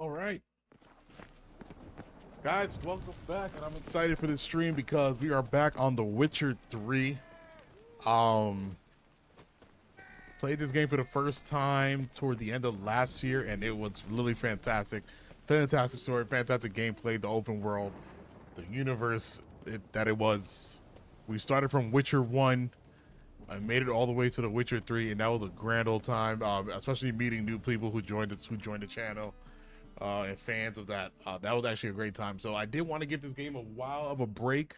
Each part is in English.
All right, guys, welcome back, and I'm excited for this stream because we are back on The Witcher 3. Um, Played this game for the first time toward the end of last year, and it was really fantastic. Fantastic story, fantastic gameplay, the open world, the universe that it was. We started from Witcher 1. I made it all the way to The Witcher 3, and that was a grand old time, especially meeting new people who joined the channel. And fans of that. That was actually a great time. So I did want to give this game a while of a break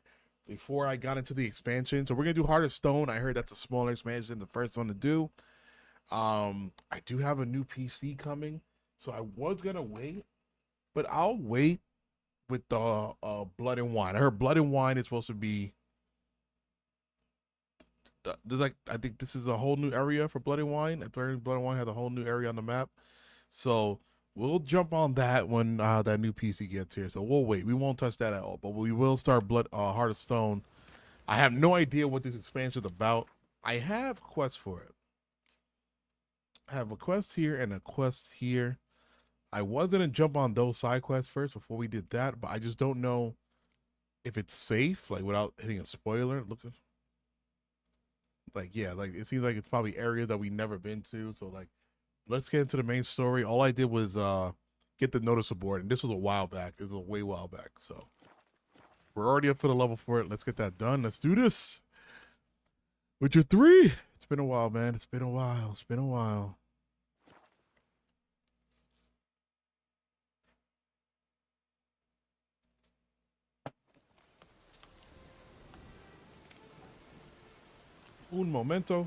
before I got into the expansion. So we're gonna do Heart of Stone. I heard that's a smaller expansion than the first one to do. I do have a new PC coming, so I was gonna wait, but I'll wait with the Blood and Wine. I heard Blood and Wine is supposed to be there's like I think this is a whole new area for Blood and Wine. Apparently Blood and Wine has a whole new area on the map. So we'll jump on that when that new PC gets here. So we'll wait. We won't touch that at all. But we will start Heart of Stone. I have no idea what this expansion is about. I have quests for it. I have a quest here and a quest here. I was gonna jump on those side quests first before we did that, but I just don't know if it's safe, like without hitting a spoiler. Look, like yeah, like it seems like it's probably areas that we never been to. So like, let's get into the main story. All I did was get the notice aboard, and this was a while back. This was a way while back. So we're already up for the level for it. Let's get that done. Let's do this. Witcher 3. It's been a while, man. It's been a while. It's been a while. Un momento.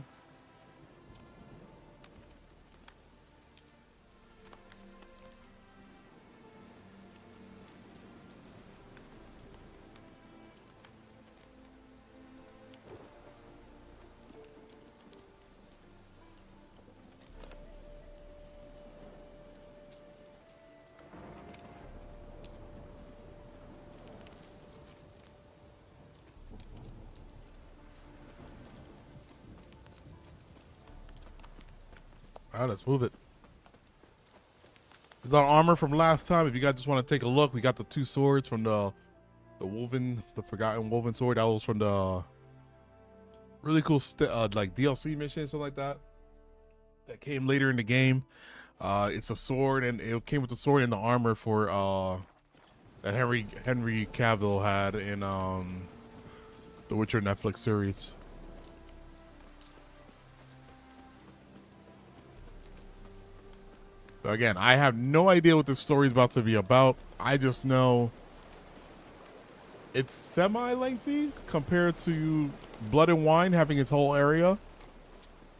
All right, let's move it. With our armor from last time, if you guys just want to take a look, we got the two swords from the Forgotten Woven sword. That was from the really cool like DLC mission, something like that. That came later in the game. It's a sword, and it came with the sword and the armor for that Henry Cavill had in the Witcher Netflix series. So again, I have no idea what this story is about to be about. I just know it's semi-lengthy compared to Blood and Wine having its whole area.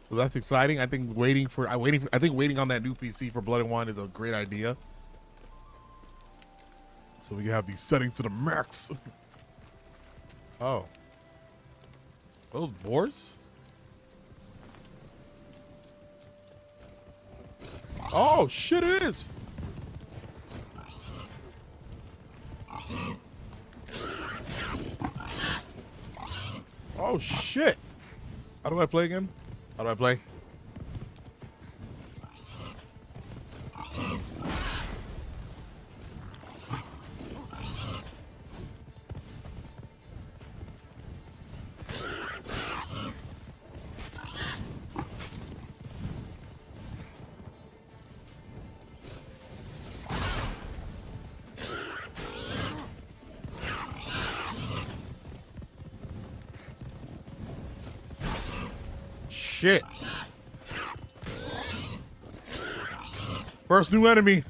So that's exciting. I think waiting on that new PC for Blood and Wine is a great idea. So we can have these settings to the max. Oh. Those boars? Oh, shit, it is. Oh, shit. How do I play again? How do I play? Shit. First new enemy.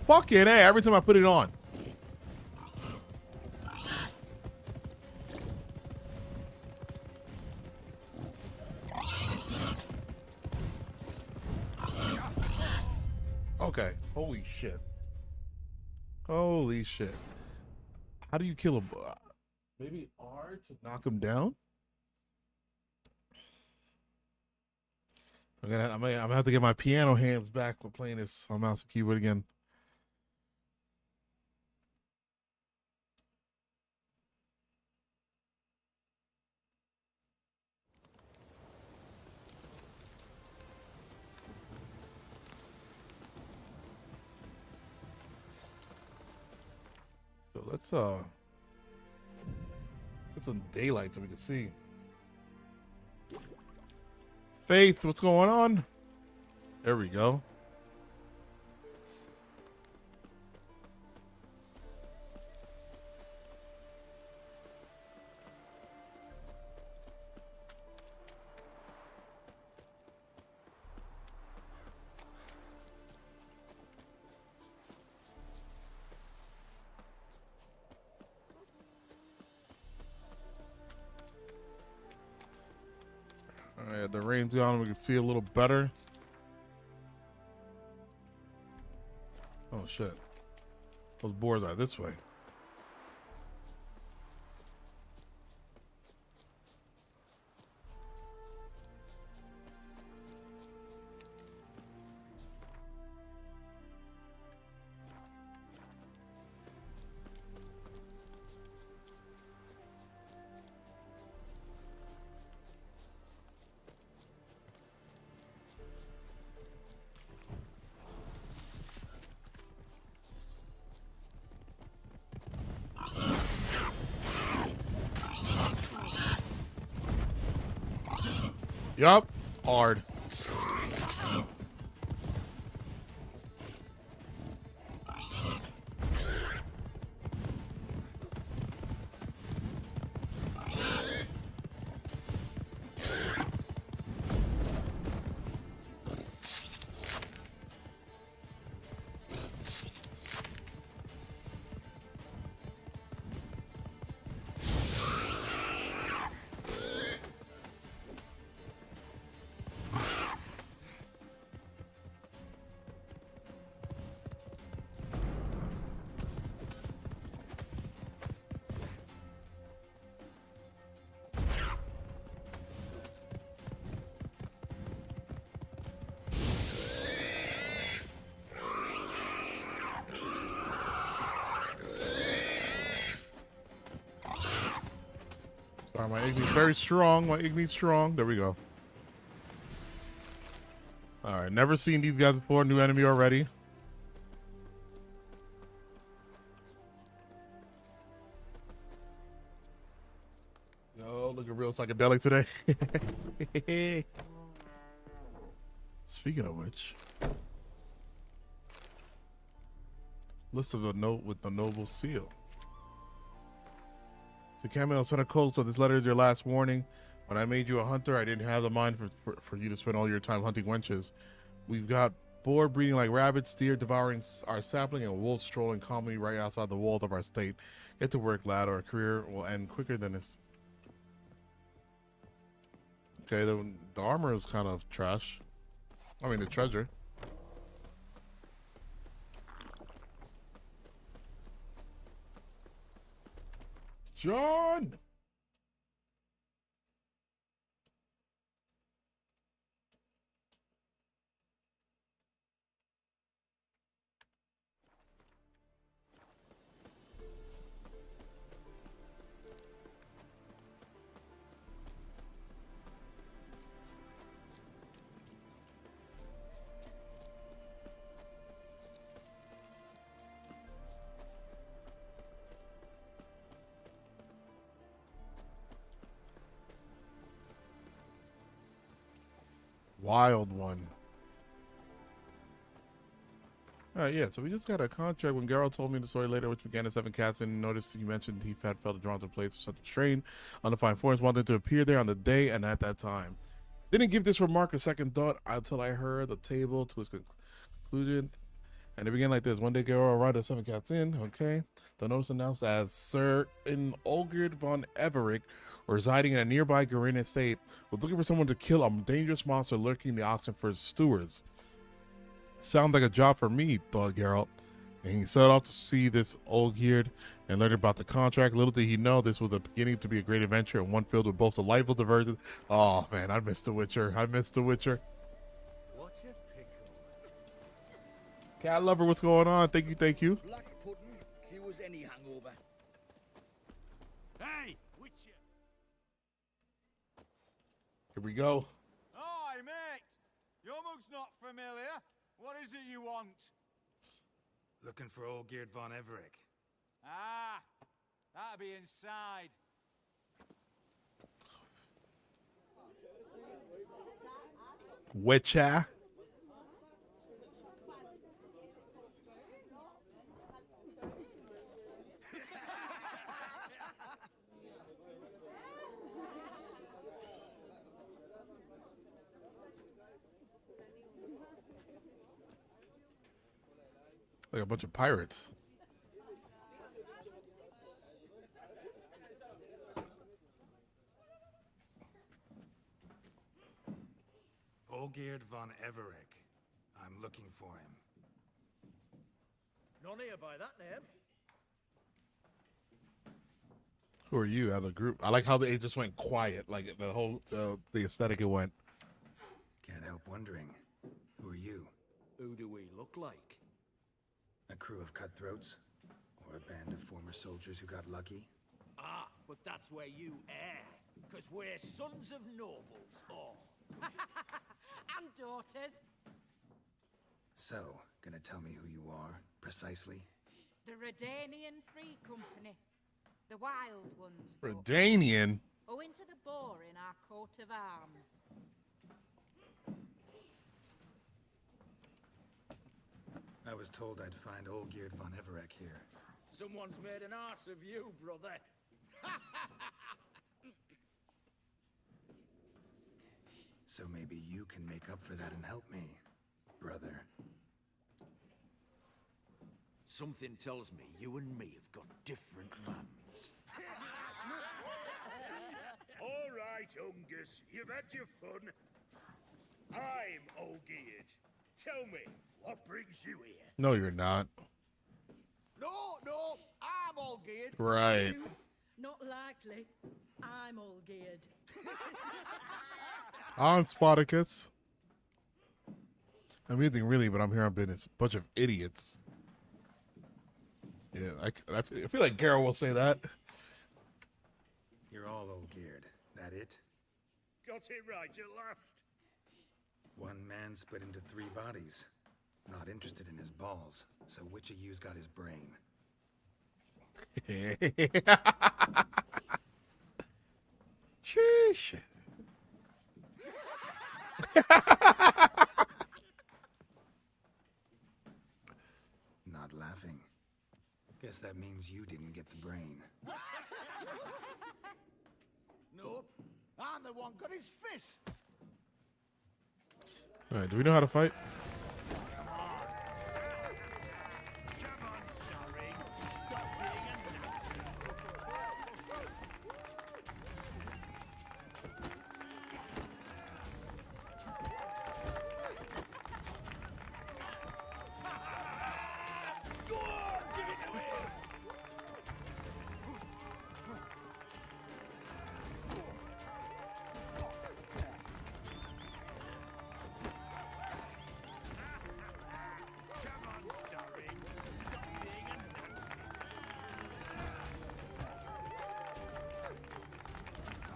Fucking A, every time I put it on. Okay. Holy shit. Holy shit. How do you kill a maybe R to knock him down? I'm gonna have to get my piano hands back for playing this on mouse and keyboard again. let's set some daylight so we can see. Faith, what's going on? There we go. All right, the rain's gone. We can see a little better. Oh shit! Those boards are this way. Yup, hard. Sorry, my Igni's very strong. My Igni's strong. There we go. All right, never seen these guys before. New enemy already. Yo, looking real psychedelic today. Speaking of which, list of a note with the noble seal. To Camille Center Cold, so this letter is your last warning. When I made you a hunter, I didn't have the mind for you to spend all your time hunting wenches. We've got boar breeding like rabbits, deer devouring our sapling, and wolves strolling calmly right outside the walls of our state. Get to work, lad, or a career will end quicker than this. Okay, the armor is kind of trash. I mean, the treasure. John! Wild one. Yeah, so we just got a contract. When Geralt told me the story later, which began at Seven Cats, and noticed you mentioned he had felt drawn to a place for such a strain. Undefined force wanted to appear there on the day and at that time. Didn't give this remark a second thought until I heard the table to its conclusion. And it began like this. One day, Geralt arrived at Seven Cats Inn, okay? The notice announced as certain Olgierd von Everec, residing in a nearby Garin estate, was looking for someone to kill a dangerous monster lurking in the Oxenford stewards. Sounds like a job for me, thought Geralt. And he set off to see this Olgierd and learn about the contract. Little did he know this was the beginning to be a great adventure and one filled with both delightful diversion. Oh man, I missed The Witcher. I missed The Witcher. What's a pickle? Cat lover, what's going on? Thank you, thank you. Black pudding cures any hangover. Hey, Witcher! Here we go. Hi, mate! Your mug's not familiar. What is it you want? Looking for Olgierd von Everec. Ah, that'll be inside. Witcher. Like a bunch of pirates. Olgierd von Everec. I'm looking for him. None here by that name. Who are you out of the group? I like how they just went quiet. Like the whole the aesthetic it went. Can't help wondering. Who are you? Who do we look like? A crew of cutthroats? Or a band of former soldiers who got lucky? Ah, but that's where you err. Because we're sons of nobles, all. And daughters. So, gonna tell me who you are, precisely? The Redanian Free Company. The Wild Ones. folk. Redanian. Owing to the boar in our coat of arms. I was told I'd find Olgierd von Everec here. Someone's made an ass of you, brother. So maybe you can make up for that and help me, brother. Something tells me you and me have got different mans. All right, Ungus, you've had your fun. I'm Olgierd. Tell me, what brings you here? No, you're not. No, I'm Olgierd. Right. Not likely. I'm all geared. On Spartacus. I'm anything really, but I'm here on business. Bunch of idiots. Yeah, I feel like Garrow will say that. You're all Olgierd. That it? Got it right at last. One man split into 3 bodies. Not interested in his balls, so which of you's got his brain? Sheesh. Not laughing. Guess that means you didn't get the brain. Nope, I'm the one got his fists. All right, do we know how to fight? Come on, sorry. Stop being a Nazi. Go on, give it to him. Come on, sorry. Stop being a Nazi.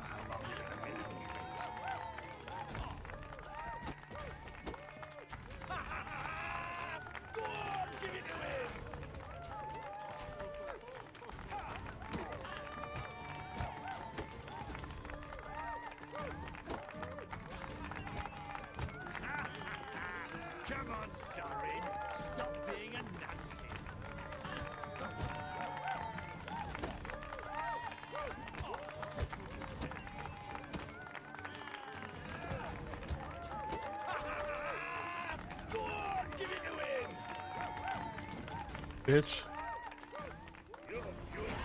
How long you gonna make me wait? Go on, give it to him. Come on, Sarin. Stop being a Nazi. Go on, give it to him. Bitch. You're good.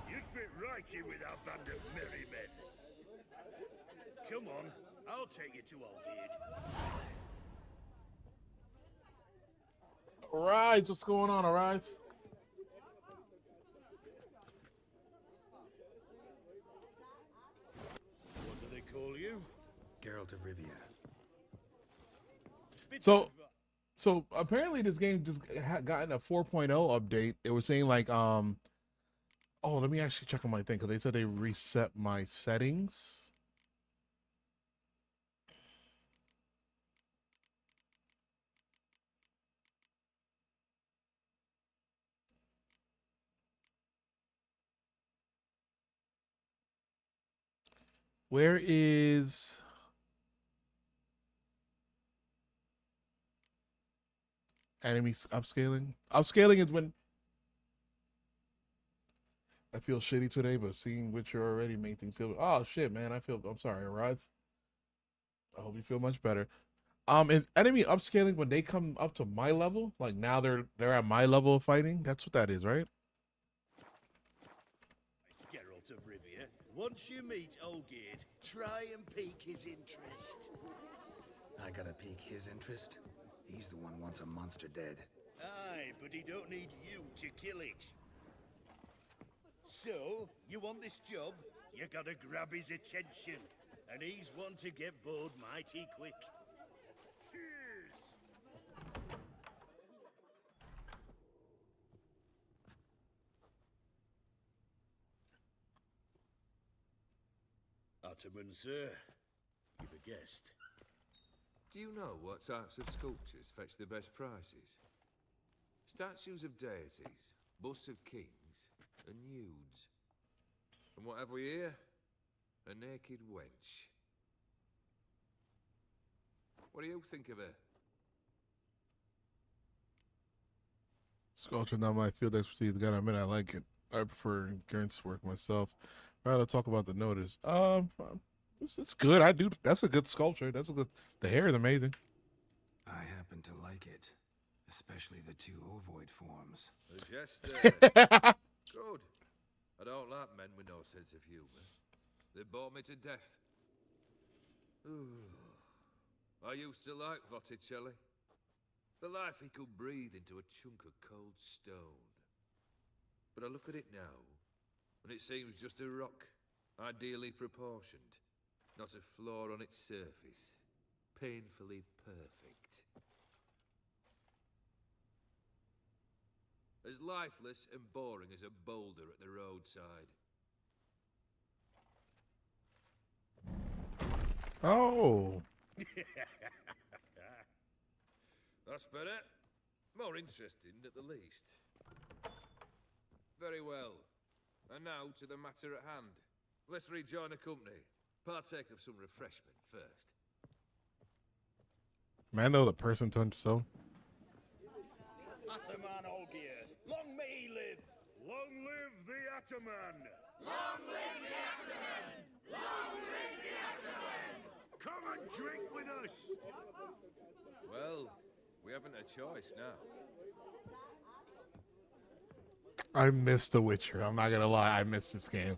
You'd fit right in with our band of merry men. Come on, I'll take you to Olgierd. All right, what's going on, all right? What do they call you? Geralt of Rivia. Bit So- of a- So apparently this game just gotten a 4.0 update. It was saying like oh, let me actually check on my thing because they said they reset my settings. Where is enemies upscaling? Upscaling is when I feel shitty today, but seeing Witcher already made things feel. Oh shit, man! I'm sorry, Rods. I hope you feel much better. Is enemy upscaling when they come up to my level? Like now they're at my level of fighting. That's what that is, right? It's Geralt of Rivia. Once you meet Olgierd, try and pique his interest. I gotta pique his interest? He's the one who wants a monster dead. Aye, but he don't need you to kill it. So, you want this job? You gotta grab his attention. And he's one to get bored mighty quick. Cheers! Ottoman, sir. You've a guest. Do you know what types of sculptures fetch the best prices? Statues of deities, busts of kings, and nudes. From what have we here? A naked wench. What do you think of her? Sculpture not my field expertise. Gotta admit, I like it. I prefer endurance work myself. Rather talk about the notice. It's good. I do. That's a good sculpture. That's a good. The hair is amazing. I happen to like it. Especially the two ovoid forms. A jester. Good. I don't like men with no sense of humour. They bore me to death. Ooh. I used to like Botticelli. The life he could breathe into a chunk of cold stone. But I look at it now, and it seems just a rock, ideally proportioned, not a flaw on its surface, painfully perfect. As lifeless and boring as a boulder at the roadside. Oh. That's better. More interesting, at the least. Very well. And now to the matter at hand. Let's rejoin the company. Partake of some refreshment first. Mando, the person turned stone. Ataman Olgierd, long may he live! Long live the Ataman! Long live the Ataman! Long live the Ataman! Come and drink with us! Well, we haven't a choice now. I missed The Witcher. I'm not gonna lie. I missed this game.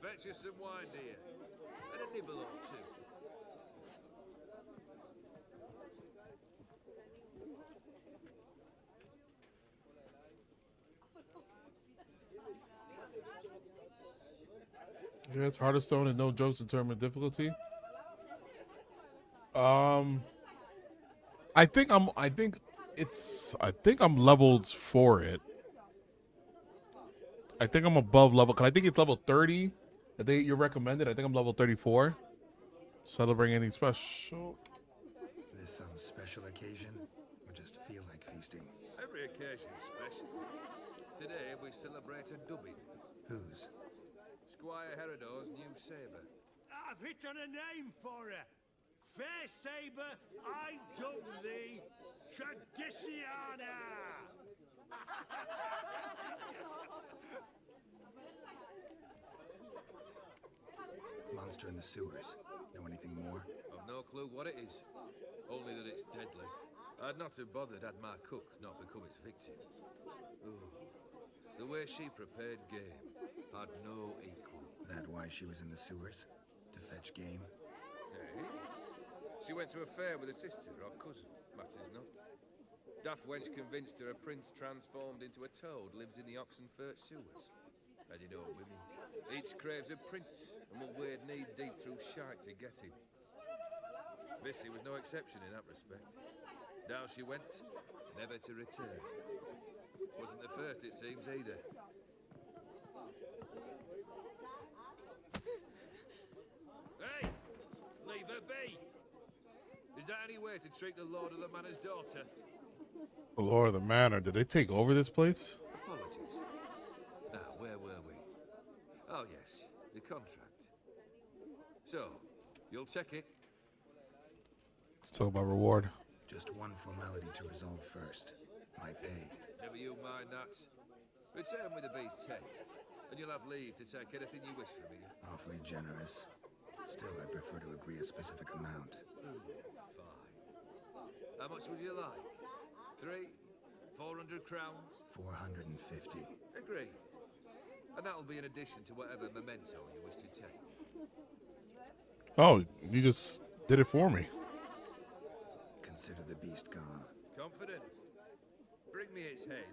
Fetch us some wine, dear. And a nibble or two. Yeah, it's harder stone and no jokes determine difficulty. I think I'm leveled for it. I think I'm above level, cause I think it's level 30 that you're recommended. I think I'm level 34. Celebrating anything special? This some special occasion, or just feel like feasting? Every occasion's special. Today we celebrate a dubbing. Whose? Squire Herodor's new sabre. I've hit on a name for her. Fair saber, I dub thee Tradiciana. Monster in the sewers. Know anything more? I've no clue what it is. Only that it's deadly. I'd not have bothered had my cook not become its victim. Ooh. The way she prepared game had no equal. That why she was in the sewers? To fetch game? Eh? She went to a fair with a sister or cousin, matters not. Daft wench convinced her a prince transformed into a toad lives in the Oxenfurt sewers. And you know women, each craves a prince and will wade knee deep through shite to get him. Vissy was no exception in that respect. Down she went, never to return. Wasn't the first, it seems, either. Hey! Leave her be! Is that any way to treat the Lord of the Manor's daughter? The Lord of the Manor. Did they take over this place? Apologies. Now, where were Oh, yes, the contract. So, you'll check it? Let's talk about reward. Just one formality to resolve first. My pay. Never you mind that. Return with the beast's head, and you'll have leave to take anything you wish from here. Awfully generous. Still, I'd prefer to agree a specific amount. Fine. How much would you like? 400 crowns? 450. Agreed. And that'll be in addition to whatever memento you wish to take. Oh, you just did it for me. Consider the beast gone. Confident? Bring me its head,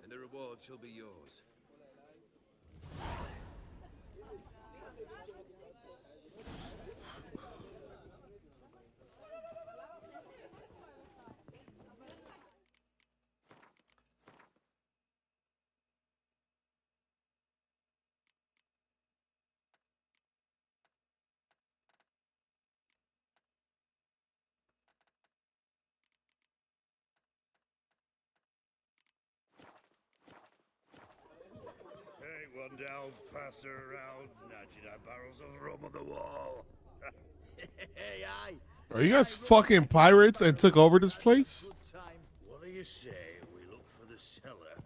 and the reward shall be yours. Take one down, pass her around, 99 barrels of rum on the wall. Hey, aye. Are you guys fucking pirates and took over this place? Good time. What do you say we look for the cellar,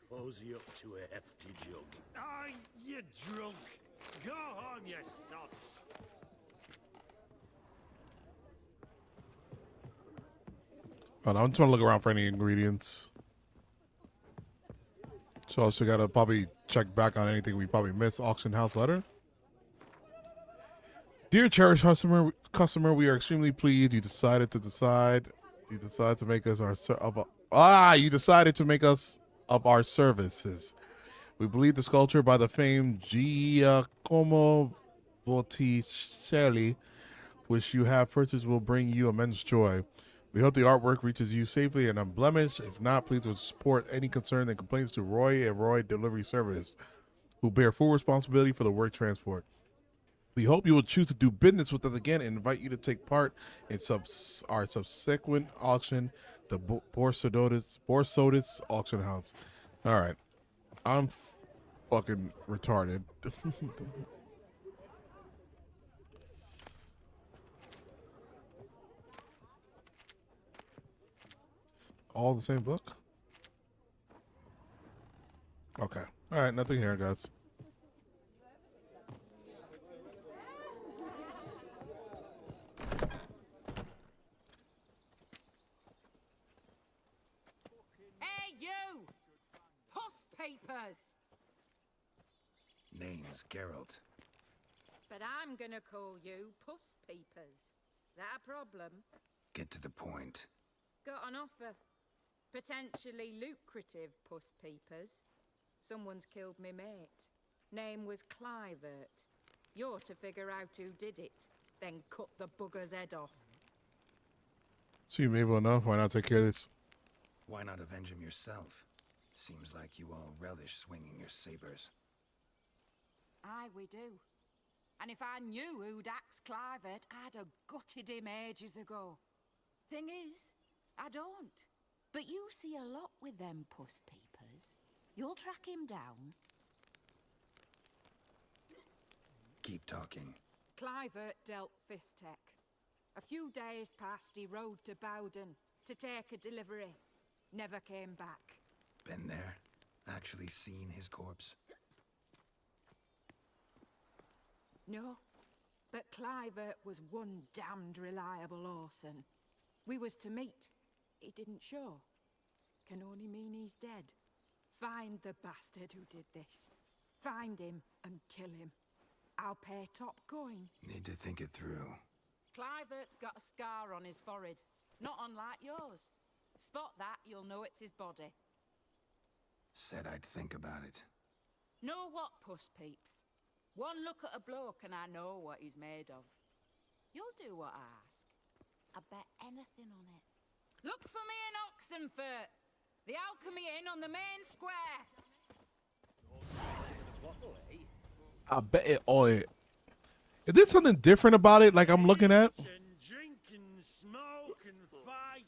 cozy up to a hefty jug? Aye, you drunk. Go on, you sots. Hold on, I'm just trying to look around for any ingredients. So also gotta probably check back on anything we probably missed. Auction house letter. Dear cherished customer, we are extremely pleased you decided to make us you decided to make us of our services. We believe the sculpture by the famed Giacomo Botticelli, which you have purchased, will bring you immense joy. We hope the artwork reaches you safely and unblemished. If not, please report any concern and complaints to Roy and Roy Delivery Service, who bear full responsibility for the work transport. We hope you will choose to do business with us again and invite you to take part in our subsequent auction, the Borsodis auction house. All right. I'm fucking retarded. All the same book? Okay. All right, nothing here, guys. Hey, you! Puss papers! Name's Geralt. But I'm gonna call you Puss Papers. That a problem? Get to the point. Got an offer. Potentially lucrative Puss Papers. Someone's killed me mate. Name was Clivert. You're to figure out who did it, then cut the bugger's head off. Seem able enough. Why not take care of this? Why not avenge him yourself? Seems like you all relish swinging your sabers. Aye, we do. And if I knew who'd axed Clivert, I'd have gutted him ages ago. Thing is, I don't. But you see a lot with them Puss Papers. You'll track him down. Keep talking. Clivert dealt Fistech. A few days past, he rode to Bowden to take a delivery. Never came back. Been there? Actually seen his corpse? No, but Clivert was one damned reliable Orson. We was to meet. He didn't show. Can only mean he's dead. Find the bastard who did this. Find him and kill him. I'll pay top coin. Need to think it through. Clivert's got a scar on his forehead, not unlike yours. Spot that, you'll know it's his body. Said I'd think about it. Know what, Puss Peeps? One look at a bloke and I know what he's made of. You'll do what I ask. I bet anything on it. Look for me in Oxenfurt. The Alchemy Inn on the main square. I bet it all it. Is there something different about it like I'm looking at? And drink and smoke and fight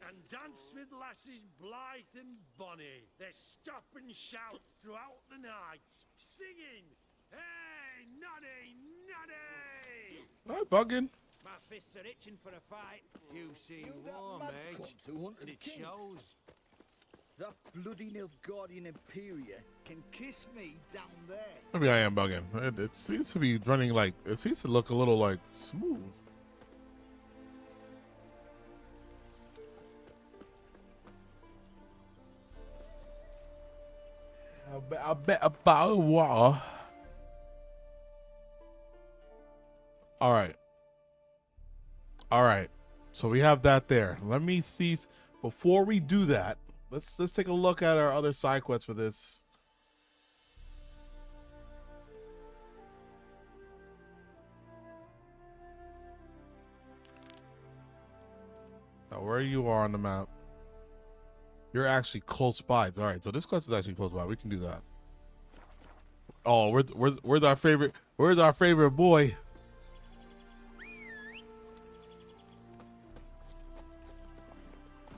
and dance with lasses blithe and bonny. They stop and shout throughout the night, singing, hey, Nunny, nunny! Hi, Buggin. My fists are itching for a fight. You seem You that warm, mad mate. cunt who hunted And it kings. shows. That bloody Nilfgaardian Imperia can kiss me down there. Maybe I am bugging. It seems to be running like, it seems to look a little like smooth. I bet about water. All right. All right. So we have that there. Let me see. Before we do that, let's take a look at our other side quests for this. Now, where you are on the map, you're actually close by. All right, so this quest is actually close by. We can do that. Oh, where's our favorite? Where's our favorite boy?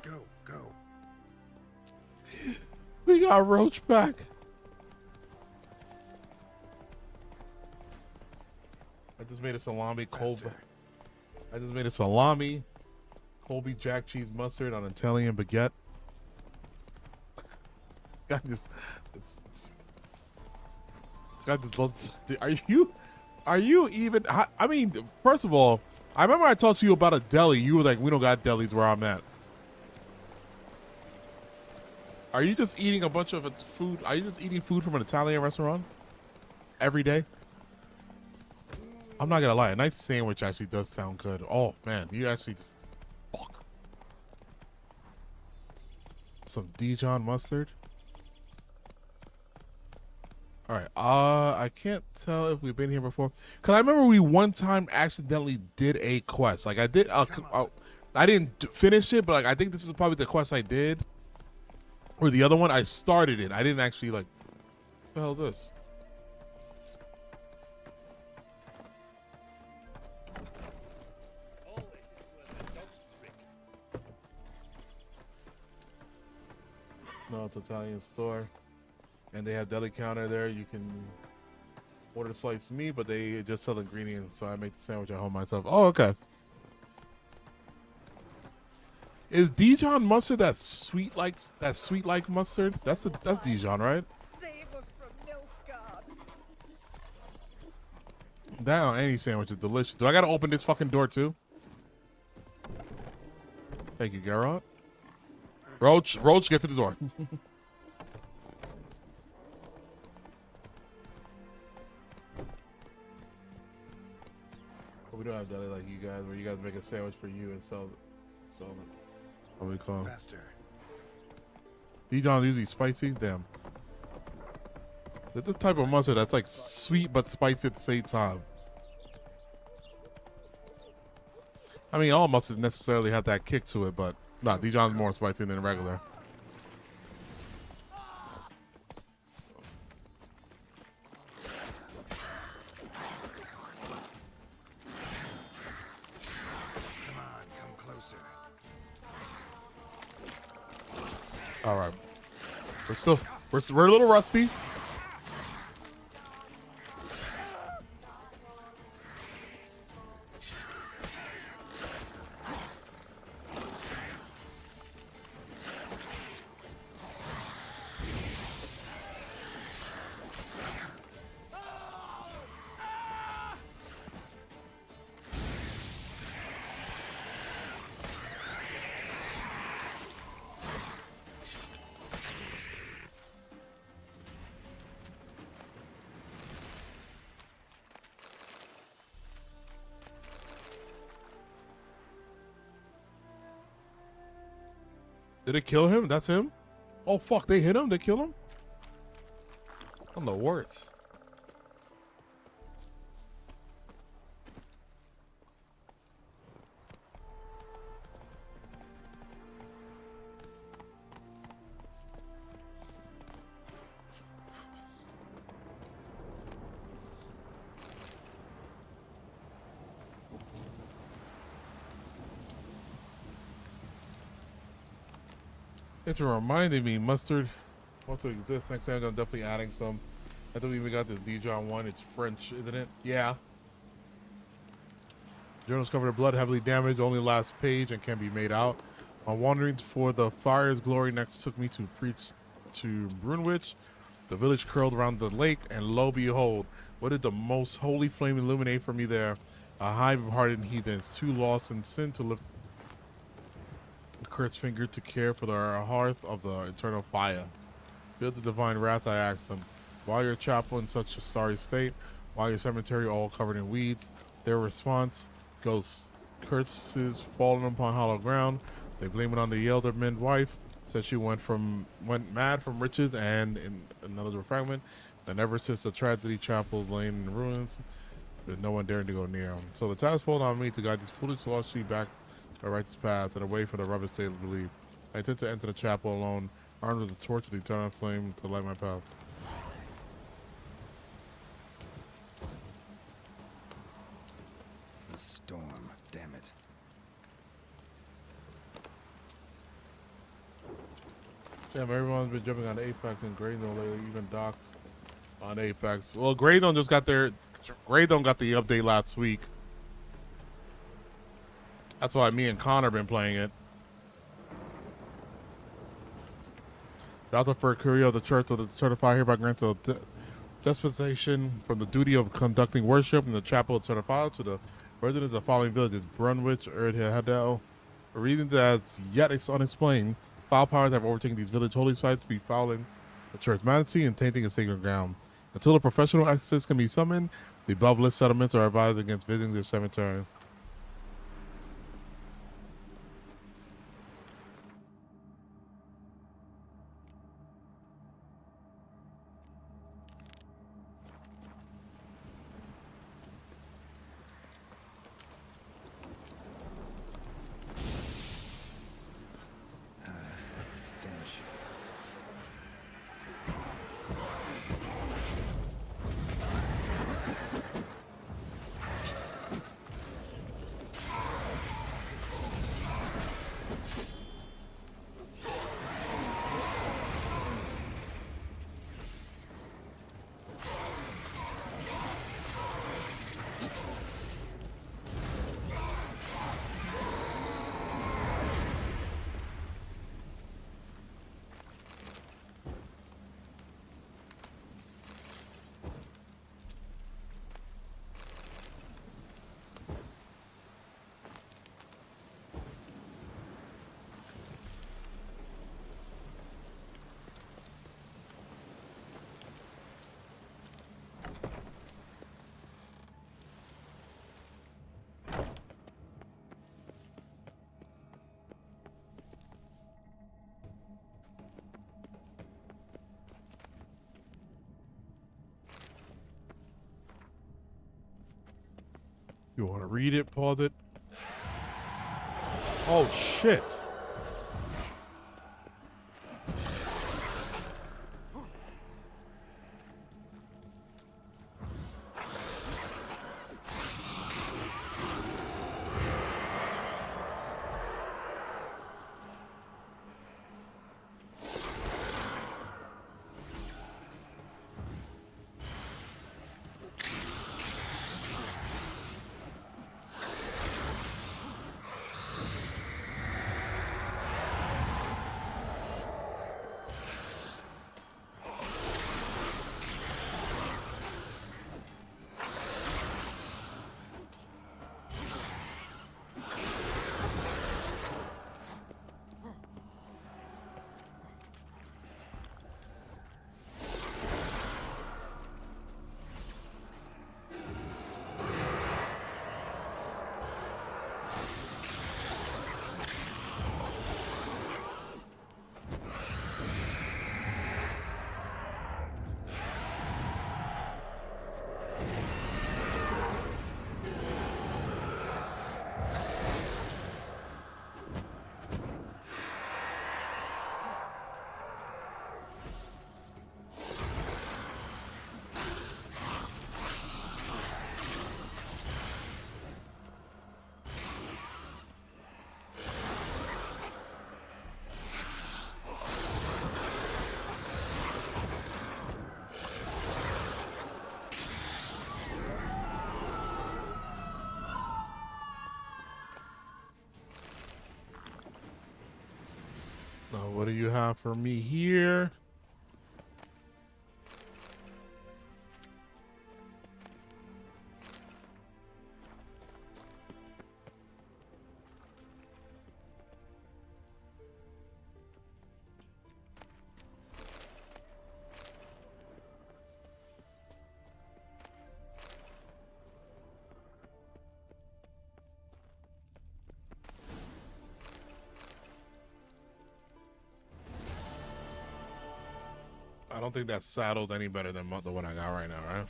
Go, go. We got Roach back. I just made a salami Colby. Faster. I just made a salami Colby jack cheese mustard on Italian baguette. I just, it's got this. Are you even? I mean, first of all, I remember I talked to you about a deli. You were like, "We don't got delis where I'm at." Are you just eating a bunch of food? Are you just eating food from an Italian restaurant every day? I'm not gonna lie, a nice sandwich actually does sound good. Oh man, you actually just fuck. Some Dijon mustard. All right, I can't tell if we've been here before. Cause I remember we one time accidentally did a quest. Like I did, I didn't finish it, but like I think this is probably the quest I did. Or the other one, I started it. I didn't actually like. What the hell is this? No, it's Italian store. And they have deli counter there. You can order sliced meat, but they just sell ingredients, so I make the sandwich at home myself. Oh, okay. Is Dijon mustard that sweet like mustard? That's Dijon, right? Save us from Nilfgaard. That on any sandwich is delicious. Do I gotta open this fucking door too? Thank you, Geralt. Roach, get to the door. But we don't have deli like you guys, where you guys make a sandwich for you and sell it. What do we call it? Faster. Dijon's usually spicy. Damn. It's the type of mustard that's like sweet but spicy at the same time. I mean, all mustards necessarily have that kick to it, but nah, Dijon's more spicy than regular. Come on, come closer. All right, we're a little rusty. Did it kill him? That's him? Oh, fuck. They hit him? They kill him? On the worst. It's reminding me, mustard exists. Next time I'm definitely adding some. I think we even got this Dijon one. It's French, isn't it? Yeah. Journals covered in blood, heavily damaged, only last page and can be made out. On wandering for the fire's glory next took me to preach to Brunwich. The village curled around the lake, and lo behold, what did the most holy flame illuminate for me there? A hive of hardened heathens, too lost in sin to lift Kurt's finger to care for the hearth of the eternal fire. Feel the divine wrath, I asked him. Why your chapel in such a sorry state? Why your cemetery all covered in weeds? Their response goes curses falling upon hollow ground. They blame it on the alderman's wife. Said she went mad from riches, and in another fragment, that ever since the tragedy, chapel laying in ruins, there's no one daring to go near them. So the task falls on me to guide these foolish lost sheep back the righteous path and away from the rubbish they believe. I intend to enter the chapel alone, armed with the torch of the eternal flame to light my path. The storm, damn it. Yeah, everyone's been jumping on Apex and Greydon lately, even Docs on Apex. Well, Greydon got the update last week. That's why me and Connor been playing it. The Alta for Curio of the Church of the Certified hereby grants a dispensation from the duty of conducting worship in the Chapel of Certified to the residents of the following villages: Brunwich, Erdhadel. For reasons that's yet unexplained, foul powers have overtaken these village holy sites to be fouling the church majesty and tainting its sacred ground. Until a professional exorcist can be summoned, the above list settlements are advised against visiting their cemetery. You want to read it? Pause it. Oh, shit. What do you have for me here? I don't think that saddle's any better than the one I got right now, right?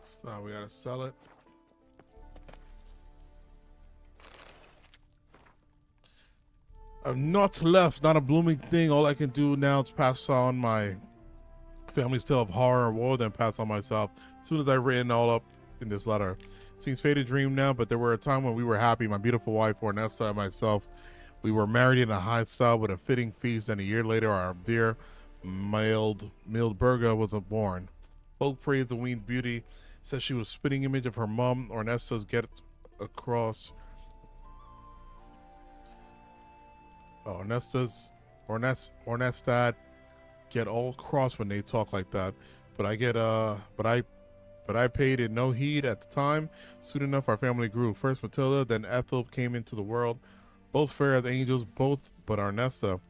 So now we gotta sell it. I've not left, not a blooming thing. All I can do now is pass on my family's tale of horror and woe, then pass on myself. As soon as I've written all up in this letter. Seems faded dream now, but there were a time when we were happy. My beautiful wife, Ornesta, and myself, we were married in a high style with a fitting feast, and a year later, our dear milled Berga was born. Folk praised the weaned beauty, said she was spitting image of her mom. Ornesta's get across. Oh, Ornestad get all cross when they talk like that, but I paid it no heed at the time. Soon enough, our family grew. First Matilda, then Ethel came into the world. Both fair as angels, both but Arnesta.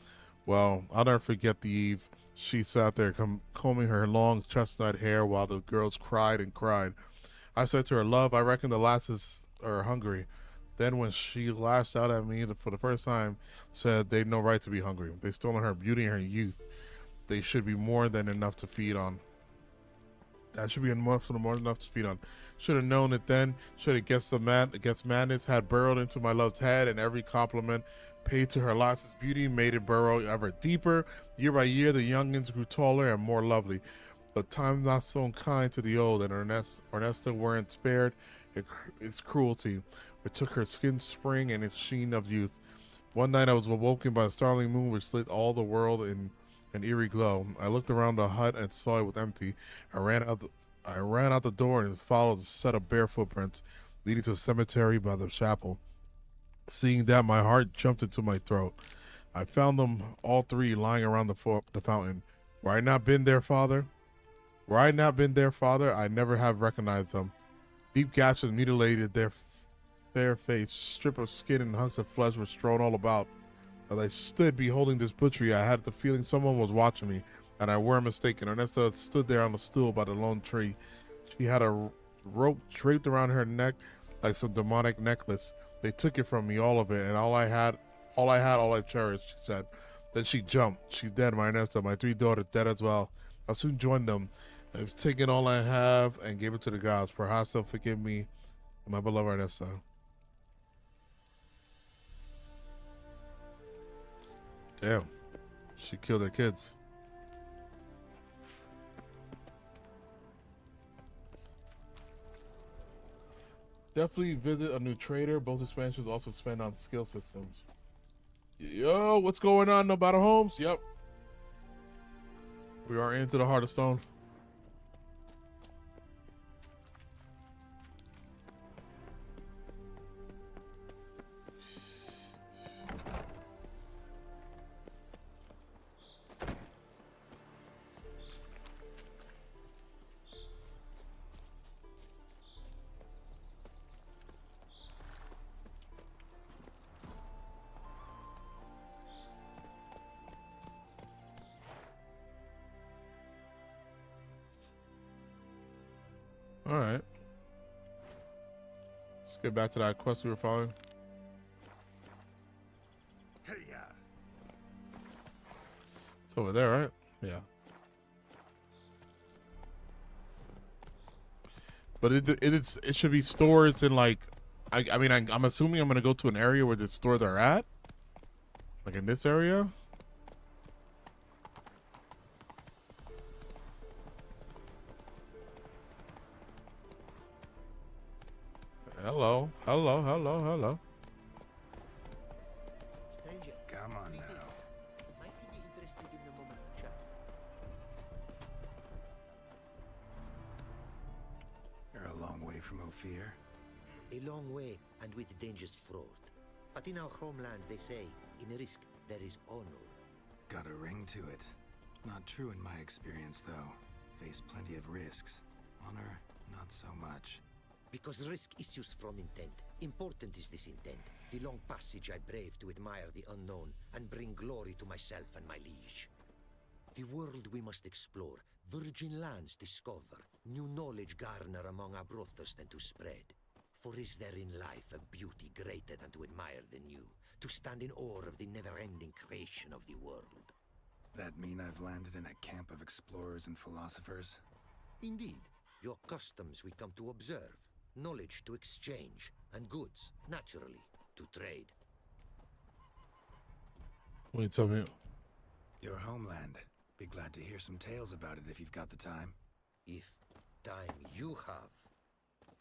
Well, I'll never forget the eve. She sat there combing her long chestnut hair while the girls cried and cried. I said to her, "Love, I reckon the lasses are hungry." Then when she lashed out at me for the first time, said they'd no right to be hungry. They stolen her beauty and her youth. They should be more than enough to feed on. That should be more than enough to feed on. Should have known it then. Should have guessed madness had burrowed into my love's head, and every compliment paid to her lasses beauty made it burrow ever deeper. Year by year, the youngins grew taller and more lovely. But time's not so kind to the old, and Ornesta weren't spared its cruelty. It took her skin's spring and its sheen of youth. One night I was awoken by a startling moon which lit all the world in an eerie glow. I looked around the hut and saw it was empty. I ran out the door and followed a set of bare footprints leading to the cemetery by the chapel. Seeing that, my heart jumped into my throat. I found them all three lying around the fountain. Were I not been there, Father? I never have recognized them. Deep gashes mutilated their fair face. Strip of skin and hunks of flesh were strewn all about. As I stood beholding this butchery, I had the feeling someone was watching me, and I weren't mistaken. Ernesto stood there on the stool by the lone tree. She had a rope draped around her neck like some demonic necklace. They took it from me, all of it, and all I cherished, she said. Then she jumped. She's dead, my Ernesto. My three daughters dead as well. I soon joined them. I've taken all I have and gave it to the gods. Perhaps they'll forgive me, my beloved Ernesto. Damn, she killed her kids. Definitely visit a new trader. Both expansions also expand on skill systems. Yo, what's going on, No Battle Homes? Yep. We are into the Heart of Stone. All right. Let's get back to that quest we were following. Hey, yeah. It's over there, right? Yeah. But it should be stores in like, I mean I'm assuming I'm gonna go to an area where the stores are at, like in this area. Hello. Stranger, Come on now. might you be interested in a moment of chat? from Ophir? A long way, and with dangers fraught. But in our homeland, they say, in risk there is honor. Got a ring to it. Not true in my experience, though. Face plenty of risks. Honor, not so much. Because risk issues from intent. Important is this intent. The long passage I brave to admire the unknown and bring glory to myself and my liege. The world we must explore, virgin lands discover, new knowledge garner among our brothers than to spread. For is there in life a beauty greater than to admire the new, to stand in awe of the never-ending creation of the world? That mean I've landed in a camp of explorers and philosophers? Indeed. Your customs we come to observe, knowledge to exchange, and goods, naturally, to trade. What do you tell me? Your homeland. Be glad to hear some tales about it if you've got the time. If time you have.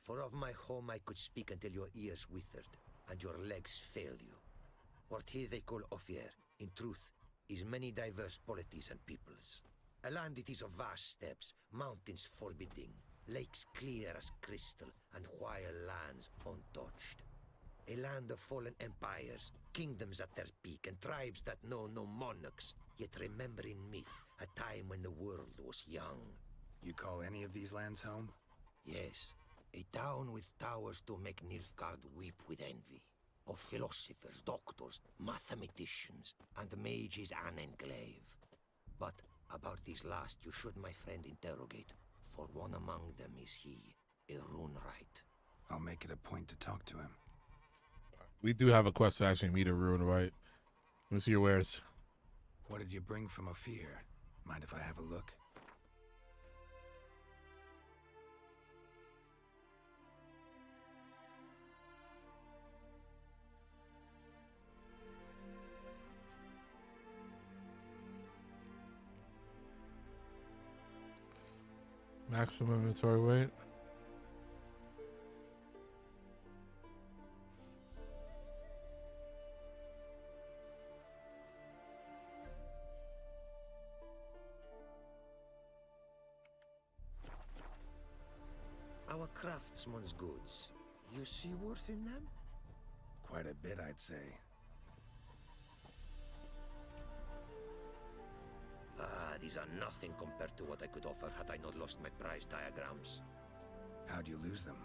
For of my home I could speak until your ears withered, and your legs failed you. What here they call Ophir, in truth, is many diverse polities and peoples. A land it is of vast steppes, mountains forbidding, lakes clear as crystal, and wild lands untouched. A land of fallen empires, kingdoms at their peak, and tribes that know no monarchs, yet remember in myth a time when the world was young. You call any of these lands home? Yes, a town with towers to make Nilfgaard weep with envy. Of philosophers, doctors, mathematicians, and mages an enclave. But about these last you should, my friend, interrogate, for one among them is he, a Runewright. I'll make it a point to talk to him. We do have a quest to actually meet a ruin, right? Let me see your wares. What did you bring from Ophir? Mind if I have a look? Maximum inventory weight. Our craftsman's goods. You see worth in them? Quite a bit, I'd say. These are nothing compared to what I could offer had I not lost my prize diagrams. How'd you lose them?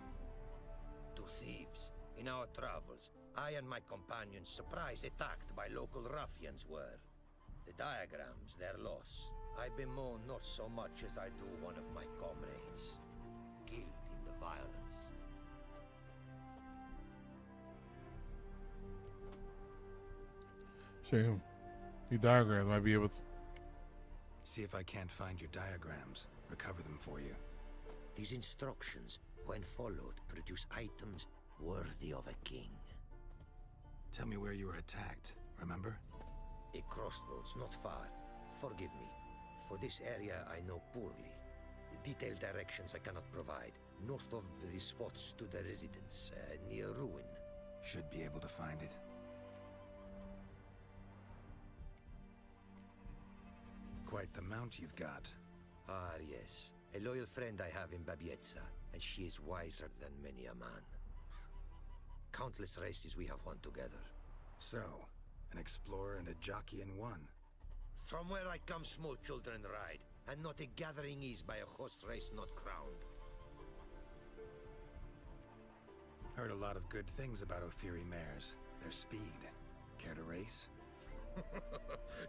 To thieves. In our travels, I and my companions surprise attacked by local ruffians were. The diagrams, their loss. I bemoan not so much as I do one of my comrades. Killed in the violence. Shame. Your diagrams might be able to. See if I can't find your diagrams. Recover them for you. These instructions, when followed, produce items worthy of a king. Tell me where you were attacked, remember? A crossroads, not far. Forgive me. For this area I know poorly. The detailed directions I cannot provide. North of the spot stood a residence, near ruin. Should be able to find it. Quite the mount you've got. Ah, yes. A loyal friend I have in Babietza, and she is wiser than many a man. Countless races we have won together. So, an explorer and a jockey in one. From where I come, small children ride, and not a gathering is by a horse race not crowned. Heard a lot of good things about Ophiri mares. Their speed. Care to race?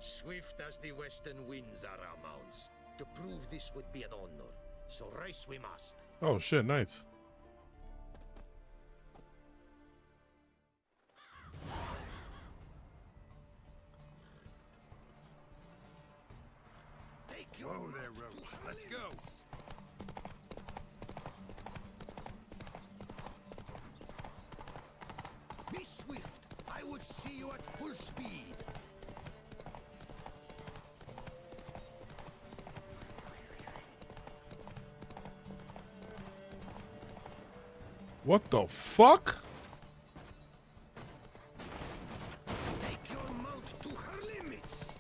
Swift as the western winds are our mounts. To prove this would be an honor. So race we must. Oh shit, nice. Whoa there, Roach. Let's go. Be swift. I would see you at full speed. What the fuck? Take your mount to her limits.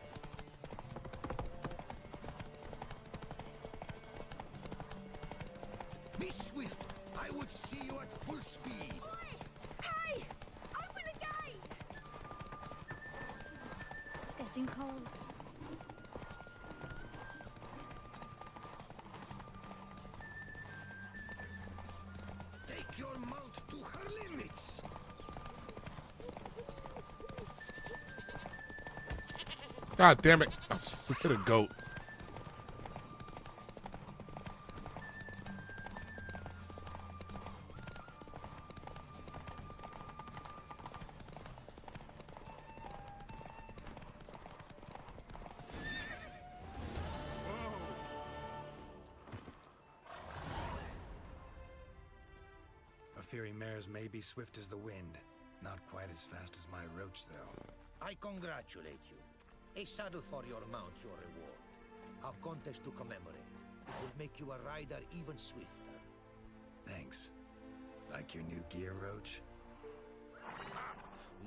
Be swift. I would would see you at full speed. Oi! Hey! Open the gate! It's getting cold. Take your mount to her limits. God damn it. Let's hit a goat. Fiery mares may be swift as the wind. Not quite as fast as my roach, though. I congratulate you. A saddle for your mount, your reward. A contest to commemorate. It will make you a rider even swifter. Thanks. Like your new gear, Roach?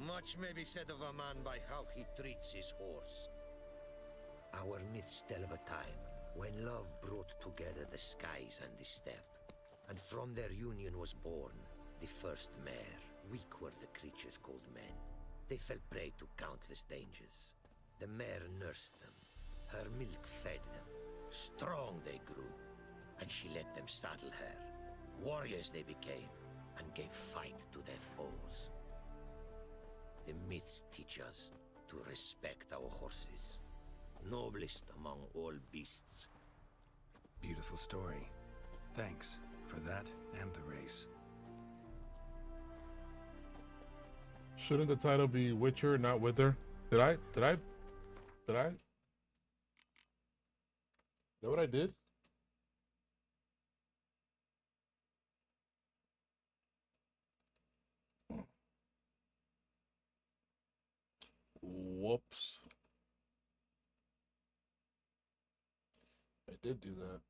Much may be said of a man by how he treats his horse. Our myths tell of a time when love brought together the skies and the steppe. And from their union was born the first mare. Weak were the creatures called men. They fell prey to countless dangers. The mare nursed them. Her milk fed them. Strong they grew. And she let them saddle her. Warriors they became, and gave fight to their foes. The myths teach us to respect our horses. Noblest among all beasts. Beautiful story. Thanks for that and the race. Shouldn't the title be Witcher, not Wither? Did I? Is that what I did? Whoops. I did do that.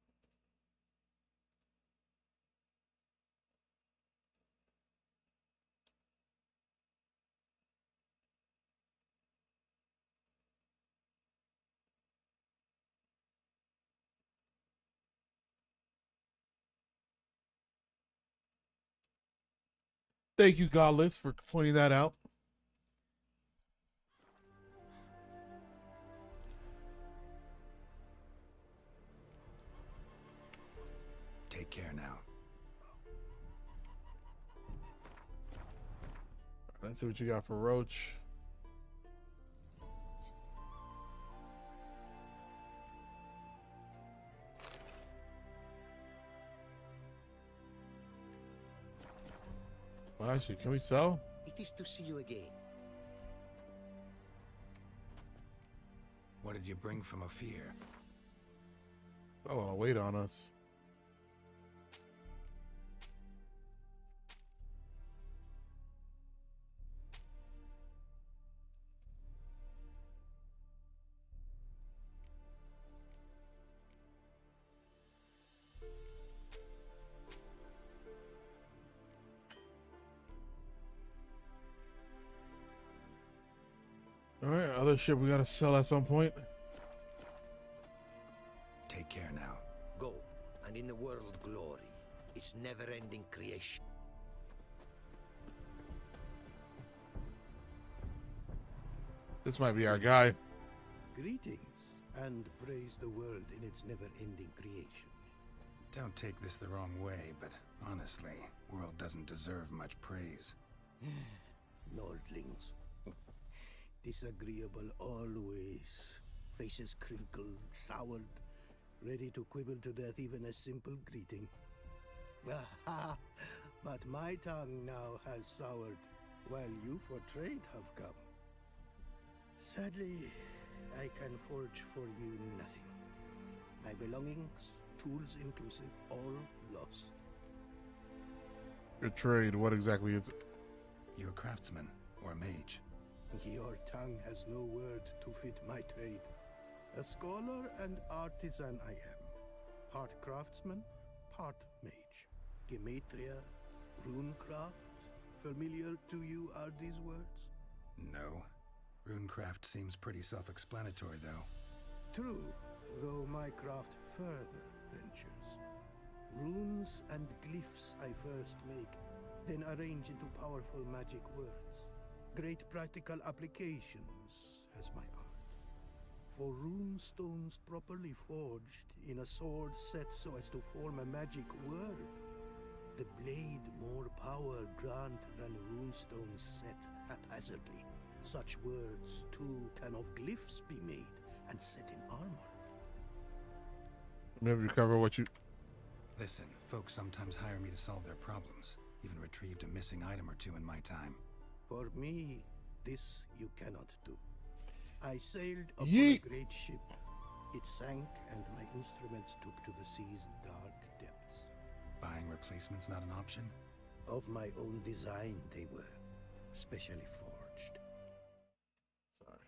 Thank you, Godless, for pointing that out. Take care now. Let's see what you got for Roach. Well, actually, can we sell? It is to see you again. What did you bring from Ophir? A lot of weight on us. All right, other shit we gotta sell at some point. Take care now. Go, and in the world glory, its never-ending creation. This might be our guy. Greetings, and praise the world in its never-ending creation. Don't take this the wrong way, but honestly, world doesn't deserve much praise. Nordlings. Disagreeable always. Faces crinkled, soured, ready to quibble to death even a simple greeting. But my tongue now has soured, while you for trade have come. Sadly, I can forge for you nothing. My belongings, tools inclusive, all lost. Your trade, what exactly is it? You a craftsman or a mage? Your tongue has no word to fit my trade. A scholar and artisan I am. Part craftsman, part mage. Gematria, runecraft. Familiar to you are these words? No. Runecraft seems pretty self-explanatory, though. True, though my craft further ventures. Runes and glyphs I first make, then arrange into powerful magic words. Great practical applications as my art. For rune stones properly forged in a sword set so as to form a magic word, the blade more power grant than runestones set haphazardly. Such words, too, can of glyphs be made and set in armor. Maybe recover what you... Listen, folks sometimes hire me to solve their problems. Even retrieved a missing item or two in my time. For me, this you cannot do. I sailed upon Yeet. a great ship. It sank, and my instruments took to the sea's dark depths. Buying replacements not an option? Of my own design they were, specially forged. Sorry.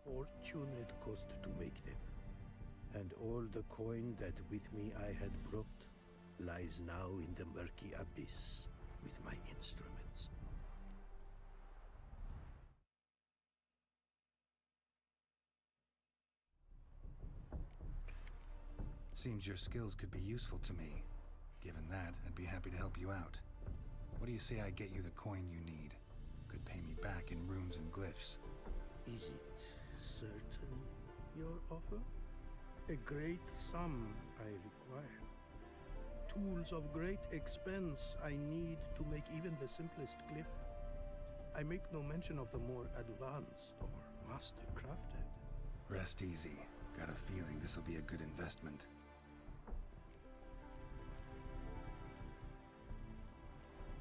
Fortune it cost to make them, and all the coin that with me I had brought lies now in the murky abyss with my instruments. Seems your skills could be useful to me. Given that, I'd be happy to help you out. What do you say I get you the coin you need? Could pay me back in runes and glyphs. Is it certain, your offer? A great sum I require. Tools of great expense I need to make even the simplest glyph. I make no mention of the more advanced or master-crafted. Rest easy. Got a feeling this'll be a good investment.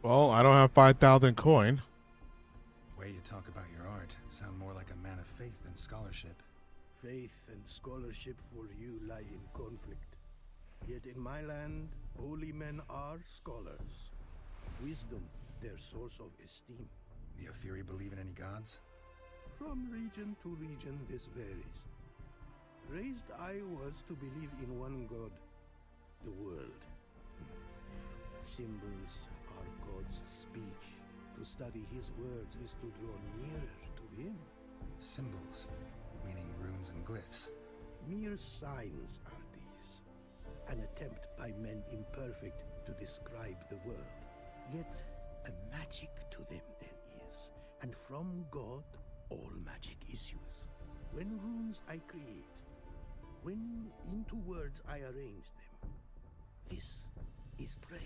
Well, I don't have 5,000 coin. Way you talk about your art sound more like a man of faith than scholarship. Faith and scholarship for you lie in conflict. Yet in my land, holy men are scholars. Wisdom, their source of esteem. The Ophiri believe in any gods? From region to region, this varies. Raised I was to believe in one god, the world. Symbols are God's speech. To study his words is to draw nearer to him. Symbols, meaning runes and glyphs. Mere signs are these. An attempt by men imperfect to describe the world. Yet a magic to them there is, and from God all magic issues. When runes I create, when into words I arrange them, this is prayer.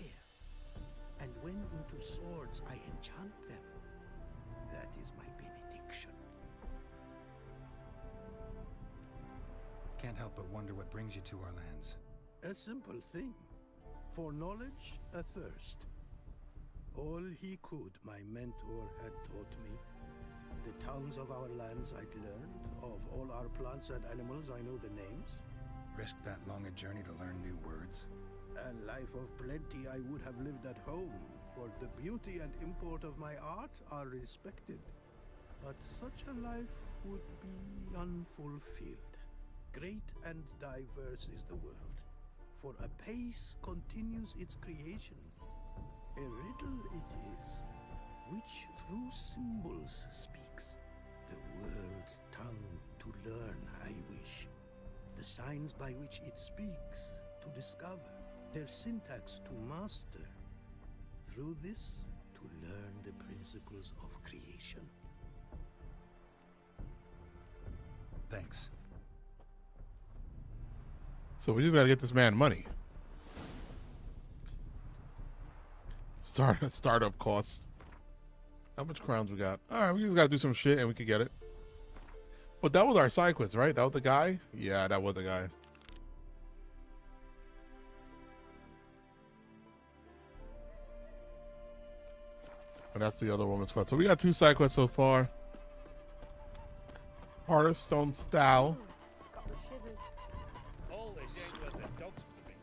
And when into swords I enchant them, that is my benediction. Can't help but wonder what brings you to our lands. A simple thing. For knowledge, a thirst. All he could, my mentor had taught me. The tongues of our lands I'd learned. Of all our plants and animals, I know the names. Risked that long a journey to learn new words? A life of plenty I would have lived at home, for the beauty and import of my art are respected. But such a life would be unfulfilled. Great and diverse is the world, for a pace continues its creation. A riddle it is, which through symbols speaks. The world's tongue to learn I wish. The signs by which it speaks to discover. Their syntax to master. Through this, to learn the principles of creation. Thanks. So we just gotta get this man money. Startup costs. How much crowns we got? Alright, we just gotta do some shit and we could get it. But that was our side quest, right? That was the guy? Yeah, that was the guy. And that's the other woman's quest. So we got 2 side quests so far. Hearthstone style. Got the shivers. All this ain't worth a dog's drink.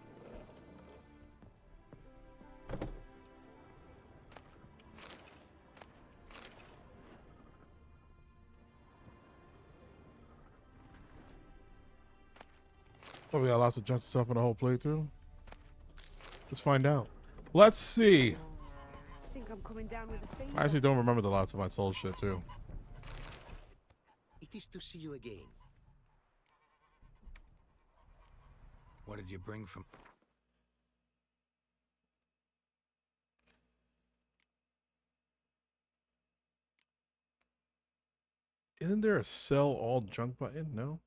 Oh, we got lots of junk stuff in the whole playthrough. Let's find out. Let's see. I think I'm coming down with a fever. I actually don't remember the lots of my soul shit too. It is to see you again. What did you bring from... Isn't there a sell all junk button? No.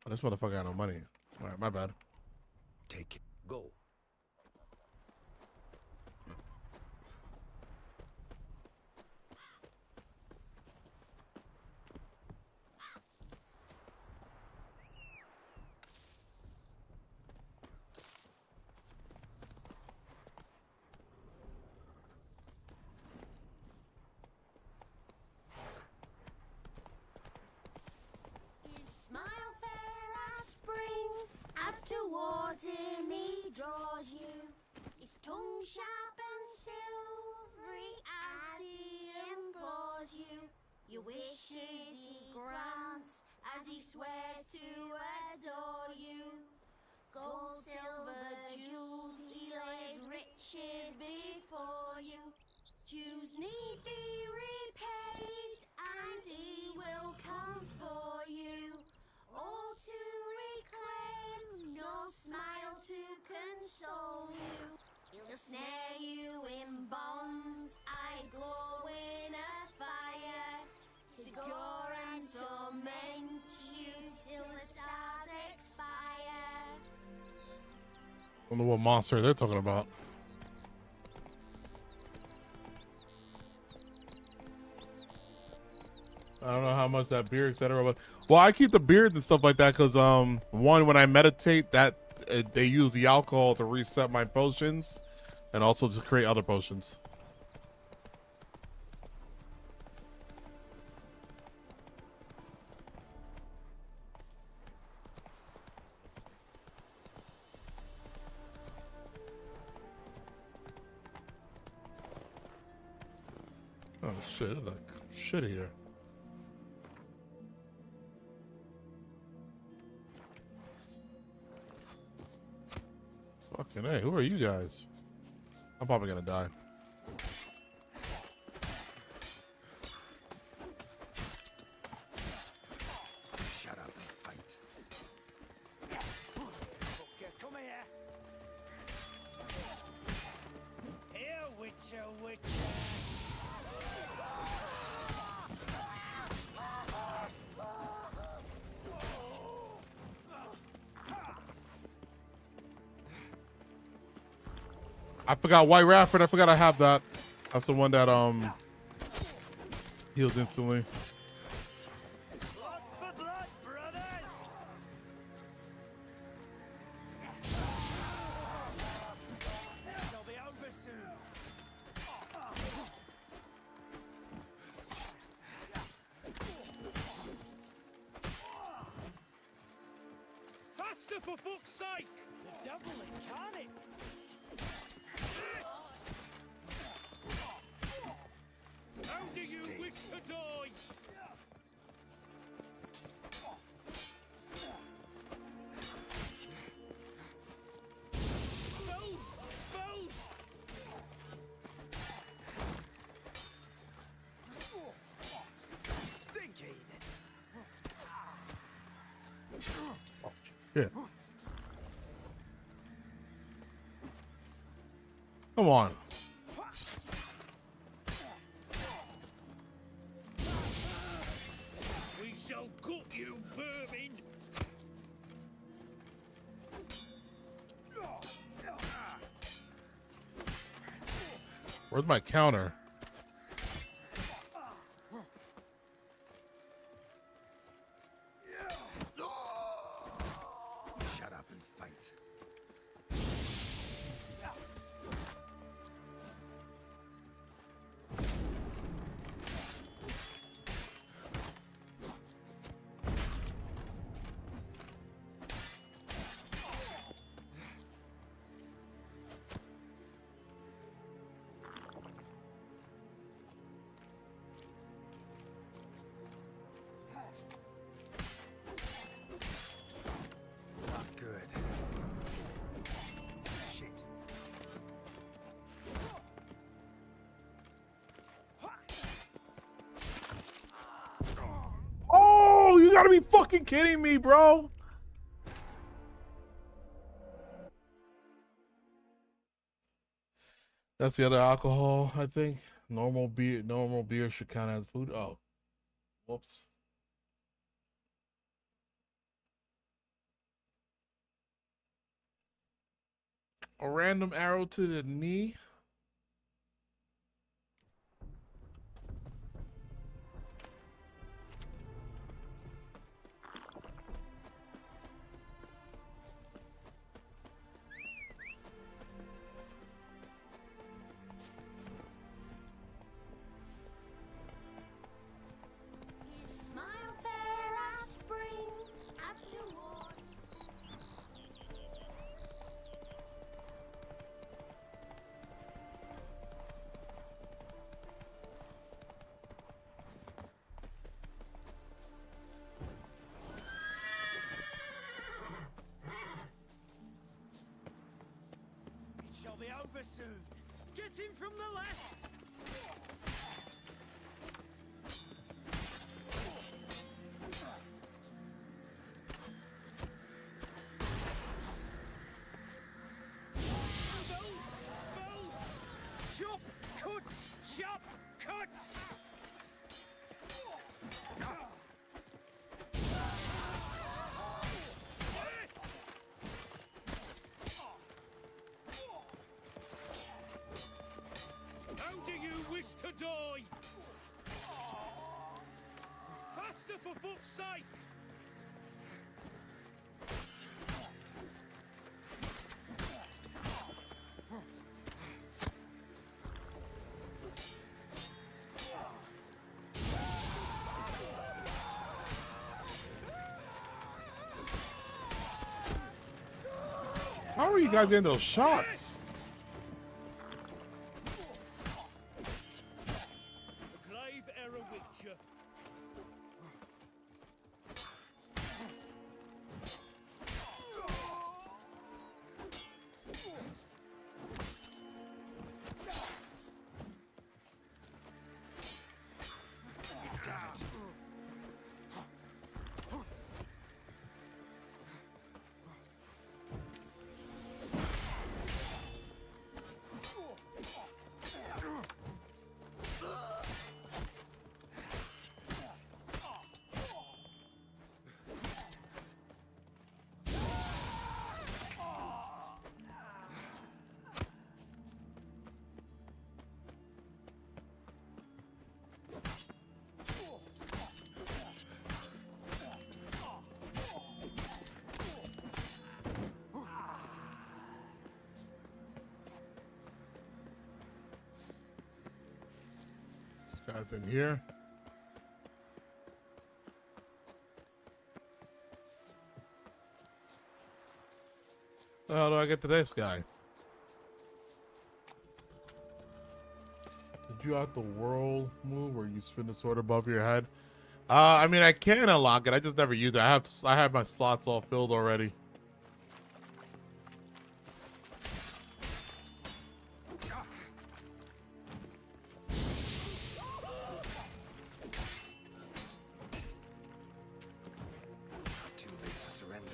Oh, this motherfucker got no money. All right, my bad. Take it. Go. His smile fair as spring, as towards him he draws you. His tongue sharp and silvery as he implores you. Your wishes he grants as he swears to adore you. Gold, silver, jewels, he lays riches before you. Dues need be repaid, and he will come for you. All to reclaim, no smile to console you. He'll snare you in bonds, eyes glowing a fire, to gore and torment you till the stars expire. I don't know what monster they're talking about. I don't know how much that beer, etc. But well, I keep the beards and stuff like that because one, when I meditate, that they use the alcohol to reset my potions, and also to create other potions. Oh shit! There's a shit here. Fucking hey, who are you guys? I'm probably gonna die. Shut up and fight. Okay, come here. Here, Witcher, Witcher. I forgot White Rafford. I forgot I have that. That's the one that heals instantly. Blood for blood, brothers! It'll be over soon. Faster, for fuck's sake! The devil incarnate! How do you wish to die? Spells! Spells! Stinky! Shit. Come on. We shall cut you, vermin! Where's my counter? Shut up and fight. gotta be fucking kidding me, bro. That's the other alcohol, I think. Normal beer should count as food. Oh, whoops. A random arrow to the knee. His smile fair as spring, as toward. It shall be over soon. Get him from the left. Spells! Chop! Cut! Chop! Cut! How do you wish to die? Faster, for fuck's sake! How are you guys getting those shots? Clive Erowitcher. This guy's in here. How do I get to this guy? Did you have the whirl move where you spin the sword above your head? I mean, I can unlock it. I just never use it. I have my slots all filled already. Too late to surrender.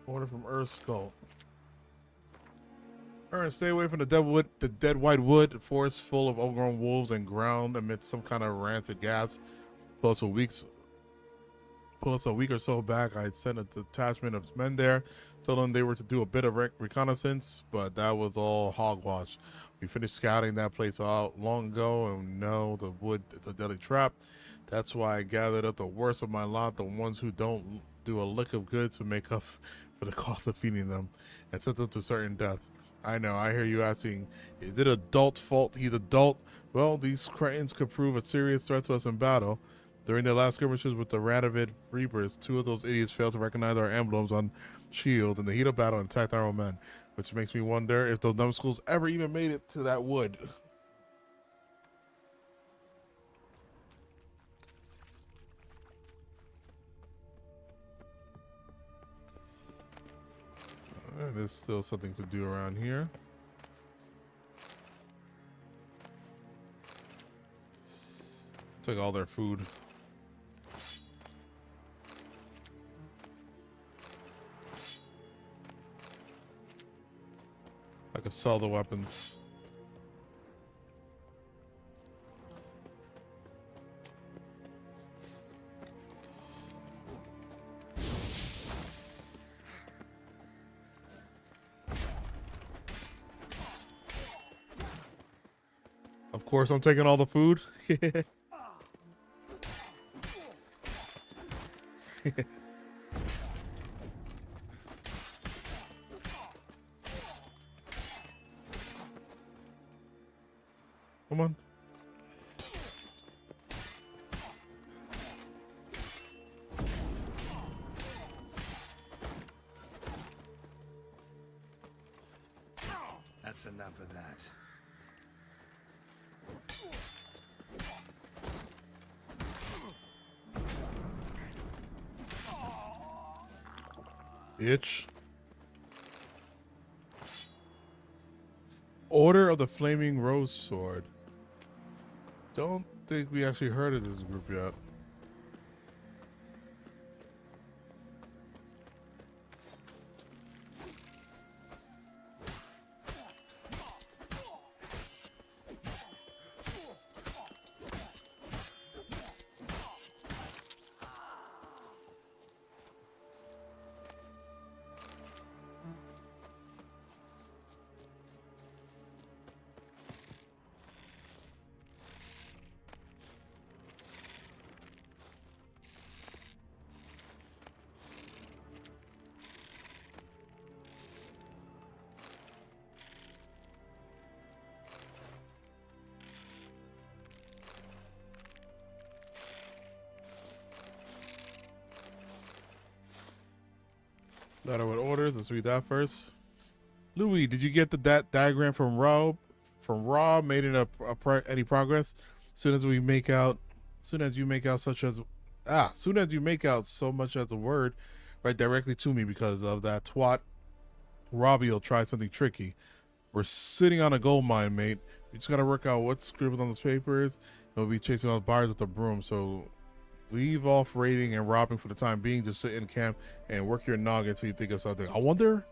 Order from Earth Skull. Ernst, stay away from the dead white wood forest full of overgrown wolves and ground amidst some kind of rancid gas. Plus a week or so back, I had sent a detachment of men there, told them they were to do a bit of reconnaissance, but that was all hogwash. We finished scouting that place out long ago, and know the wood is a deadly trap. That's why I gathered up the worst of my lot, the ones who don't do a lick of good to make up for the cost of feeding them, and sent them to certain death. I know, I hear you asking, is it adult fault he's adult? Well, these cretins could prove a serious threat to us in battle. During their last skirmishes with the Radovid Reapers, 2 of those idiots failed to recognize our emblems on shields in the heat of battle and attacked our own men. which makes me wonder if those numbskulls ever even made it to that wood. There's still something to do around here. Took all their food. I could sell the weapons. Of course, I'm taking all the food. Come on. That's enough of that. Bitch. Order of the Flaming Rose Sword. Don't think we actually heard of this group yet. Letter with orders. Let's read that first. Louis, did you get that diagram from Rob? Made it any progress? Soon as you make out so much as a word, write directly to me because of that twat. Robbie will try something tricky. We're sitting on a gold mine, mate. We just gotta work out what's scribbled on those papers. And we'll be chasing those buyers with a broom. So leave off raiding and robbing for the time being. Just sit in camp and work your noggin until you think of something. I wonder.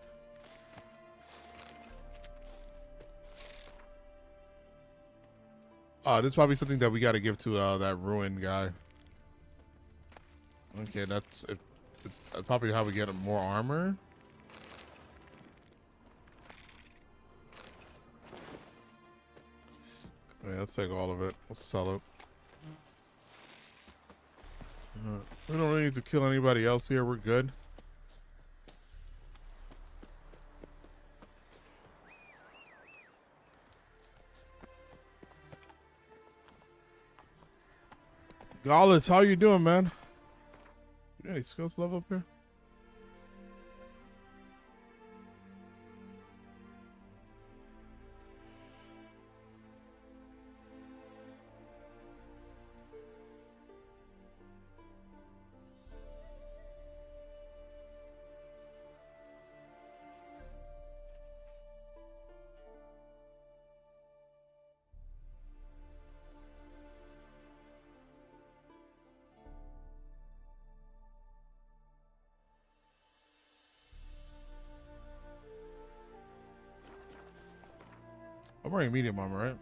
This is probably something that we got to give to that ruined guy. Okay, that's probably how we get more armor. Yeah, let's take all of it. Let's sell it. We don't really need to kill anybody else here. We're good. Gallus, how you doing, man? You got any skills level up here? I'm wearing medium armor, right?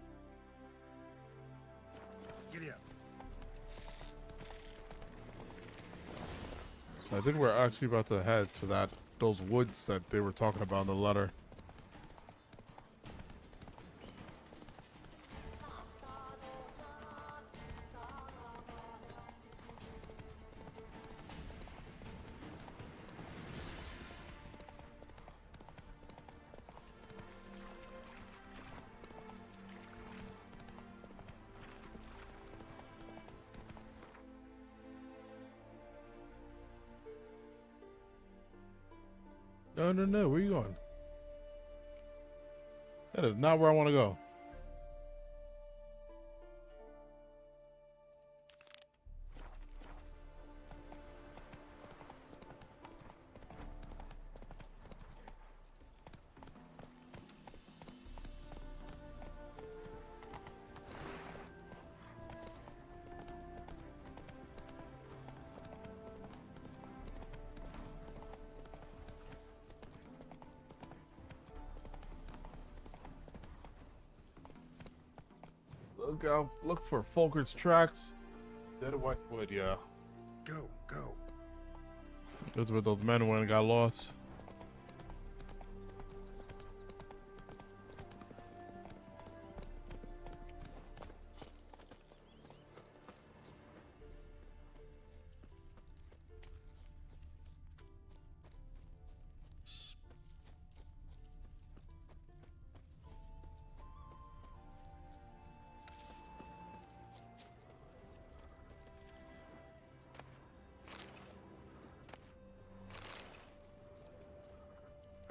Giddy up. So I think we're actually about to head to those woods that they were talking about in the letter. No, where you going? That is not where I want to go. Look for Folkert's tracks. Dead Whitewood, yeah. Go. Those were those men when it got lost.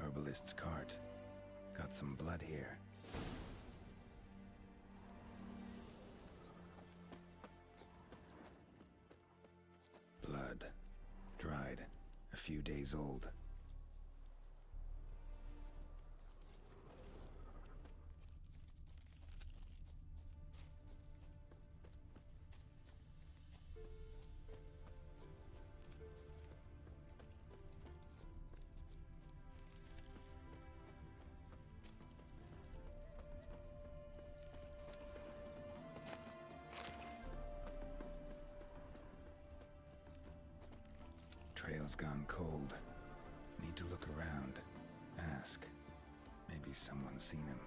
Herbalist's cart. Got some blood here. Blood. Dried. A few days old. Trail's gone cold. Need to look around. Ask. Maybe someone's seen him.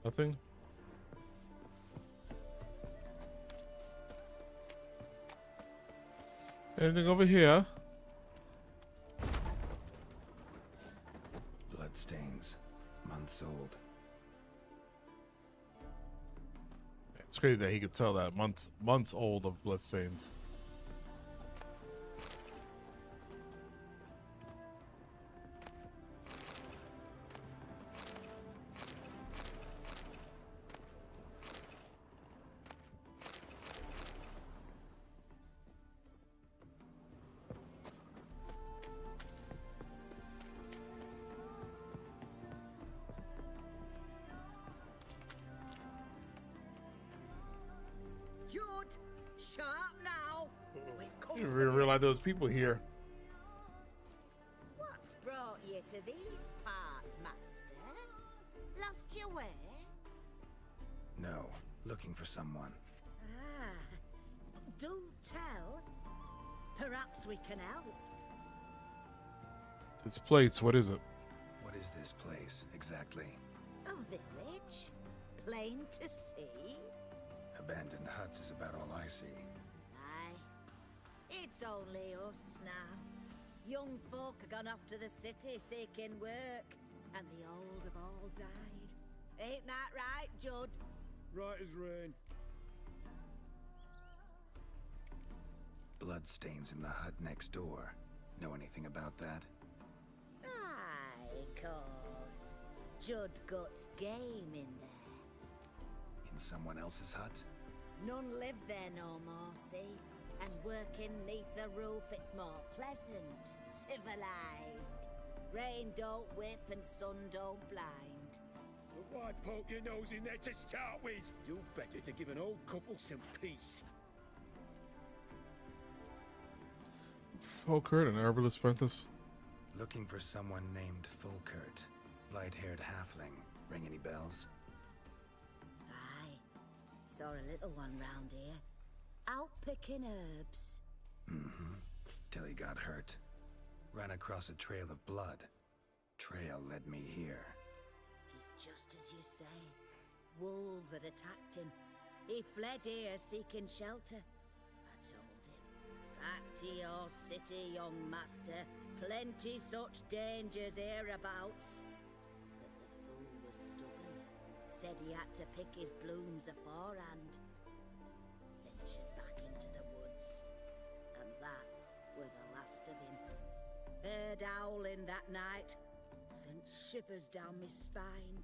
Nothing. Anything over here? Bloodstains. Months old. It's crazy that he could tell that months old of bloodstains. Judd, sharp now. We've I come. didn't even realize there was people here. What's brought you to these parts, master? Lost your way? No. Looking for someone. Ah, do tell. Perhaps we can help. This place, what is it? What is this place, exactly? A village? Plain to see? Abandoned huts is about all I see. Aye. It's only us now. Young folk have gone off to the city seeking work, and the old have all died. Ain't that right, Judd? Right as rain. Bloodstains in the hut next door. Know anything about that? Aye, course. Judd guts game in there. In someone else's hut? None live there no more, see? And working neath the roof, it's more pleasant, civilized. Rain don't whip and sun don't blind. But why poke your nose in there to start with? You better to give an old couple some peace. Folkert, an herbalist apprentice. Looking for someone named Fulkert. Light-haired halfling. Ring any bells? Aye. Saw a little one round here. Out picking herbs. Mm-hmm. Till he got hurt. Ran across a trail of blood. Trail led me here. Tis just as you say. Wolves had attacked him. He fled here seeking shelter. I told him, back to your city, young master. Plenty such dangers hereabouts. But the fool was stubborn. Said he had to pick his blooms aforehand. Ventured back into the woods. And that were the last of him. Heard howling that night. Sent shivers down my spine.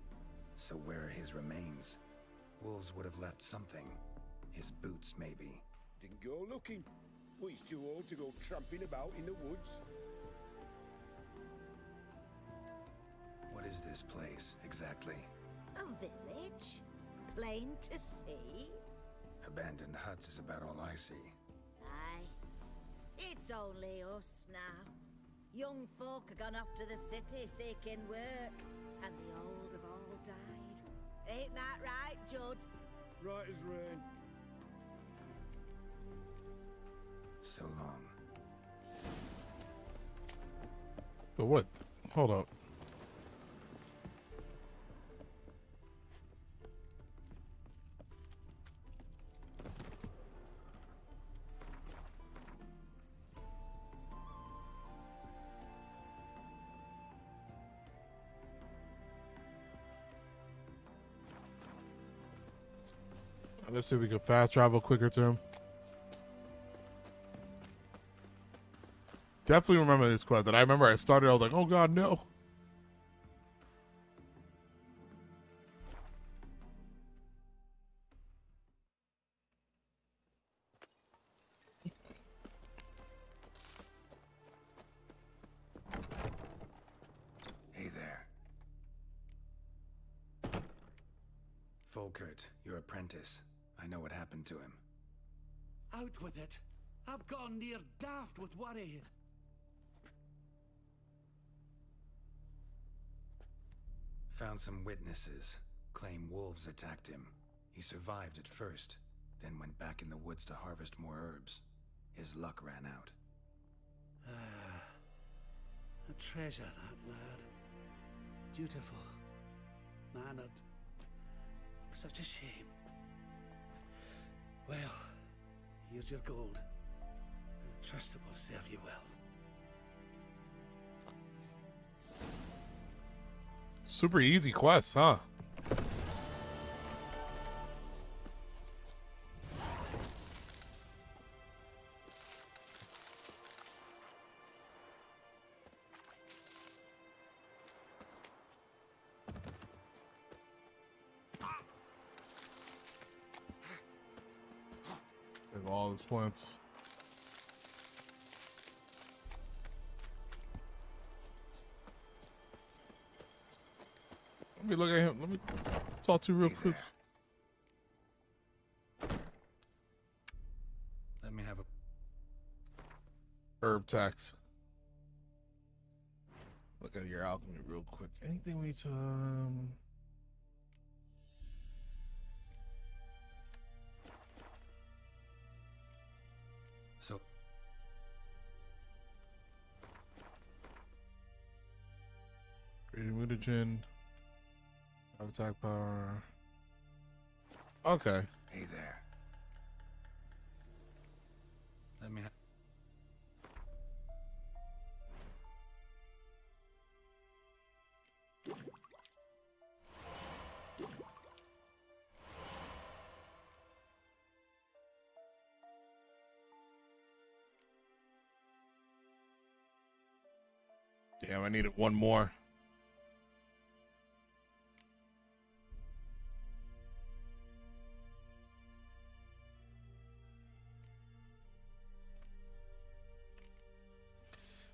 So where are his remains? Wolves would have left something. His boots, maybe. Didn't go looking. Well, he's too old to go tramping about in the woods. What is this place, exactly? A village? Plain to see? Abandoned huts is about all I see. Aye. It's only us now. Young folk have gone off to the city seeking work, and the old have all died. Ain't that right, Judd? Right as rain. So long. But what? Hold up. Let's see if we can fast travel quicker to him. Definitely remember this quest. That I remember I started, I was like, oh god, no. Hey there. Volkert, your apprentice. I know what happened to him. Out with it. I've gone near daft with worry. Found some witnesses. Claim wolves attacked him. He survived at first, then went back in the woods to harvest more herbs. His luck ran out. A treasure, that lad. Dutiful. Mannered. Such a shame. Well, here's your gold. I trust it will serve you well. Super easy quest, huh? Have all his points. Let me look at him. Let me talk to you real quick. Let me have a herb tax. Look at your alchemy real quick. Anything we need to So creating mutagen. Attack power. Okay. Hey there. Let me Damn, I needed one more.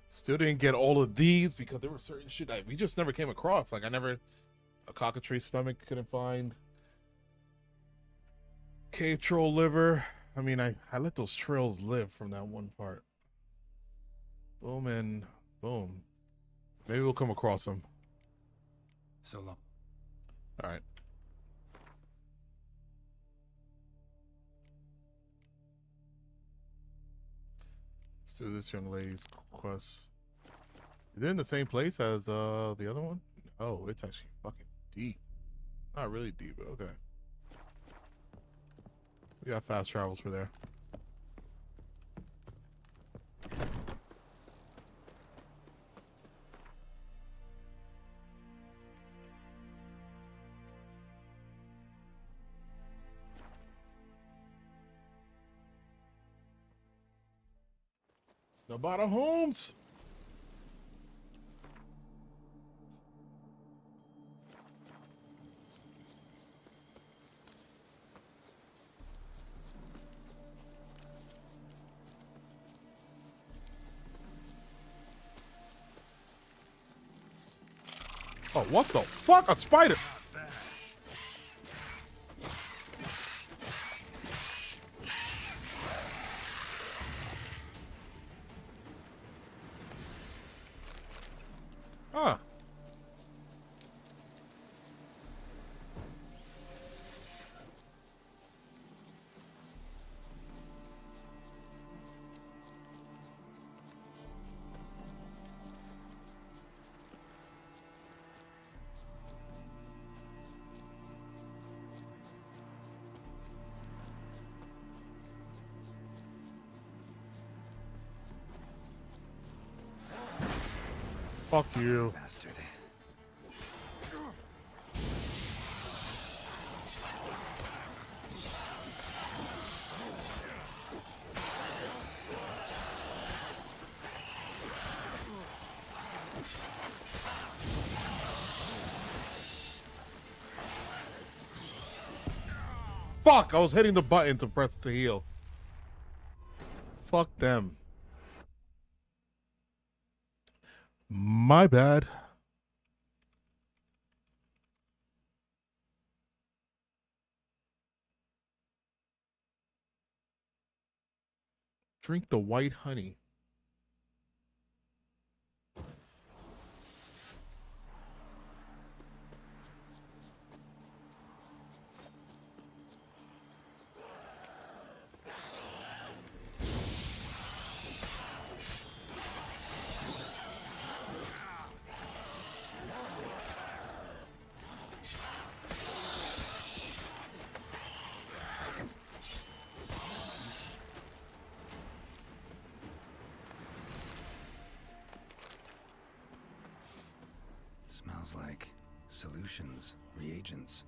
Still didn't get all of these because there were certain shit that we just never came across. Like a cockatrice stomach couldn't find. Cave troll liver. I mean, I let those trails live from that one part. Boom and boom. Maybe we'll come across them. So long. All right. do this young lady's quest. Is it in the same place as the other one? Oh, it's actually fucking deep. Not really deep, but okay. We got fast travels for there. The bottom homes. Oh, what the fuck? A spider! Huh. Fuck you. Bastard. Fuck, I was hitting the button to press to heal. Fuck them. My bad. Drink the white honey. Smells like solutions, reagents.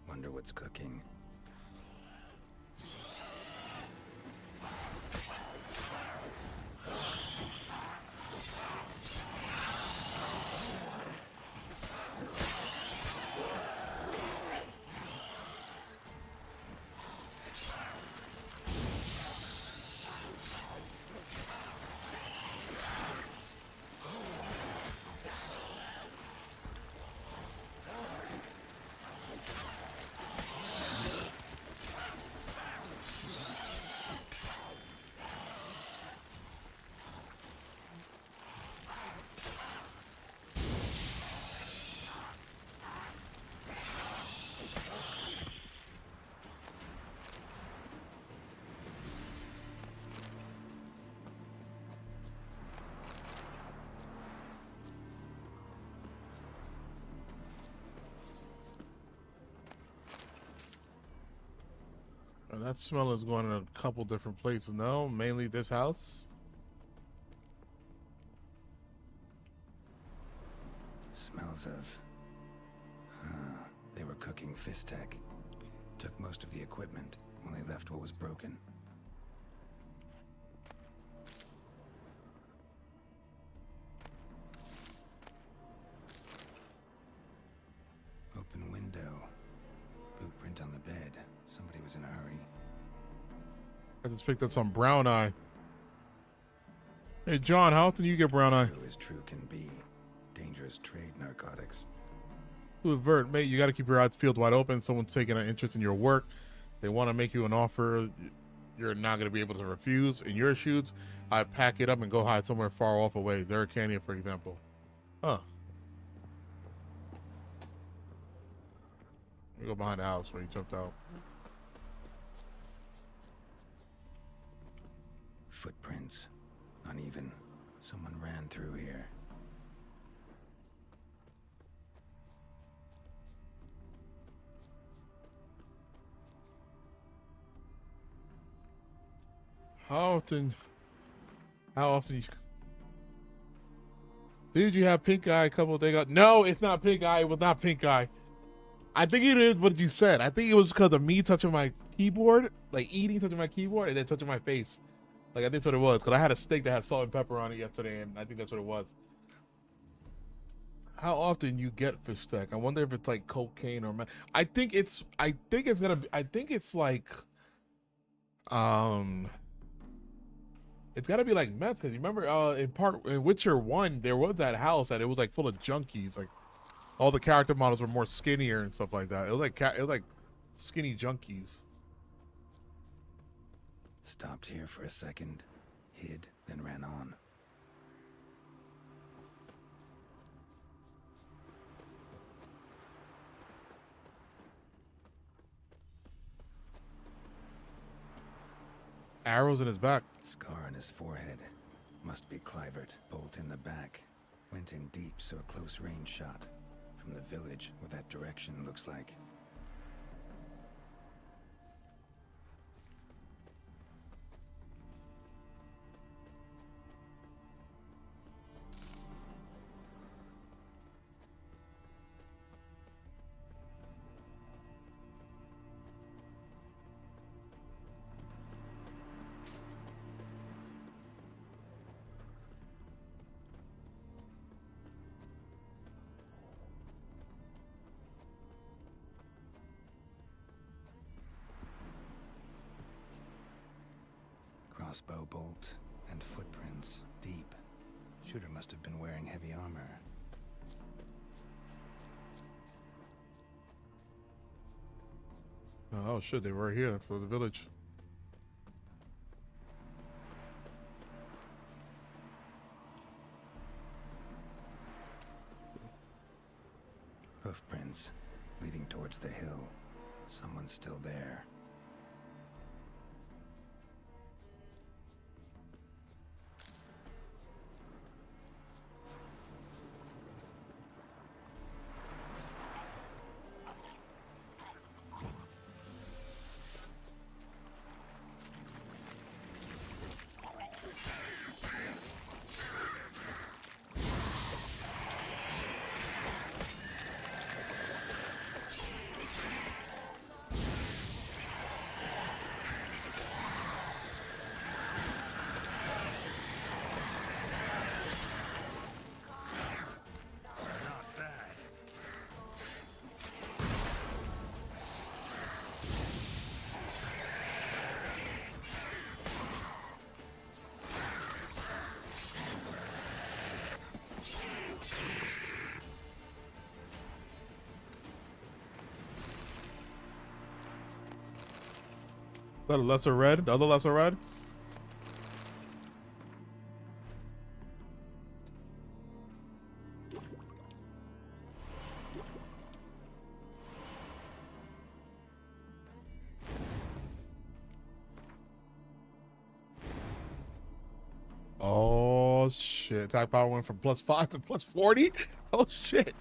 Wonder what's cooking. That smell is going in a couple different places. No, mainly this house. Smells of... they were cooking Fistech. Took most of the equipment, only left what was broken. Open window. Boot print on the bed. Somebody was in a hurry. I just picked up some brown eye. Hey John, how often do you get brown eye? True as true can be. Dangerous trade, narcotics. Vert, mate, you got to keep your eyes peeled wide open. Someone's taking an interest in your work. They want to make you an offer you're not going to be able to refuse. In your shoes, I pack it up and go hide somewhere far off away. There, Canyon, for example. Huh. Let me go behind the house where he jumped out. Footprints. Uneven. Someone ran through here. How often did you have pink eye a couple of days ago? No, it's not pink eye. It was not pink eye. I think it is what you said. I think it was because of me touching my keyboard, like eating, touching my keyboard, and then touching my face. Like, I think that's what it was. Because I had a steak that had salt and pepper on it yesterday, and I think that's what it was. How often you get fish stack? I wonder if it's like cocaine or meth. I think it's like it's gotta be like meth, because you remember in Witcher 1 there was that house that it was like full of junkies, like all the character models were more skinnier and stuff like that. It was like skinny junkies. Stopped here for a second, hid, then ran on. Arrows in his back. Scar on his forehead. Must be Clivert. Bolt in the back. Went in deep, so a close range shot. From the village, what that direction looks like. Crossbow bolt and footprints deep. Shooter must have been wearing heavy armor. Oh shit, they were here for the village. Hoofprints leading towards the hill. Someone's still there. Is that a lesser red? The other lesser red? Oh shit. Attack power went from +5 to +40? Oh shit.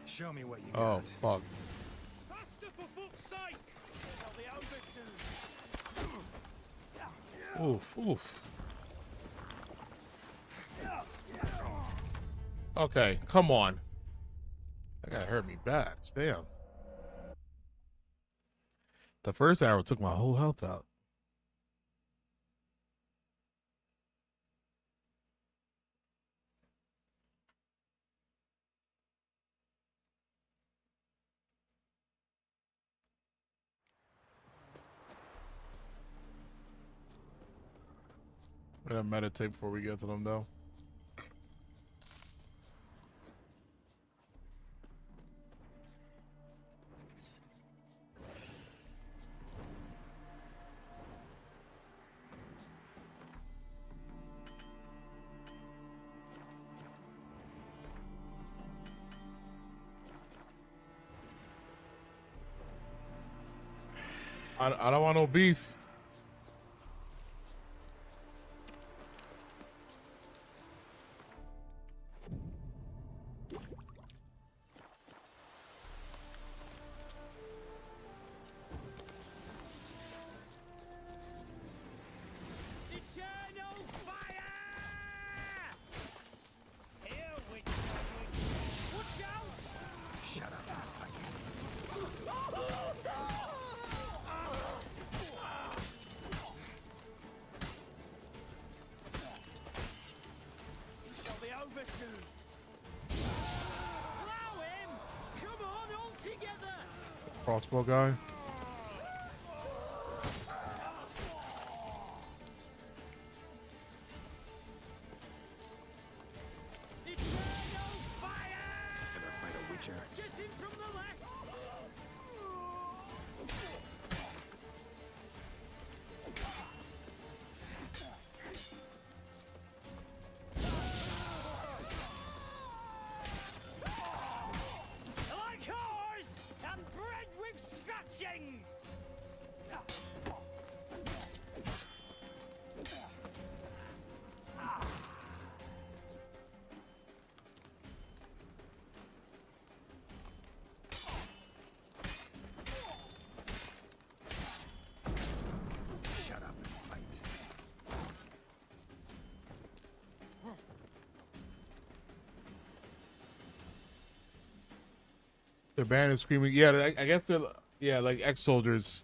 Show me what you Oh, got. fuck. Faster for fuck's sake! I'll be over soon. Oof, oof. Okay, come on. That guy hurt me bad. Damn. The first arrow took my whole health out. gonna meditate before we get to them, though. I don't want no beef. Eternal fire! Here, witch, watch out! Shut up and fight. It shall be over soon. Allow him! Come on, all together! Crossbow guy. Eternal fire! Ever fight a witcher? Get him from the left! Like ours, and bread with scratchings! Shut up and fight. The band is screaming. Yeah, I guess they're, yeah, like ex-soldiers.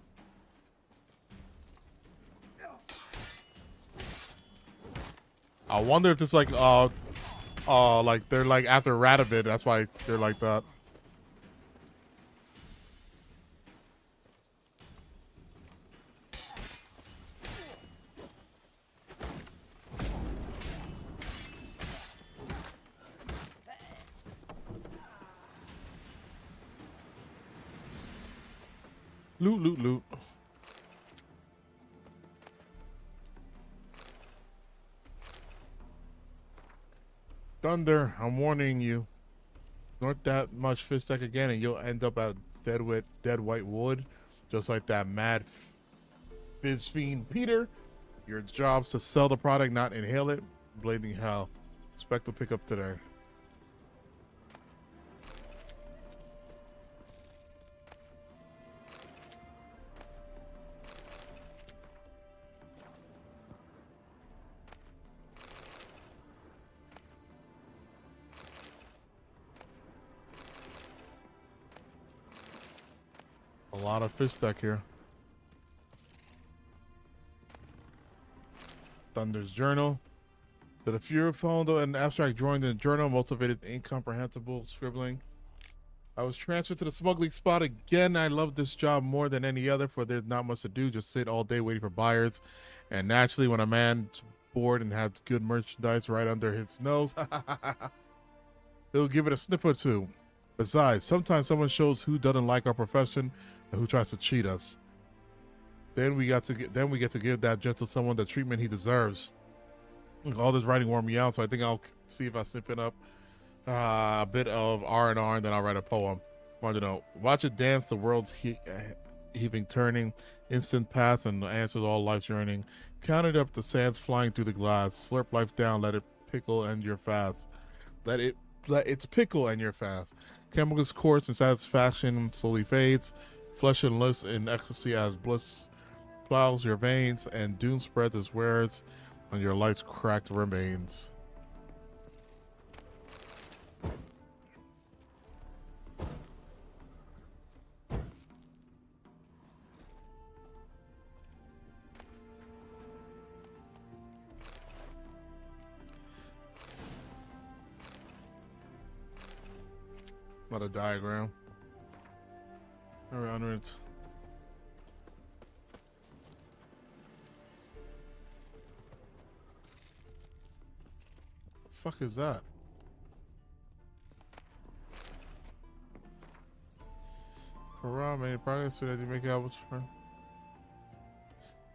I wonder if it's like they're like after Radovid. That's why they're like that. Loot, loot, loot. Thunder, I'm warning you. Not that much fist stack again, and you'll end up at dead white wood, just like that mad fizz fiend Peter. Your job's to sell the product, not inhale it. Blading hell. Expect to pick up today. A lot of fish stack here. Thunder's journal. The Fury found an abstract drawing in the journal, motivated incomprehensible scribbling. I was transferred to the smuggling spot again. I love this job more than any other, for there's not much to do. Just sit all day waiting for buyers. And naturally, when a man's bored and has good merchandise right under his nose, he'll give it a sniff or two. Besides, sometimes someone shows who doesn't like our profession and who tries to cheat us. Then we get to give that gentle someone the treatment he deserves. All this writing wore me out, so I think I'll see if I sniff it up a bit of R&R, and then I'll write a poem. Wanted to know, watch it dance, the world's heaving, turning, instant pass, and answers all life's yearning. Counted up the sands flying through the glass. Slurp life down, let it pickle and you're fast. Let its pickle and you're fast. Chemicals course and satisfaction slowly fades. Flesh and lust in ecstasy as bliss plows your veins, and doom spreads its wares on your life's cracked remains. Not a diagram. Around it. fuck is that? Hurrah, made progress so that you make out with your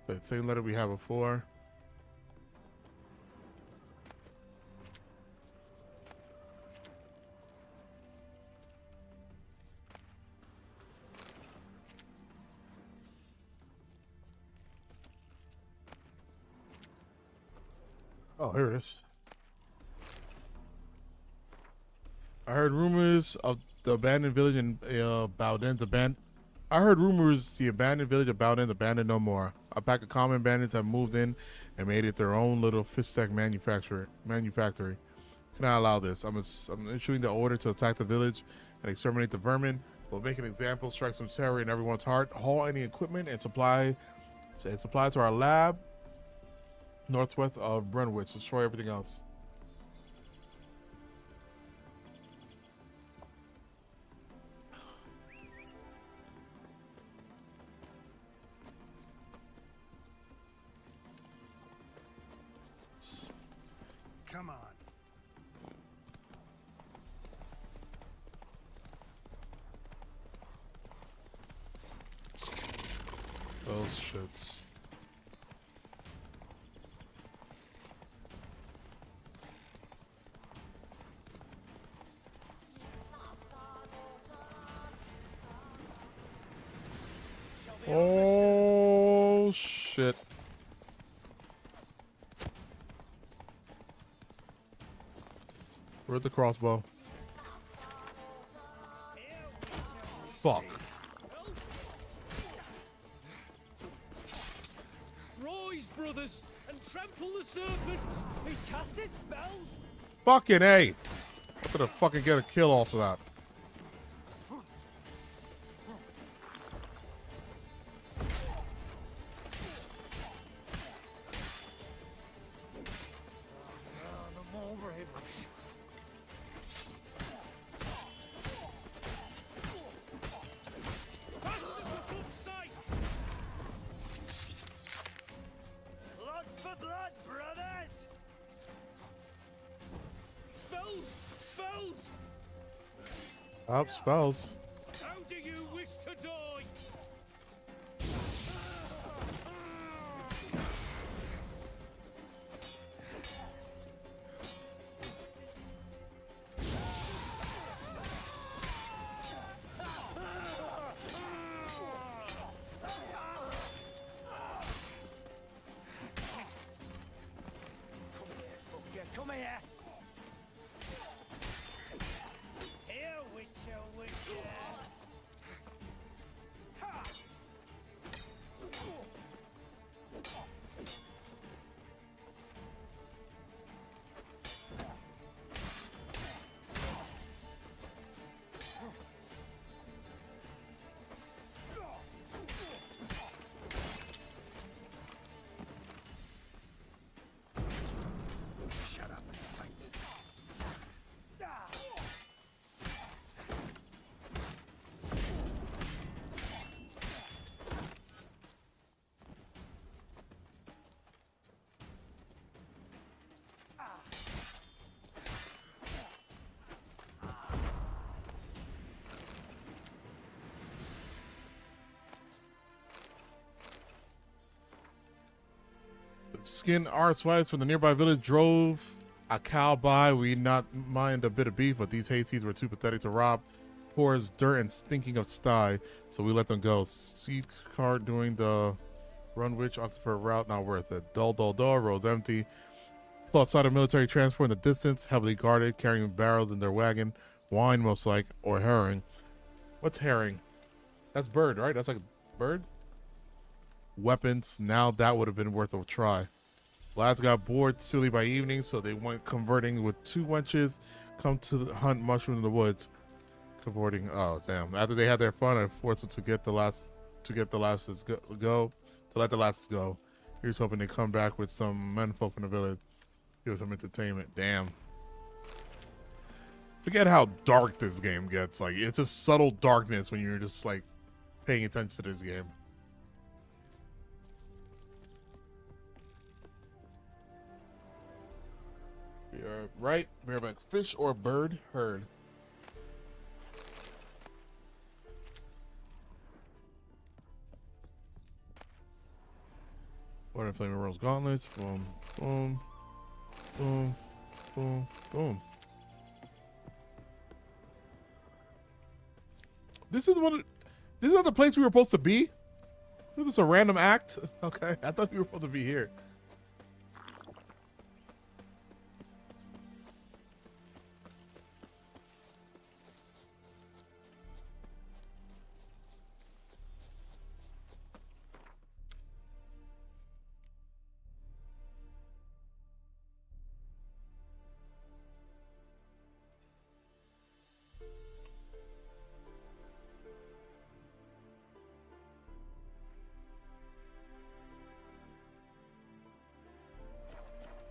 that same letter we had before. Oh, here it is. I heard rumors of the abandoned village in Bowden's abandoned. I heard rumors the abandoned village of Bowden's abandoned no more. A pack of common bandits have moved in and made it their own little fish stack manufactory. Cannot allow this. I'm issuing the order to attack the village and exterminate the vermin. We'll make an example, strike some terror in everyone's heart, haul any equipment and supply to our lab northwest of Brunwich. Destroy everything else. Come on. Those shits. Oh shit. Where's the crossbow? Fuck. Rise, brothers, and trample the serpent. He's casted spells. Fucking A. I'm gonna fucking get a kill off of that. Blood for blood, brothers! Spells! Spells! Up spells. How do you wish to die? Come here! Here, Witcher, Witcher! Ha! Shut up and fight. Skin arts wives from the nearby village drove a cow by. We not mind a bit of beef, but these hayseeds were too pathetic to rob. Poor as dirt and stinking of sty, so we let them go. Seed cart doing the Runwich Oxford route, not worth it. Dull, roads empty. Pull outside a military transport in the distance, heavily guarded, carrying barrels in their wagon. Wine, most like, or herring. What's herring? That's bird, right? That's like a bird? Weapons. Now that would have been worth a try. Lads got bored silly by evening, so they went converting with 2 wenches. Come to hunt mushrooms in the woods. Converting. Oh damn! After they had their fun, I forced them to let the lasses go. He was hoping to come back with some menfolk from the village. Give us some entertainment. Damn. Forget how dark this game gets. Like, it's a subtle darkness when you're just like paying attention to this game. We are right. Bareback fish or bird herd. Water Flaming Rose Gauntlets. Boom, boom, boom, boom, boom. This is one. This is not the place we were supposed to be. This is a random act. Okay, I thought we were supposed to be here.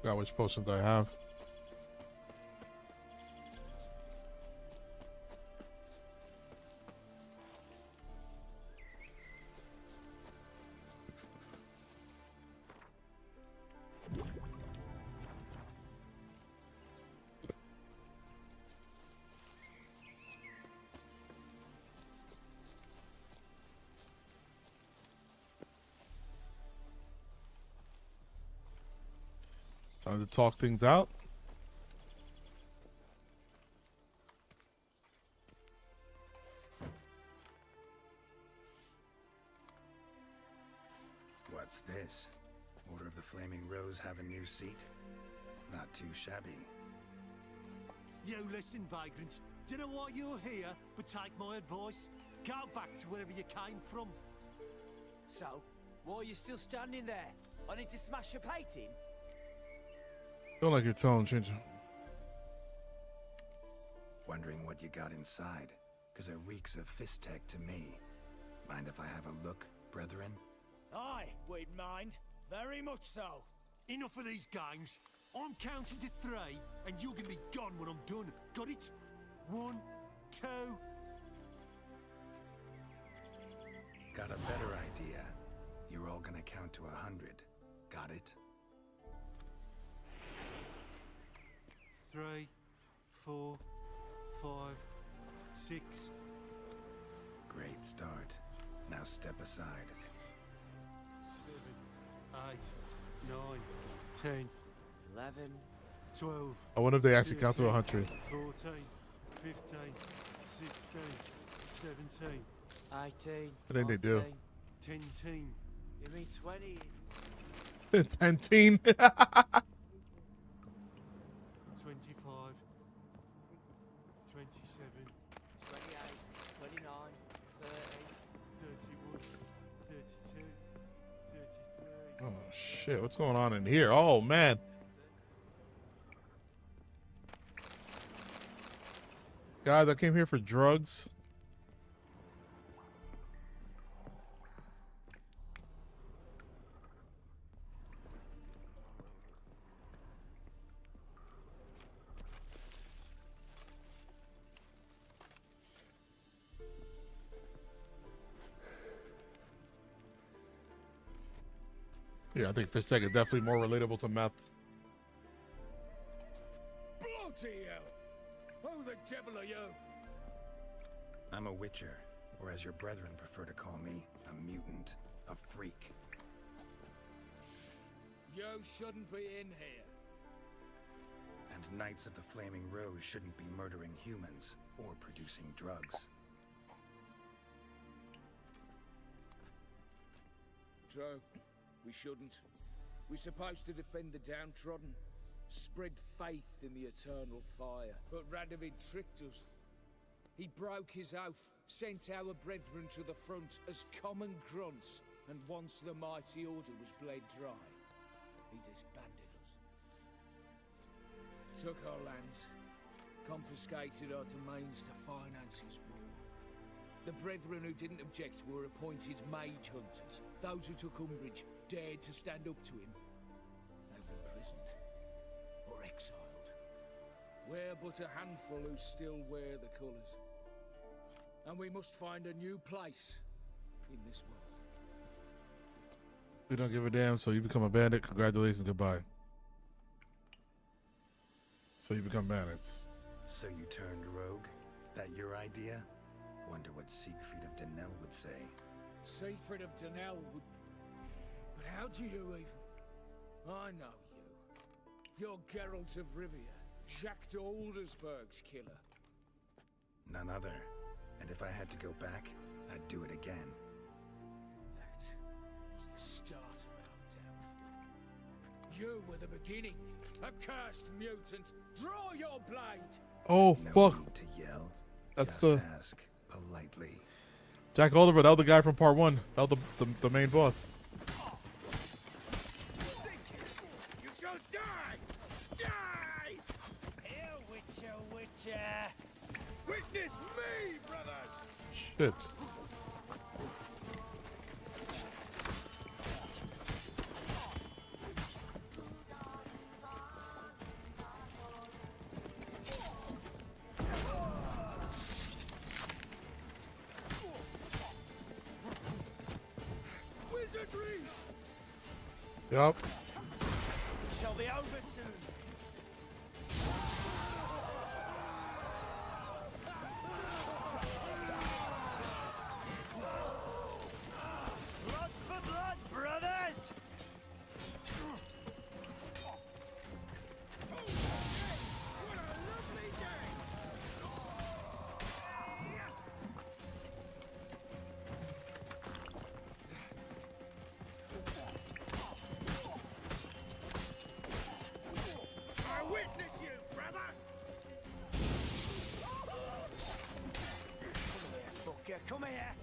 Got which potions I have. Time to talk things out. What's this? Order of the Flaming Rose have a new seat? Not too shabby. You listen, vagrant. Do you know why you're here, but take my advice? Go back to wherever you came from. So, why are you still standing there? I need to smash your painting? Don't like your tone, Ginger. Wondering what you got inside? Because it reeks of fist tech to me. Mind if I have a look, brethren? Aye, we'd mind. Very much so. Enough of these games. I'm counting to 3, and you're gonna be gone when I'm done. Got it? 1, 2. Got a better idea. You're all gonna count to 100. Got it? 3, 4, 5, 6. Great start. Now step aside. 7, 8, 9, 10, 11, 12. I wonder if they actually count to 100. 14, 15, 16, 17, 18. I think they do. 10. You mean 20? 10. 25, 27, 28, 29, 30. 31, 32, 33. Oh shit, what's going on in here? Oh man. Guys, I came here for drugs. Yeah, I think Fistek is definitely more relatable to meth. Bloody hell! Who the devil are you? I'm a Witcher, or as your brethren prefer to call me, a mutant, a freak. You shouldn't be in here. And Knights of the Flaming Rose shouldn't be murdering humans or producing drugs. True. We shouldn't. We're supposed to defend the downtrodden, spread faith in the eternal fire. But Radovid tricked us. He broke his oath, sent our brethren to the front as common grunts, and once the mighty order was bled dry, he disbanded us. Took our lands, confiscated our domains to finance his war. The brethren who didn't object were appointed mage hunters. Those who took umbrage dared to stand up to him. They were imprisoned or exiled. We're but a handful who still wear the colours. And we must find a new place in this world. We don't give a damn, so you become a bandit. Congratulations, goodbye. So you become bandits. So you turned rogue? That your idea? Wonder what Siegfried of Denel would say. Siegfried of Denel would... But how do you even... I know you. You're Geralt of Rivia, Jacques de Aldersberg's killer. None other. And if I had to go back, I'd do it again. That is the start of our downfall. You were the beginning. A cursed mutant. Draw your blade. Oh, No fuck. need to yell. That's Just the... ask politely. Jack Oliver, that was the guy from part 1. That was the main boss. You shall die! Die! Here, Witcher, Witcher. Witness me, brothers! Shit. Wizardry! Yup. It shall be over soon. Blood for blood, brothers! What a lovely day! I witness you, brother! Come here, fucker, come here.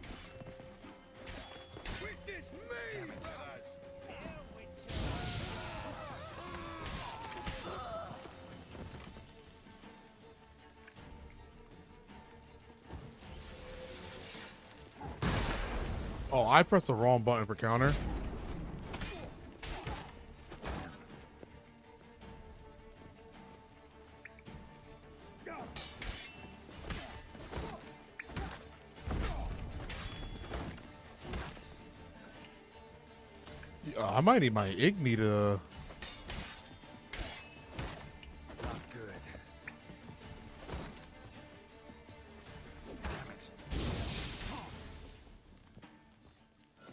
Witness me, brothers! Here, Witcher. Oh, I pressed the wrong button for counter. I might need my Igni to... Not good. Damn it.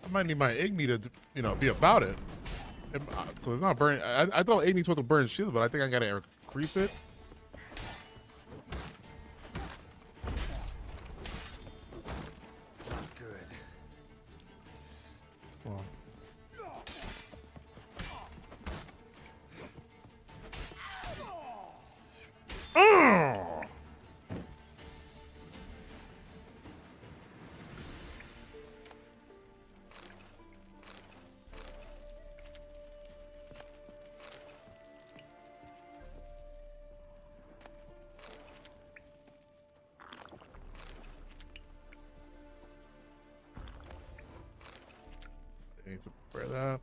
I might need my Igni to, you know, be about it. Cause it's not burning. I thought Igni's supposed to burn shield, but I think I gotta increase it. Not good. Well, I need to prepare that.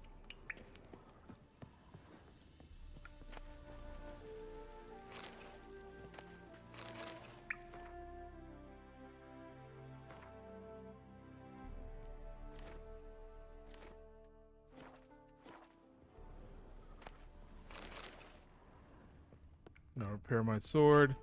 Now repair my sword.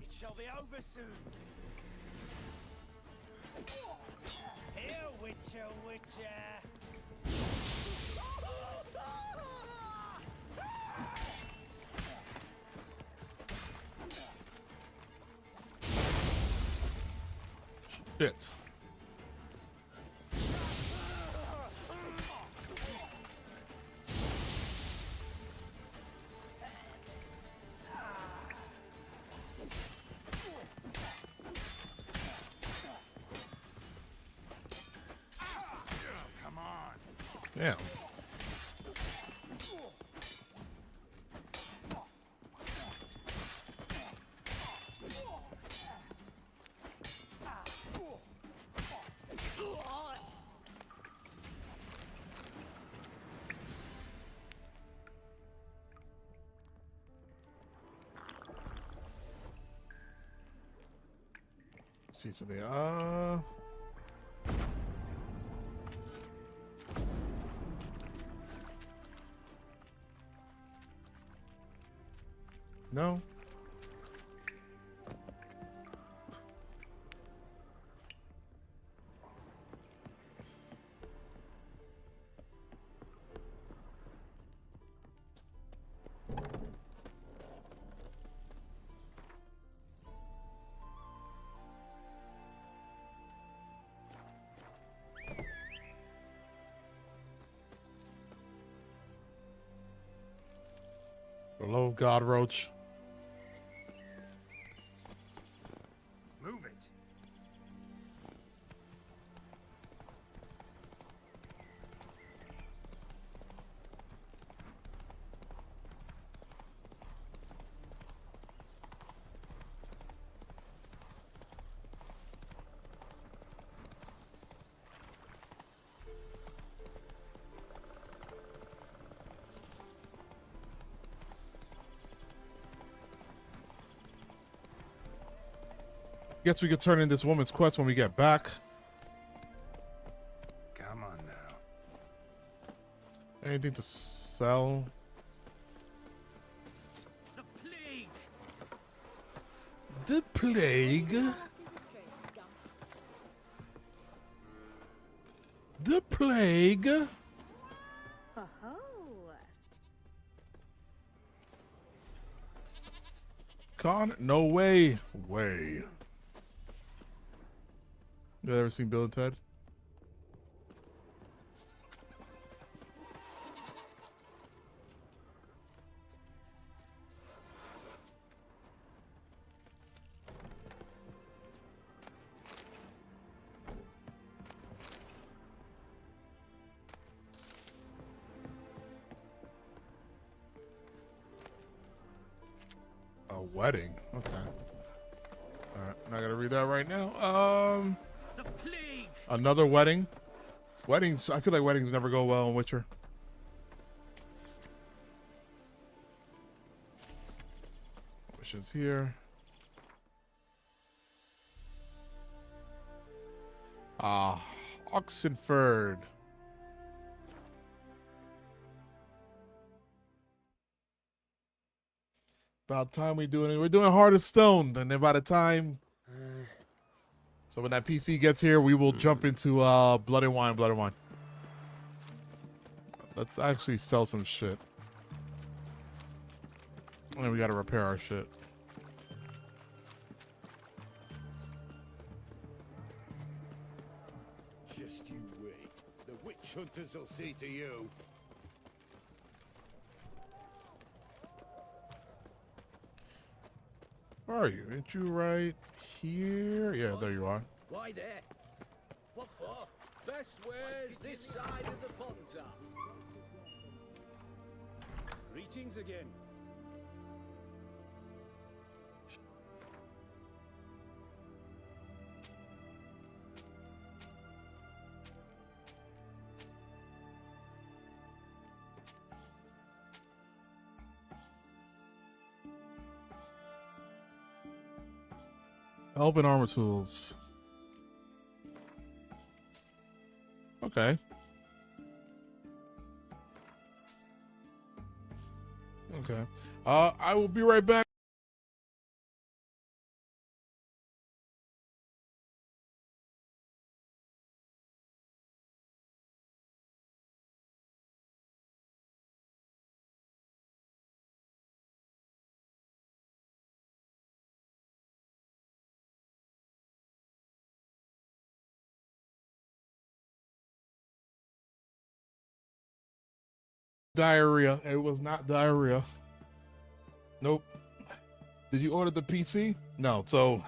It shall be over soon. Here, Witcher, Witcher. Shit. Come on. Damn. Let's see something. No. Hello, God Roach. Move it. Guess we could turn in this woman's quest when we get back. Come on now. Anything to sell? The plague. The plague? The plague? Ho-ho. Con? No way. Way. You ever seen Bill and Ted? A wedding. Okay. All right. Not gonna read that right now. The plague. Another wedding. Weddings. I feel like weddings never go well in Witcher. Wishes here. Oxenford. About time we doing it. We're doing Heart of Stone, and then by the time, so when that PC gets here, we will jump into Blood and Wine. Blood and Wine. Let's actually sell some shit, and then we got to repair our shit. Just you wait. The witch hunters will see to you. Where are you? Ain't you right here? Yeah, there you are. Why there? What for? Best wares this side of the Ponta. Greetings again. Help and armor tools. Okay. Okay. I will be right back. Diarrhea. It was not diarrhea. Nope. Did you order the PC? No. So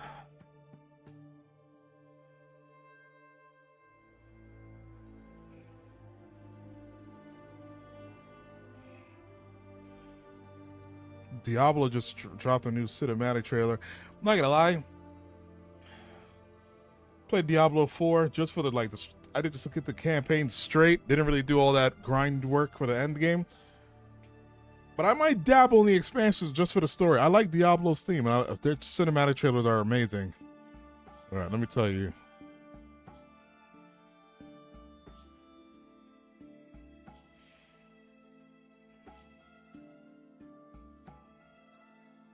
Diablo just dropped a new cinematic trailer. I'm not gonna lie. Played Diablo 4 just for the I did just to get the campaign straight. Didn't really do all that grind work for the end game. But I might dabble in the expansions just for the story. I like Diablo's theme. Their cinematic trailers are amazing. All right, let me tell you.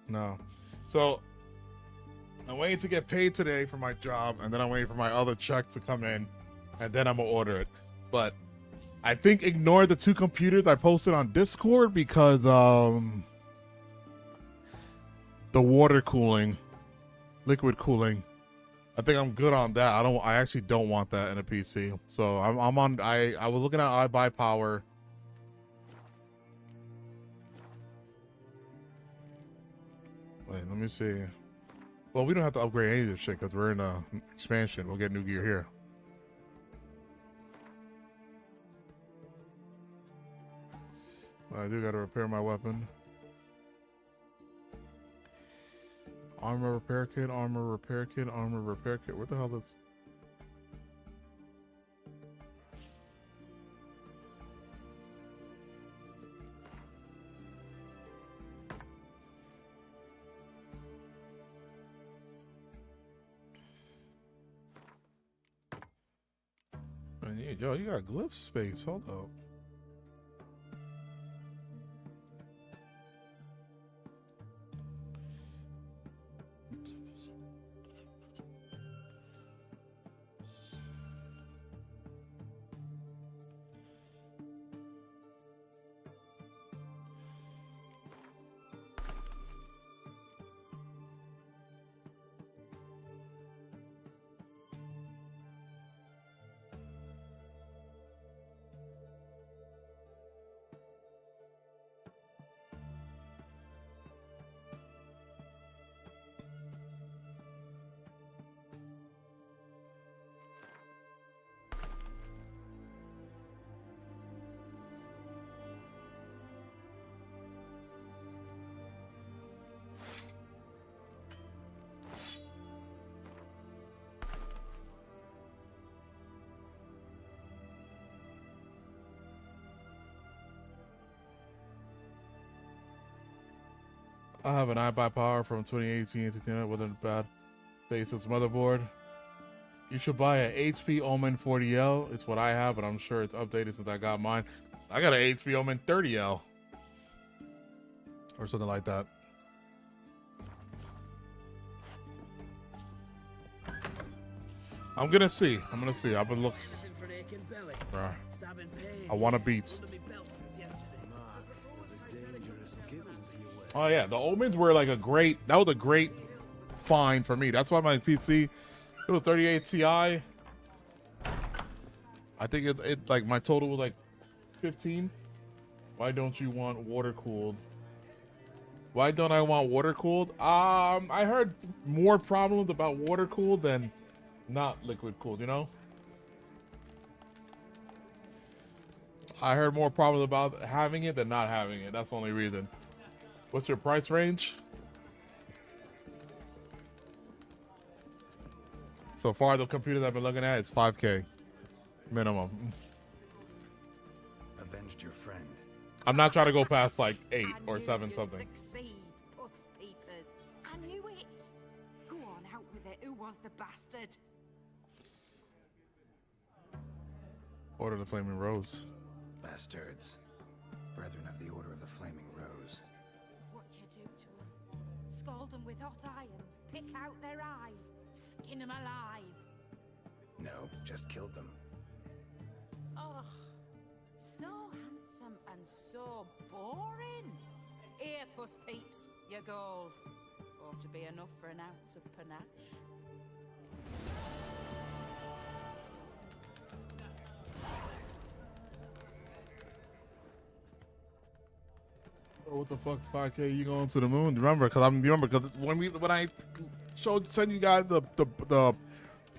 No. So I'm waiting to get paid today for my job, and then I'm waiting for my other check to come in, and then I'm gonna order it. But I think ignore the 2 computers I posted on Discord because the water cooling, liquid cooling. I think I'm good on that. I actually don't want that in a PC. So I was looking at iBuyPower. Wait, let me see. Well, we don't have to upgrade any of this shit because we're in a expansion. We'll get new gear here. I do got to repair my weapon. Armor repair kit, armor repair kit, armor repair kit. What the hell is... Yo, you got glyph space. Hold up. I have an iBuyPower from 2018 with a bad basis motherboard. You should buy a HP Omen 40L. It's what I have, but I'm sure it's updated since I got mine. I got an HP Omen 30L or something like that. I'm gonna see. I've been looking. I want a beast. Oh yeah, the Omens were like that was a great find for me. That's why my PC, it was 38 Ti. I think it like my total was like 15. Why don't you want water cooled? Why don't I want water cooled? I heard more problems about water cooled than not liquid cooled, you know? I heard more problems about having it than not having it. That's the only reason. What's your price range? So far, the computers I've been looking at, it's 5K minimum. Avenged your friend. I'm not trying to go past like 8 or 7 something. Succeed, puss peepers. I knew it. Go on, out with it. Who was the bastard? Order of the Flaming Rose. Bastards. Brethren of the Order of the Flaming Rose. What you do to them? Scald them with hot irons, pick out their eyes, skin them alive. No, just killed them. Oh, so handsome and so boring. Here, puss peeps, your gold. Ought to be enough for an ounce of panache. Oh, what the fuck, 5K? You going to the moon? Remember, because when I sent you guys the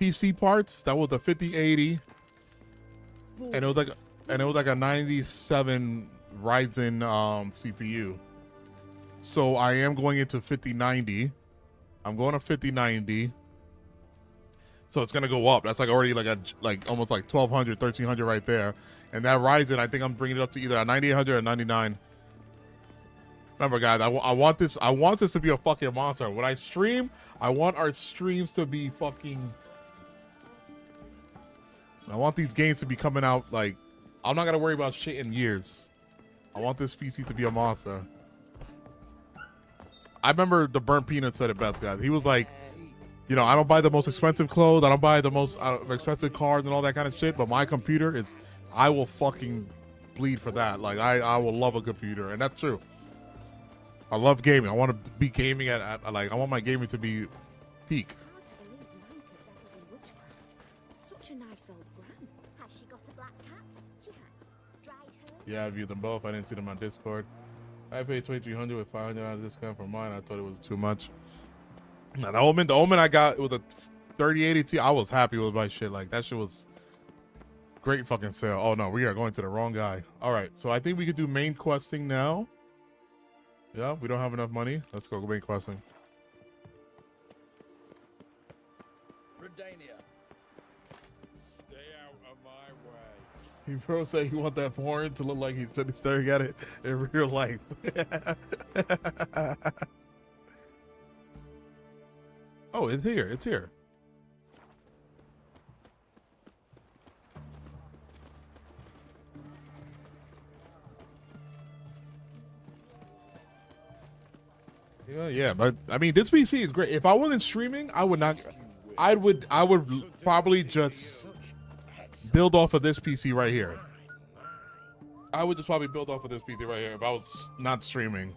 PC parts, that was the 5080, and it was like a 97 Ryzen CPU. So I am going into 5090. I'm going to 5090. So it's gonna go up. That's like already like almost like 1200, 1300 right there. And that Ryzen, I think I'm bringing it up to either a 9800 or 99. Remember, guys, I want this. I want this to be a fucking monster. When I stream, I want our streams to be fucking. I want these games to be coming out like. I'm not gonna worry about shit in years. I want this PC to be a monster. I remember the Burnt Peanut said it best, guys. He was like, you know, I don't buy the most expensive clothes. I don't buy the most expensive cars and all that kind of shit. But my computer is, I will fucking bleed for that. Like I will love a computer, and that's true. I love gaming. I want to be gaming at like I want my gaming to be peak. Such a nice old gran. Has she got a black cat? She has. Dried her. Yeah, I viewed them both. I didn't see them on Discord. I paid $2,300 with $500 discount for mine. I thought it was too much. Now, the Omen I got with a 3080 Ti. I was happy with my shit. Like that shit was great fucking sale. Oh no, we are going to the wrong guy. All right, so I think we could do main questing now. Yeah, we don't have enough money. Let's go main questing. Redania. Stay out of my way. He bro said he want that porn to look like he's staring at it in real life. Oh, it's here. It's here. Yeah, but I mean, this PC is great. If I wasn't streaming, I would not. I would probably just build off of this PC right here. I would just probably build off of this PC right here if I was not streaming.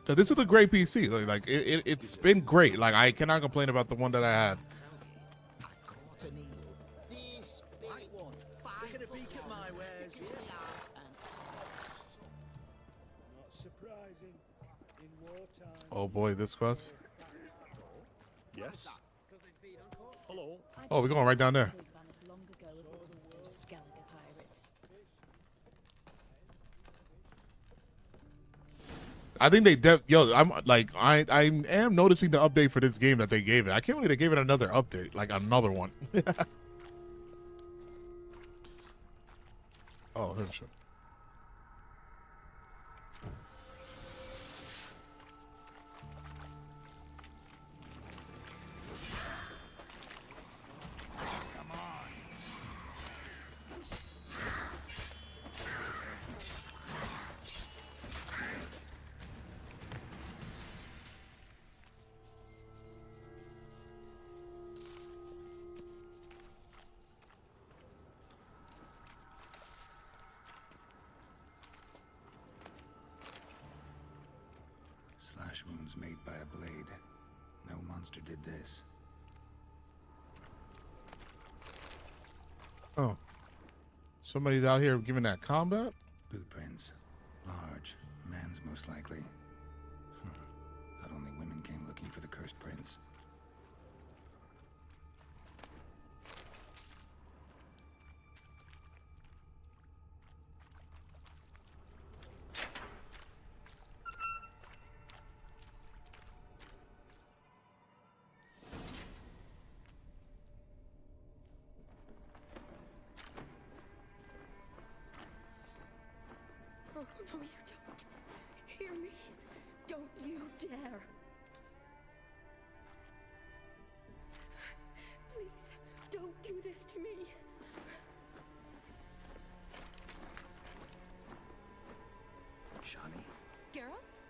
So this is a great PC. Like it's been great. Like I cannot complain about the one that I had. Oh boy, this quest. Yes. Hello. Oh, we're going right down there. I think I'm like I am noticing the update for this game that they gave it. I can't believe they gave it another update, like another one. Oh, here, sure. Slash wounds made by a blade. No monster did this. Oh. Somebody's out here giving that combat? Boot prints. Large. Man's most likely. Thought only women came looking for the cursed prince. Oh, no, you don't. Hear me? Don't you dare. Please, don't do this to me. Shani, Geralt?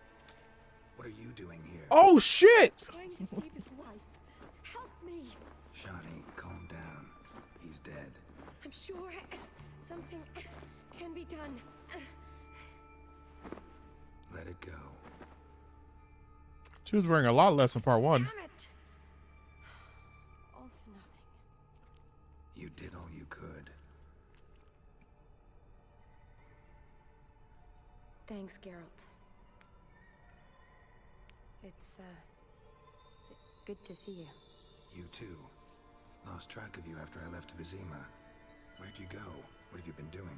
what are you doing here? Oh shit! Trying to save his life. Help me. Shani, calm down. He's dead. I'm sure something can be done. Let it go. She was wearing a lot less in part one. Damn it. All for nothing. You did all you could. Thanks, Geralt. It's, good to see you. You too. Lost track of you after I left Vizima. Where'd you go? What have you been doing?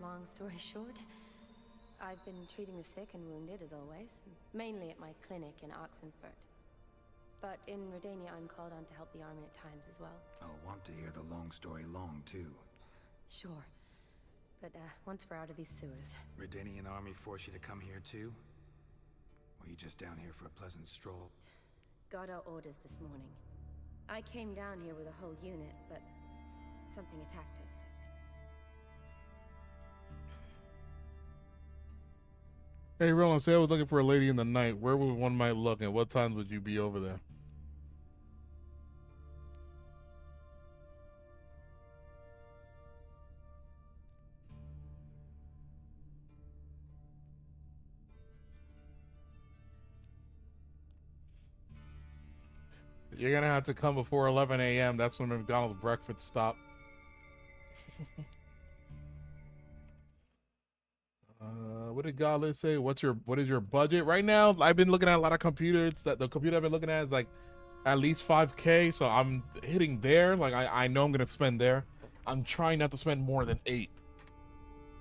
Long story short, I've been treating the sick and wounded, as always. Mainly at my clinic in Oxenfurt. But in Redania, I'm called on to help the army at times as well. I'll want to hear the long story long, too. Sure. But, once we're out of these sewers... Redanian army force you to come here, too? Or are you just down here for a pleasant stroll? Got our orders this morning. I came down here with a whole unit, but something attacked us. Hey, Roland, say I was looking for a lady in the night. Where would one might look, and what times would you be over there? You're gonna have to come before 11 a.m. That's when McDonald's breakfast stop. What did Godless say? What is your budget right now? I've been looking at a lot of computers. That the computer I've been looking at is like at least 5K. So I'm hitting there. Like I know I'm gonna spend there. I'm trying not to spend more than 8,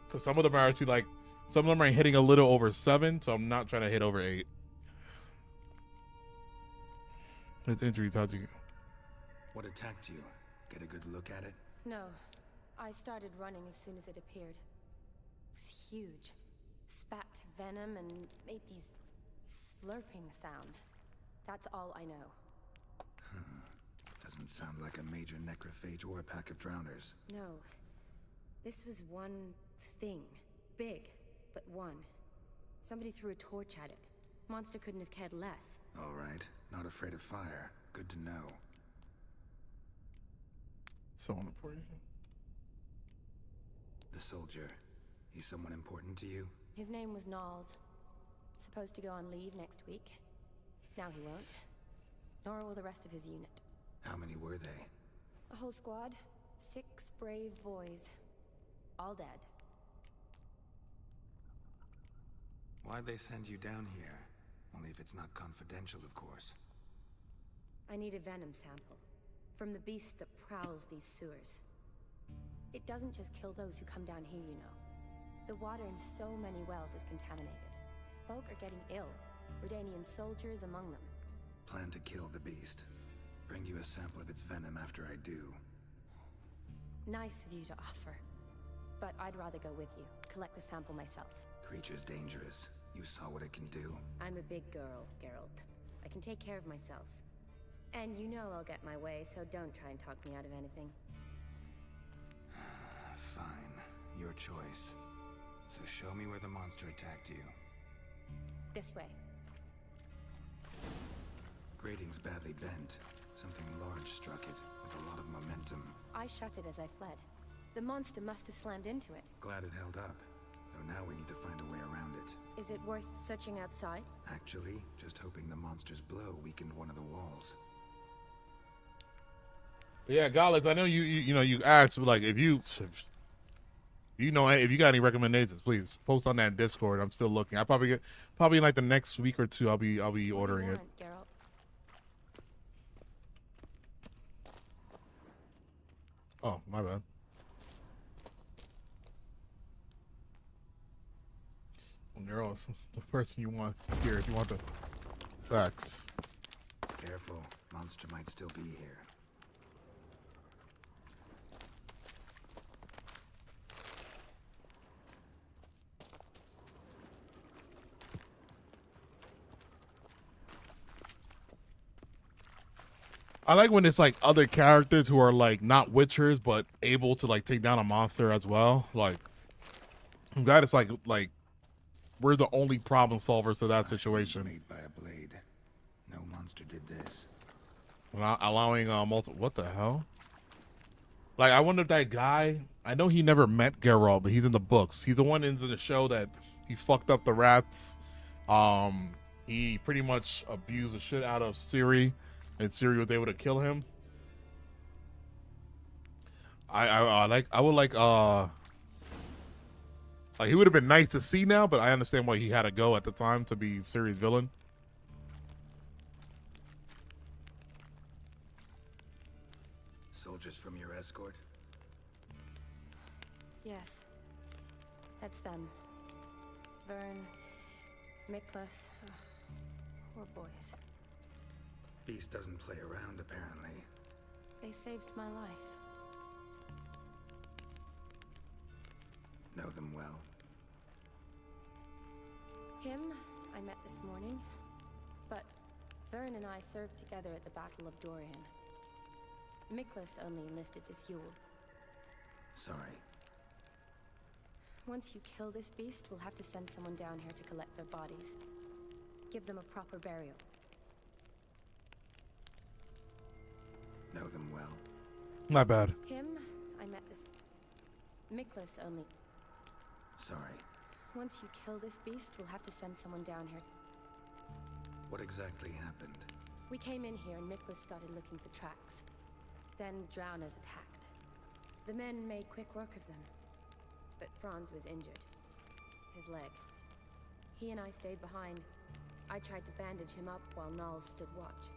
because some of them are actually like, some of them are hitting a little over 7. So I'm not trying to hit over 8. His injuries, how'd you? What attacked you? Get a good look at it? No. I started running as soon as it appeared. It was huge. Spat venom and made these slurping sounds. That's all I know. Doesn't sound like a major necrophage or a pack of drowners. No. This was one thing. Big, but one. Somebody threw a torch at it. Monster couldn't have cared less. All right. Not afraid of fire. Good to know. So important. The soldier. He's someone important to you? His name was Knowles. Supposed to go on leave next week. Now he won't. Nor will the rest of his unit. How many were they? A whole squad. 6 brave boys. All dead. Why'd they send you down here? Only if it's not confidential, of course. I need a venom sample. From the beast that prowls these sewers. It doesn't just kill those who come down here, you know. The water in so many wells is contaminated. Folk are getting ill. Redanian soldiers among them. Plan to kill the beast. Bring you a sample of its venom after I do. Nice of you to offer. But I'd rather go with you. Collect the sample myself. Creature's dangerous. You saw what it can do. I'm a big girl, Geralt. I can take care of myself. And you know I'll get my way, so don't try and talk me out of anything. Fine. Your choice. So show me where the monster attacked you. This way. Grating's badly bent. Something large struck it, with a lot of momentum. I shut it as I fled. The monster must have slammed into it. Glad it held up. Though now we need to find a way around it. Is it worth searching outside? Actually, just hoping the monster's blow weakened one of the walls. Yeah, Galex, I know you asked, like, if you know, if you got any recommendations, please post on that Discord. I'm still looking. I probably in like the next week or two, I'll be ordering it. Geralt? Oh, my bad. Nero's the person you want here if you want the facts. Careful, monster might still be here. I like when it's like other characters who are like not Witchers but able to like take down a monster as well. Like, I'm glad it's like we're the only problem solvers to that situation. Made by a blade. No monster did this. Not allowing multiple. What the hell? Like, I wonder if that guy. I know he never met Geralt, but he's in the books. He's the one in the show that he fucked up the rats. He pretty much abused the shit out of Ciri, and Ciri was able to kill him. I would like Like, he would have been nice to see now, but I understand why he had to go at the time to be Ciri's villain. Soldiers from your escort? Yes. That's them. Vern, Miklas. Poor boys. Beast doesn't play around, apparently. They saved my life. Know them well? Him, I met this morning. But Vern and I served together at the Battle of Dorian. Miklas only enlisted this Yule. Sorry. Once you kill this beast, we'll have to send someone down here to collect their bodies. Give them a proper burial. Know them well? Not bad. Him, I met this... Miklas only... Sorry. Once you kill this beast, we'll have to send someone down here. What exactly happened? We came in here and Miklas started looking for tracks. Then drowners attacked. The men made quick work of them. But Franz was injured. His leg. He and I stayed behind. I tried to bandage him up while Nals stood watch.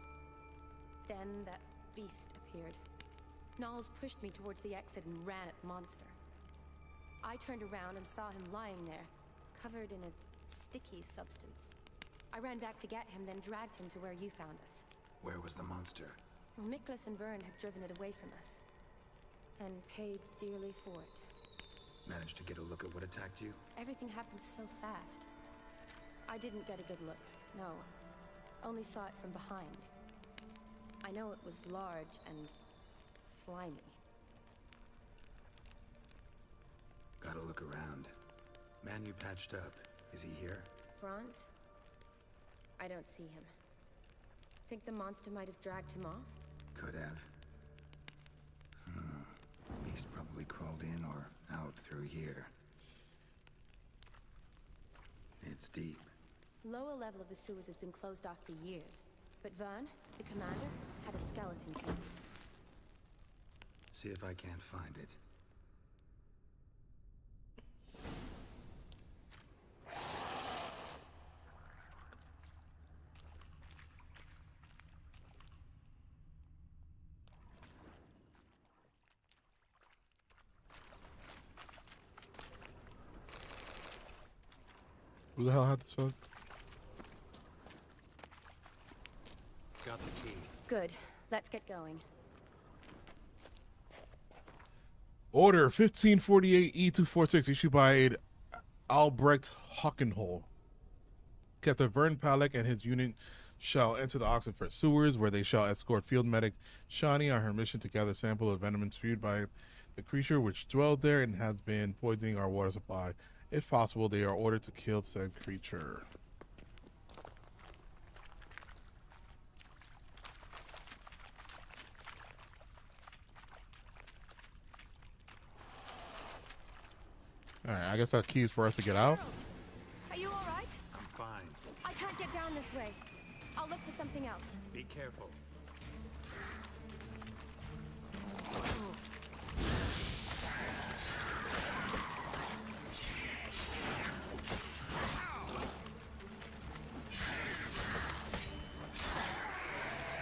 Then that beast appeared. Nals pushed me towards the exit and ran at the monster. I turned around and saw him lying there, covered in a sticky substance. I ran back to get him, then dragged him to where you found us. Where was the monster? Miklas and Vern had driven it away from us. And paid dearly for it. Managed to get a look at what attacked you? Everything happened so fast. I didn't get a good look, no. Only saw it from behind. I know it was large and slimy. Gotta look around. Man you patched up, is he here? Franz? I don't see him. Think the monster might have dragged him off? Could have. Beast probably crawled in or out through here. It's deep. Lower level of the sewers has been closed off for years. But Vern, the commander, had a skeleton key. See if I can't find it. Who the hell had this phone? Got the key. Good. Let's get going. Order 1548 E246 issued by Albrecht Hockenhol. Captain Vern Palick and his unit shall enter the Oxenford sewers, where they shall escort field medic Shani on her mission to gather a sample of venom spewed by the creature which dwelled there and has been poisoning our water supply. If possible, they are ordered to kill said creature. Alright, I guess that key is for us to get out. Are you alright? I'm fine. I can't get down this way. I'll look for something else. Be careful.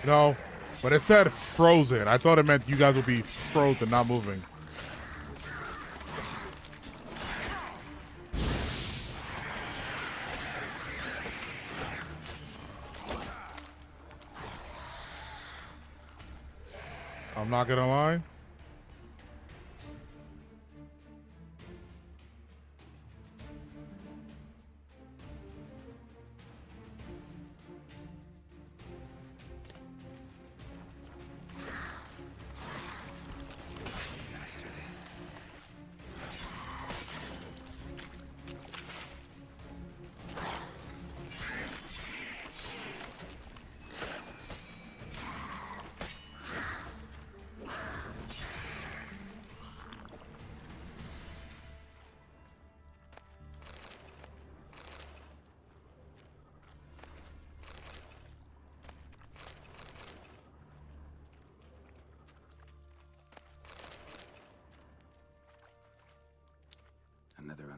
No, but it said frozen. I thought it meant you guys would be frozen, not moving. I'm not gonna lie.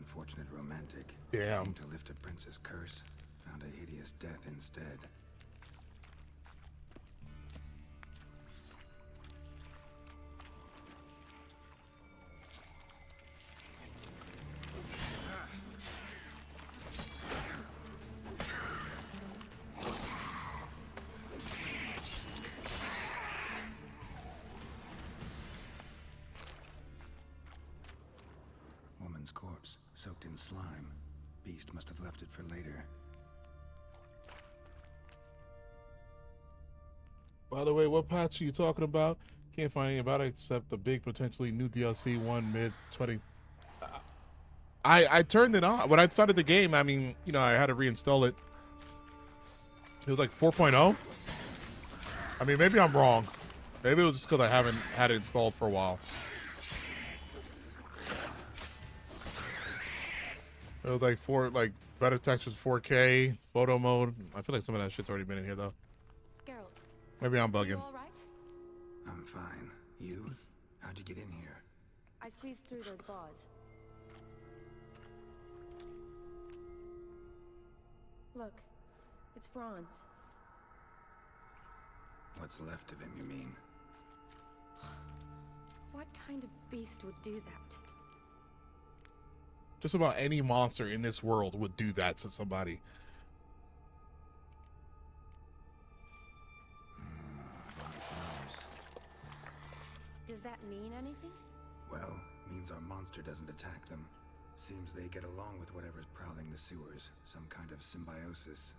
unfortunate romantic. Damn. Came to lift a prince's curse, found a hideous death instead. Woman's corpse, soaked in slime. Beast must have left it for later. By the way, what patch are you talking about? Can't find anything about it except the big potentially new DLC 1 mid 20. I turned it on when I started the game. I mean, you know, I had to reinstall it. It was like 4.0. I mean, maybe I'm wrong. Maybe it was just because I haven't had it installed for a while. It was like better textures, 4K, photo mode. I feel like some of that shit's already been in here though. Geralt, Maybe I'm bugging. you all right? I'm fine. You? How'd you get in here? I squeezed through those bars. Look, it's Franz. What's left of him, you mean? What kind of beast would do that? Just about any monster in this world would do that to somebody. Does that mean anything? Well, means our monster doesn't attack them. Seems they get along with whatever's prowling the sewers. Some kind of symbiosis.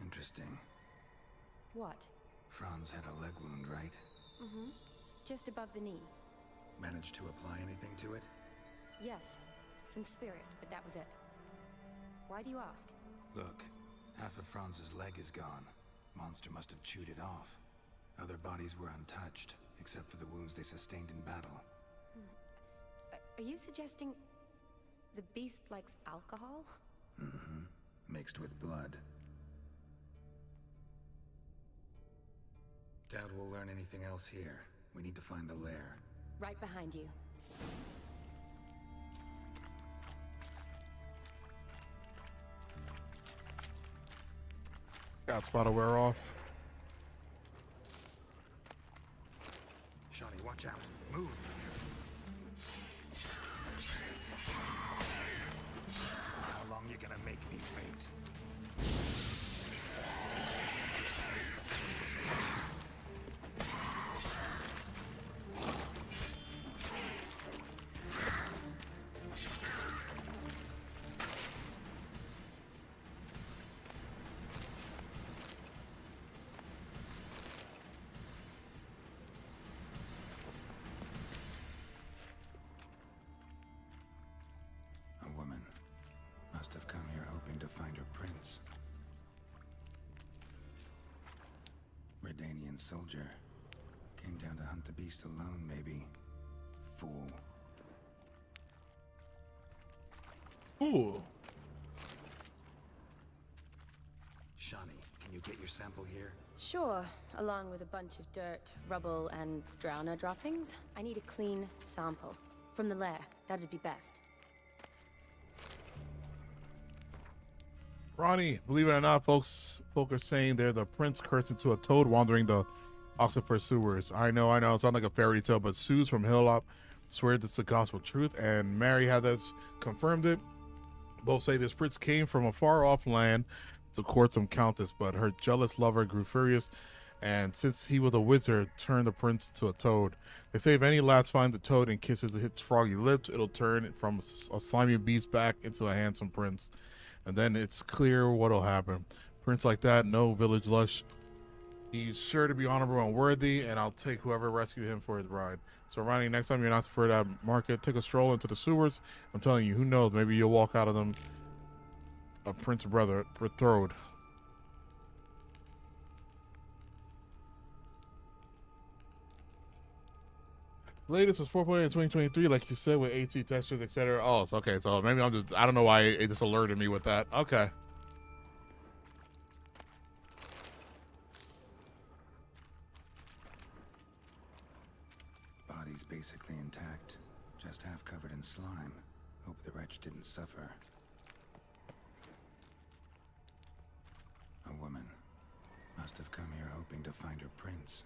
Interesting. What? Franz had a leg wound, right? Mm-hmm. Just above the knee. Managed to apply anything to it? Yes. Some spirit, but that was it. Why do you ask? Look, half of Franz's leg is gone. Monster must have chewed it off. Other bodies were untouched, except for the wounds they sustained in battle. Are you suggesting the beast likes alcohol? Mm-hmm. Mixed with blood. Doubt we'll learn anything else here. We need to find the lair. Right behind you. Got spot to wear off. Shawnee, watch out. Move. How long you gonna make me wait? A woman must have come here hoping to find her prince. Redanian soldier. Came down to hunt the beast alone, maybe. Fool. Ooh. Shawnee, can you get your sample here? Sure, along with a bunch of dirt, rubble, and drowner droppings. I need a clean sample. From the lair, that'd be best. Ronnie, believe it or not, folk are saying they're the prince cursed into a toad wandering the Oxford sewers. I know, it sounds like a fairy tale, but Suze from Hillop swear this is the gospel truth, and Mary Heathers confirmed it. Both say this prince came from a far-off land to court some countess, but her jealous lover grew furious, and since he was a wizard, turned the prince into a toad. They say if any lass finds the toad and kisses its froggy lips, it'll turn it from a slimy beast back into a handsome prince. And then it's clear what'll happen. Prince like that, no village lush. He's sure to be honorable and worthy, and I'll take whoever rescued him for his bride. So, Ronnie, next time you're not for that market, take a stroll into the sewers. I'm telling you, who knows? Maybe you'll walk out of them a prince brother betrothed. Latest was 4.8 in 2023, like you said, with AT textures, etc. Oh, so, okay. So maybe I don't know why it just alerted me with that. Okay. body's basically intact, just half covered in slime. Hope the wretch didn't suffer. A woman. Must have come here hoping to find her prince.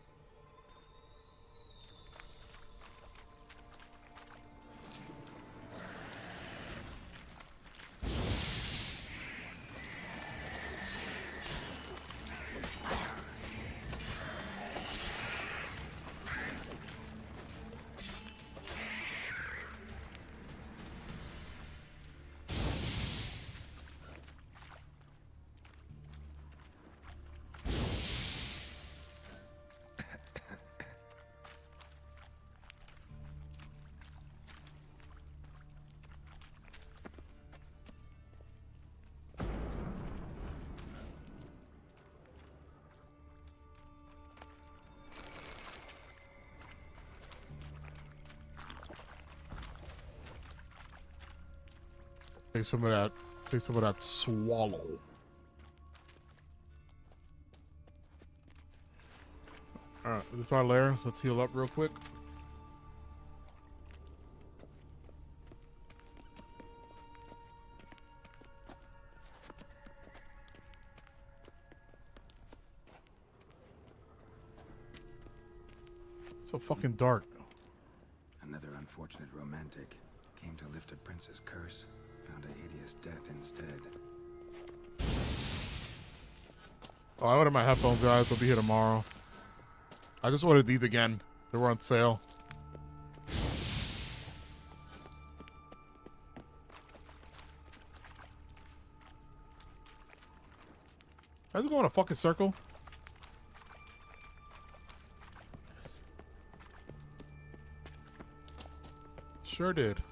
Take some of that. Take some of that swallow. All right, this is our lair. Let's heal up real quick. So fucking dark. Another unfortunate romantic came to lift a prince's curse. Found a hideous death instead. Oh, I ordered my headphones, guys. They'll be here tomorrow. I just ordered these again. They were on sale. I just go in a fucking circle. Sure did.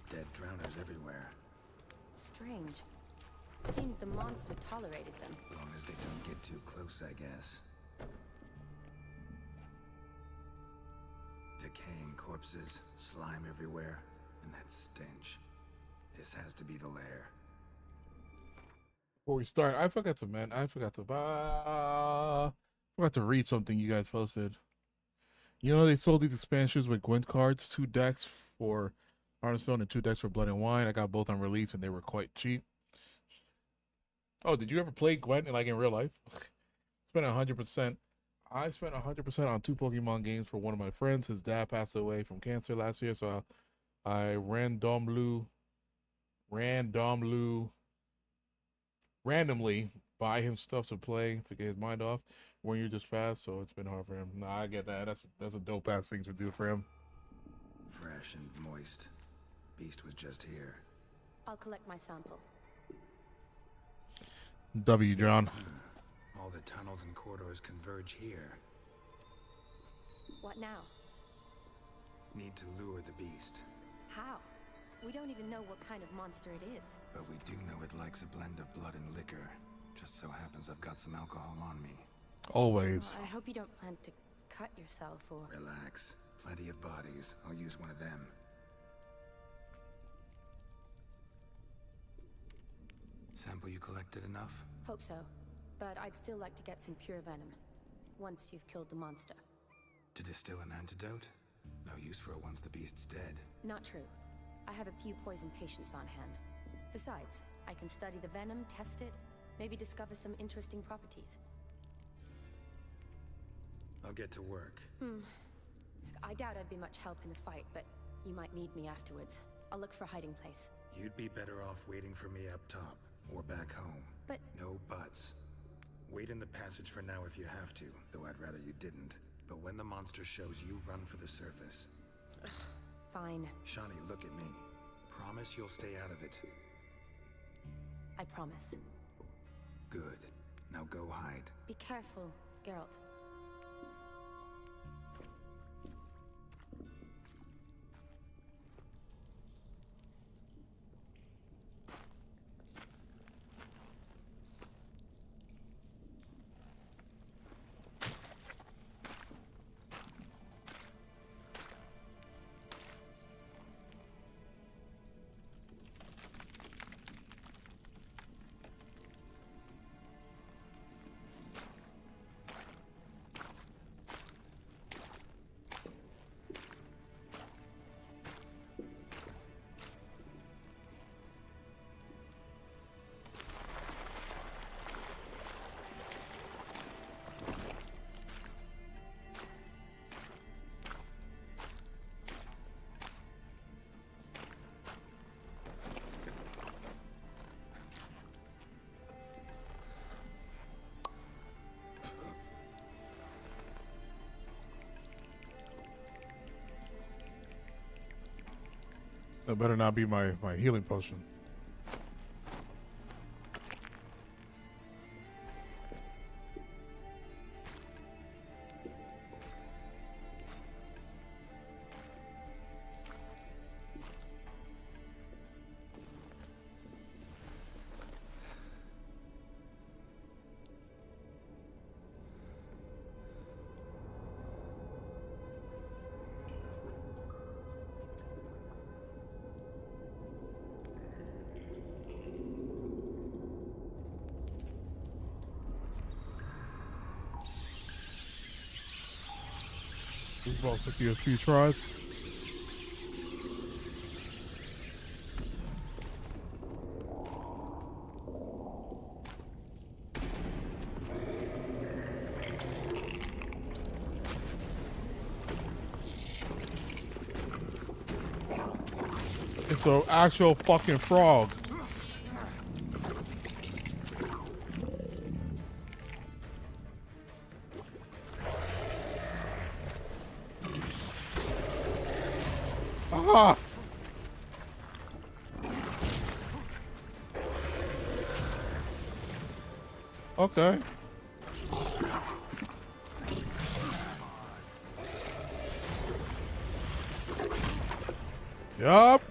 Dead drowners everywhere. Strange. Seemed the monster tolerated them. As long as they don't get too close, I guess. Decaying corpses, slime everywhere, and that stench. This has to be the lair. Before we start, I forgot to read something you guys posted. You know they sold these expansions with Gwent cards, 2 decks for Hearthstone and 2 decks for Blood and Wine. I got both on release and they were quite cheap. Oh, did you ever play Gwent in real life? Spent 100%. I spent 100% on 2 Pokemon games for one of my friends. His dad passed away from cancer last year, so I randomly buy him stuff to play to get his mind off. 1 year just passed, so it's been hard for him. Nah, I get that. That's a dope ass thing to do for him. Fresh and moist. Beast was just here. I'll collect my sample. W, John. All the tunnels and corridors converge here. What now? Need to lure the beast. How? We don't even know what kind of monster it is. But we do know it likes a blend of blood and liquor. Just so happens I've got some alcohol on me. Always. I hope you don't plan to cut yourself or... Relax. Plenty of bodies. I'll use one of them. Sample you collected enough? Hope so. But I'd still like to get some pure venom. Once you've killed the monster. To distill an antidote? No use for it once the beast's dead. Not true. I have a few poison patients on hand. Besides, I can study the venom, test it, maybe discover some interesting properties. I'll get to work. I doubt I'd be much help in the fight, but you might need me afterwards. I'll look for a hiding place. You'd be better off waiting for me up top, or back home. But... No buts. Wait in the passage for now if you have to, though I'd rather you didn't. But when the monster shows, you run for the surface. Fine. Shani, look at me. Promise you'll stay out of it. I promise. Good. Now go hide. Be careful, Geralt. That better not be my healing potion. These balls took you a few tries. It's an actual fucking frog. Ah! Okay. Yup.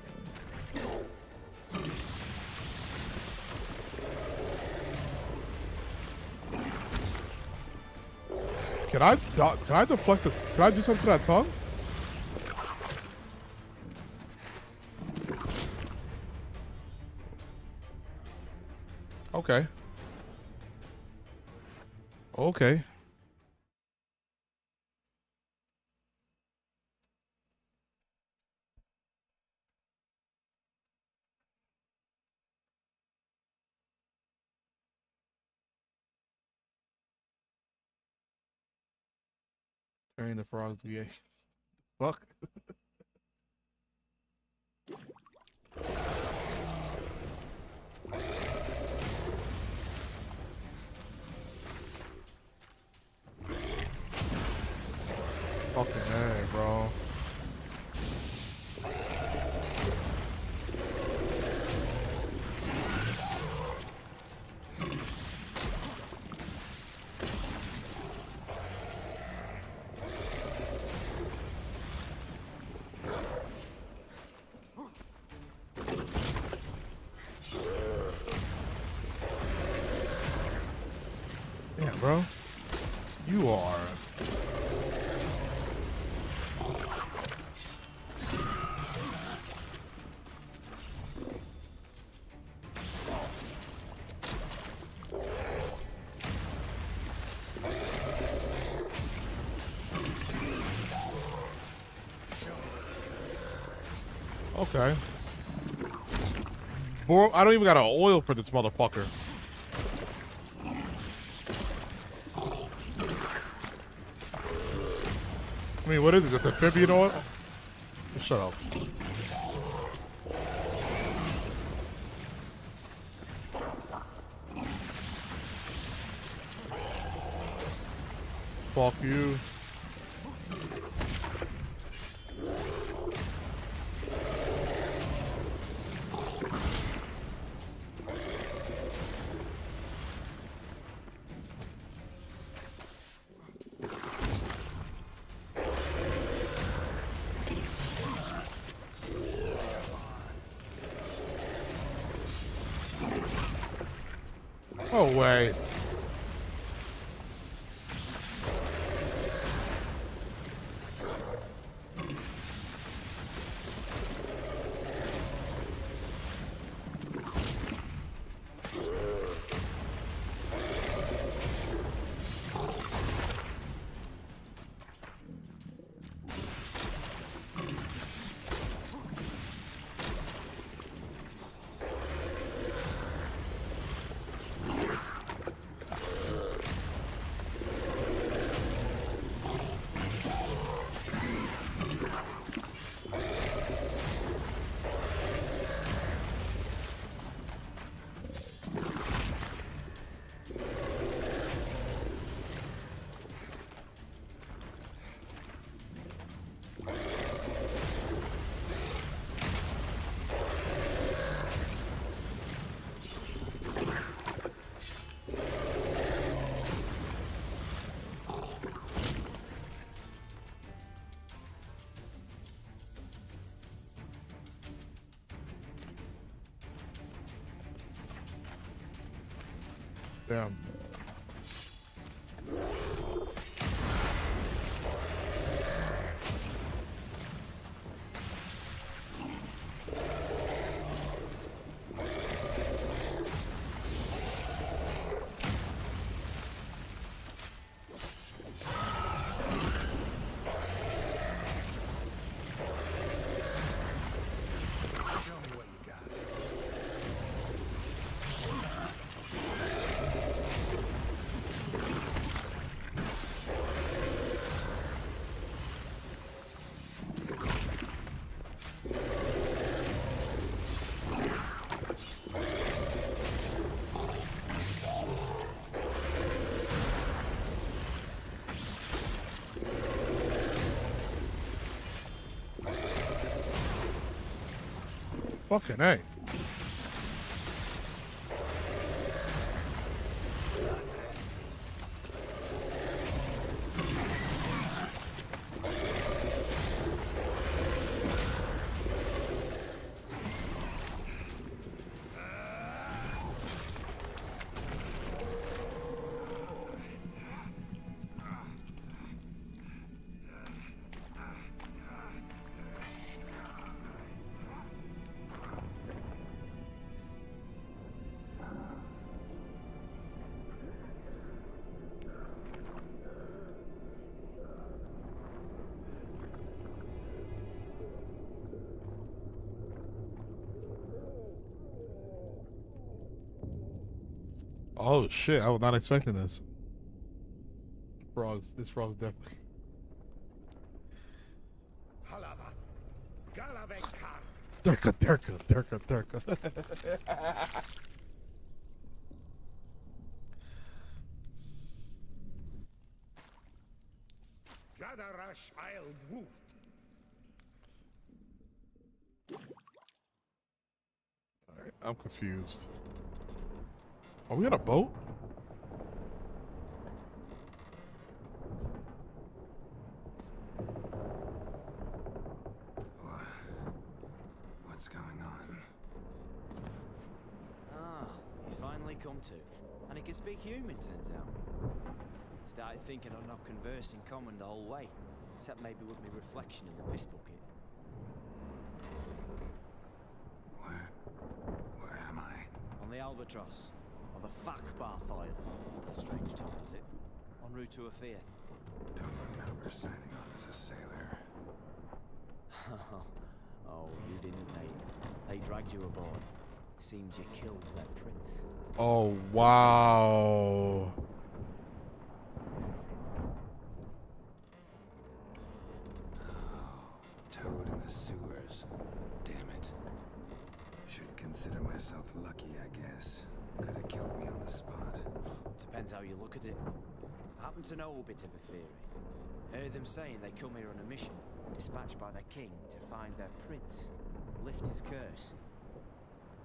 Can I deflect it? Can I do something to that tongue? Okay. Okay. Turning the frogs gay. Fuck. Fucking hey, bro. Damn, bro. You are. Okay. I don't even got an oil for this motherfucker. I mean, what is it? It's amphibian oil? Shut up. Fuck you. No way. Damn. Fucking A. Oh shit, I was not expecting this. This frog's definitely. Durka. Gadarash Isle Woot. Alright, I'm confused. Are we on a boat? What's going on? Ah, he's finally come to. And he can speak human, turns out. Started thinking I'd not conversed in common the whole way. Except maybe with my reflection in the piss bucket. Where am I? On the Albatross. Or the Fakbarth Isle, as the strange tongue does it. En route to Ophir. Don't remember signing on as a sailor. Oh, you didn't, Nate. They dragged you aboard. Seems you killed their prince. Oh, wow. Toad in the sewers. Damn it. Should consider myself lucky, I guess. Could have killed me on the spot. Depends how you look at it. I happen to know a bit of a theory. Heard them saying they come here on a mission, dispatched by their king to find their prince, lift his curse.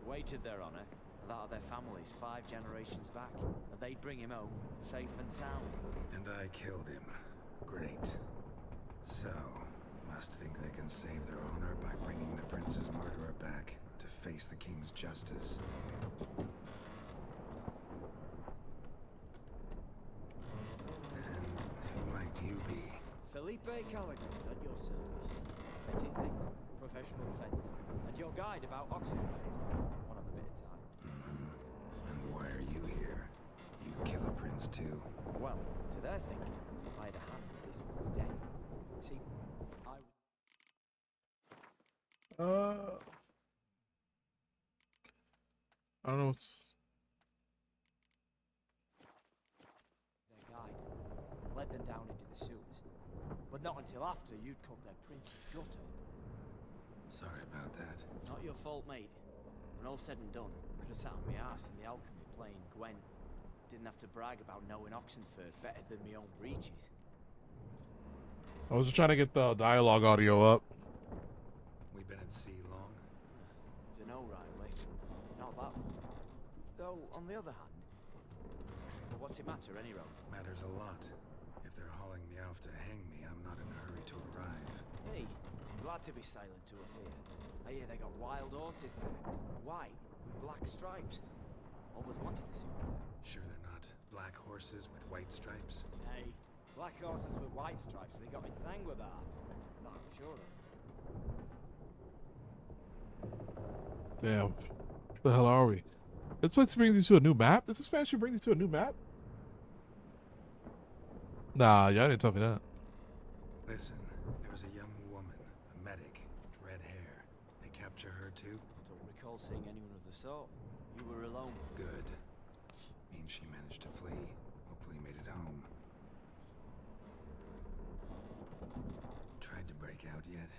Wagered their honor, and that of their families 5 generations back, that they'd bring him home, safe and sound. And I killed him. Great. So, must think they can save their honor by bringing the prince's murderer back to face the king's justice. And who might you be? Felipe Callaghan, at your service. Petty thing, professional fence, and your guide about Oxenfurt. One of a bit of time. And why are you here? You kill a prince too? Well, to their thinking, I had a hand in this one's death. See, I don't know what's... Their guide led them down into the sewers, but not until after you'd cut their prince's gut open. Sorry about that. Not your fault, mate. When all said and done, could have sat on my ass in the alchemy playing Gwen. Didn't have to brag about knowing Oxenfurt better than my own breeches. I was just trying to get the dialogue audio up. We've been at sea long? Dunno, Riley. Not that long. Though, on the other hand, but what's it matter, any road? Matters a lot. If they're hauling me off to hang me, I'm not in a hurry to arrive. Hey, glad to be sailing to a fair. I hear they got wild horses there. White, with black stripes. Always wanted to see one of them. Sure they're not black horses with white stripes? Hey, black horses with white stripes they got in Sanguibar. That I'm sure of. Damn. Where the hell are we? This place bring these to a new map? This expansion bring these to a new map? Nah, y'all didn't tell me that. Listen, there was a young woman, a medic, red hair. They capture her too? Don't recall seeing anyone of the sort. You were alone. Good. Means she managed to flee. Hopefully made it home. Tried to break out yet?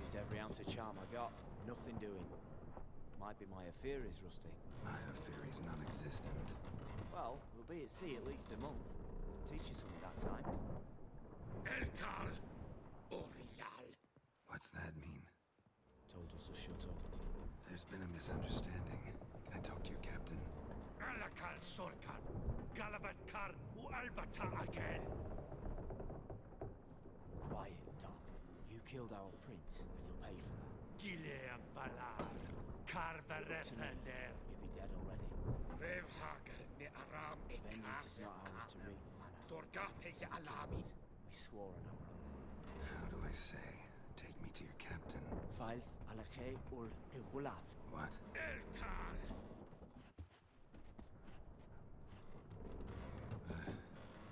Used every ounce of charm I got. Nothing doing. Might be my Aetheris, Rusty. My Aetheris non-existent. Well, we'll be at sea at least a month. Teach you something that time. Elkal Orial. What's that mean? Told us to shut up. There's been a misunderstanding. Can I talk to your captain? Alakal Sorkan. Galabat Kar Ualbata again. Quiet, dog. You killed our prince, and you'll pay for that. Gileam Valar. Carverethander. You'll be dead already. Revhagel ne Aram Vengeance is not ours to reap, Anna. Dorgate de Alami. We swore on our honor. How do I say? Take me to your captain. Falth Alakhe ul Igulath. What? Elkal.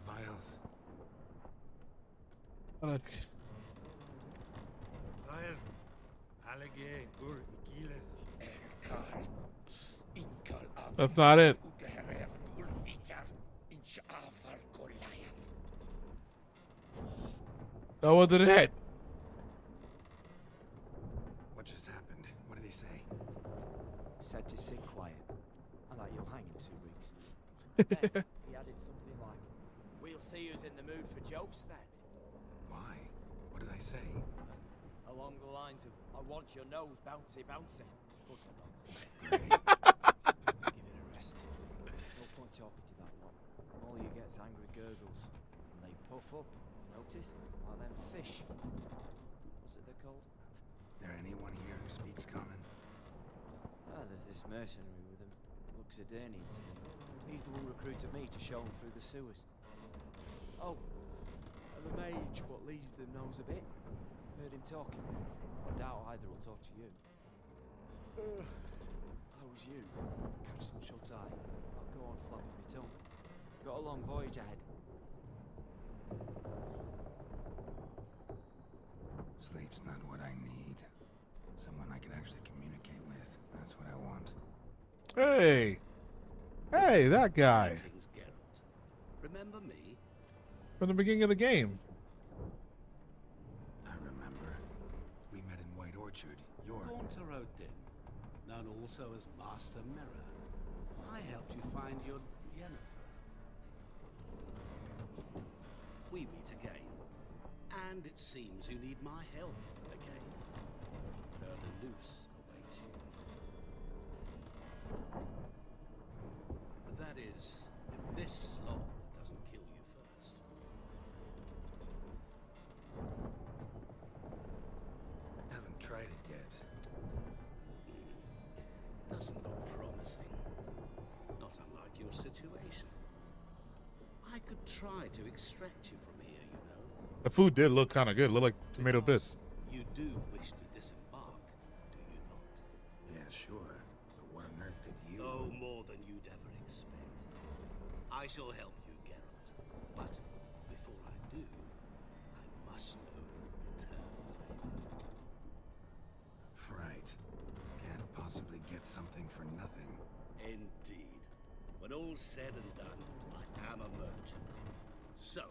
Bioth. Okay. Bioth. Alage ur Igileth. Elkal. Inkal av. That's not it. Ugerev Ulfitar. Inshafar Goliath. Oh, what did it hit? What just happened? What did he say? Said to sit quiet, and that you'll hang in 2 weeks. Then he added something like, "We'll see who's in the mood for jokes then." Why? What did I say? Along the lines of, "I want your nose bouncy bouncy." Utter nonsense. Great. Give it a rest. No point talking to that lot. All you get is angry gurgles, and they puff up. You notice? Like them fish. What's it they're called? There anyone here who speaks common? There's this mercenary with him. Looks Aedirnian to me. He's the one who recruited me to show him through the sewers. Oh, and the mage what leads them knows a bit. Heard him talking. I doubt either will talk to you. How was you? Catch some shut eye. I'll go on flapping my tongue. Got a long voyage ahead. Sleep's not what I need. Someone I can actually communicate with. That's what I want. Hey. Hey, that guy. Greetings, Geralt. Remember me? From the beginning of the game. I remember. We met in White Orchard. You're... Gaunter Odin, known also as Master Mirror. I helped you find your Yennefer. We meet again. And it seems you need my help again. The noose awaits you. That is, if this slog doesn't kill you first. Haven't tried it yet. Doesn't look promising. Not unlike your situation. I could try to extract you from here, you know. The food did look kind of good. Looked like tomato bits. You do wish to disembark, do you not? Yeah, sure. But what on earth could you... Oh, more than you'd ever expect. I shall help you, Geralt. But before I do, I must know your return favor. Right. Can't possibly get something for nothing. Indeed. When all's said and done, I am a merchant. So,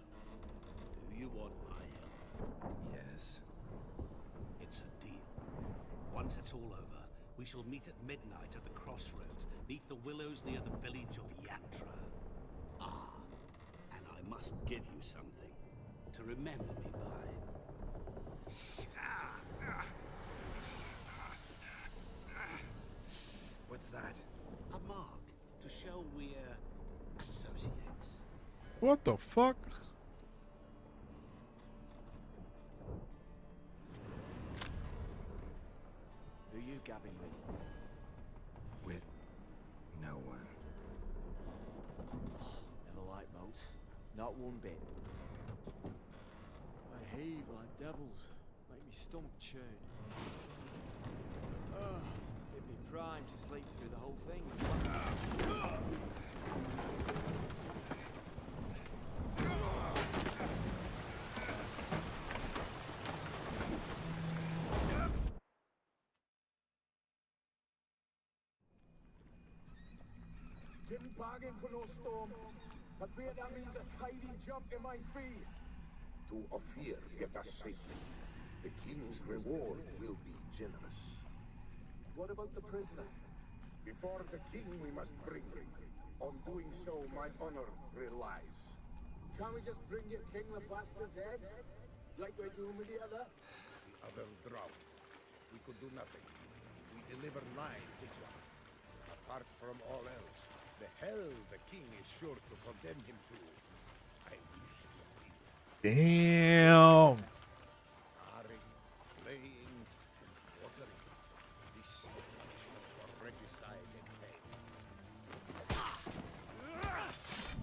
do you want my help? Yes. It's a deal. Once it's all over, we shall meet at midnight at the crossroads, neath the willows near the village of Yantra. Ah, and I must give you something to remember me by. What's that? A mark to show we're associates. What the fuck? Who you gabbing with? With no one. Never liked boats. Not one bit. They heave like devils. Make me stomach churn. It'd be prime to sleep through the whole thing. Didn't bargain for no storm. I fear that means a tidy jump in my fee. To Ophir, get us safely. The king's reward will be generous. What about the prisoner? Before the king we must bring him. On doing so, my honor relies. Can't we just bring your king the bastard's head? Like we're doing with the other? The other drowned. We could do nothing. We deliver live this one. Apart from all else, the hell the king is sure to condemn him to. I wish to see it. Damn. Charring, flaying, and quartering. This is the punishment for regicide and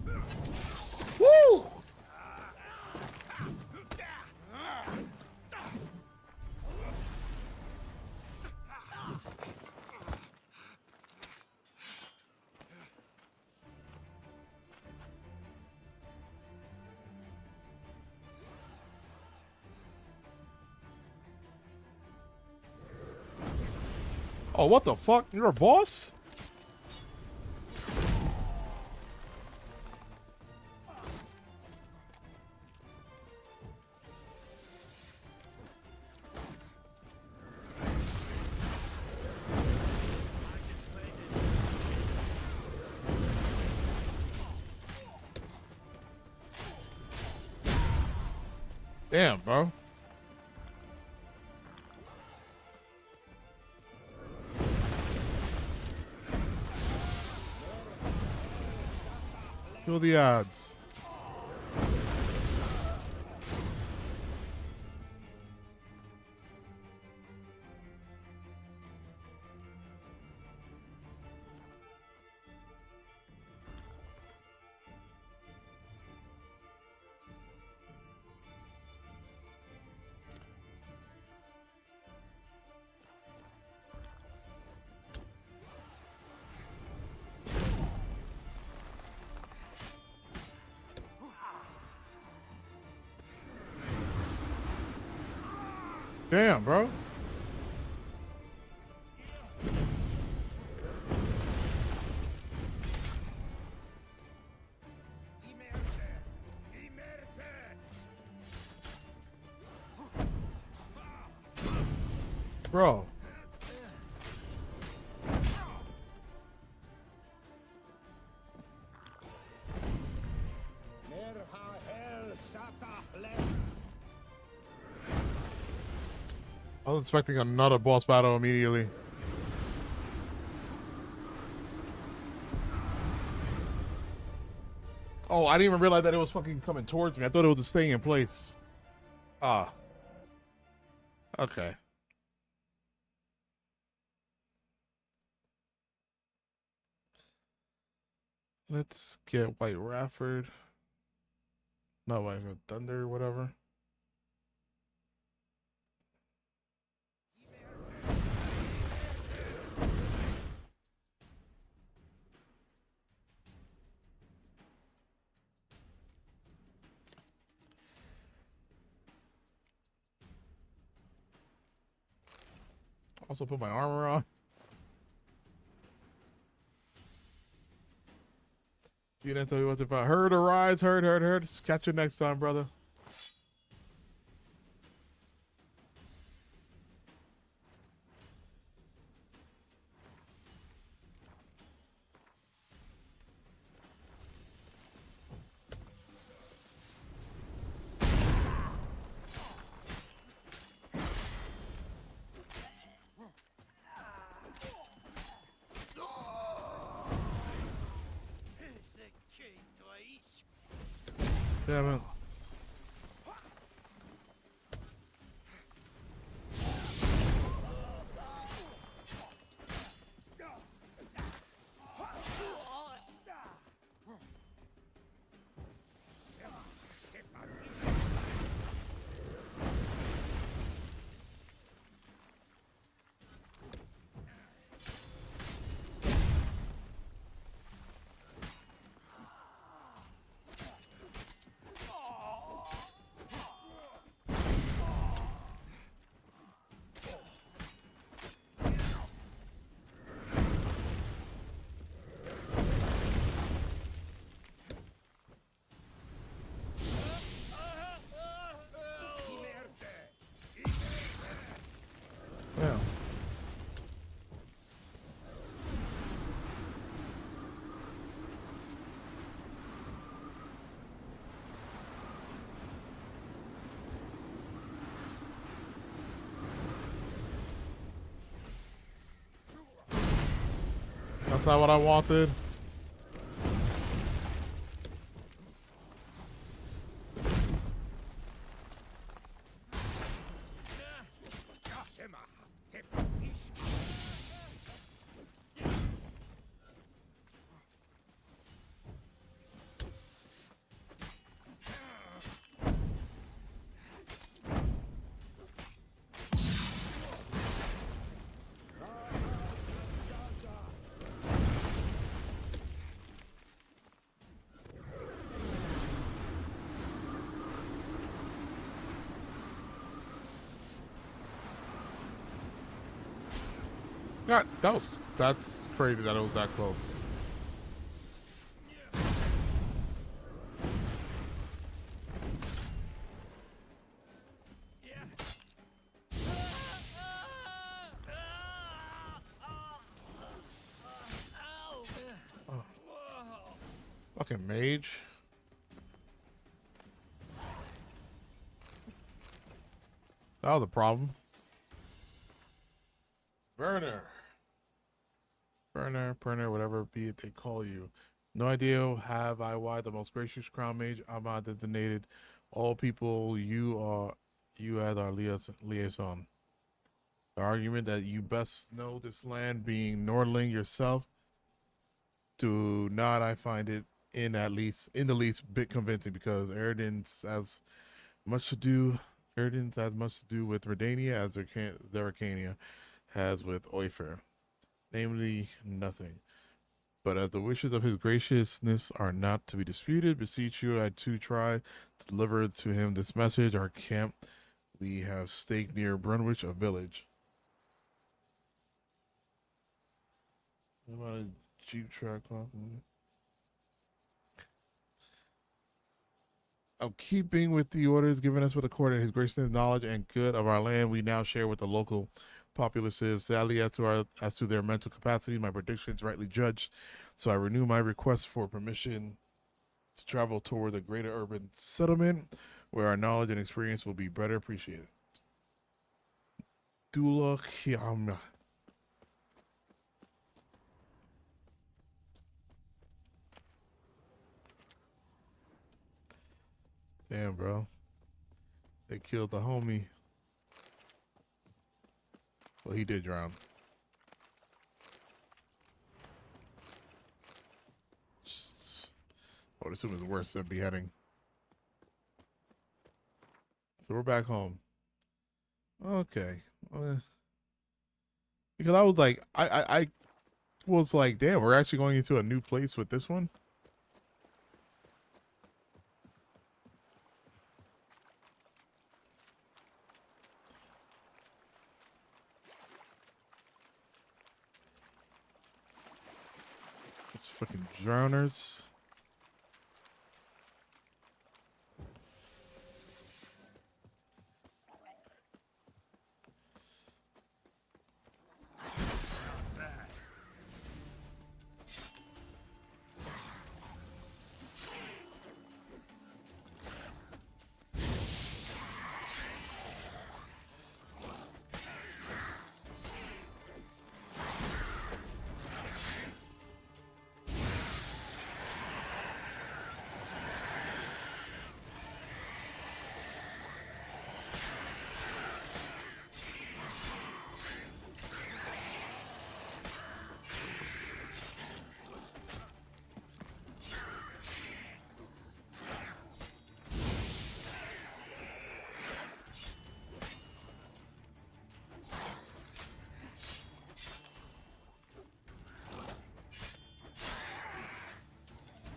things. Woo! Oh, what the fuck? You're a boss? Damn, bro. Kill the odds. Damn, bro. Bro. I was expecting another boss battle immediately. Oh, I didn't even realize that it was fucking coming towards me. I thought it was just staying in place. Ah. Okay. Let's get White Rafford. No, White Thunder, whatever. Also put my armor on. You didn't tell me what to find. Herd arise, herd. Catch you next time, brother. Damn it. Yeah. That's not what I wanted. God, that's crazy that it was that close. Oh. Fucking mage. That was a problem. Burner, whatever be it they call you. No idea have I why the most gracious crown mage Ahmad designated all people you as our liaison. The argument that you best know this land being Nordling yourself, do not I find it in the least bit convincing because Eridan's as much to do with Redania as Zerrikania has with Oifer. Namely, nothing. But as the wishes of his graciousness are not to be disputed, beseech you, I too try to deliver to him this message. Our camp we have staked near Brunwich, a village. What about a jeep track? Of keeping with the orders given us with the court and his graciousness, knowledge, and good of our land, we now share with the local populaces, sadly, as to their mental capacity, my predictions rightly judged. So I renew my request for permission to travel toward the greater urban settlement, where our knowledge and experience will be better appreciated. Dula Kiama. Damn, bro. They killed the homie. Well, he did drown. I would assume it's worse than beheading. So we're back home. Okay. Because I was like, I was like, damn, we're actually going into a new place with this one. It's fucking drowners.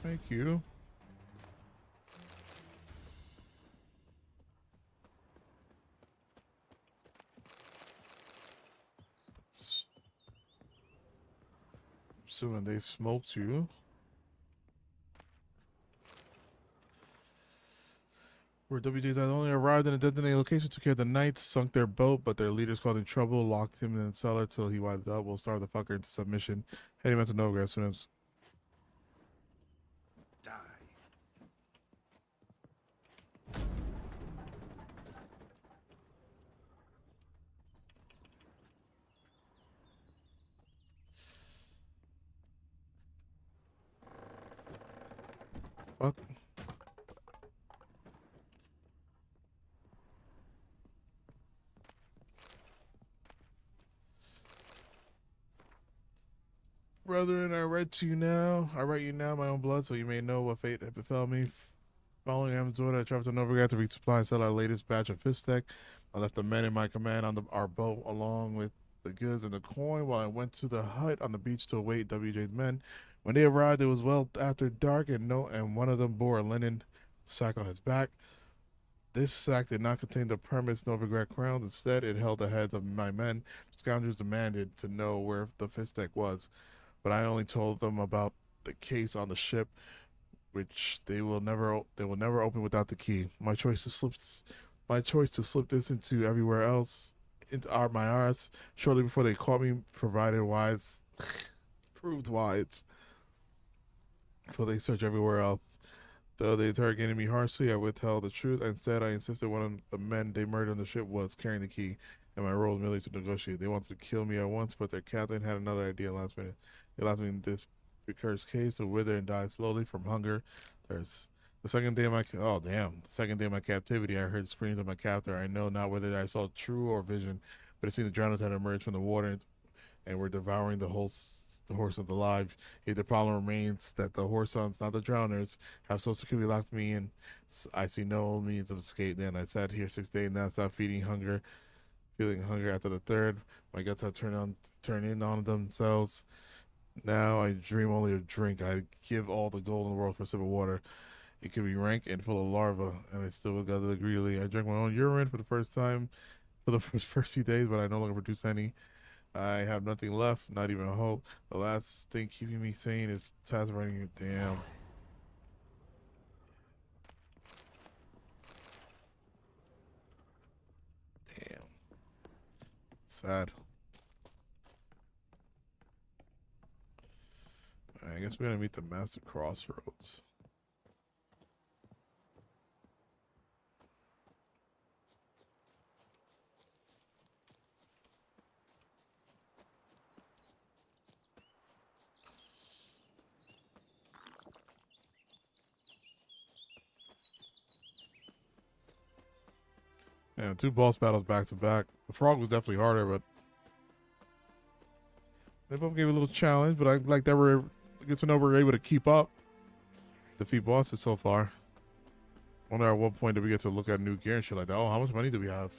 Thank you. Assuming they smoked you. Where WD not only arrived in a designated location, took care of the knights, sunk their boat, but their leaders caused him trouble, locked him in the cellar till he winded up. We'll starve the fucker into submission. Heading back to Novigrad as soon as. Fuck. Brethren, I write you now, my own blood, so you may know what fate had befell me. Following Amaz's order, I traveled to Novigrad to resupply and sell our latest batch of Fistek. I left the men in my command on our boat along with the goods and the coin while I went to the hut on the beach to await WJ's men. When they arrived, it was well after dark, and one of them bore a linen sack on his back. This sack did not contain the premised Novigrad crowns. Instead, it held the heads of my men. Scoundrels demanded to know where the Fistek was, but I only told them about the case on the ship, which they will never open without the key. My choice to slip this into everywhere else, into my arse, shortly before they caught me, proved wise. For they search everywhere else. Though they interrogated me harshly, I withheld the truth. Instead, I insisted one of the men they murdered on the ship was carrying the key, and my role was merely to negotiate. They wanted to kill me at once, but their captain had another idea last minute. They left me in this cursed case to wither and die slowly from hunger. The second day of my captivity, I heard screams of my captor. I know not whether I saw true or vision, but it seemed the drowners had emerged from the water and were devouring the horse of the live. Yet the problem remains that the horse sons, not the drowners, have so securely locked me in. I see no means of escape. Then I sat here 6 days, now stop feeling hunger after the third. My guts have turned in on themselves. Now I dream only of drink. I give all the gold in the world for a sip of water. It could be rank and full of larvae, and I still will gather greedily. I drank my own urine for the first time for the first few days, but I no longer produce any. I have nothing left, not even hope. The last thing keeping me sane is task writing. Damn. Sad. I guess we're gonna meet the Master Crossroads. Yeah, 2 boss battles back to back. The frog was definitely harder, but they both gave a little challenge. But I like that we're good to know we're able to keep up, defeat bosses so far. Wonder at what point do we get to look at new gear and shit like that? Oh, how much money do we have?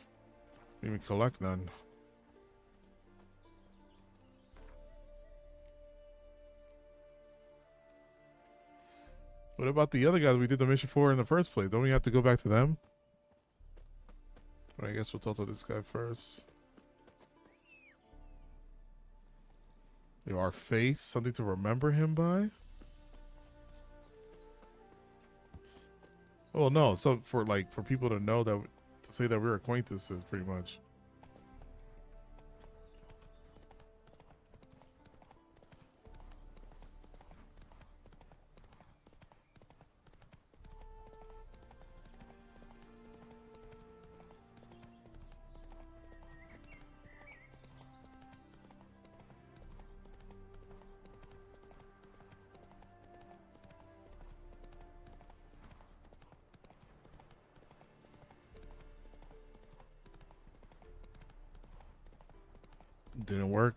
We didn't even collect none. What about the other guys we did the mission for in the first place? Don't we have to go back to them? But I guess we'll talk to this guy first. Our face, something to remember him by? Well, no, so for people to know that, to say that we're acquaintances, pretty much. Didn't work.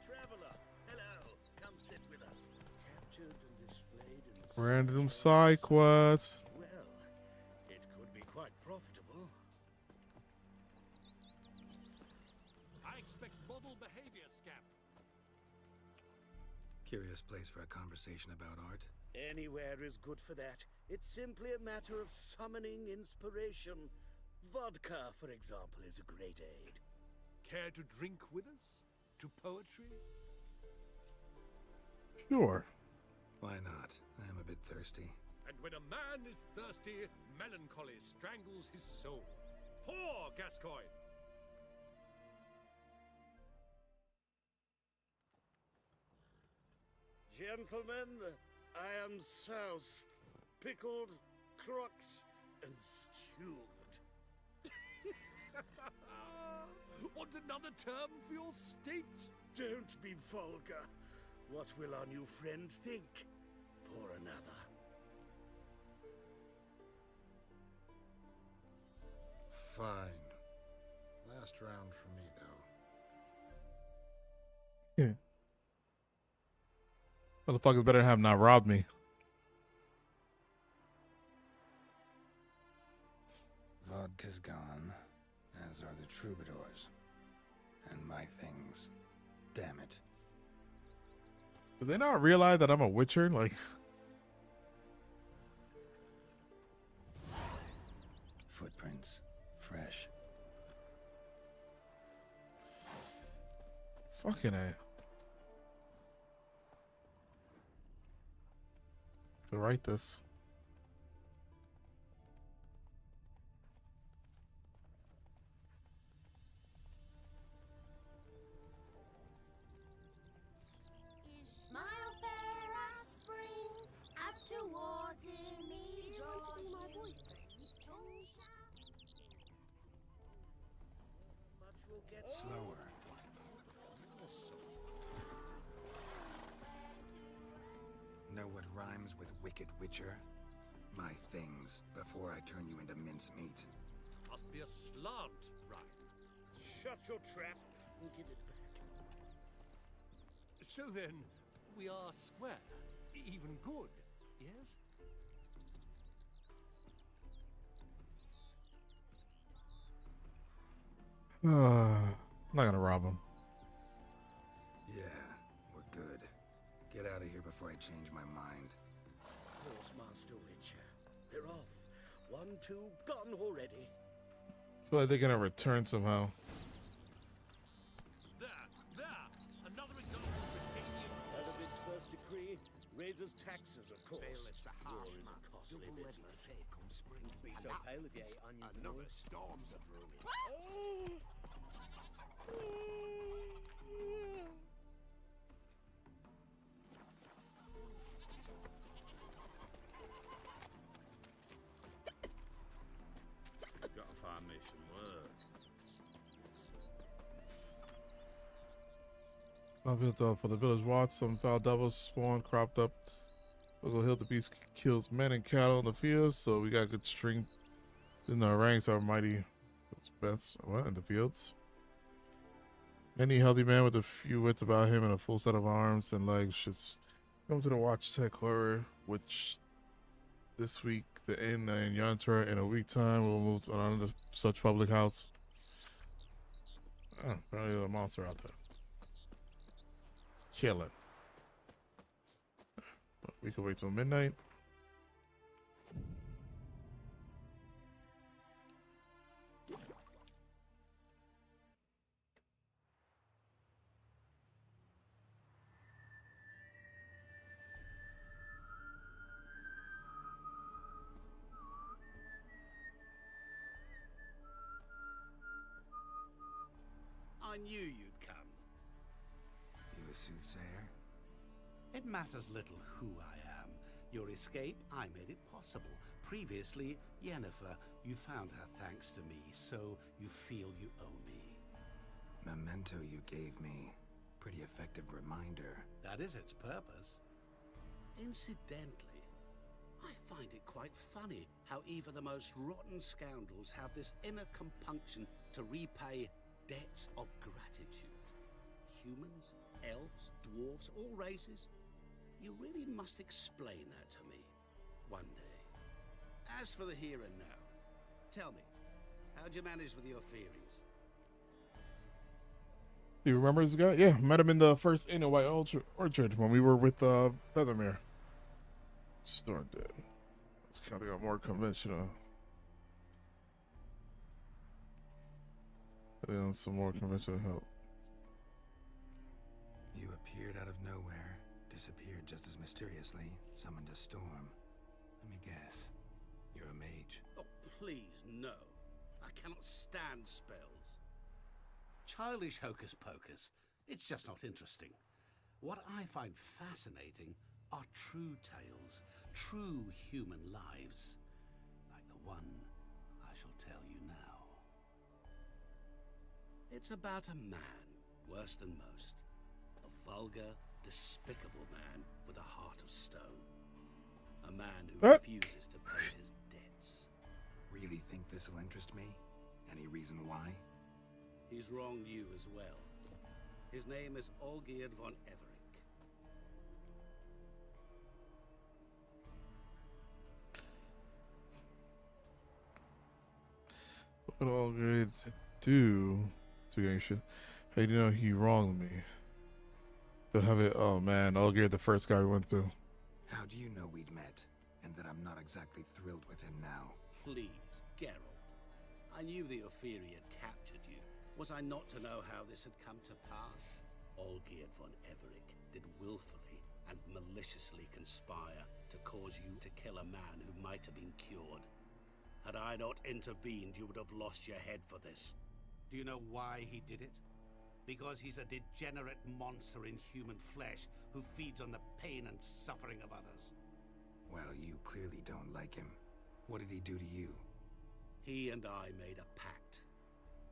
Traveler, hello. Come sit with us. Captured and displayed in Random side quests. Well, it could be quite profitable. I expect model behavior, Scap. Curious place for a conversation about art. Anywhere is good for that. It's simply a matter of summoning inspiration. Vodka, for example, is a great aid. Care to drink with us? To poetry? Sure. Why not? I am a bit thirsty. And when a man is thirsty, melancholy strangles his soul. Poor Gascoigne! Gentlemen, I am soused, pickled, crocked, and stewed. Want another term for your state? Don't be vulgar. What will our new friend think? Pour another. Fine. Last round for me, though. Yeah. Motherfuckers better have not robbed me. Vodka's gone, as are the troubadours. And my things. Damn it. Do they not realize that I'm a witcher? Like, Footprints. Fresh. fucking A. To write this. His smile fair as spring, as towards him he draws you. His tongue Slower. Know what rhymes with wicked witcher? My things, before I turn you into mincemeat. Must be a slant, right? Shut your trap and give it back. So then, we are square, even good, yes? I'm not gonna rob him. Yeah, we're good. Get out of here before I change my mind. Of course, Master Witcher. They're off. 1, 2, gone already. I feel like they're gonna return somehow. There! Another example of Redanian. Radovid's first decree, Raises taxes, of course. Bailiff's a War harsh is man. a costly Double ready to business. pay come spring. Be And so that pale if you means ate onions and another all. storm's a brewing. Gotta find me some work. Built up for the village watch. Some foul devils spawn cropped up. We'll Hill the beast kills men and cattle in the fields, so we got good strength in our ranks. Our mighty best in the fields. Any healthy man with a few wits about him and a full set of arms and legs should come to the Watch Tech Horror, which this week the inn in Yantra. In a week time we'll move to another such public house. Oh, apparently there's a monster out there. Kill it. We can wait till midnight. I knew you'd come. You a soothsayer? It matters little who I am. Your escape, I made it possible. Previously, Yennefer, you found her thanks to me, so you feel you owe me. Memento you gave me. Pretty effective reminder. That is its purpose. Incidentally, I find it quite funny how even the most rotten scoundrels have this inner compunction to repay debts of gratitude. Humans, elves, dwarves, all races. You really must explain that to me one day. As for the here and now, tell me, how'd you manage with your theories? Do you remember this guy? Yeah, met him in the first inn in White Orchard when we were with Feathermere. Storm dead. It's kind of got more conventional. And some more conventional help. You appeared out of nowhere, disappeared just as mysteriously, summoned a storm. Let me guess. You're a mage. Oh, please, no. I cannot stand spells. Childish hocus pocus. It's just not interesting. What I find fascinating are true tales, true human lives, like the one I shall tell you now. It's about a man, worse than most. A vulgar, despicable man with a heart of stone. A man who refuses to pay his debts. Really think this'll interest me? Any reason why? He's wronged you as well. His name is Olgierd von Everec. What Olgierd do to Genshin? Hey, you know he wronged me. To have it, oh man, Olgierd, the first guy we went through. How do you know we'd met, and that I'm not exactly thrilled with him now? Please, Geralt. I knew the Ophiri had captured you. Was I not to know how this had come to pass? Olgierd von Everec did willfully and maliciously conspire to cause you to kill a man who might have been cured. Had I not intervened, you would have lost your head for this. Do you know why he did it? Because he's a degenerate monster in human flesh who feeds on the pain and suffering of others. Well, you clearly don't like him. What did he do to you? He and I made a pact.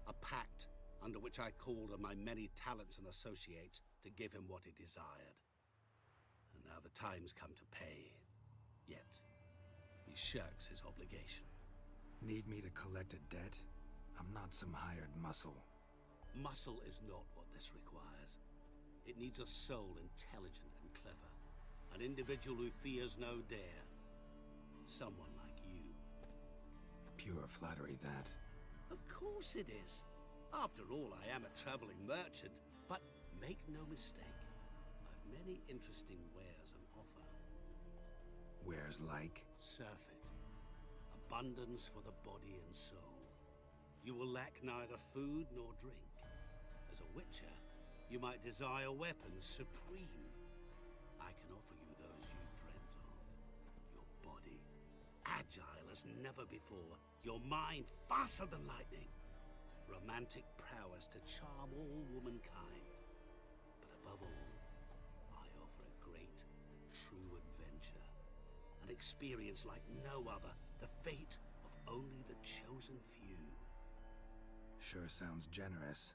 A pact under which I called on my many talents and associates to give him what he desired. And now the time's come to pay. Yet, he shirks his obligation. Need me to collect a debt? I'm not some hired muscle. Muscle is not what this requires. It needs a soul intelligent and clever. An individual who fears no dare. Someone like you. Pure flattery, that. Of course it is. After all, I am a traveling merchant. But make no mistake, I've many interesting wares on offer. Wares like? Surfeit. Abundance for the body and soul. You will lack neither food nor drink. As a witcher, you might desire weapons supreme. I can offer you those agile as never before, your mind faster than lightning. Romantic prowess to charm all womankind. But above all, I offer a great and true adventure. An experience like no other, the fate of only the chosen few. Sure sounds generous.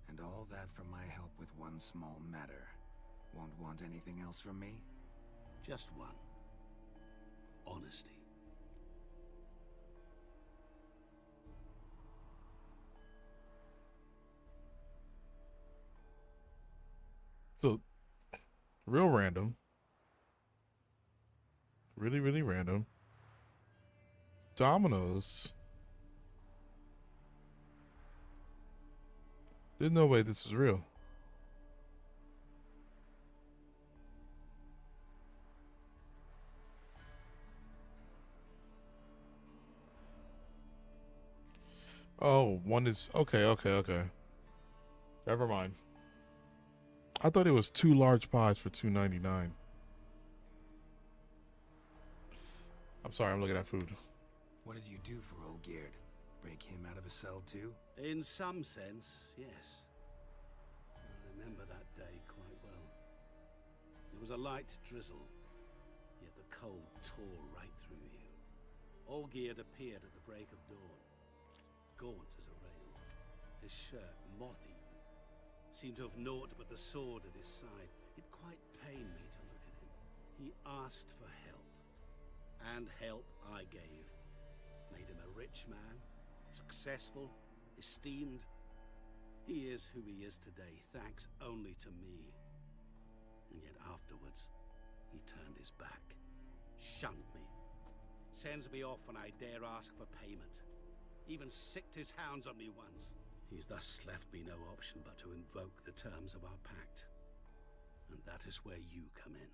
And all that for my help with one small matter. Won't want anything else from me? Just one. Honesty. So, real random. Really, really random. Domino's. There's no way this is real. Oh, one is okay. Never mind. I thought it was 2 large pies for $2.99. I'm sorry, I'm looking at food. What did you do for old Geard? Break him out of a cell too? In some sense, yes. I remember that day quite well. There was a light drizzle, yet the cold tore right through you. Olgierd appeared at the break of dawn, gaunt as a rail, his shirt moth-eaten, seemed to have naught but the sword at his side. It quite pained me to look at him. He asked for help, and help I gave. Made him a rich man, successful, esteemed. He is who he is today, thanks only to me. And yet afterwards, he turned his back, shunned me, sends me off when I dare ask for payment, even sicked his hounds on me once. He's thus left me no option but to invoke the terms of our pact. And that is where you come in.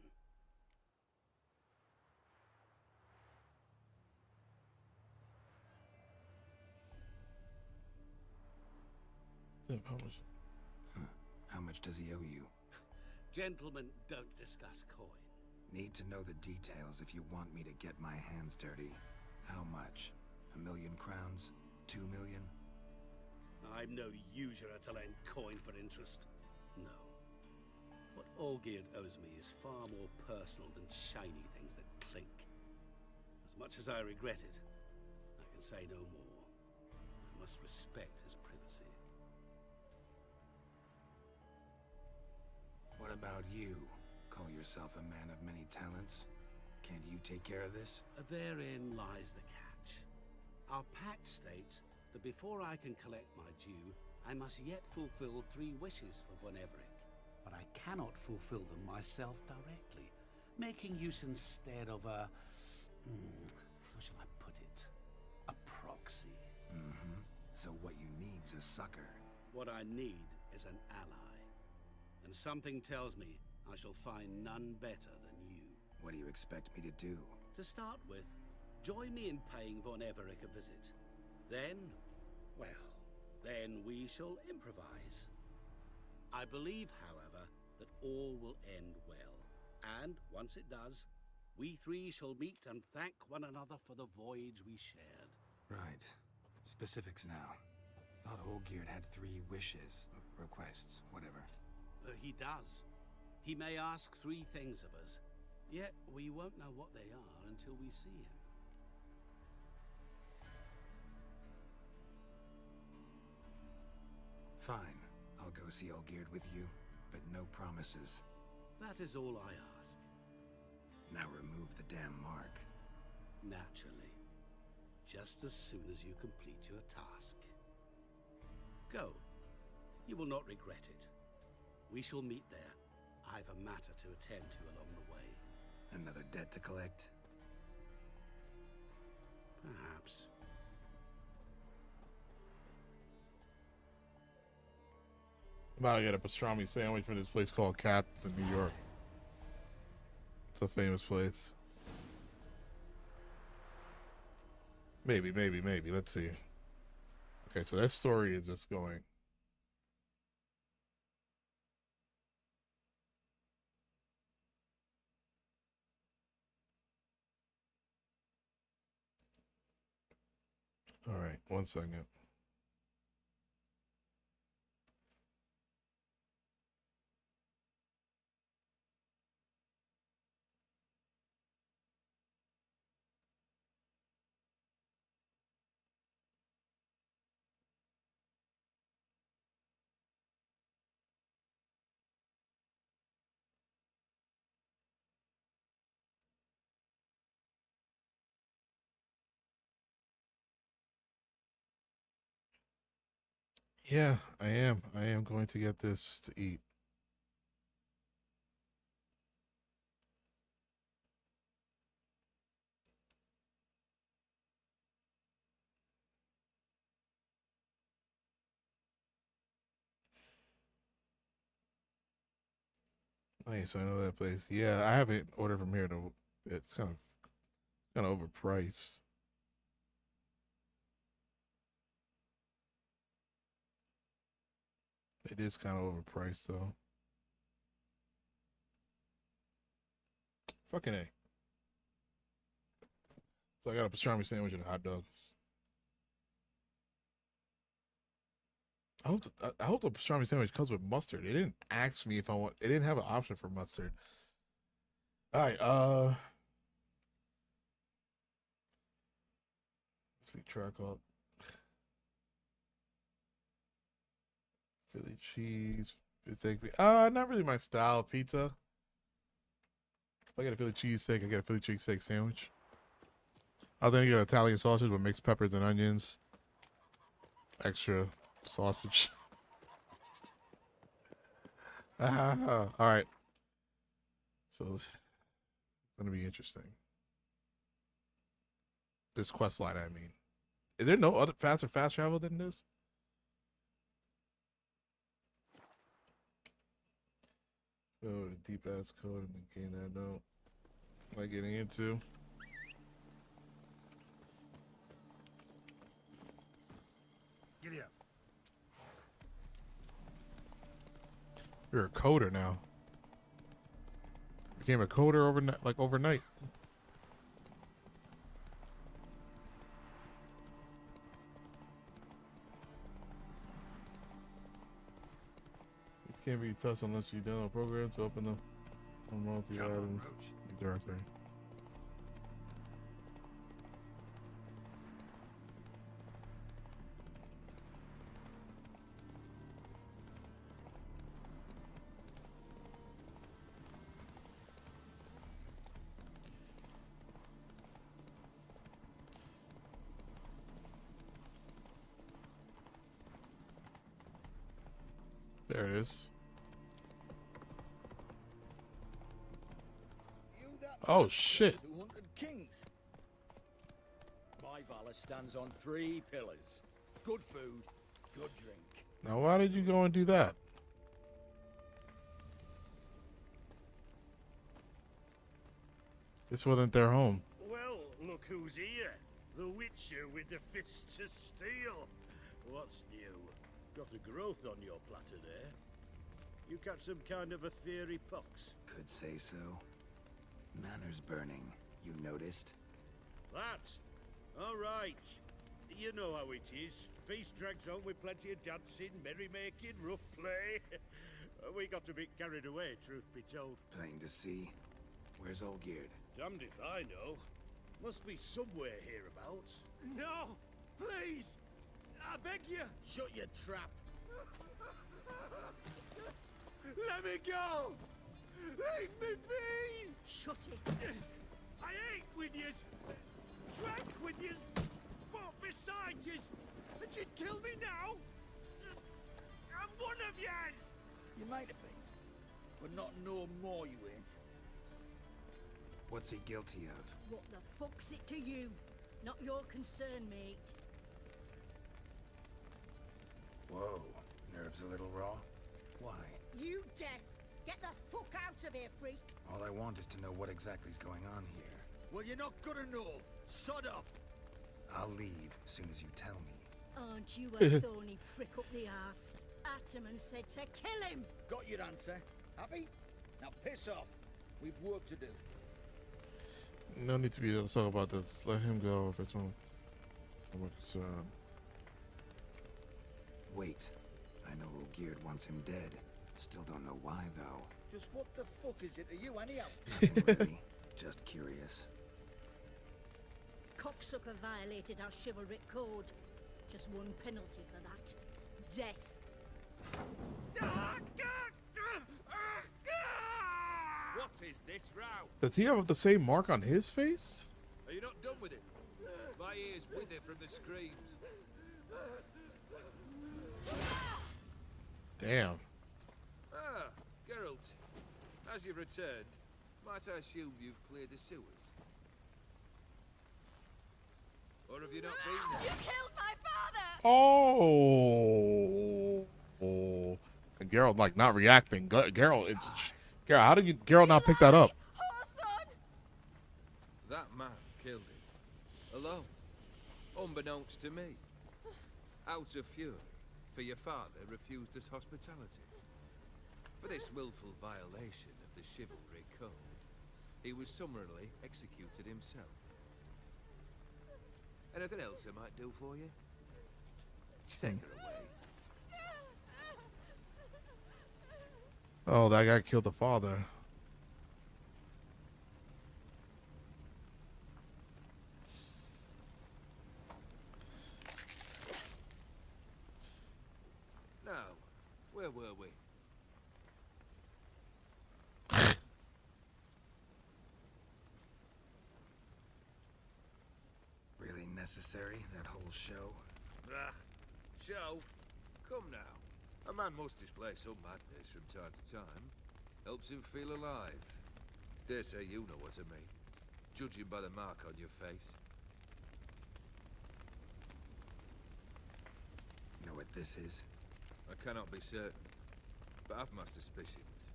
How much? How much does he owe you? Gentlemen don't discuss coin. Need to know the details if you want me to get my hands dirty. How much? 1,000,000 crowns? 2,000,000? I'm no usurer to lend coin for interest. No. What Olgierd owes me is far more personal than shiny things that clink. As much as I regret it, I can say no more. I must respect his privacy. What about you? Call yourself a man of many talents? Can't you take care of this? Therein lies the catch. Our pact states that before I can collect my due, I must yet fulfill 3 wishes for Von Everec. But I cannot fulfill them myself directly, making use instead of a... how shall I put it? A proxy. Mm-hmm. So what you need's a sucker. What I need is an ally. And something tells me I shall find none better than you. What do you expect me to do? To start with, join me in paying Von Everec a visit. Then, well, then we shall improvise. I believe, however, that all will end well. And once it does, we 3 shall meet and thank one another for the voyage we shared. Right. Specifics now. Thought Olgierd had 3 wishes, requests, whatever. He does. He may ask 3 things of us, yet we won't know what they are until we see him. Fine. I'll go see Olgierd with you, but no promises. That is all I ask. Now remove the damn mark. Naturally. Just as soon as you complete your task. Go. You will not regret it. We shall meet there. I've a matter to attend to along the way. Another debt to collect? Perhaps. I'm about to get a pastrami sandwich from this place called Katz in New York. It's a famous place. Maybe. Let's see. Okay, so that story is just going. 1 second. Yeah, I am. I am going to get this to eat. Nice, I know that place. Yeah, I haven't ordered from here though. It's kind of overpriced. It is kind of overpriced though. Fucking A. So I got a pastrami sandwich and a hot dog. I hope the pastrami sandwich comes with mustard. It didn't ask me if I want. It didn't have an option for mustard. All right. Sweet track up. Philly cheese. Not really my style of pizza. If I get a Philly cheesesteak, I get a Philly cheesesteak sandwich. I'll then get Italian sausage with mixed peppers and onions. Extra sausage. All right. So it's gonna be interesting. This quest line, I mean. Is there no other fast travel than this? Oh, the deep ass code and gain that note. What am I getting into? Giddy up. You're a coder now. Became a coder overnight. It can't be touched unless you download a program to open them on multi items directory. There it is. Oh shit. 200 kings. My valor stands on 3 pillars. Good food, good drink. Now why did you go and do that? This wasn't their home. Well, look who's here. The Witcher with the fists of steel. What's new? Got a growth on your platter there. You catch some kind of a theory pox? Could say so. Manor's burning. You noticed? That? All right. You know how it is. Feast drags on with plenty of dancing, merrymaking, rough play. We got a bit carried away, truth be told. Plain to see. Where's Olgierd? Damned if I know. Must be somewhere hereabouts. No! Please! I beg you! Shut your trap. Let me go! Leave me be! Shut it. I ate with yous, drank with yous, fought beside yous, and you'd kill me now? I'm one of yous! You might have been, but not no more you ain't. What's he guilty of? What the fuck's it to you? Not your concern, mate. Whoa, nerves a little raw? Why? You deaf! Get the fuck out of here, freak! All I want is to know what exactly is going on here. Well, you're not gonna know. Sod off. I'll leave as soon as you tell me. Aren't you a thorny prick up the arse? Ataman said to kill him! Got your answer. Happy? Now piss off. We've work to do. No need to be able to talk about this. Let him go if it's one. I'm concerned. Geared wants him dead. Still don't know why, though. Just what the fuck is it to you, anyhow? Nothing really. Just curious. Cocksucker violated our chivalric code. Just one penalty for that. Death. What is this row? Does he have the same mark on his face? Are you not done with it? My ears wither from the screams. Damn. Ah, Geralt. As you've returned, might I assume you've cleared the sewers? Or have you not been there? You killed my father! Oh. And Geralt like not reacting. Geralt, it's Geralt. How did Geralt not pick that up? That man killed him. Alone. Unbeknownst to me. Out of fury, for your father refused us hospitality. For this willful violation of the chivalry code, he was summarily executed himself. Anything else I might do for you? Take her away. Oh, that guy killed the father. Now, where were we? Really necessary, that whole show? Ah, show? Come now. A man must display some madness from time to time. Helps him feel alive. Dare say you know what I mean. Judging by the mark on your face. Know what this is? I cannot be certain, but I've my suspicions.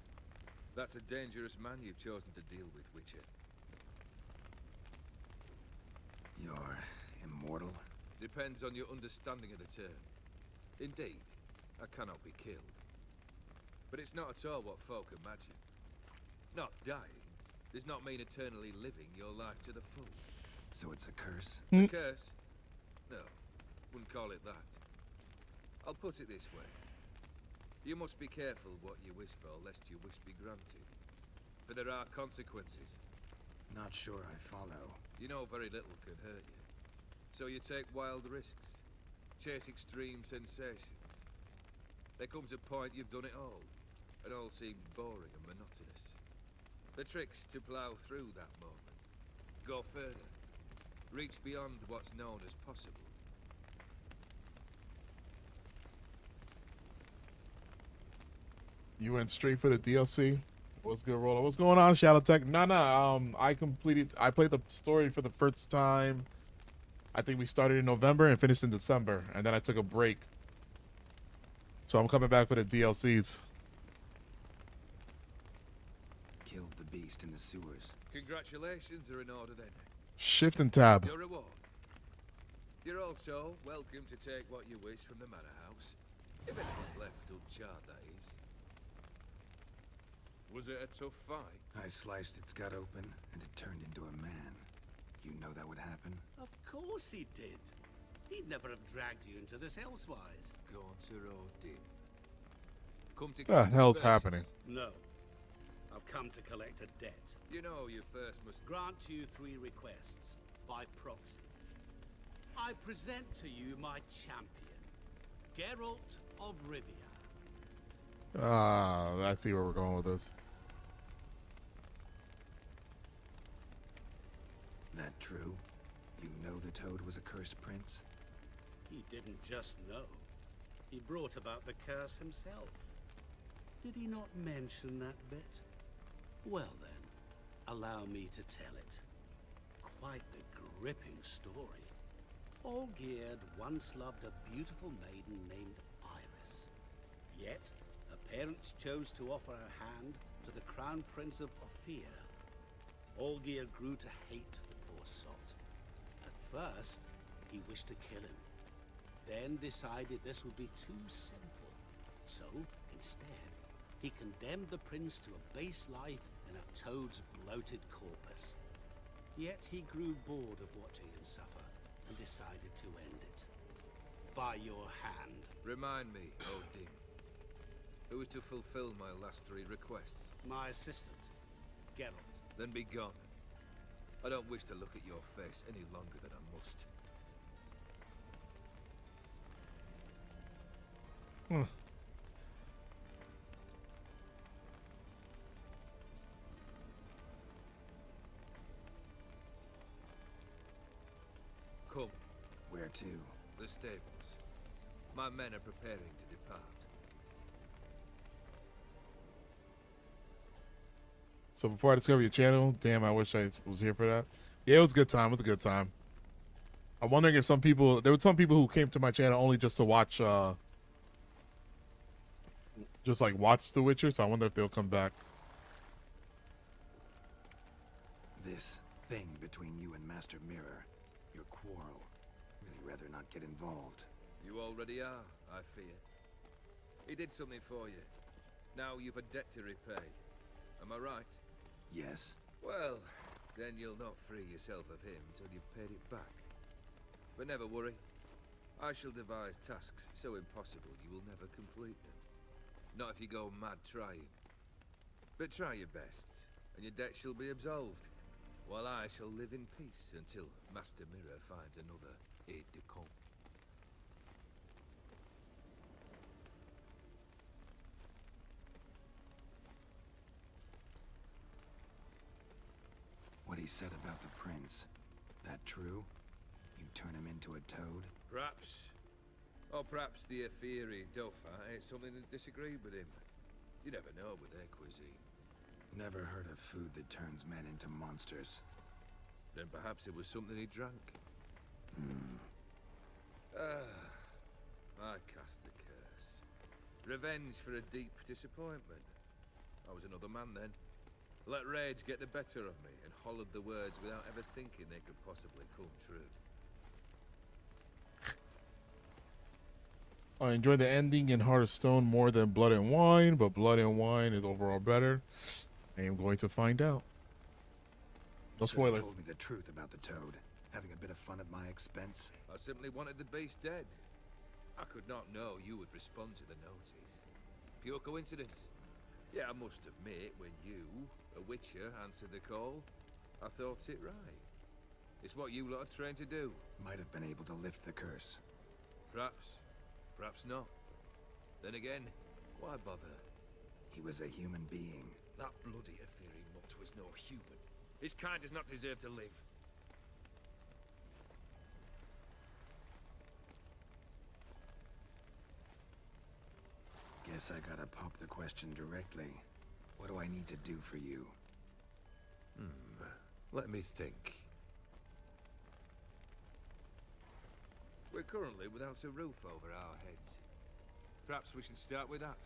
That's a dangerous man you've chosen to deal with, Witcher. You're immortal? Depends on your understanding of the term. Indeed, I cannot be killed. But it's not at all what folk imagine. Not dying does not mean eternally living your life to the full. So it's a curse? A curse? No, wouldn't call it that. I'll put it this way. You must be careful what you wish for, lest your wish be granted. For there are consequences. Not sure I follow. You know very little can hurt you. So you take wild risks. Chase extreme sensations. There comes a point you've done it all. And all seems boring and monotonous. The trick's to plough through that moment. Go further. Reach beyond what's known as possible. You went straight for the DLC. What's good, Roller? What's going on, Shadow Tech? I played the story for the first time. I think we started in November and finished in December, and then I took a break. So I'm coming back for the DLCs. Killed the beast in the sewers. Congratulations are in order then. Shift and tab. Your reward. You're also welcome to take what you wish from the manor house. If anything's left uncharred, that is. Was it a tough fight? I sliced its gut open, and it turned into a man. You know that would happen? Of course he did. He'd never have dragged you into this elsewise. Gaunter O'Dim. Come to What the hell's happening? No. I've come to collect a debt. You know you first must grant you 3 requests by proxy. I present to you my champion, Geralt of Rivia. I see where we're going with this. That true? You know the Toad was a cursed prince? He didn't just know. He brought about the curse himself. Did he not mention that bit? Well then, allow me to tell it. Quite the gripping story. Olgierd once loved a beautiful maiden named Iris. Yet, her parents chose to offer her hand to the Crown Prince of Ophir. Olgierd grew to hate the poor sot. At first, he wished to kill him. Then decided this would be too simple. So, instead, he condemned the prince to a base life in a toad's bloated corpus. Yet he grew bored of watching him suffer and decided to end it. By your hand. Remind me, O'Dim. Who is to fulfill my last 3 requests? My assistant, Geralt. Then be gone. I don't wish to look at your face any longer than I must. Come. Where to? The stables. My men are preparing to depart. So before I discover your channel, damn, I wish I was here for that. Yeah, it was a good time. It was a good time. I'm wondering if there were some people who came to my channel only just to watch, just like watch The Witcher. So I wonder if they'll come back. This thing between you and Master Mirror, your quarrel. Really rather not get involved. You already are, I fear. He did something for you. Now you've a debt to repay. Am I right? Yes. Well, then you'll not free yourself of him till you've paid it back. But never worry. I shall devise tasks so impossible you will never complete them. Not if you go mad trying. But try your best, and your debt shall be absolved, while I shall live in peace until Master Mirror finds another aide-de-camp. What he said about the prince, that true? You turn him into a toad? Perhaps. Or perhaps the Aetheri Dauphin ate something that disagreed with him. You never know with their cuisine. Never heard of food that turns men into monsters. Then perhaps it was something he drank. I cast the curse. Revenge for a deep disappointment. I was another man then. Let rage get the better of me and hollered the words without ever thinking they could possibly come true. I enjoyed the ending in Heart of Stone more than Blood and Wine, but Blood and Wine is overall better. I am going to find out. No spoilers. Told me the truth about the toad, having a bit of fun at my expense. I simply wanted the beast dead. I could not know you would respond to the notice. Pure coincidence. Yeah, I must admit, when you, a Witcher, answered the call, I thought it right. It's what you lot are trained to do. Might have been able to lift the curse. Perhaps. Perhaps not. Then again, why bother? He was a human being. That bloody Aetheri mutt was no human. His kind does not deserve to live. Guess I gotta pop the question directly. What do I need to do for you? Let me think. We're currently without a roof over our heads. Perhaps we should start with that.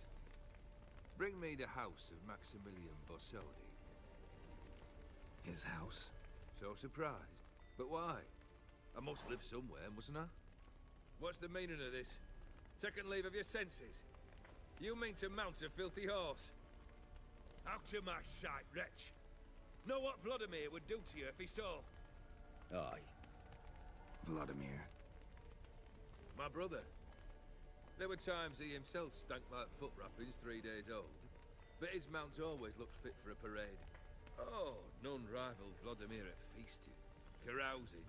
Bring me the house of Maximilian Borsodi. His house? So surprised. But why? I must live somewhere, mustn't I? What's the meaning of this? Second leave of your senses? You mean to mount a filthy horse? Out of my sight, wretch! Know what Vladimir would do to you if he saw? Aye. Vladimir. My brother. There were times he himself stank like foot wrappings 3 days old, but his mount always looked fit for a parade. Oh, none rivaled Vladimir at feasting, carousing.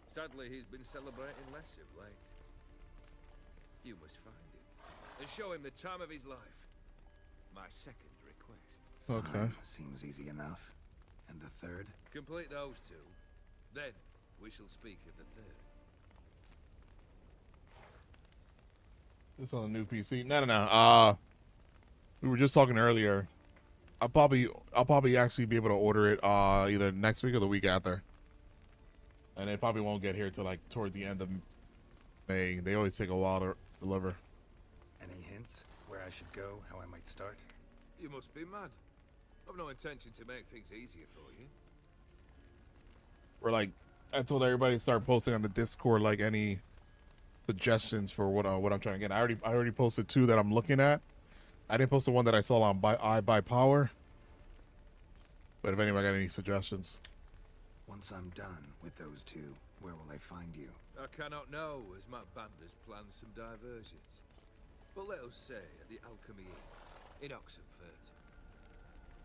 Sadly, he's been celebrating less of late. You must find him, and show him the time of his life. My second request. Okay. Seems easy enough. And the third? Complete those two, then we shall speak of the third. This on a new PC. No. We were just talking earlier. I'll probably actually be able to order it either next week or the week after. And it probably won't get here till like towards the end of May. They always take a while to deliver. Any hints where I should go, how I might start? You must be mad. I've no intention to make things easier for you. We're like, I told everybody to start posting on the Discord like any suggestions for what I'm trying to get. I already posted 2 that I'm looking at. I didn't post the one that I saw on I Buy Power. But if anybody got any suggestions. Once I'm done with those 2, where will I find you? I cannot know, as my band has planned some diversions. But let us say at the Alchemy Inn in Oxenfurt.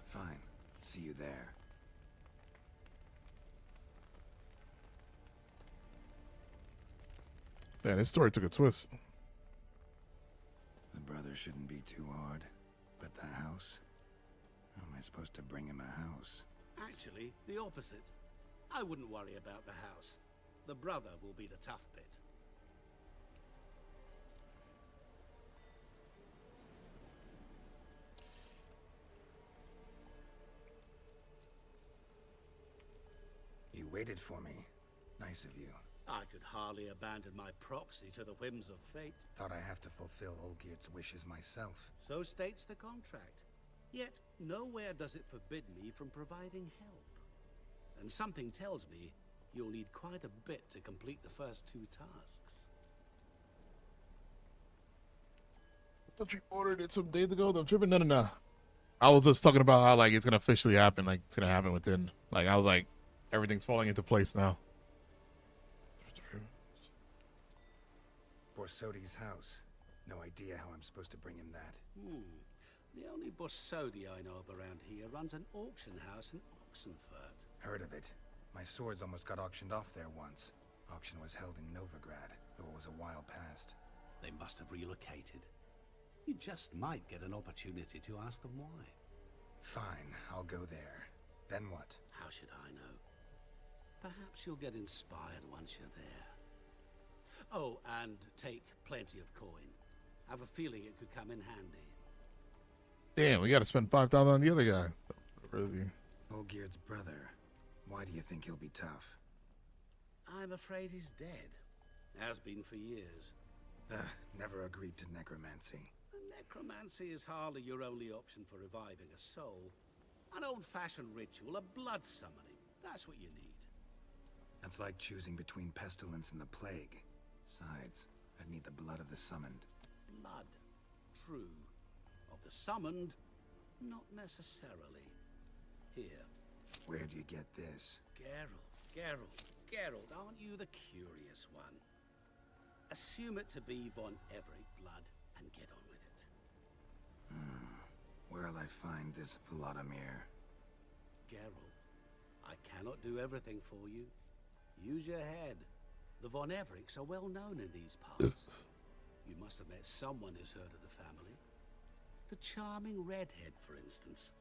Fine. See you there. Man, this story took a twist. The brother shouldn't be too hard. But the house? How am I supposed to bring him a house? Actually, the opposite. I wouldn't worry about the house. The brother will be the tough bit. You waited for me. Nice of you. I could hardly abandon my proxy to the whims of fate. Thought I have to fulfill Olgierd's wishes myself. So states the contract. Yet, nowhere does it forbid me from providing help. And something tells me you'll need quite a bit to complete the first 2 tasks. I thought you ordered it some days ago. I'm tripping. No. I was just talking about how like it's gonna officially happen. Like it's gonna happen within. Like I was like, everything's falling into place now. Borsodi's house. No idea how I'm supposed to bring him that. The only Borsodi I know of around here runs an auction house in Oxenfurt. Heard of it. My swords almost got auctioned off there once. Auction was held in Novigrad, though it was a while past. They must have relocated. You just might get an opportunity to ask them why. Fine, I'll go there. Then what? How should I know? Perhaps you'll get inspired once you're there. Oh, and take plenty of coin. Have a feeling it could come in handy. Damn, we gotta spend 5,000 on the other guy. Really? Olgierd's brother. Why do you think he'll be tough? I'm afraid he's dead. Has been for years. Never agreed to necromancy. Necromancy is hardly your only option for reviving a soul. An old-fashioned ritual, a blood summoning. That's what you need. That's like choosing between pestilence and the plague. Besides, I'd need the blood of the summoned. Blood. True. Of the summoned, not necessarily. Here. Where do you get this? Geralt, aren't you the curious one? Assume it to be Von Everett blood and get on with it. Where'll I find this Vladimir? Geralt, I cannot do everything for you. Use your head. The Von Evericks are well known in these parts. You must have met someone who's heard of the family. The charming redhead, for instance.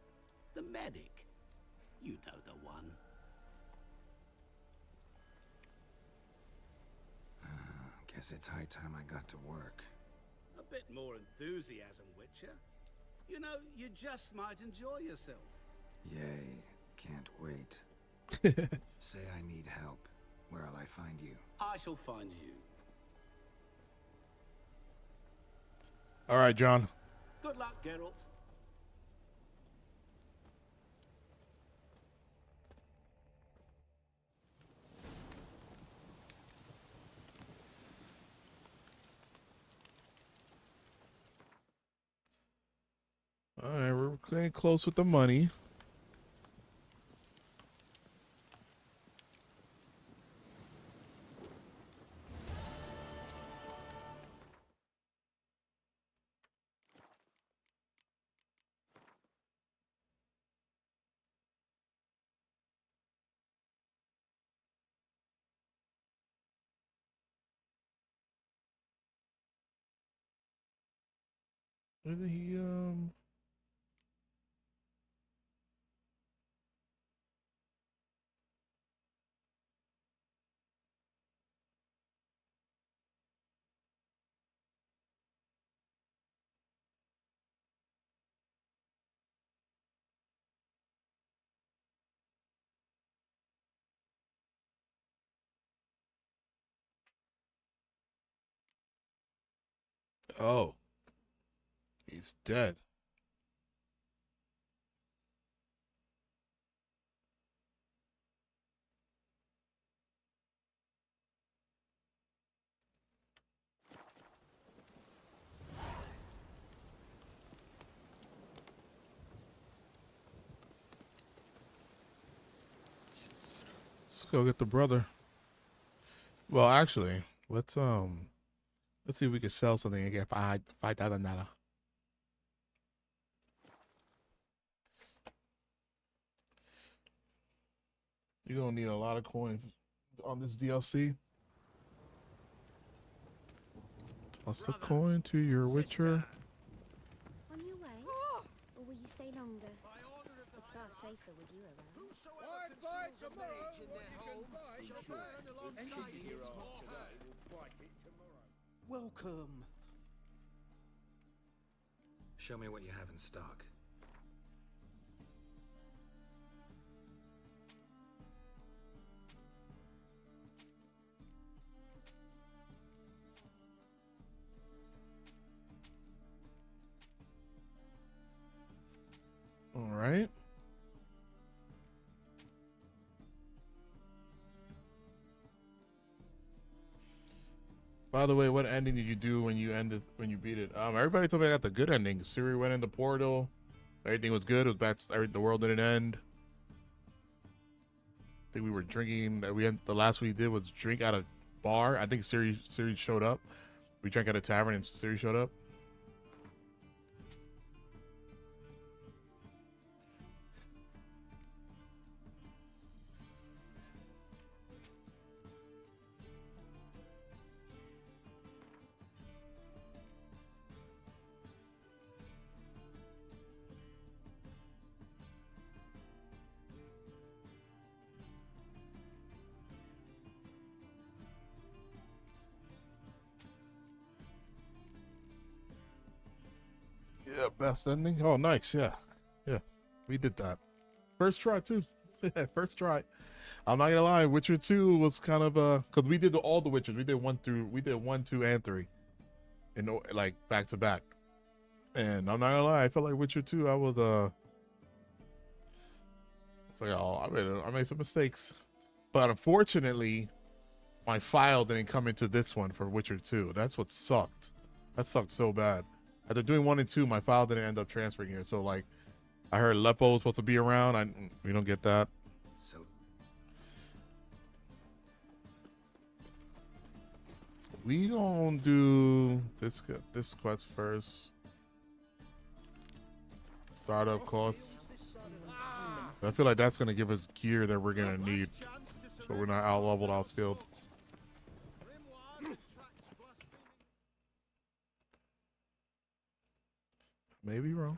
The medic. You know the one. Guess it's high time I got to work. A bit more enthusiasm, Witcher. You know, you just might enjoy yourself. Yay. Can't wait. Say I need help. Where'll I find you? I shall find you. All right, John. Good luck, Geralt. All right, we're getting close with the money. Did he Oh. He's dead. Let's go get the brother. Well, actually, let's Let's see if we can sell something and get $5,000. You're gonna need a lot of coins on this DLC. Toss a coin to your Witcher. On your way? Or will you stay longer? It's far safer with you around. Welcome. Show me what you have in stock. All right. By the way, what ending did you do when you beat it? Everybody told me I got the good ending. Ciri went in the portal. Everything was good. It was back. The world didn't end. I think we were drinking. The last we did was drink at a bar. I think Ciri showed up. We drank at a tavern and Ciri showed up. Yeah, best ending. Oh, nice. Yeah, we did that. First try too. First try. I'm not gonna lie. Witcher 2 was kind of because we did all the Witchers. We did 1, 2, and 3, and like back to back. And I'm not gonna lie. I felt like Witcher 2. I was it's like, oh, I made some mistakes, but unfortunately, my file didn't come into this one for Witcher 2. That's what sucked. That sucked so bad. After doing 1 and 2, my file didn't end up transferring here. So like, I heard Lepo was supposed to be around. We don't get that. So we gonna do this quest first. Startup costs. I feel like that's gonna give us gear that we're gonna need, so we're not out leveled, out skilled. Maybe wrong.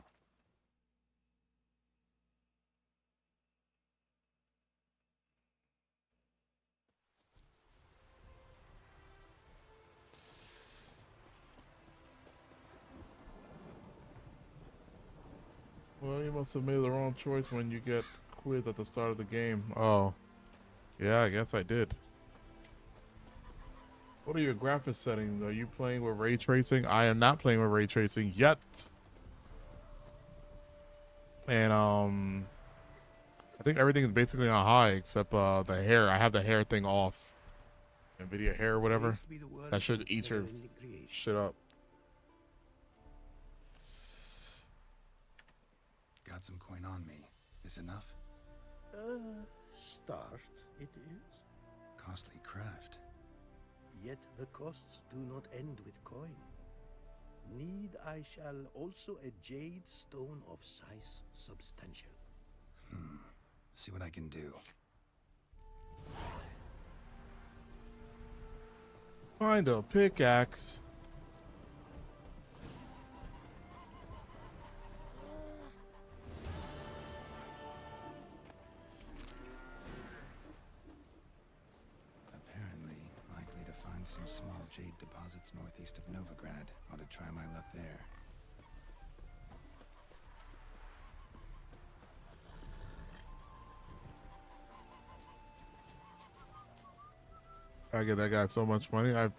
Well, you must have made the wrong choice when you get quit at the start of the game. Oh, yeah, I guess I did. What are your graphics settings? Are you playing with ray tracing? I am not playing with ray tracing yet. And I think everything is basically on high except the hair. I have the hair thing off. NVIDIA hair or whatever. That should eat your shit up. Got some coin on me. Is enough? Start it is. Costly craft. Yet the costs do not end with coin. Need I shall also a jade stone of size substantial. See what I can do. Find a pickaxe. Apparently, likely to find some small jade deposits northeast of Novigrad. Ought to try my luck there. I get that guy so much money. I'm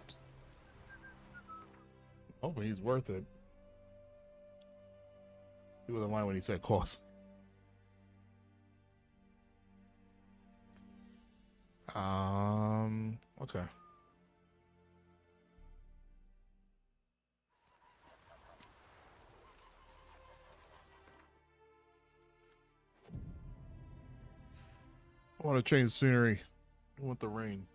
hoping he's worth it. He wasn't lying when he said cost. Okay. I want to change scenery. I want the rain.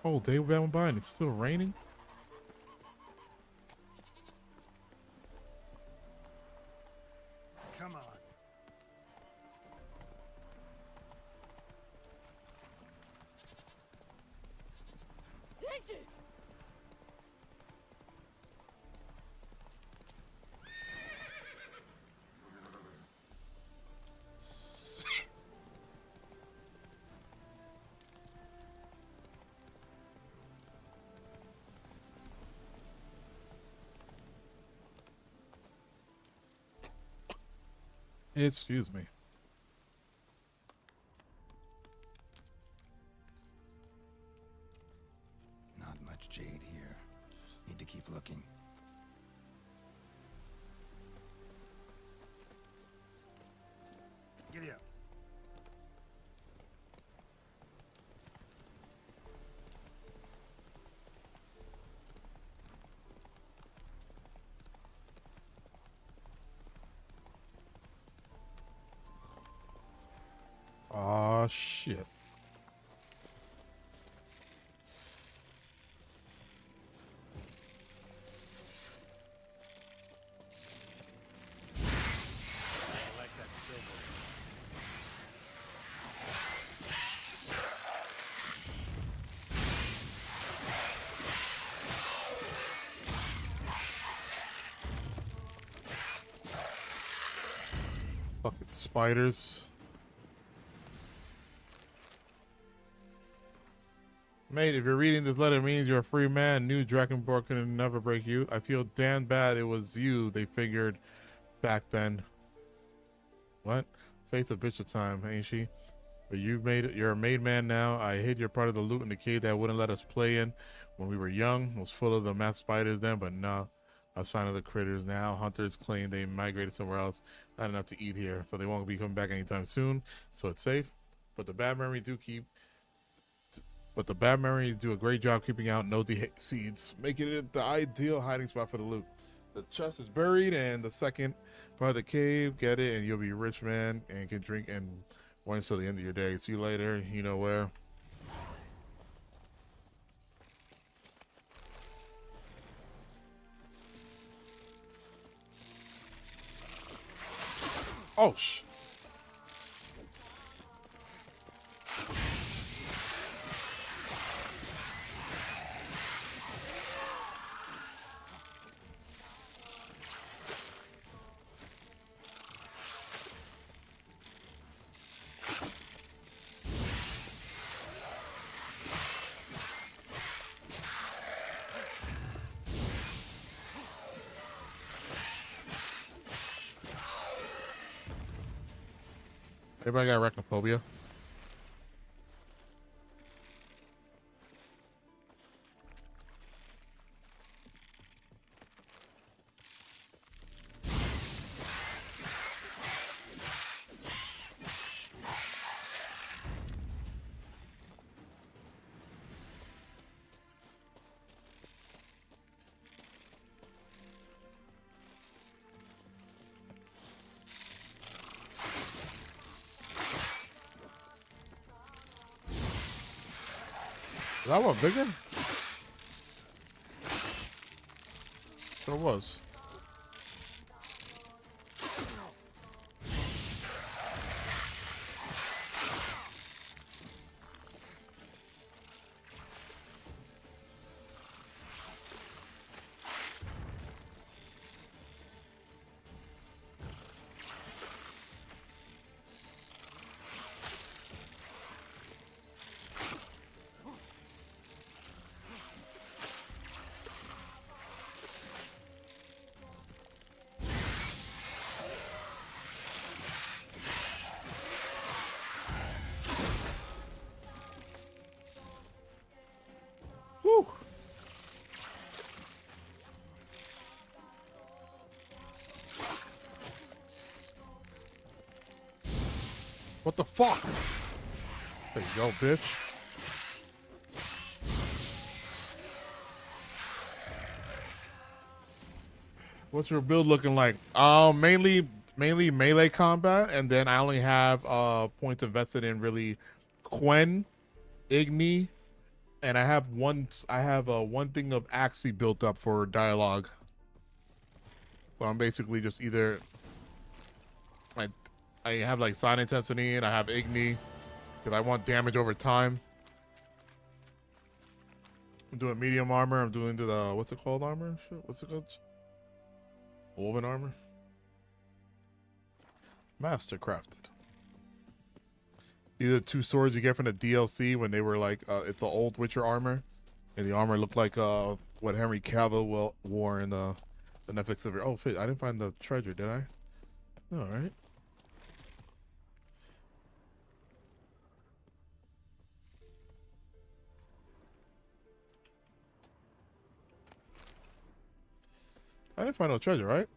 Oh, day went by and it's still raining. Come on. Excuse me. Not much jade here. Need to keep looking. Giddy up. Aw, shit. I like that sizzle. Fucking spiders. Mate, if you're reading this letter, it means you're a free man. Knew Drakenborn can never break you. I feel damn bad it was you they figured back then. What? Fate's a bitch of time, ain't she? But you're a made man now. I hid your part of the loot in the cave that wouldn't let us play in when we were young. It was full of the mass spiders then, but no. A sign of the critters now. Hunters claim they migrated somewhere else. Not enough to eat here, so they won't be coming back anytime soon. So it's safe. But the bad memory do a great job keeping out nosy seeds, making it the ideal hiding spot for the loot. The chest is buried, and the second part of the cave, get it, and you'll be a rich man and can drink and wine until the end of your day. See you later. You know where. Oh, sh. Everybody got arachnophobia? Is that one bigger? Sure was. Woo! What the fuck? There you go, bitch. What's your build looking like? Mainly melee combat, and then I only have points invested in really Quen, Igni, And I have one thing of Axie built up for dialogue. So I'm basically just either I have like Sign Intensity and I have Igni because I want damage over time. I'm doing medium armor. I'm doing the what's it called armor? What's it called? Woven armor. Master crafted. These are 2 swords you get from the DLC when they were like, it's an old Witcher armor, and the armor looked like what Henry Cavill wore in the Netflix series. Oh, I didn't find the treasure, did I? All right. I didn't find no treasure, right?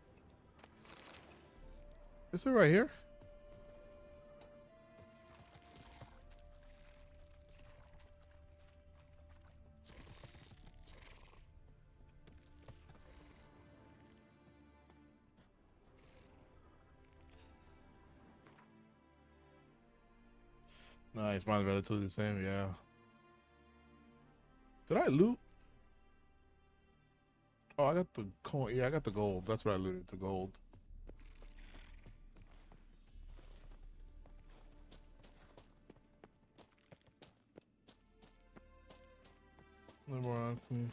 Is it right here? Nice, mine's relatively the same, yeah. Did I loot? Oh, I got the coin. Yeah, I got the gold. That's what I looted, the gold. No more alchemy.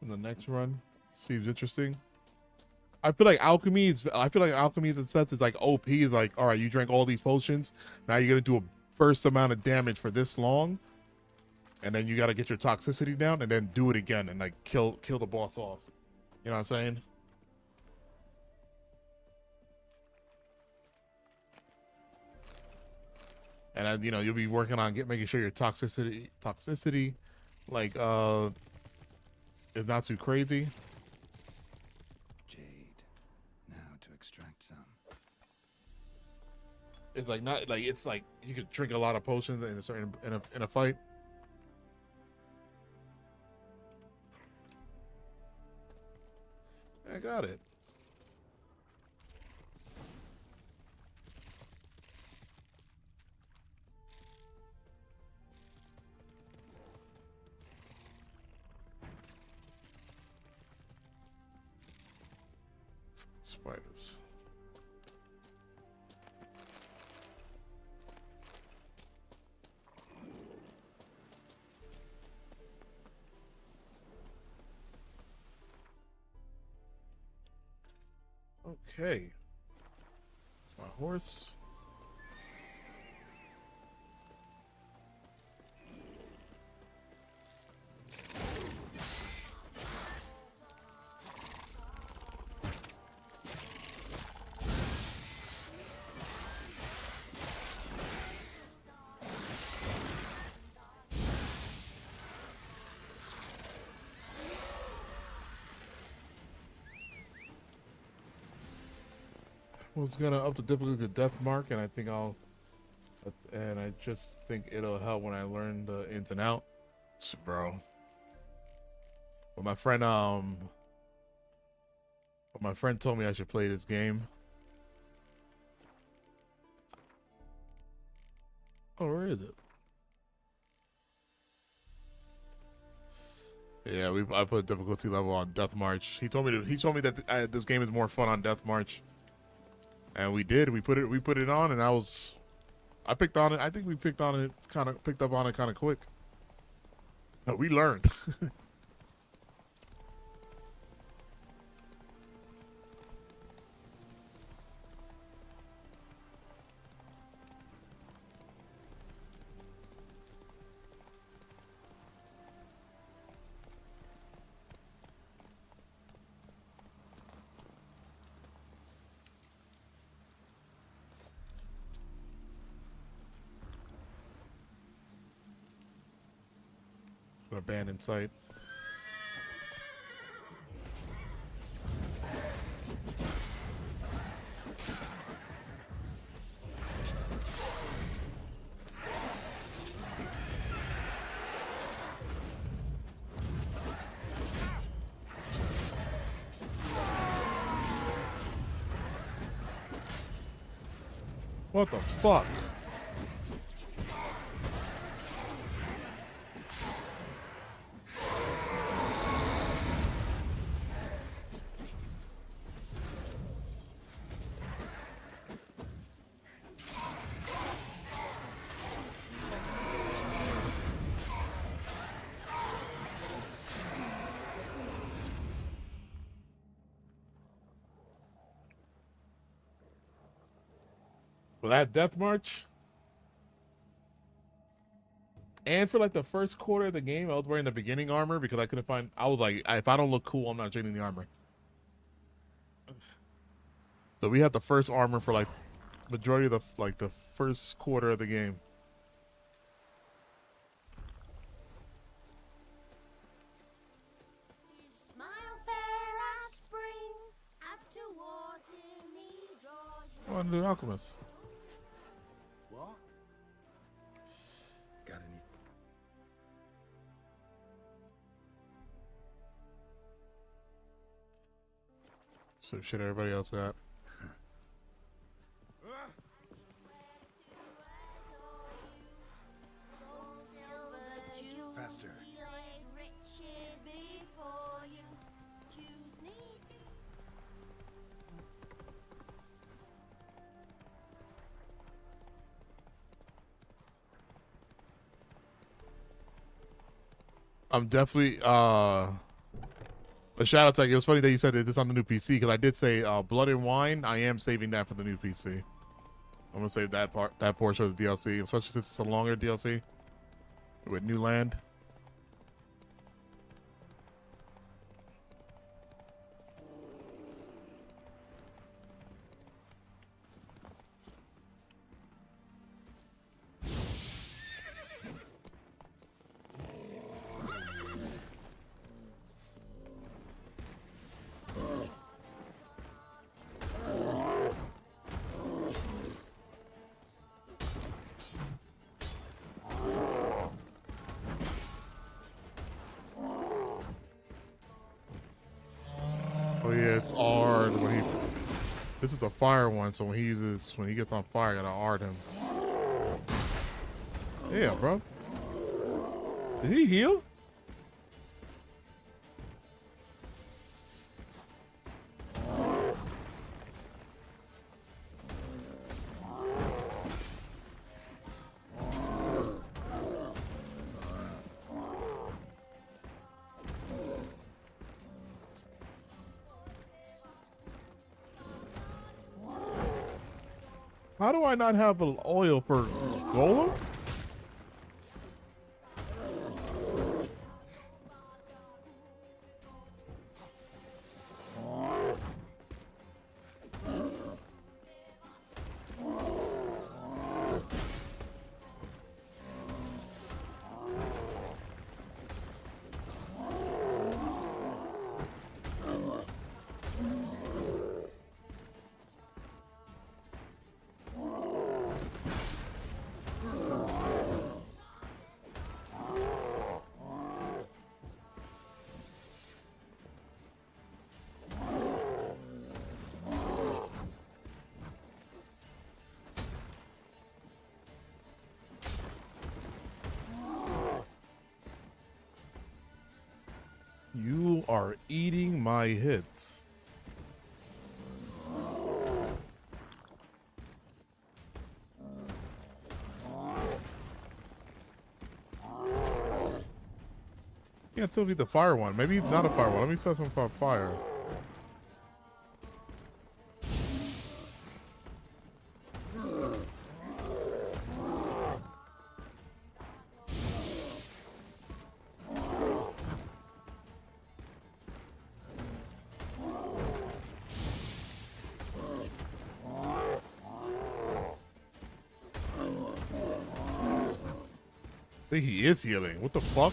In the next run, seems interesting. I feel like alchemy in the sense is like OP is like, all right, you drank all these potions, now you're gonna do a burst amount of damage for this long, and then you got to get your toxicity down and then do it again and like kill the boss off. You know what I'm saying? And you know, you'll be working on making sure your toxicity like is not too crazy. Jade. Now to extract some. It's like not like it's like you could drink a lot of potions in a certain in a fight. I got it. Spiders. Okay. My horse. Was gonna up the difficulty to death mark, and I think I just think it'll help when I learn the ins and outs, bro. But my friend told me I should play this game. Oh, where is it? Yeah, I put difficulty level on Death March. He told me that this game is more fun on Death March. And we did. We put it on, and I picked on it. I think we picked up on it kind of quick. But we learned. It's an abandoned site. What the fuck? For that Death March. And for like the first quarter of the game, I was wearing the beginning armor because I couldn't find. I was like, if I don't look cool, I'm not changing the armor. So we had the first armor for like majority of the first quarter of the game. Smile fair as spring, as towards me draws I want to do Alchemist. What? Got any? So shit everybody else got. Faster. I'm definitely a shout out to you. It was funny that you said that this on the new PC because I did say Blood and Wine. I am saving that for the new PC. I'm gonna save that portion of the DLC, especially since it's a longer DLC with new land. Oh yeah, it's Ard when he. This is the fire one, so when he gets on fire, I gotta Ard him. Yeah, bro. Did he heal? How do I not have an oil for Golem? You are eating my hits. Can't tell me the fire one. Maybe not a fire one. Let me say something about fire. I think he is healing. What the fuck?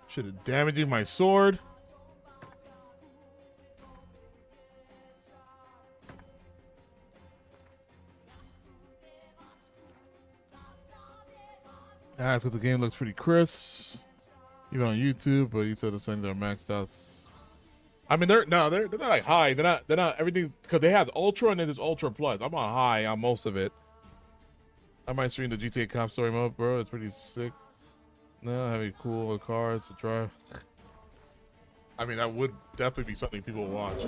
Should have damaged my sword. That's because the game looks pretty crisp, even on YouTube. But you said the same, they're maxed out. I mean, they're not like high. They're not everything because they have Ultra and then there's Ultra Plus. I'm on high on most of it. I might stream the GTA Cop Story mode, bro. It's pretty sick. No, having cool cars to drive. I mean, that would definitely be something people watch.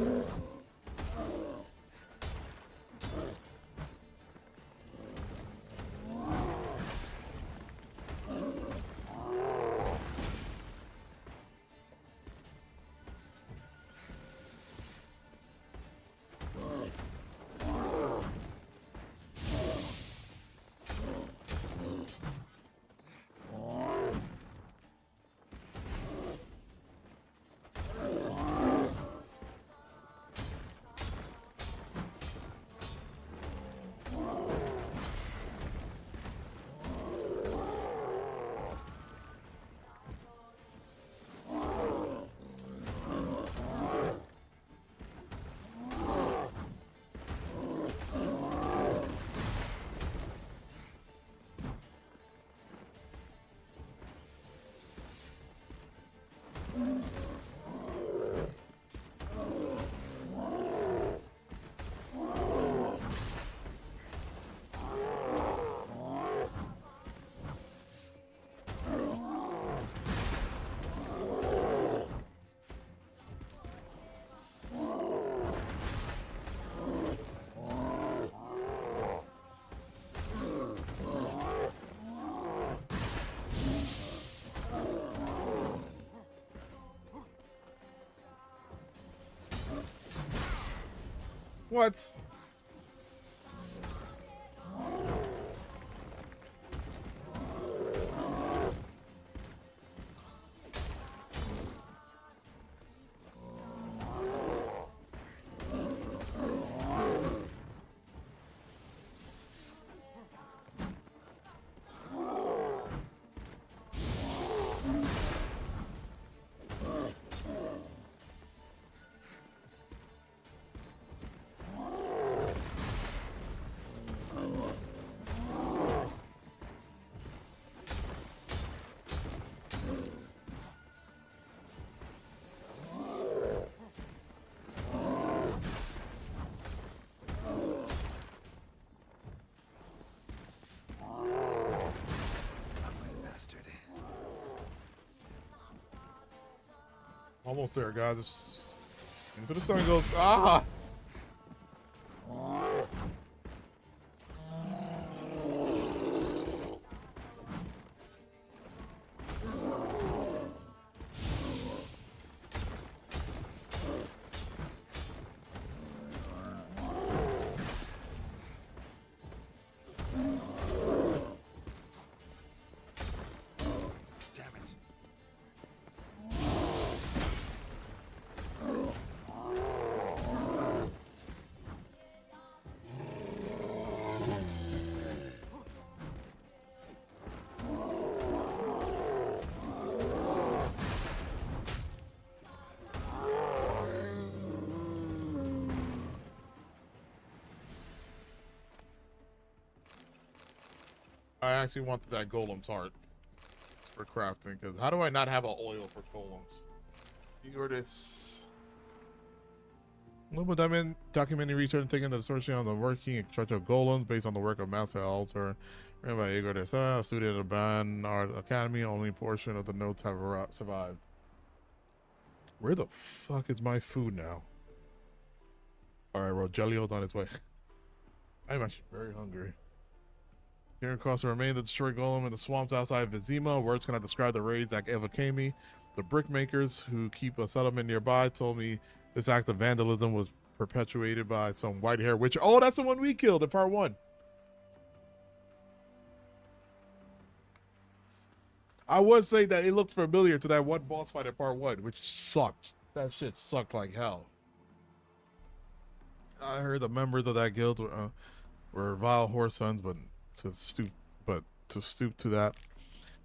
What? Almost there, guys. Just into the sun goes. Ah! I actually wanted that golem tart for crafting, because how do I not have an oil for golems? Igor this. Global documentary research and taking the research on the working and construction of golems based on the work of Master Alter, written by Igor Desa, a student of the Ban Art Academy. Only portion of the notes have survived. Where the fuck is my food now? Alright, Rogelio's on its way. I'm actually very hungry. Here across the remains of the destroyed golem in the swamps outside Vizima. Words cannot describe the raids that overcame me. The brickmakers who keep a settlement nearby told me this act of vandalism was perpetuated by some white-haired witch. Oh, that's the one we killed in part 1. I would say that it looked familiar to that one boss fight in part 1, which sucked. That shit sucked like hell. I heard the members of that guild were vile whore sons, but to stoop to that.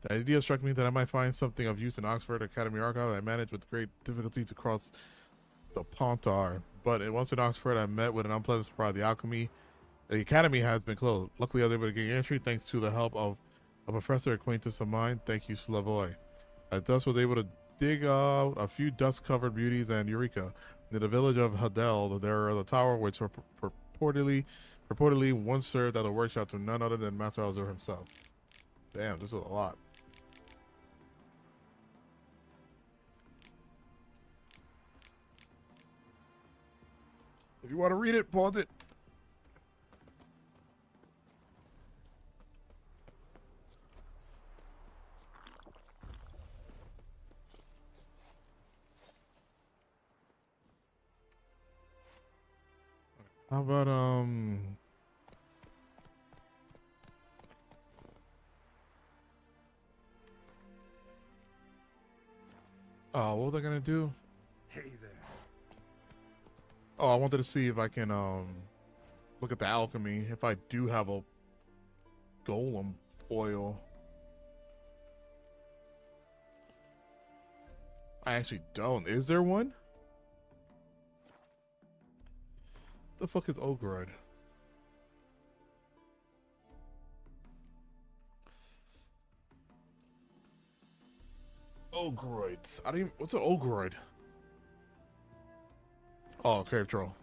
The idea struck me that I might find something of use in Oxford Academy Archive. I managed with great difficulty to cross the Pontar, but once in Oxford, I met with an unpleasant surprise. The academy has been closed. Luckily, I was able to gain entry thanks to the help of a professor acquaintance of mine. Thank you, Slavoy. I thus was able to dig out a few dust-covered beauties and Eureka. In the village of Hadel, there are the tower which were purportedly once served as a workshop to none other than Master Alzur himself. Damn, this was a lot. If you want to read it, pause it. How about oh, what was I gonna do? Hey there. Oh, I wanted to see if I can look at the alchemy if I do have a golem oil. I actually don't. Is there one? The fuck is Ogrod? Ogroids. I don't even. What's an Ogroid? Oh, cave troll.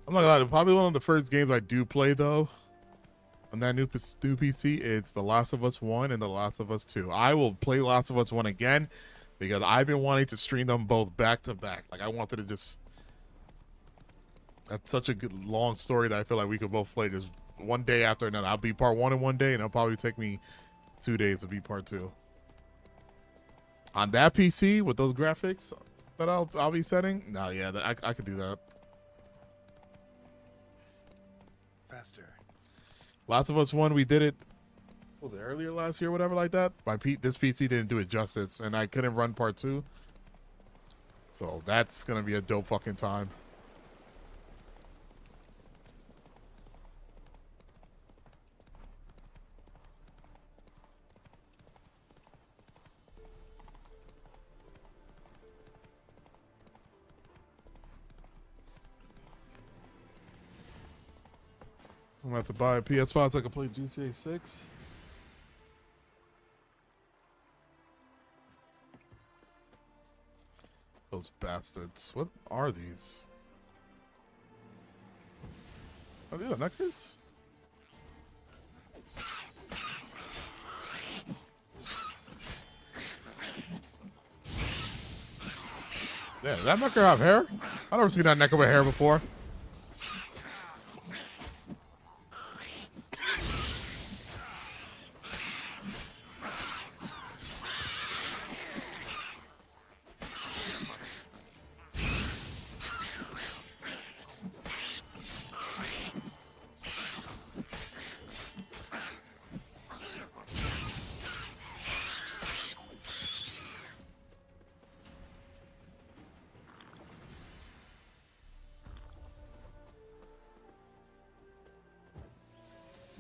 I'm not gonna lie, probably one of the first games I do play though on that new PC, it's The Last of Us 1 and The Last of Us 2. I will play Last of Us 1 again because I've been wanting to stream them both back to back. Like I wanted to just, that's such a good long story that I feel like we could both play just one day after another. I'll be part 1 in one day and it'll probably take me 2 days to be part 2. On that PC with those graphics that I'll be setting, no, yeah, I could do that. Faster. Last of Us 1, we did it earlier last year, whatever like that. This PC didn't do it justice, and I couldn't run part 2. So that's gonna be a dope fucking time. I'm gonna have to buy a PS5 so I can play GTA 6. Those bastards. What are these? Are they a necklace? Yeah, does that necker have hair? I've never seen that necker with hair before.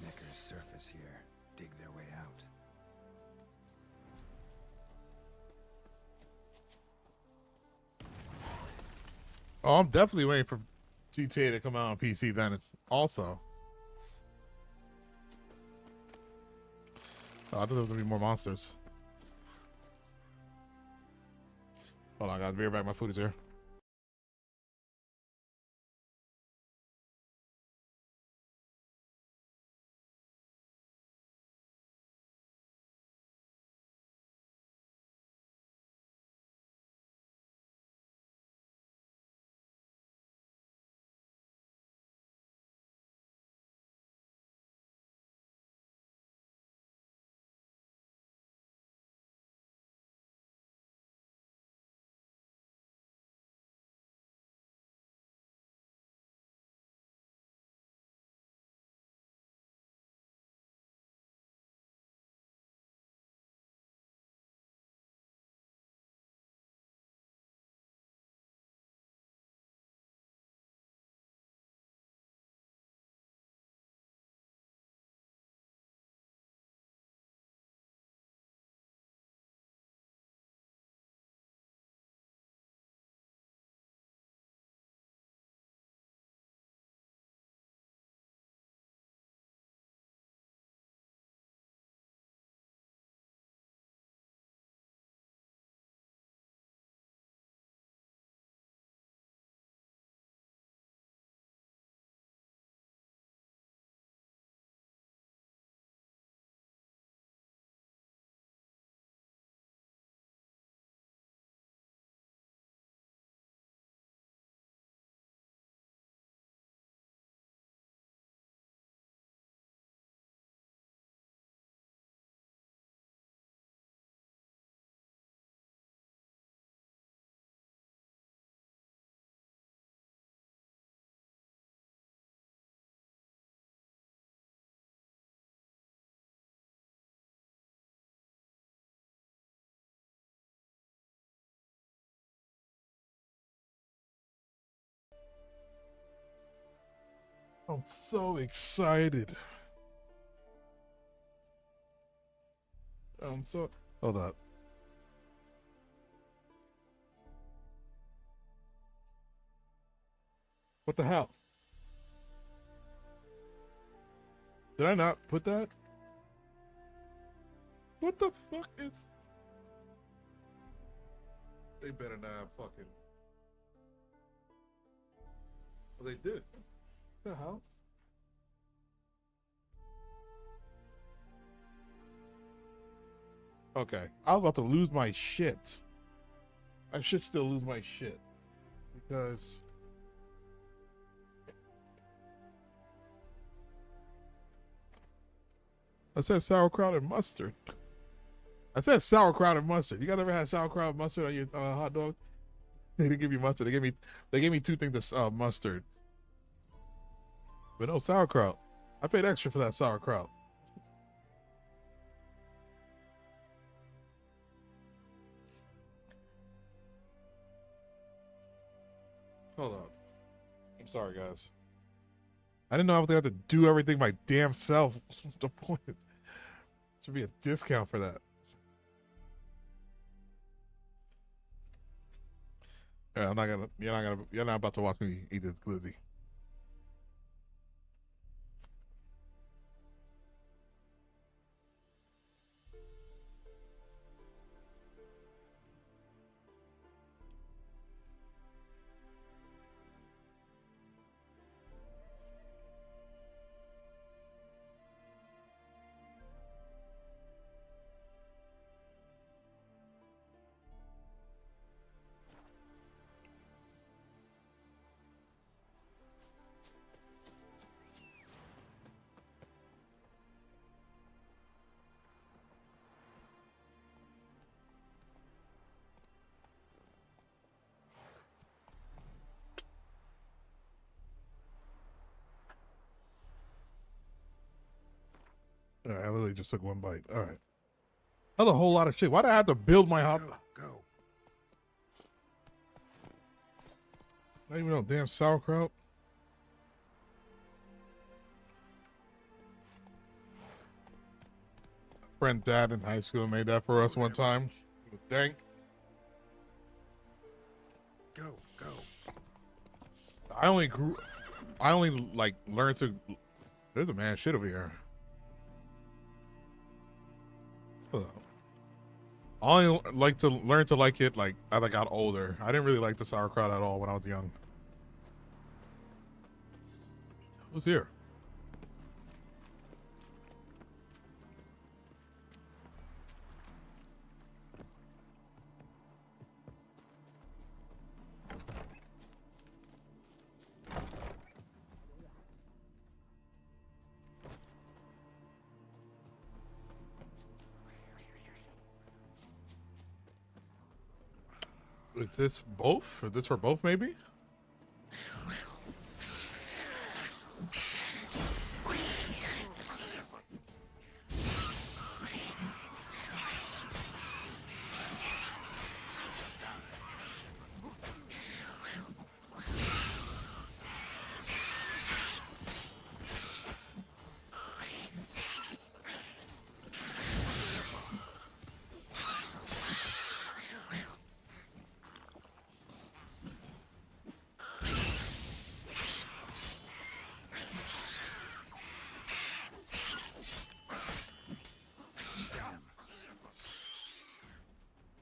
Necker's surface here. Dig their way out. Oh, I'm definitely waiting for GTA to come out on PC then also. Oh, I thought there was gonna be more monsters. Hold on, I gotta be right back. My food is here. I'm so excited. Hold up. What the hell? Did I not put that? What the fuck is... They better not fucking... Well, they did. What the hell? Okay, I was about to lose my shit. I should still lose my shit. Because... I said sauerkraut and mustard. I said sauerkraut and mustard. You guys ever had sauerkraut and mustard on your hot dog? They didn't give you mustard. They gave me two things of mustard. But no sauerkraut. I paid extra for that sauerkraut. Hold on. I'm sorry, guys. I didn't know I was gonna have to do everything my damn self. What's the point? Should be a discount for that. Yeah, you're not about to watch me eat this glizzy. All right, I literally just took one bite. All right. That's a whole lot of shit. Why did I have to build my hot? Go. Not even no damn sauerkraut. Friend dad in high school made that for us one time. Dank. Go. I only like learned to. There's a man shit over here. Hold on. I only like to learn to like it like as I got older. I didn't really like the sauerkraut at all when I was young. Who's here? Is this both? Is this for both, maybe?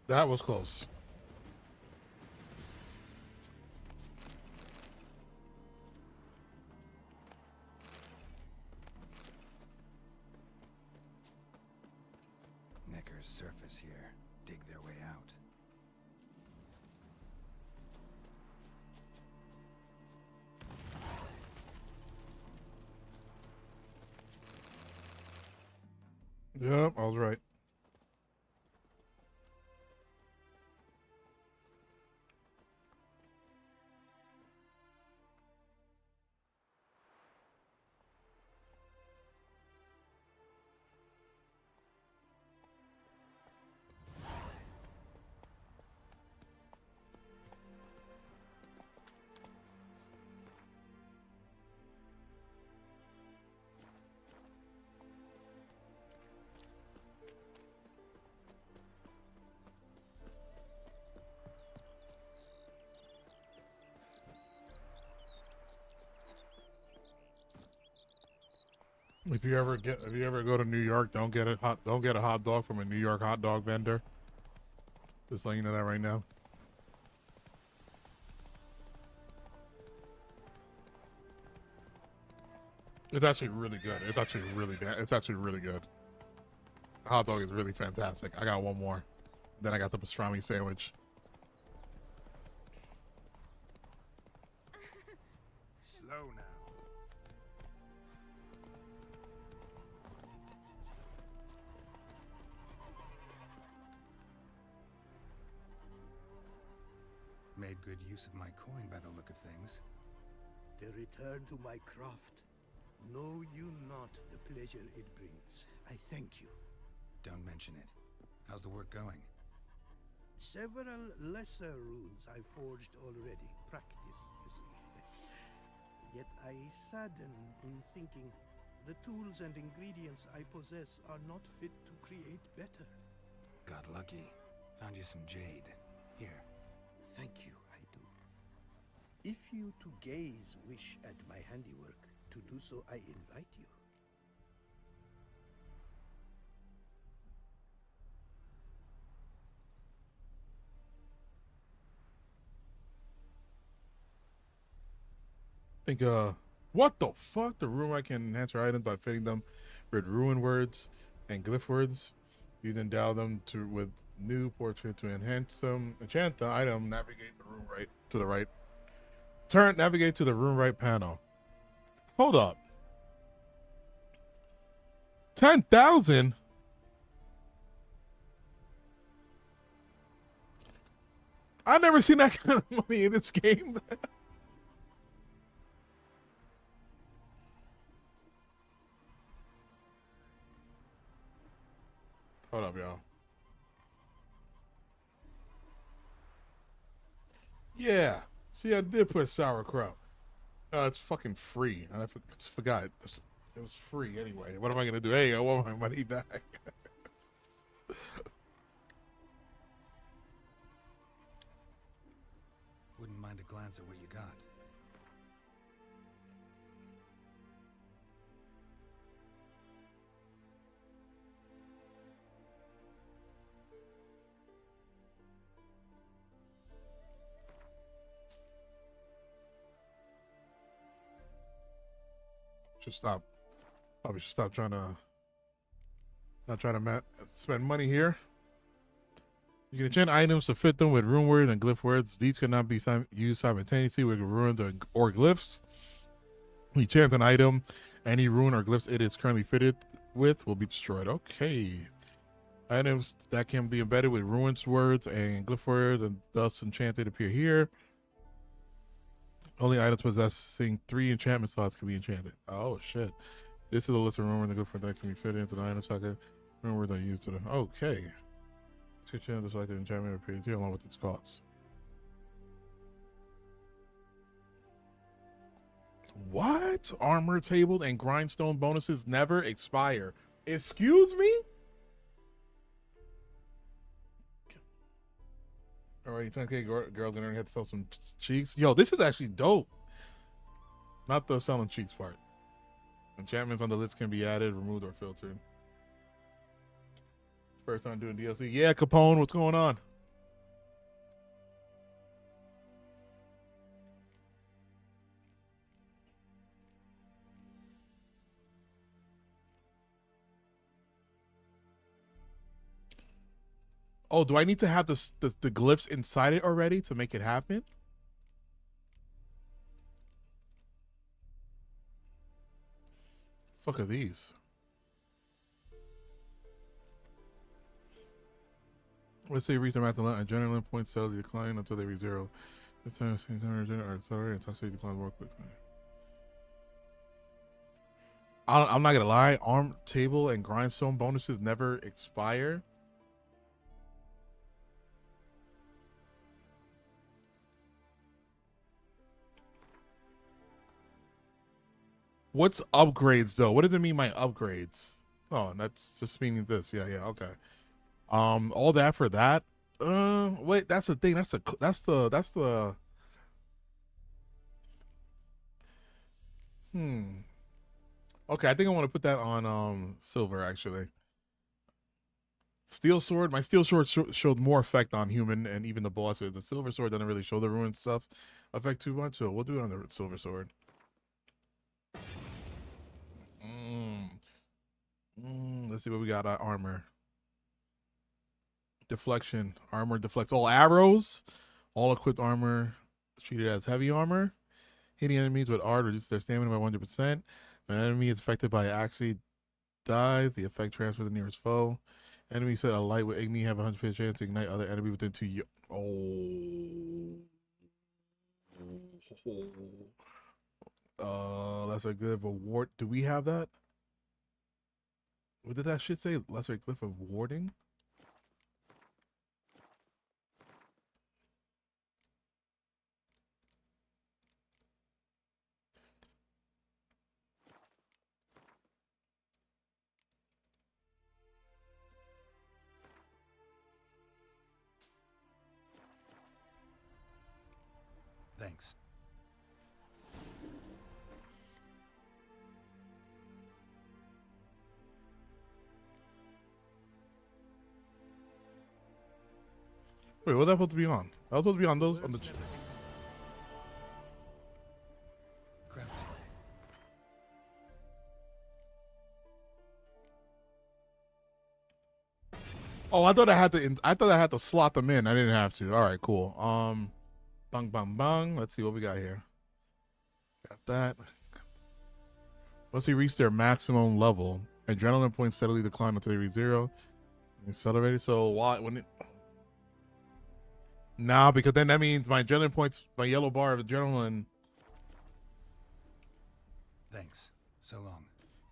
That was close. Knickers surface here. Dig their way out. Yep, I was right. If you ever go to New York, don't get a hot dog from a New York hot dog vendor. Just letting you know that right now. It's actually really good. It's actually really good. The hot dog is really fantastic. I got one more. Then I got the pastrami sandwich. Slow now. Made good use of my coin by the look of things. The return to my craft. Know you not the pleasure it brings. I thank you. Don't mention it. How's the work going? Several lesser runes I forged already. Practice, you see. Yet I sadden in thinking the tools and ingredients I possess are not fit to create better. Got lucky. Found you some jade. Here. Thank you, I do. If you to gaze wish at my handiwork, to do so I invite you. Think, what the fuck? The rune I can enhance your items by fitting them with rune words and glyph words. You then endow them with new portrait to enhance them. Enchant the item, navigate the room right to the right. Navigate to the room right panel. Hold up. 10,000? I've never seen that kind of money in this game. Hold up, y'all. Yeah. See, I did put sauerkraut. It's fucking free. I forgot. It was free anyway. What am I going to do? Hey, I want my money back. Wouldn't mind a glance at what you got. Probably should stop trying to spend money here. You can enchant items to fit them with rune words and glyph words. These cannot be used simultaneously with runes or glyphs. You enchant an item, any rune or glyphs it is currently fitted with will be destroyed. Okay. Items that can be embedded with runes words and glyph words and thus enchanted appear here. Only items possessing 3 enchantment slots can be enchanted. Oh shit. This is a list of rune words and glyph words that can be fitted into the item socket. Rune words are used to the okay. Enchant the selected enchantment appears here along with its costs. What? Armor table and grindstone bonuses never expire. Excuse me? Alright, 10K girl gonna have to sell some cheeks. Yo, this is actually dope. Not the selling cheeks part. Enchantments on the list can be added, removed, or filtered. First time doing DLC. Yeah, Capone, what's going on? Oh, do I need to have the glyphs inside it already to make it happen? Fuck are these? Let's say reach the math adrenaline points steadily decline until they reach 0. This time or accelerate and toxicity decline more quickly. I'm not gonna lie, arm table and grindstone bonuses never expire. What's upgrades though? What does it mean by upgrades? Oh, that's just meaning this. Yeah, okay. All that for that. Wait, that's the thing. That's the. Okay, I think I want to put that on silver actually. Steel sword. My steel sword showed more effect on human and even the boss. The silver sword doesn't really show the ruined stuff effect too much, so we'll do it on the silver sword. Let's see what we got. Armor. Deflection. Armor deflects all arrows. All equipped armor treated as heavy armor. Hitting enemies with art reduces their stamina by 100%. When an enemy is affected by actually dies, the effect transfers to the nearest foe. Enemy set a light with Igni have a 100% chance to ignite other enemy within 2 years. Lesser glyph of ward. Do we have that? What did that shit say? Lesser glyph of warding? Thanks. Wait, what that supposed to be on? That was supposed to be on those on the. Oh, I thought I had to. I thought I had to slot them in. I didn't have to. All right, cool. Bang, bang, bang. Let's see what we got here. Got that. Once they reach their maximum level, adrenaline points steadily decline until they reach 0. Accelerated. So why when it? Nah, because then that means my adrenaline points, my yellow bar of adrenaline. Thanks. So long.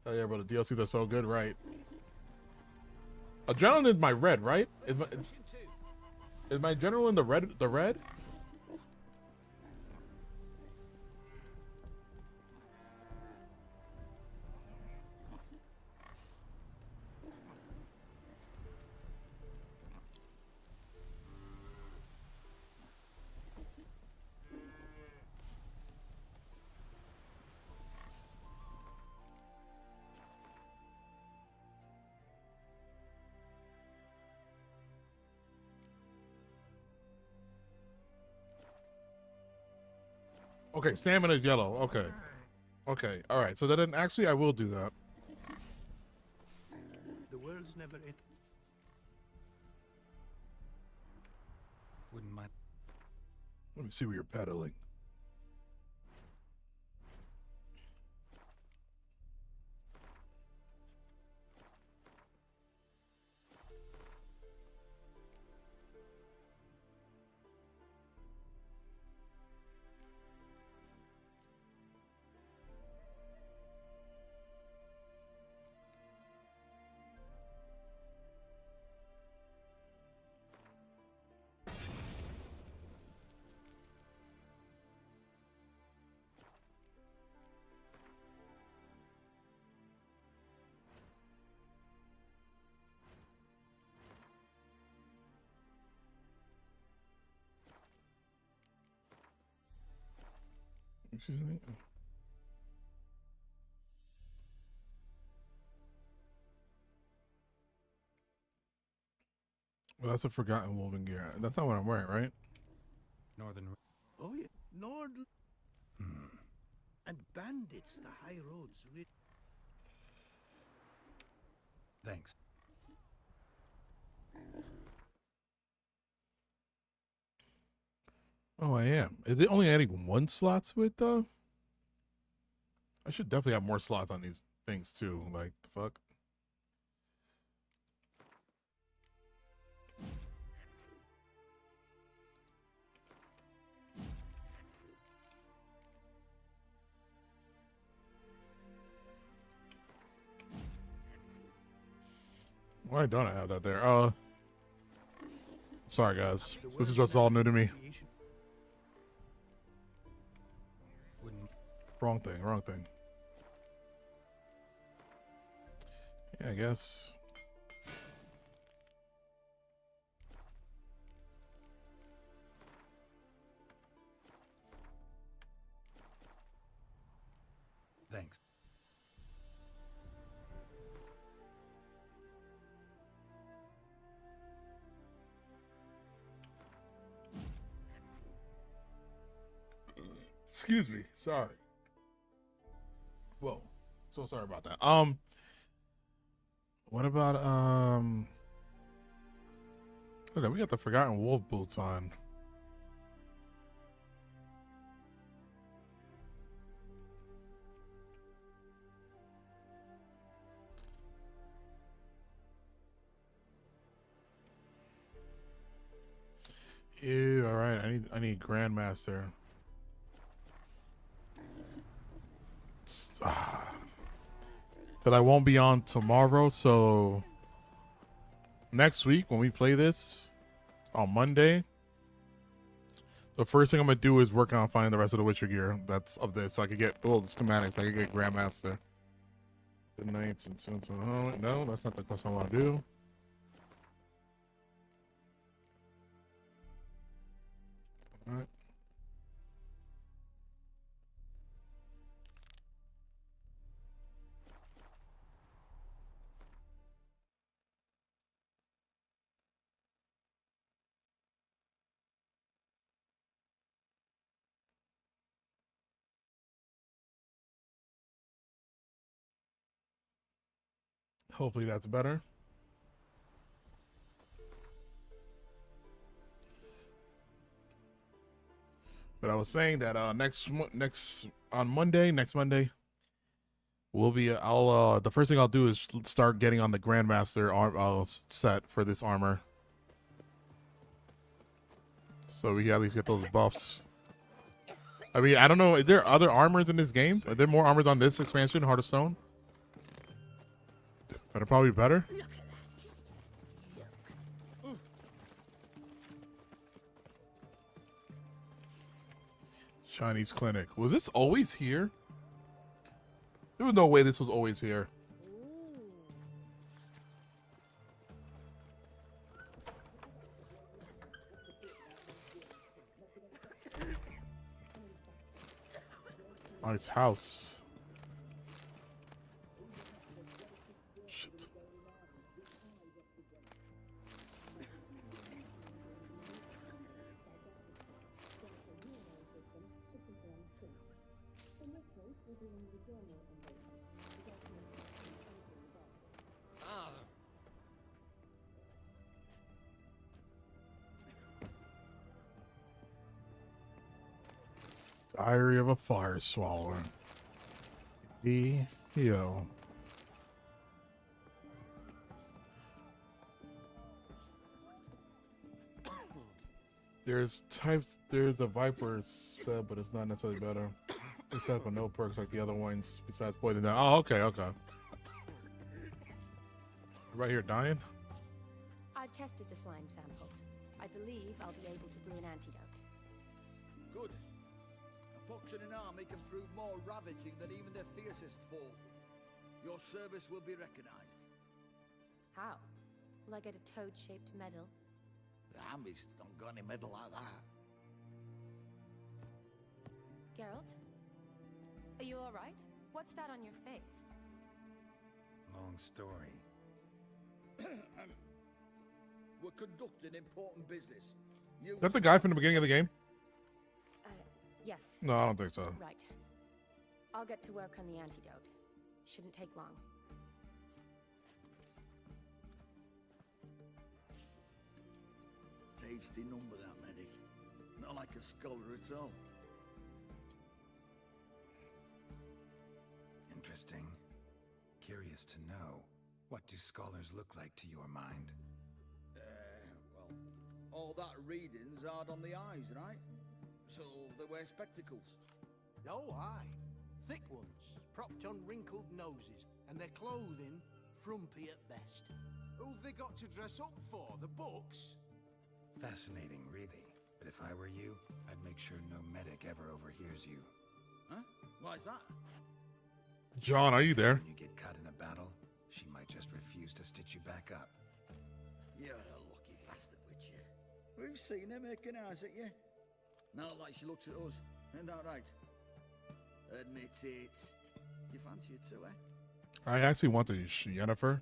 Oh yeah, bro, the DLCs are so good, right? Adrenaline is my red, right? Is my adrenaline the red? The red? Okay, stamina is yellow. Okay. Okay, all right. So then actually I will do that. The world's never end. Wouldn't mind. Let me see where you're pedaling. Excuse me. Well, that's a forgotten woven gear. That's not what I'm wearing, right? Northern. Oh yeah, Nord. And bandits, the high roads. Thanks. Oh, I am. Is it only adding 1 slots with I should definitely have more slots on these things too. Like the fuck. Why don't I have that there? Sorry guys. This is just all new to me. Wrong thing, wrong thing. Yeah, I guess. Thanks. Excuse me. Sorry. Whoa. So sorry about that. What about okay, we got the Forgotten Wolf boots on. Ew, all right. I need Grandmaster. But I won't be on tomorrow, so next week when we play this on Monday, the first thing I'm gonna do is work on finding the rest of the Witcher gear that's of this, so I could get the schematics. I could get Grandmaster. The Knights and so no, that's not the quest I want to do. All right. Hopefully that's better. But I was saying that next Monday, we'll be the first thing I'll do is start getting on the Grandmaster set for this armor, so we can at least get those buffs. I mean, I don't know. Is there other armors in this game? Are there more armors on this expansion, Heart of Stone? That are probably better. Chinese clinic. Was this always here? There was no way this was always here. Nice house. Shit. Diary of a Fire Swallower. Yo. There's a Viper set, but it's not necessarily better. It's set with no perks like the other ones besides poison down. Oh, okay. Right here dying? I've tested the slime samples. I believe I'll be able to brew an antidote. Good. A pox in an army can prove more ravaging than even their fiercest foe. Your service will be recognized. How? Will I get a toad-shaped medal? The armies don't got any medal like that. Geralt? Are you alright? What's that on your face? Long story. We're conducting important business. Is that the guy from the beginning of the game? Yes. No, I don't think so. Right. I'll get to work on the antidote. Shouldn't take long. Tasty number, that medic. Not like a scholar at all. Interesting. Curious to know, what do scholars look like to your mind? Well, all that reading's hard on the eyes, right? So they wear spectacles. Oh, aye. Thick ones, propped on wrinkled noses, and their clothing frumpy at best. Who've they got to dress up for? The books? Fascinating, really. But if I were you, I'd make sure no medic ever overhears you. Huh? Why's that? John, are you there? When you get caught in a battle, she might just refuse to stitch you back up. You're a lucky bastard, Witcher. We've seen her making eyes at you. Not like she looks at us. Ain't that right? Admit it. You fancy it too, eh? I actually want the Yennefer.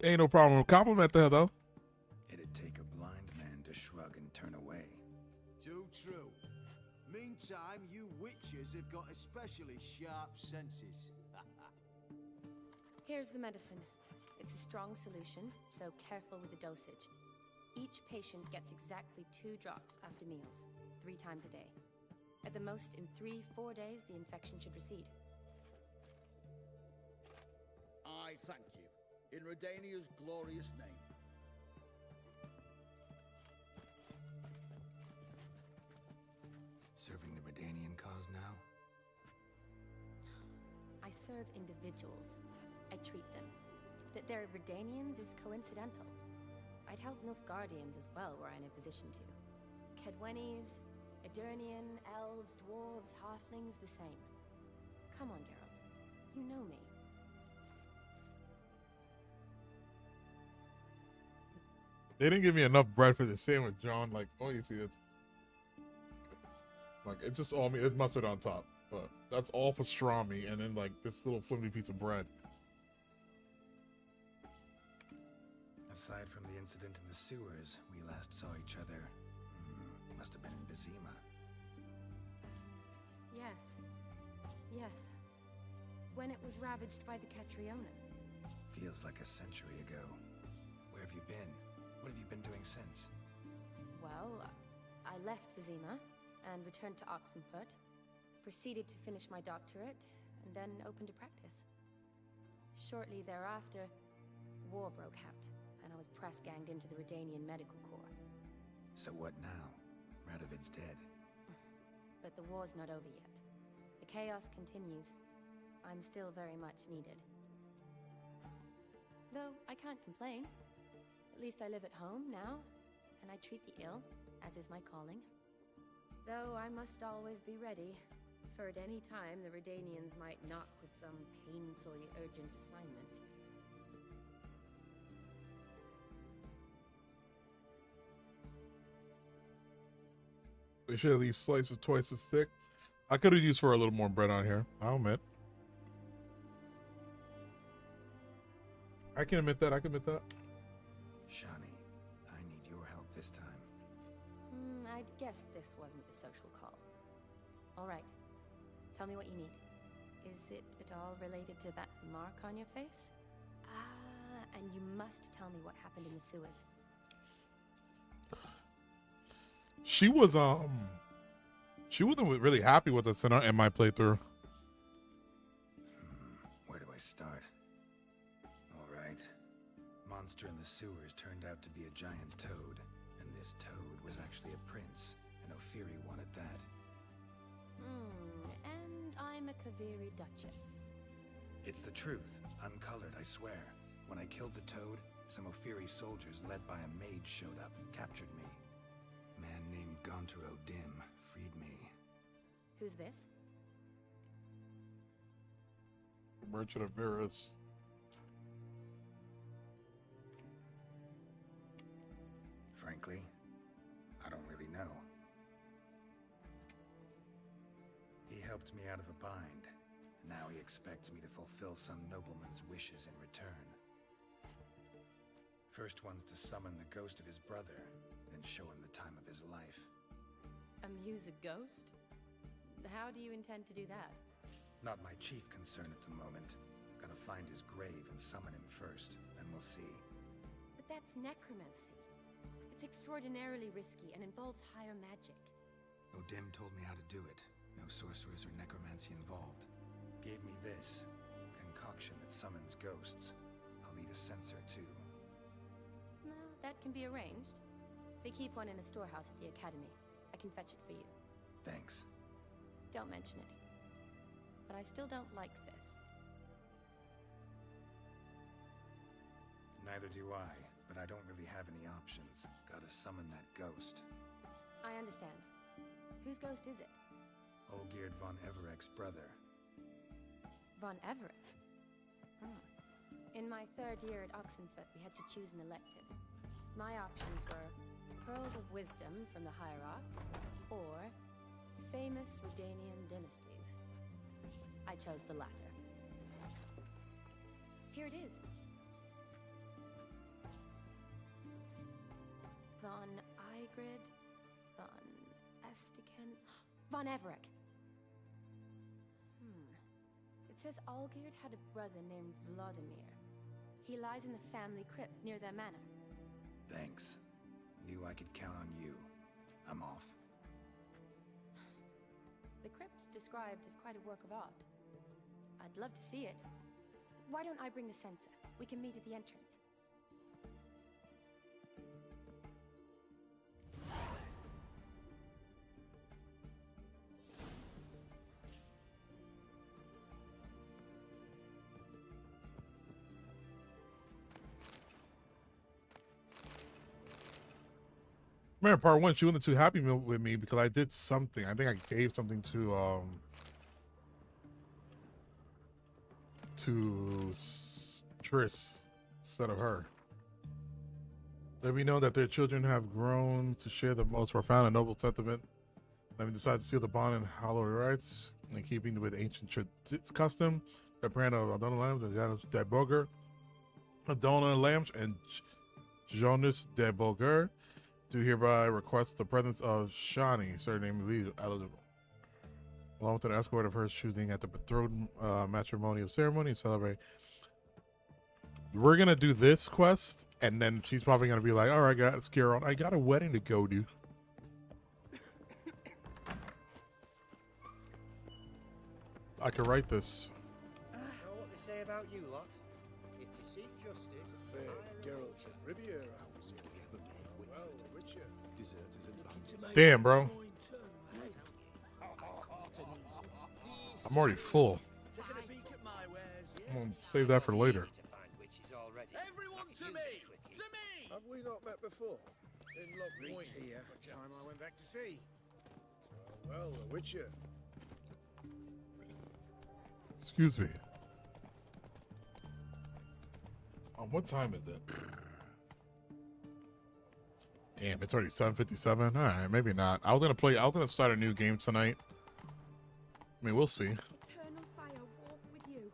Ain't no problem. Compliment that though. It'd take a blind man to shrug and turn away. Too true. Meantime, you witches have got especially sharp senses. Here's the medicine. It's a strong solution, so careful with the dosage. Each patient gets exactly 2 drops after meals, 3 times a day. At the most, in 3-4 days, the infection should recede. I thank you. In Redania's glorious name. Serving the Redanian cause now? I serve individuals. I treat them. That they're Redanians is coincidental. I'd help Nilfgaardians as well were I in a position to. Kedwenis, Edirnian, elves, dwarves, halflings, the same. Come on, Geralt. You know me. They didn't give me enough bread for the sandwich, John. Like, oh, you see this? Like, it's just all me. It's mustard on top, but that's all pastrami, and then like this little flimsy piece of bread. Aside from the incident in the sewers, we last saw each other. Must have been in Vizima. Yes. Yes. When it was ravaged by the Catriona. Feels like a century ago. Where have you been? What have you been doing since? Well, I left Vizima and returned to Oxenfurt, proceeded to finish my doctorate, and then opened a practice. Shortly thereafter, war broke out, and I was press-ganged into the Redanian Medical Corps. So what now? Radovid's dead. But the war's not over yet. The chaos continues. I'm still very much needed. Though I can't complain. At least I live at home now, and I treat the ill, as is my calling. Though I must always be ready, for at any time the Redanians might knock with some painfully urgent assignment. They should at least slice it twice as thick. I could have used for a little more bread on here. I'll admit. I can admit that. I can admit that. Shani, I need your help this time. I'd guess this wasn't a social call. All right. Tell me what you need. Is it at all related to that mark on your face? And you must tell me what happened in the sewers. She wasn't really happy with us in my playthrough. Where do I start? All right. Monster in the sewers turned out to be a giant toad, and this toad was actually a prince, and Ophiri wanted that. And I'm a Kaviri Duchess. It's the truth, uncolored, I swear. When I killed the toad, some Ophiri soldiers led by a mage showed up, captured me. A man named Gonturo Dim freed me. Who's this? Merchant of Virus. Frankly, I don't really know. He helped me out of a bind. Now he expects me to fulfill some nobleman's wishes in return. First one's to summon the ghost of his brother, then show him the time of his life. Amuse a ghost? How do you intend to do that? Not my chief concern at the moment. Gotta find his grave and summon him first, then we'll see. But that's necromancy. It's extraordinarily risky and involves higher magic. Odim told me how to do it. No sorcerers or necromancy involved. Gave me this concoction that summons ghosts. I'll need a censer too. Well, that can be arranged. They keep one in a storehouse at the academy. I can fetch it for you. Thanks. Don't mention it. But I still don't like this. Neither do I, but I don't really have any options. Gotta summon that ghost. I understand. Whose ghost is it? Olgierd von Everek's brother. Von Everett? In my 3rd year at Oxenfurt, we had to choose an elective. My options were Pearls of Wisdom from the Hierarchs, or famous Redanian dynasties. I chose the latter. Here it is. Von Igrid, Von Estiken, Von Everett. It says Olgierd had a brother named Vladimir. He lies in the family crypt near their manor. Thanks. Knew I could count on you. I'm off. The crypt's described as quite a work of art. I'd love to see it. Why don't I bring the censer? We can meet at the entrance. Remember part 1, she wasn't too happy with me because I did something. I think I gave something to Triss instead of her. Let me know that their children have grown to share the most profound and noble sentiment. Let me decide to seal the bond and hallow rights in keeping with ancient custom. The brand of Adona Lambs and Janus de Boger, Adona Lambs and Jonas de Boger do hereby request the presence of Shani, surname eligible, along with an escort of hers choosing at the betrothed matrimonial ceremony to celebrate. We're gonna do this quest, and then she's probably gonna be like, "All right, guys, Carol, I got a wedding to go to." I could write this. Know what they say about you lot? If you seek justice, Fair Geralt of Rivia, I was here ever made well, the Witcher, deserted and bandits. Damn, bro. I'm already full. I'm gonna save that for later. Everyone to me! To me! Have we not met before? In Loch Reed's here. Time I went back to sea. Well, the Witcher. Excuse me. What time is it? Damn, it's already 7:57. All right, maybe not. I was gonna start a new game tonight. I mean, we'll see. Eternal fire walk with you.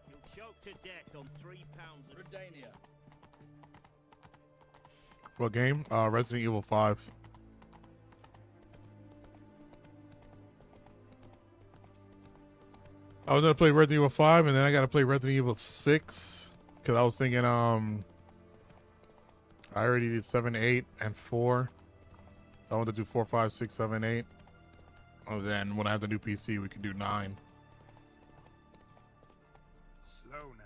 You'll choke to death on 3 pounds of Redania. What game? Resident Evil 5. I was gonna play Resident Evil 5, and then I gotta play Resident Evil 6 because I was thinking, I already did 7, 8, and 4. I want to do 4, 5, 6, 7, 8. And then when I have the new PC, we can do 9. Slow now.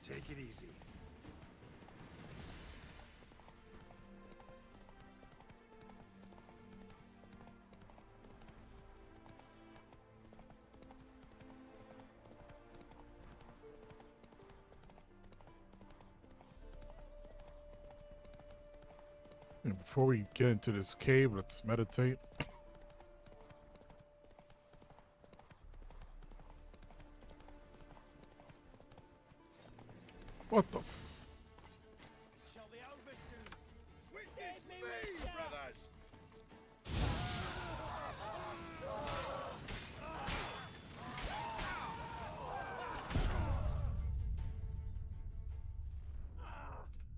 Take it easy. Before we get into this cave, let's meditate. What the? It shall be over soon. Witness me, brothers!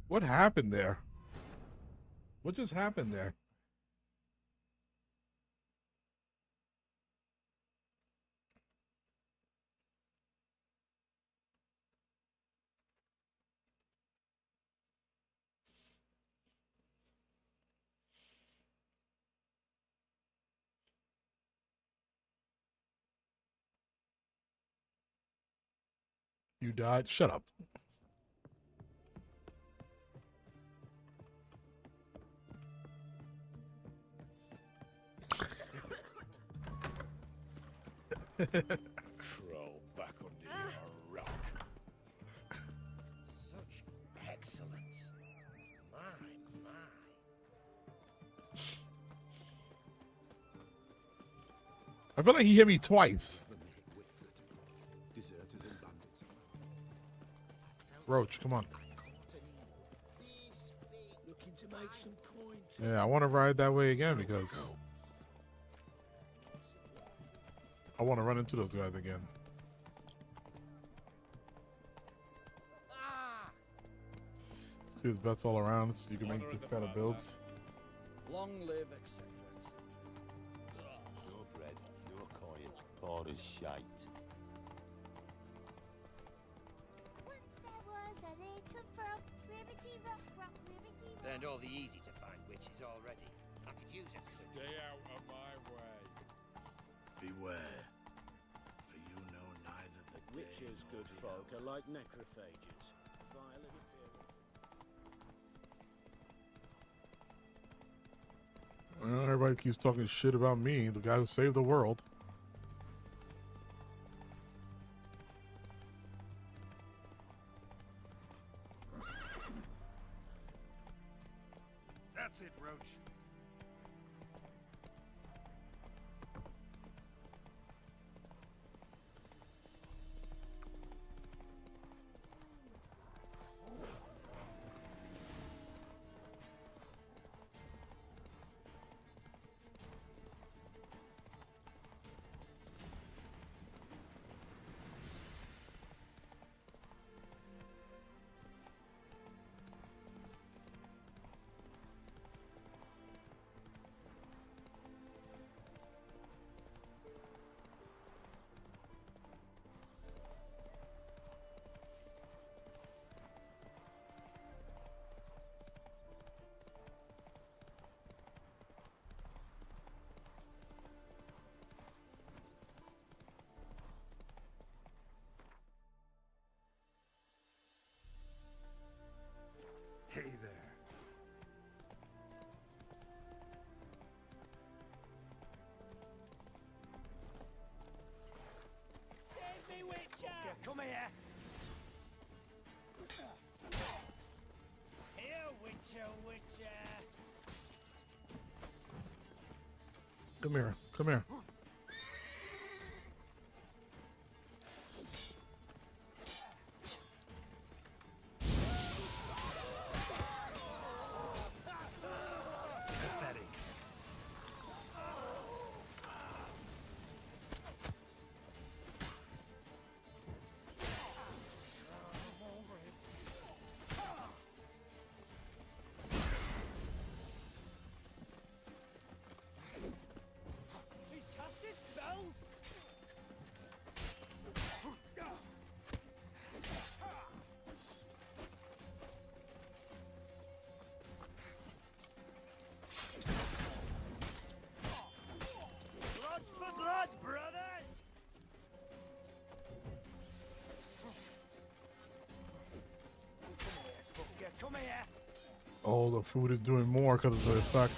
What happened there? What just happened there? You died? Shut up. Crawl back under your rock. Such excellent I feel like he hit me twice. Deserters and bandits. Roach, come on. Looking to make some coins. Yeah, I want to ride that way again because I want to run into those guys again. Let's do bets all around so you can make these kind of builds. Long live, etc. No bread, no coin, poor as shite. Once there was a little frog, ribbity rock, rock, ribbity rock. And all the easy to find witches already. I could use it. Stay out of my way. Beware, for you know neither the day Witches, nor good the folk, hour. are like necrophages. Vile in appearance. Well, everybody keeps talking shit about me, the guy who saved the world. That's it, Roach. Hey there. Save me, Witcher! Come here. Here, Witcher, Witcher! Come here, come here. Pathetic. He's casted spells! Blood for blood, brothers! Come here. Oh, the food is doing more because of the effect.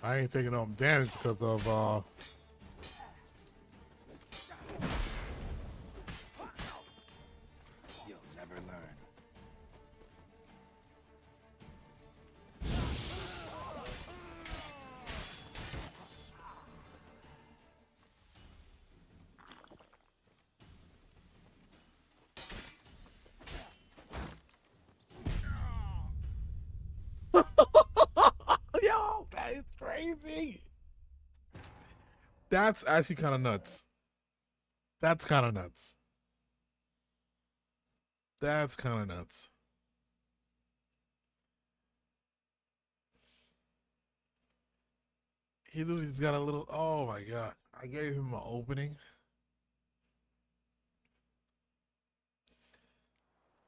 I ain't taking no damage because of You'll never learn. Yo, that is crazy. That's actually kind of nuts. That's kind of nuts. That's kind of nuts. He literally just got a little. Oh my god! I gave him an opening,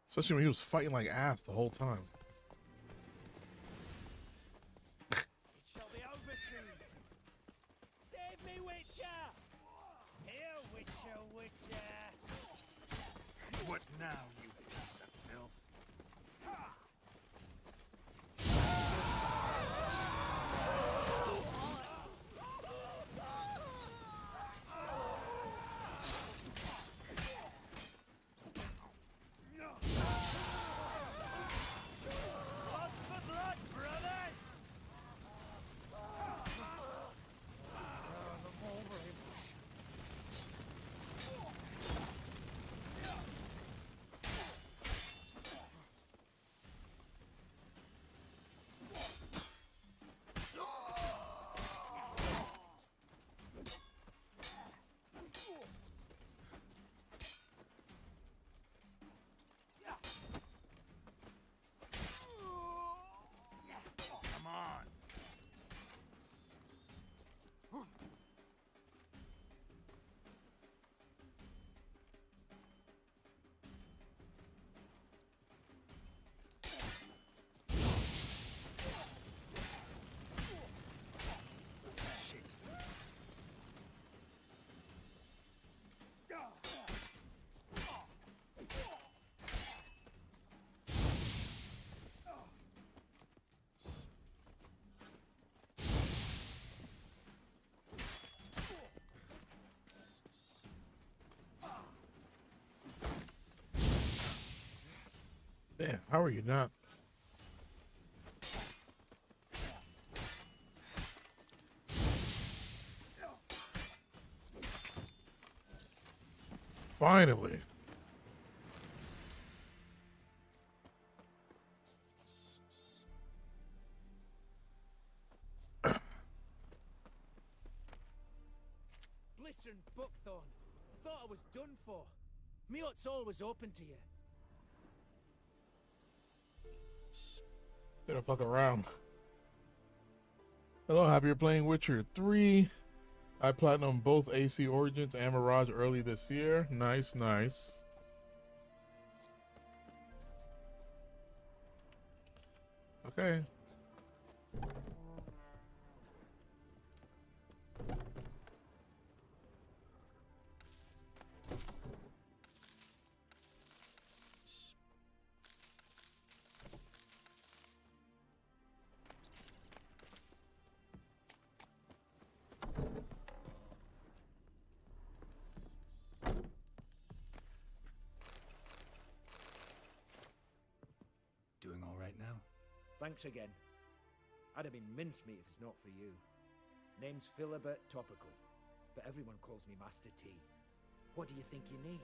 especially when he was fighting like ass the whole time. It shall be over soon. Save me, Witcher! Here, Witcher, Witcher! What now, you piece of filth? Yeah, how are you not? Finally. Blister and Buckthorn. I thought I was done for. Me hut's always open to you. Better fuck around. Hello, happy you're playing Witcher 3. I platinum both AC Origins and Mirage early this year. Nice, nice. Okay. Doing all right now? Thanks again. I'd have been mincemeat if it's not for you. Name's Philibert Topical, but everyone calls me Master T. What do you think you need?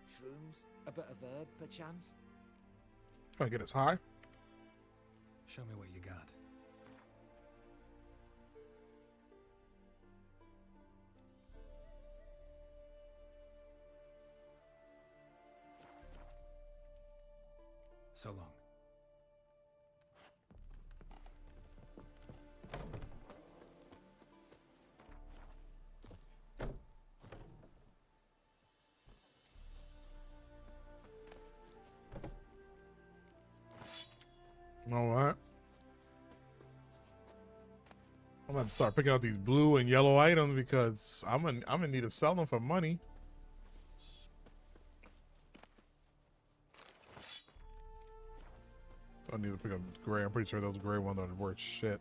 Shrooms? A bit of herb, perchance? Trying to get us high? Show me what you got. So long. You know what? I'm gonna start picking out these blue and yellow items because I'm in need of selling them for money. I need to pick up gray. I'm pretty sure those gray ones are worth shit.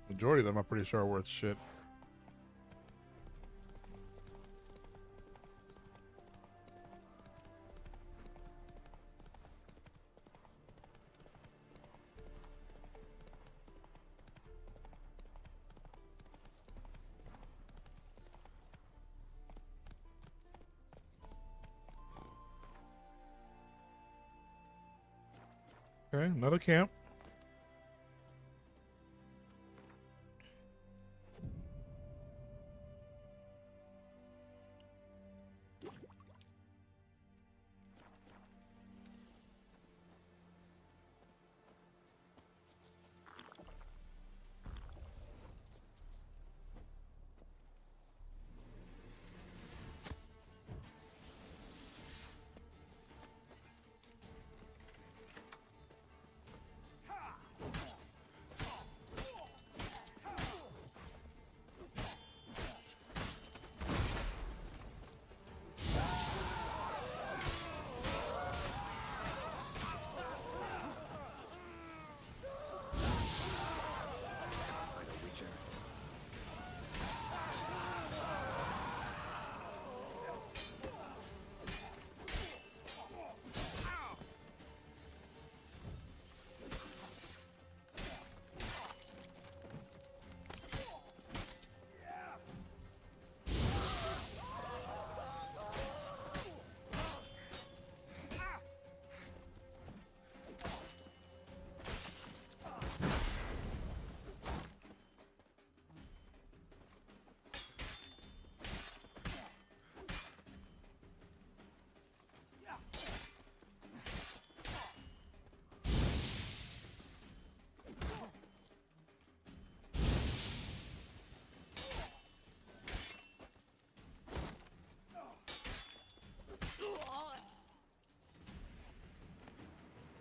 Majority of them, I'm pretty sure, are worth shit. Okay, another camp.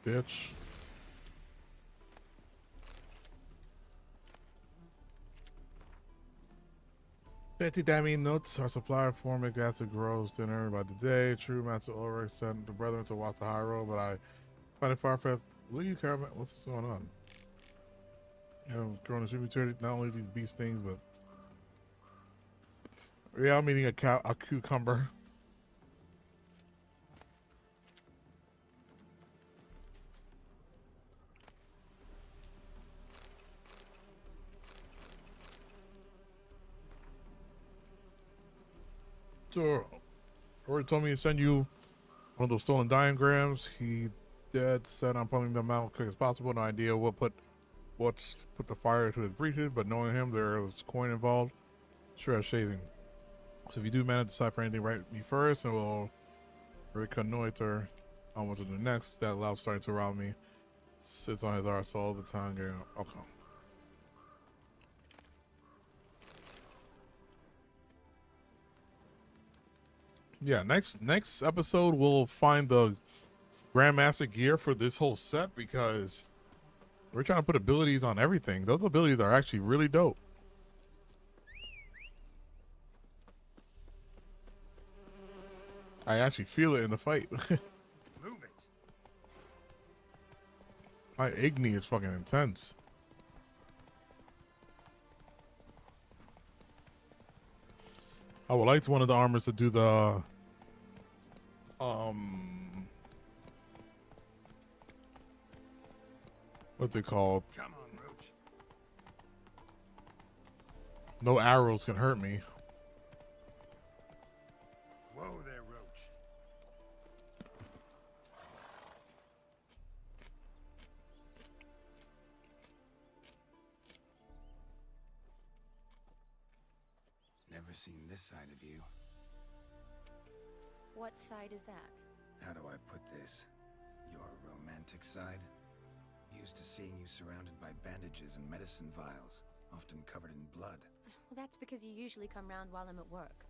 Bitch. Anti-damine notes. Our supplier formic acid grows thinner by the day. True Master Ulrich sent the brethren to Watahiro, but I find it far-fetched. Will you care about what's going on? You know, growing a tributary, not only these beast things, but yeah, I'm eating a cucumber. So, Rory told me to send you one of those stolen diagrams. He dead set on pulling them out as quick as possible. No idea what's put the fire to his breaches, but knowing him, there's coin involved. Sure as shaving. So if you do manage to decipher anything, write me first, and we'll reconnoiter on what to do next. That loud starting to around me. Sits on his arse all the time. Getting okay. Yeah, next episode we'll find the Grandmaster gear for this whole set because we're trying to put abilities on everything. Those abilities are actually really dope. I actually feel it in the fight. Move it. My Igni is fucking intense. I would like one of the armors to do the what's it called? Come on, Roach. No arrows can hurt me. Whoa there, Roach. Never seen this side of you. What side is that? How do I put this? Your romantic side? Used to seeing you surrounded by bandages and medicine vials, often covered in blood. Well, that's because you usually come round while I'm at work.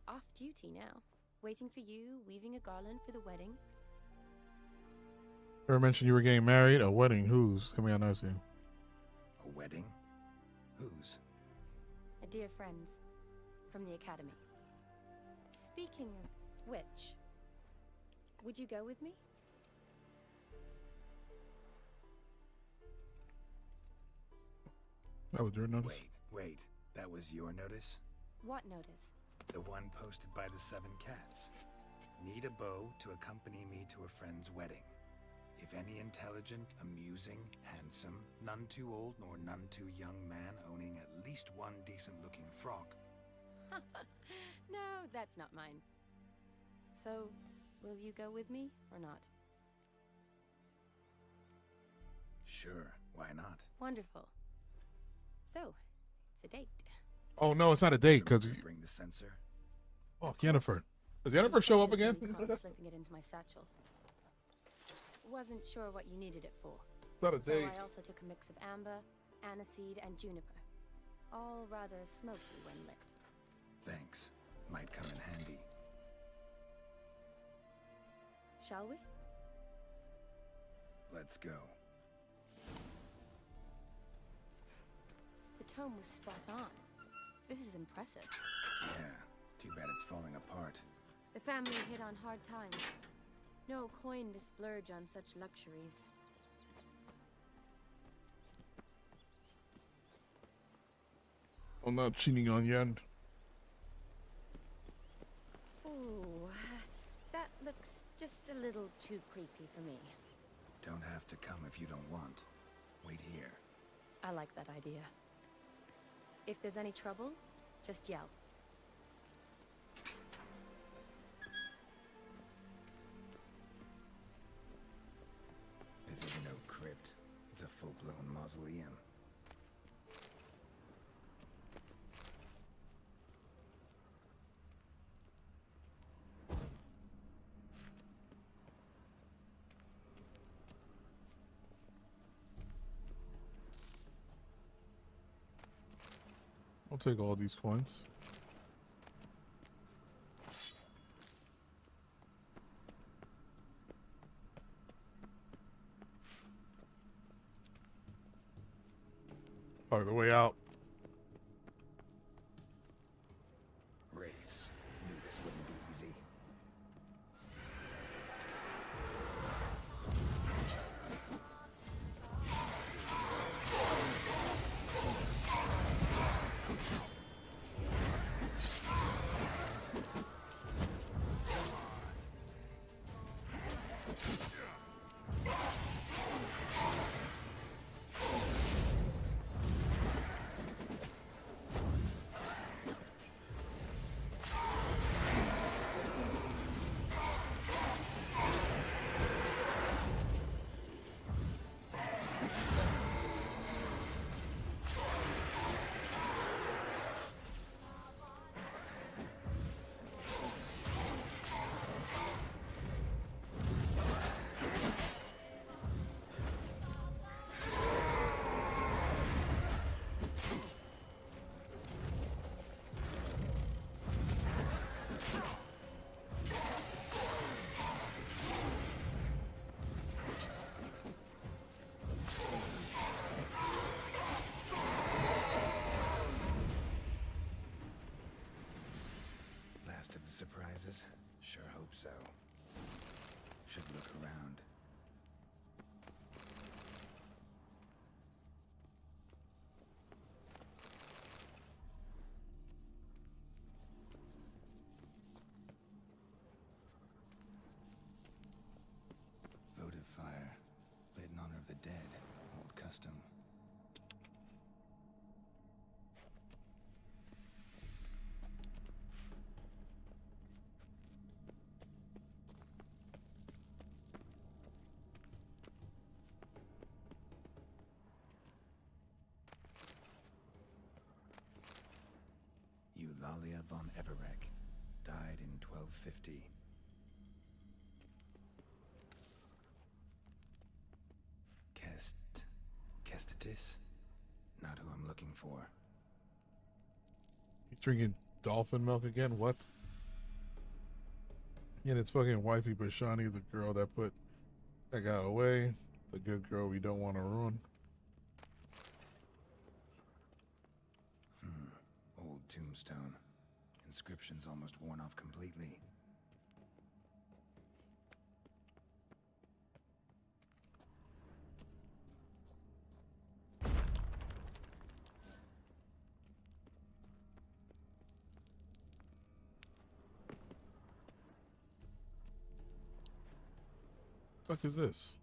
Off duty now. Waiting for you, weaving a garland for the wedding. Ever mentioned you were getting married? A wedding? Whose? Coming out nice to you. A wedding? Whose? A dear friend's. From the academy. Speaking of which, would you go with me? That was your notice? Wait. That was your notice? What notice? The one posted by the 7 cats. Need a beau to accompany me to a friend's wedding. If any intelligent, amusing, handsome, none too old nor none too young man owning at least one decent-looking frock. No, that's not mine. So, will you go with me or not? Sure, why not? Wonderful. So, it's a date. Oh no, it's not a date because Bring the sensor. oh, Yennefer. Does Yennefer show up again? Slipping it into my satchel. Wasn't sure what you needed it for. Not a So date. I also took a mix of amber, aniseed, and juniper. All rather smoky when lit. Thanks. Might come in handy. Shall we? Let's go. The tome was spot on. This is impressive. Yeah, too bad it's falling apart. The family hit on hard times. No coin to splurge on such luxuries. I'm not cheating on Yen. Ooh, that looks just a little too creepy for me. Don't have to come if you don't want. Wait here. I like that idea. If there's any trouble, just yell. This is no crypt. It's a full-blown mausoleum. I'll take all these coins. By the way out. Wraiths. Knew this wouldn't be easy. surprises? Sure hope so. Should look around. Votive fire. Lit in honor of the dead. Old custom. Eulalia von Everec. Died in 1250. Kestatis? Not who I'm looking for. You drinking dolphin milk again? What? And it's fucking wifey Bashani, the girl that got away. The good girl we don't want to ruin. Old tombstone. Inscription's almost worn off completely. Fuck is this?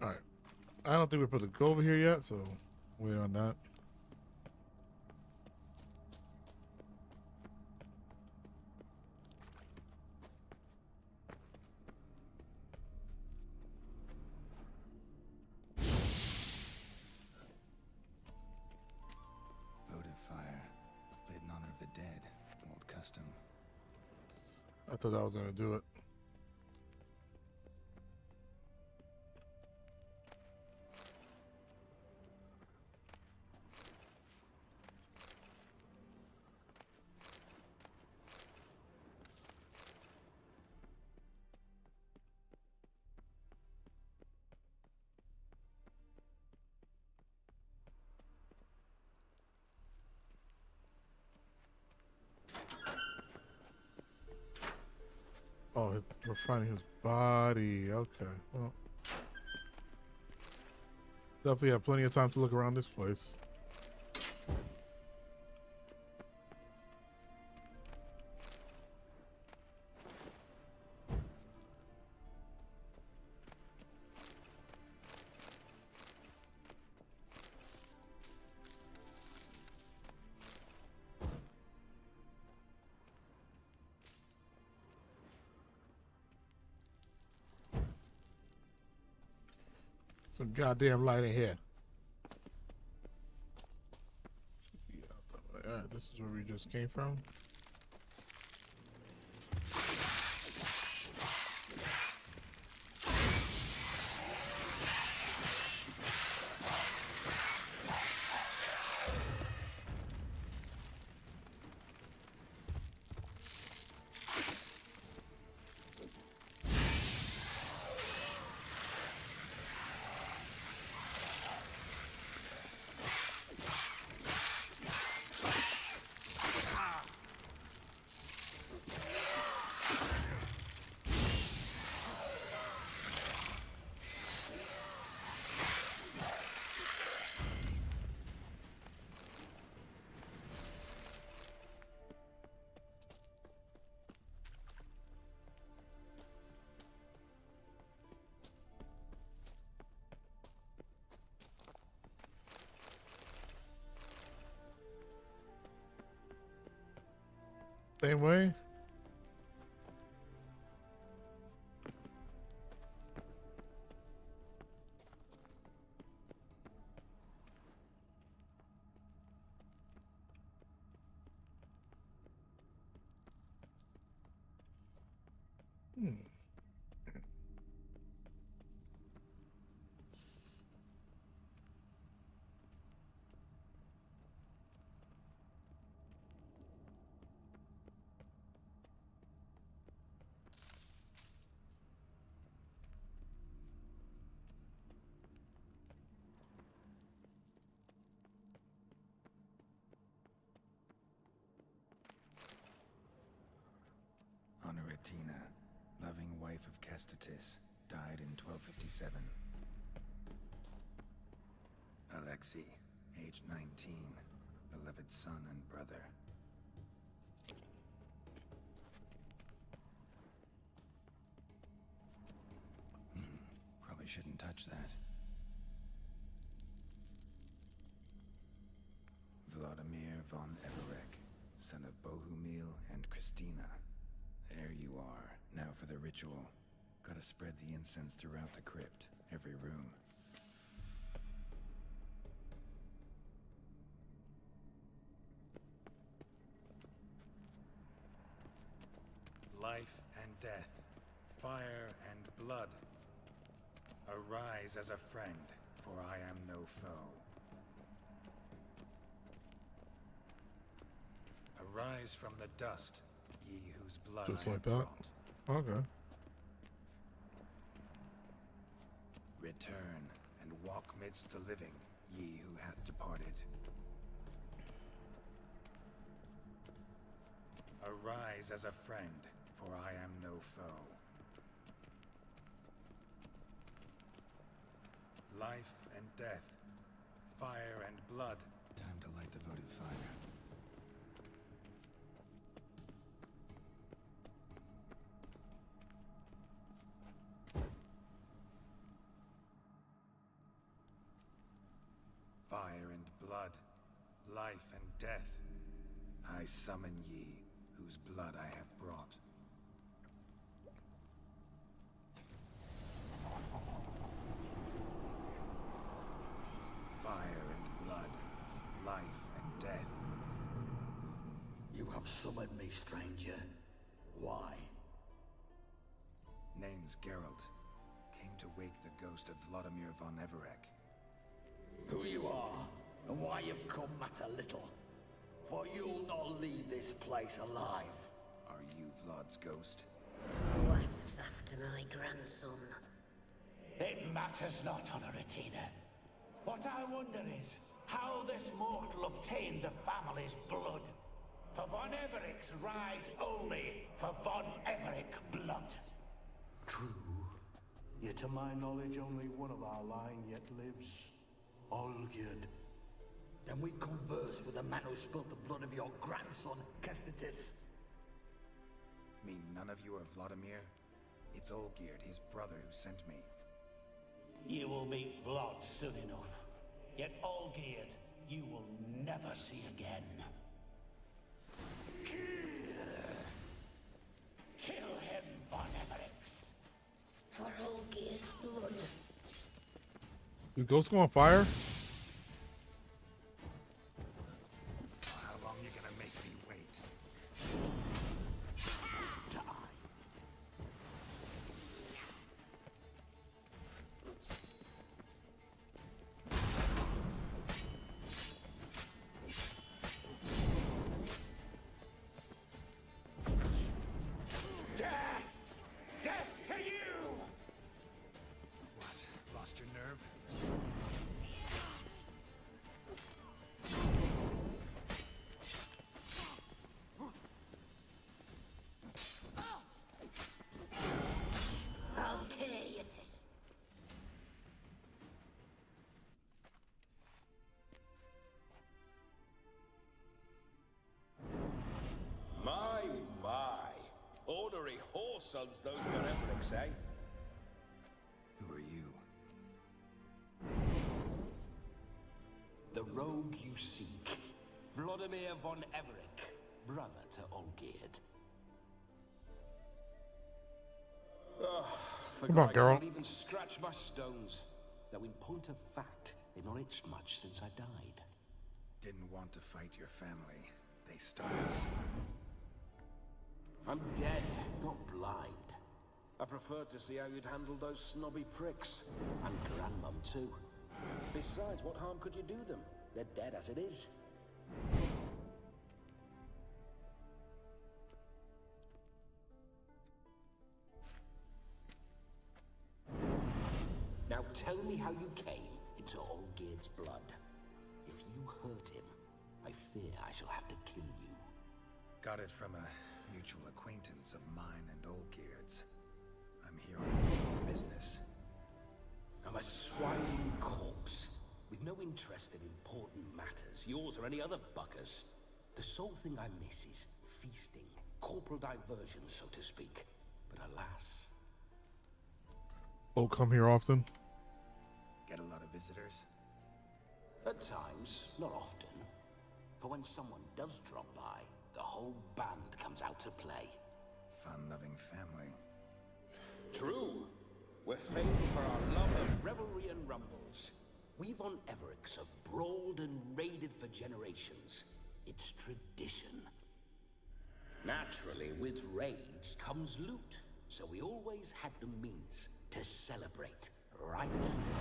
Alright. I don't think we're supposed to go over here yet, so wait on that. Votive fire. Lit in honor of the dead. Old custom. I thought that was gonna do it. Oh, we're finding his body. Okay, well. Definitely have plenty of time to look around this place. Some goddamn light in here. Alright, this is where we just came from. Same way? Martina, loving wife of Kestatis, died in 1257. Alexei, age 19, beloved son and brother. Probably shouldn't touch that. Vladimir von Everek, son of Bohumil and Christina. There you are. Now for the ritual. Gotta spread the incense throughout the crypt, every room. Life and death, fire and blood. Arise as a friend, for I am no foe. Arise from the dust, ye whose blood Just I like have that? brought. Okay. Return and walk midst the living, ye who hath departed. Arise as a friend, for I am no foe. Life and death, fire and blood. Time to light the votive fire. Fire and blood, life and death. I summon ye, whose blood I have brought. Fire and blood, life and death. You have summoned me, stranger. Why? Name's Geralt. Came to wake the ghost of Vladimir von Everek. Who you are, and why you've come matter little. For you'll not leave this place alive. Are you Vlad's ghost? Wasps after my grandson. It matters not, Honoratina. What I wonder is how this mortal obtained the family's blood. For von Everek's rise only for von Everek blood. True. Yet to my knowledge, only one of our line yet lives. Olgierd. Then we converse with the man who spilled the blood of your grandson, Kestatis. Mean none of you are Vladimir? It's Olgierd, his brother, who sent me. You will meet Vlad soon enough. Yet Olgierd, you will never see again. Kill him, von Evereks. For Olgierd's blood. Do ghosts go on fire? How long you gonna make me wait? Death! Death to you! What? Lost your nerve? I'll tear you to... My. Ornery whoresons those von Evereks, eh? Who are you? The rogue you seek. Vladimir von Everek, brother to Olgierd. Come on, I Geralt. can't even scratch my stones. Though in point of fact, they've not itched much since I died. Didn't want to fight your family. They started. I'm dead, not blind. I preferred to see how you'd handle those snobby pricks. And Grandmum, too. Besides, what harm could you do them? They're dead as it is. Now tell me how you came into Olgierd's blood. If you hurt him, I fear I shall have to kill you. Got it from a mutual acquaintance of mine and Olgierd's. I'm here on business. I'm a swine corpse, with no interest in important matters, yours or any other buggers. The sole thing I miss is feasting, corporal diversion, so to speak. But alas... Oh, come here often? Get a lot of visitors? At times, not often. For when someone does drop by, the whole band comes out to play. Fun-loving family. True. We're famed for our love of revelry and rumbles. We've on Everix have brawled and raided for generations. It's tradition. Naturally, with raids comes loot, so we always had the means to celebrate right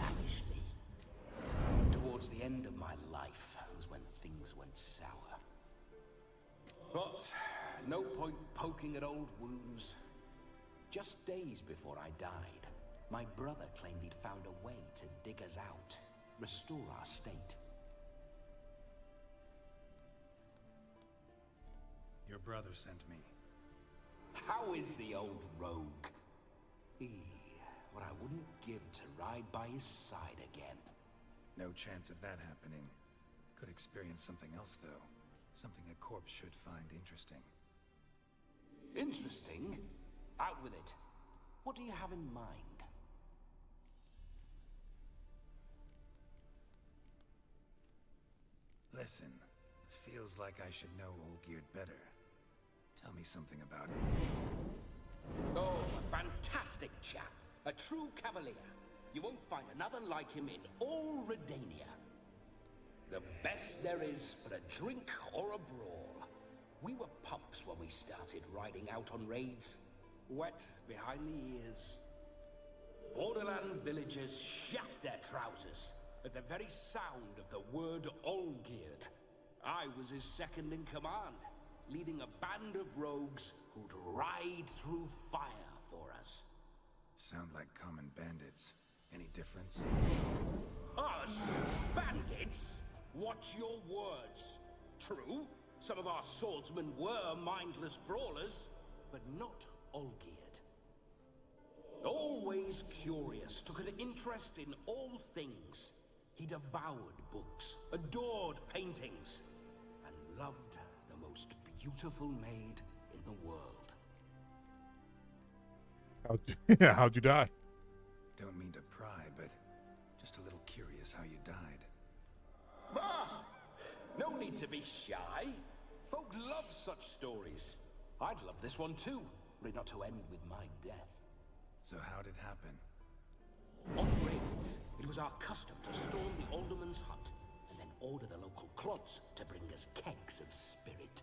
lavishly. Towards the end of my life was when things went sour. But no point poking at old wounds. Just days before I died, my brother claimed he'd found a way to dig us out, restore our state. Your brother sent me. How is the old rogue? What I wouldn't give to ride by his side again. No chance of that happening. Could experience something else, though. Something a corpse should find interesting. Interesting? Out with it. What do you have in mind? Listen, feels like I should know Olgierd better. Tell me something about him. Oh, a fantastic chap. A true cavalier. You won't find another like him in all Redania. The best there is for a drink or a brawl. We were pups when we started riding out on raids. Wet behind the ears. Borderland villagers shat their trousers at the very sound of the word Olgierd. I was his second in command, leading a band of rogues who'd ride through fire for us. Sound like common bandits. Any difference? Us? Bandits? Watch your words. True, some of our swordsmen were mindless brawlers, but not Olgierd. Always curious, took an interest in all things. He devoured books, adored paintings, and loved the most beautiful maid in the world. How'd you die? Don't mean to pry, but just a little curious how you died. Ah, no need to be shy. Folk love such stories. I'd love this one too, were it not to end with my death. So how'd it happen? On raids, it was our custom to storm the alderman's hut and then order the local clods to bring us kegs of spirit.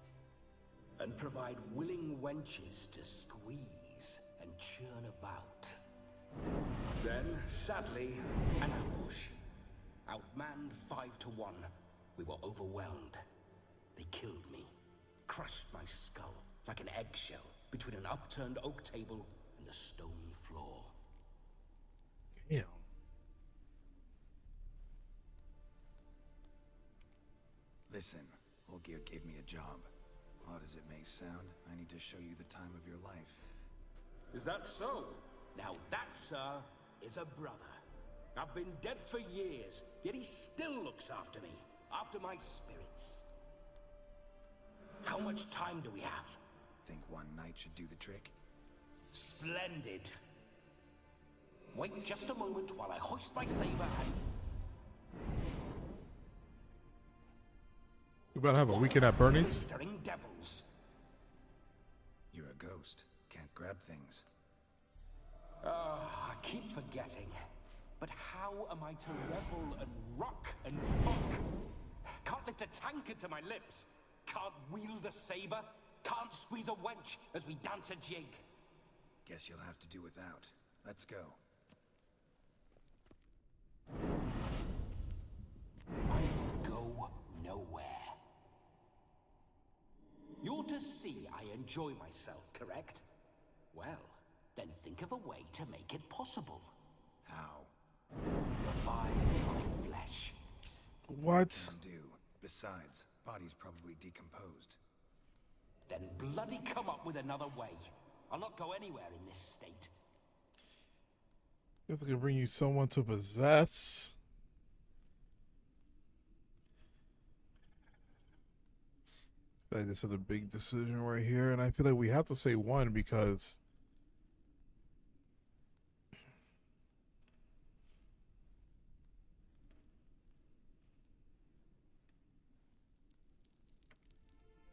And provide willing wenches to squeeze and churn about. Then, sadly, an ambush. Outmanned 5 to 1, we were overwhelmed. They killed me, crushed my skull like an eggshell between an upturned oak table and the stone floor. Damn. Listen, Olgierd gave me a job. Odd as it may sound, I need to show you the time of your life. Is that so? Now that, sir, is a brother. I've been dead for years, yet he still looks after me, after my spirits. How much time do we have? Think one night should do the trick? Splendid. Wait just a moment while I hoist my saber and... You about to have a weekend at Bernie's? Blistering devils. You're a ghost. Can't grab things. I keep forgetting. But how am I to revel and rock and fuck? Can't lift a tankard to my lips. Can't wield a saber. Can't squeeze a wench as we dance a jig. Guess you'll have to do without. Let's go. I go nowhere. You're to see I enjoy myself, correct? Well, then think of a way to make it possible. How? Revive my flesh. What? Do. Besides, body's probably decomposed. Then bloody come up with another way. I'll not go anywhere in this state. Guess I can bring you someone to possess. I feel like this is a big decision right here, and I feel like we have to say one because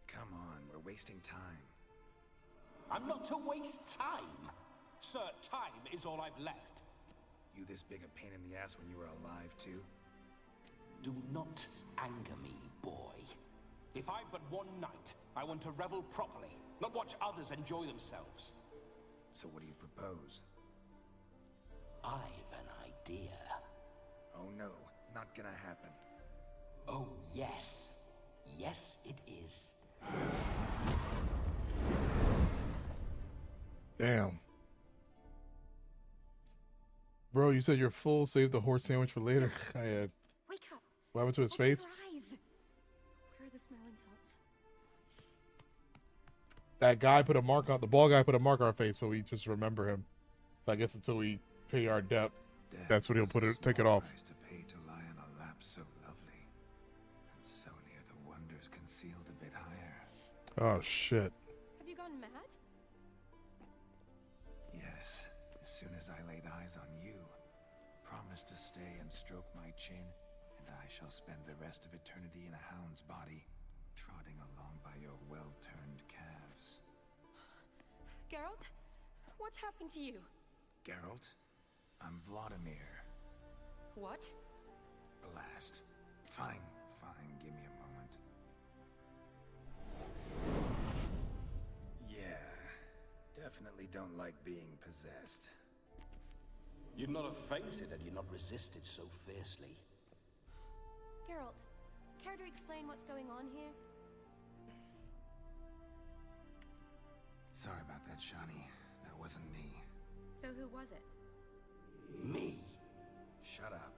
Come on, we're wasting time. I'm not to waste time. Sir, time is all I've left. You this big a pain in the ass when you were alive, too? Do not anger me, boy. If I've but one night, I want to revel properly, not watch others enjoy themselves. So what do you propose? I've an idea. Oh no, not gonna happen. Oh yes. Yes, it is. damn. Bro, you said you're full. Save the horse sandwich for later. I had. Wake up. What happened to his Open face? your eyes. Where are the smelling salts? That guy put a mark on the ball guy put a mark on our face, so we just remember him. So I guess until we pay our debt, that's when he'll put it, take it off. To pay to lie on a lap so lovely, and so near the wonders concealed a bit higher. Oh shit! Have you gone mad? Yes, as soon as I laid eyes on you, promise to stay and stroke my chin, and I shall spend the rest of eternity in a hound's body, trotting along by your well-turned calves. Geralt, what's happened to you? Geralt, I'm Vladimir. What? Blast. Fine, give me a moment. Yeah, definitely don't like being possessed. You'd not have fainted had you not resisted so fiercely. Geralt, care to explain what's going on here? Sorry about that, Shani. That wasn't me. So who was it? Me? Shut up.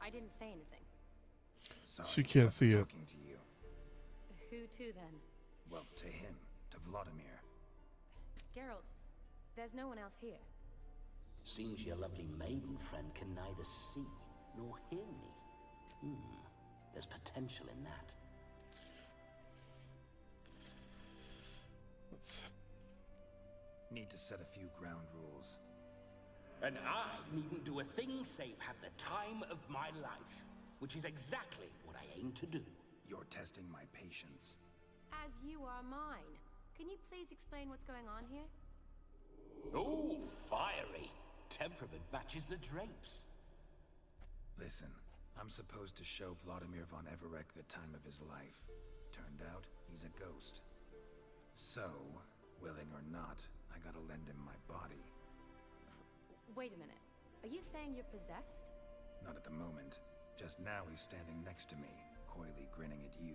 I didn't say anything. Sorry, She can't see it. talking to you. Who to then? Well, to him. To Vladimir. Geralt, there's no one else here. Seems your lovely maiden friend can neither see nor hear me. There's potential in that. Need to set a few ground rules. And I needn't do a thing save have the time of my life, which is exactly what I aim to do. You're testing my patience. As you are mine. Can you please explain what's going on here? Oh, fiery. Temperament matches the drapes. Listen, I'm supposed to show Vladimir von Everec the time of his life. Turned out, he's a ghost. So, willing or not, I gotta lend him my body. Wait a minute. Are you saying you're possessed? Not at the moment. Just now he's standing next to me, coyly grinning at you.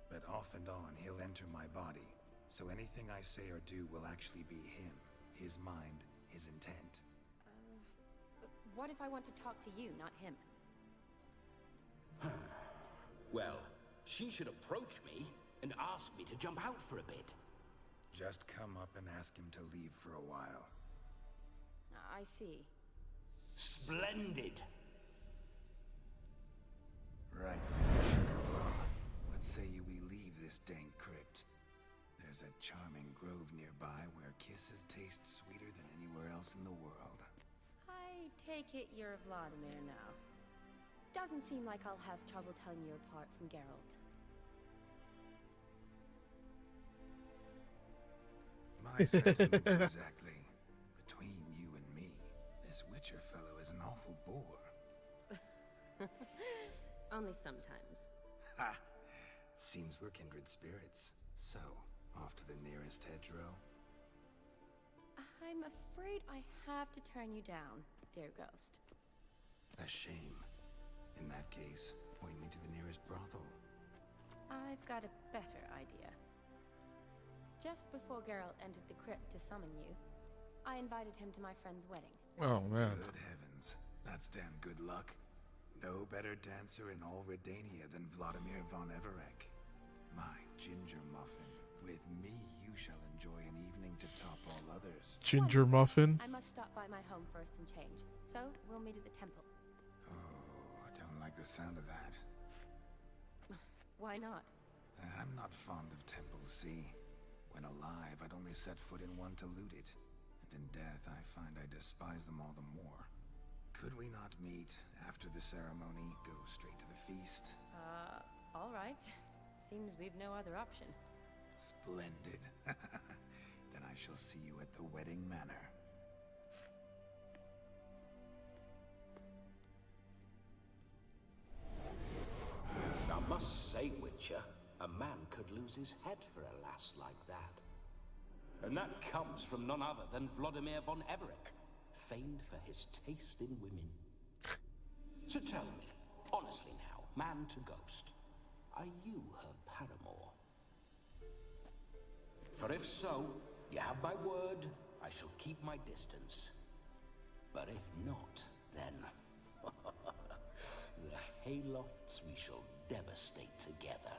But off and on, he'll enter my body. So anything I say or do will actually be him. His mind, his intent. What if I want to talk to you, not him? Well, she should approach me and ask me to jump out for a bit. Just come up and ask him to leave for a while. I see. Splendid. Right then, Sugarplum. What say you we leave this dank crypt? There's a charming grove nearby where kisses taste sweeter than anywhere else in the world. I take it you're Vladimir now. Doesn't seem like I'll have trouble telling you apart from Geralt. My sentiments exactly. Between you and me, this Witcher fellow is an awful bore. Only sometimes. Ha! Seems we're kindred spirits. So, off to the nearest hedgerow? I'm afraid I have to turn you down, dear ghost. A shame. In that case, point me to the nearest brothel. I've got a better idea. Just before Geralt entered the crypt to summon you, I invited him to my friend's wedding. Oh, man. Good heavens. That's damn good luck. No better dancer in all Redania than Vladimir von Everec. My ginger muffin. With me, you shall enjoy an evening to top all others. Ginger muffin. I must stop by my home first and change. So, we'll meet at the temple. Oh, I don't like the sound of that. Why not? I'm not fond of temples, see? When alive, I'd only set foot in one to loot it. And in death, I find I despise them all the more. Could we not meet after the ceremony, go straight to the feast? All right. Seems we've no other option. Splendid. Then I shall see you at the wedding manor. I must say, Witcher, a man could lose his head for a lass like that. And that comes from none other than Vladimir von Everec, famed for his taste in women. So tell me, honestly now, man to ghost, are you her paramour? For if so, you have my word, I shall keep my distance. But if not, then the haylofts we shall devastate together.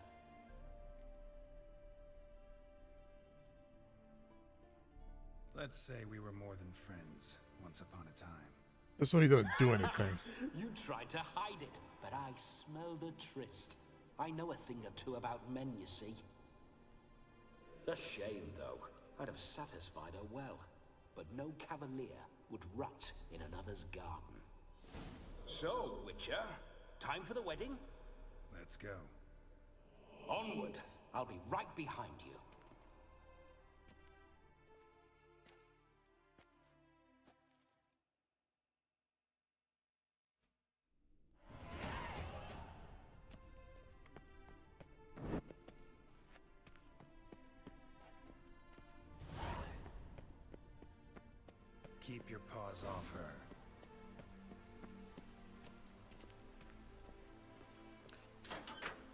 Let's say we were more than friends, once upon a time. Just so he doesn't do anything. You tried to hide it, but I smelled a tryst. I know a thing or two about men, you see. A shame, though. I'd have satisfied her well, but no cavalier would rut in another's garden. So, Witcher, time for the wedding? Let's go. Onward! I'll be right behind you. Keep your paws off her.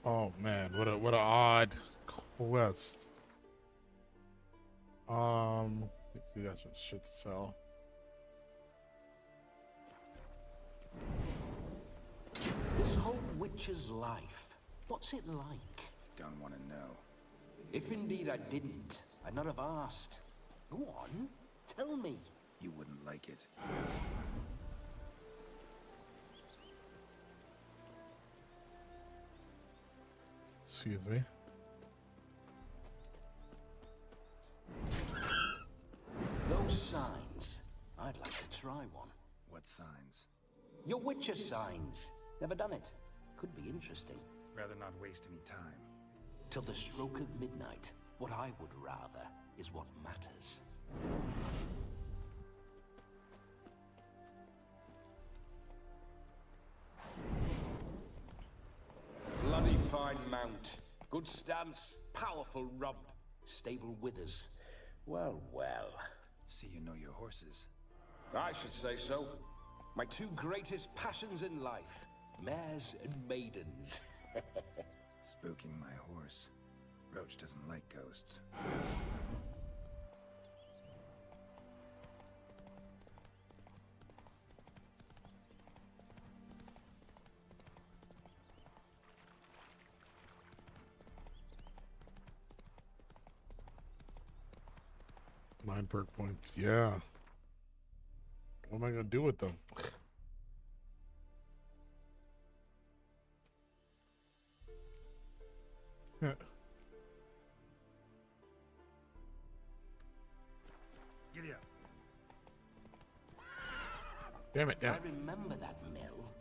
Oh man, what a odd quest. We got some shit to sell. This whole witcher's life, what's it like? Don't want to know. If indeed I didn't, I'd not have asked. Go on, tell me. You wouldn't like it. Excuse me. Those signs, I'd like to try one. What signs? Your Witcher signs. Never done it. Could be interesting. Rather not waste any time. Till the stroke of midnight, what I would rather is what matters. Bloody fine mount. Good stance, powerful rump, stable withers. Well, well. See you know your horses. I should say so. My two greatest passions in life, mares and maidens. Spooking my horse. Roach doesn't like ghosts. Nine perk points. Yeah. What am I gonna do with them? Giddy up. Damn it, damn I it. remember that mill.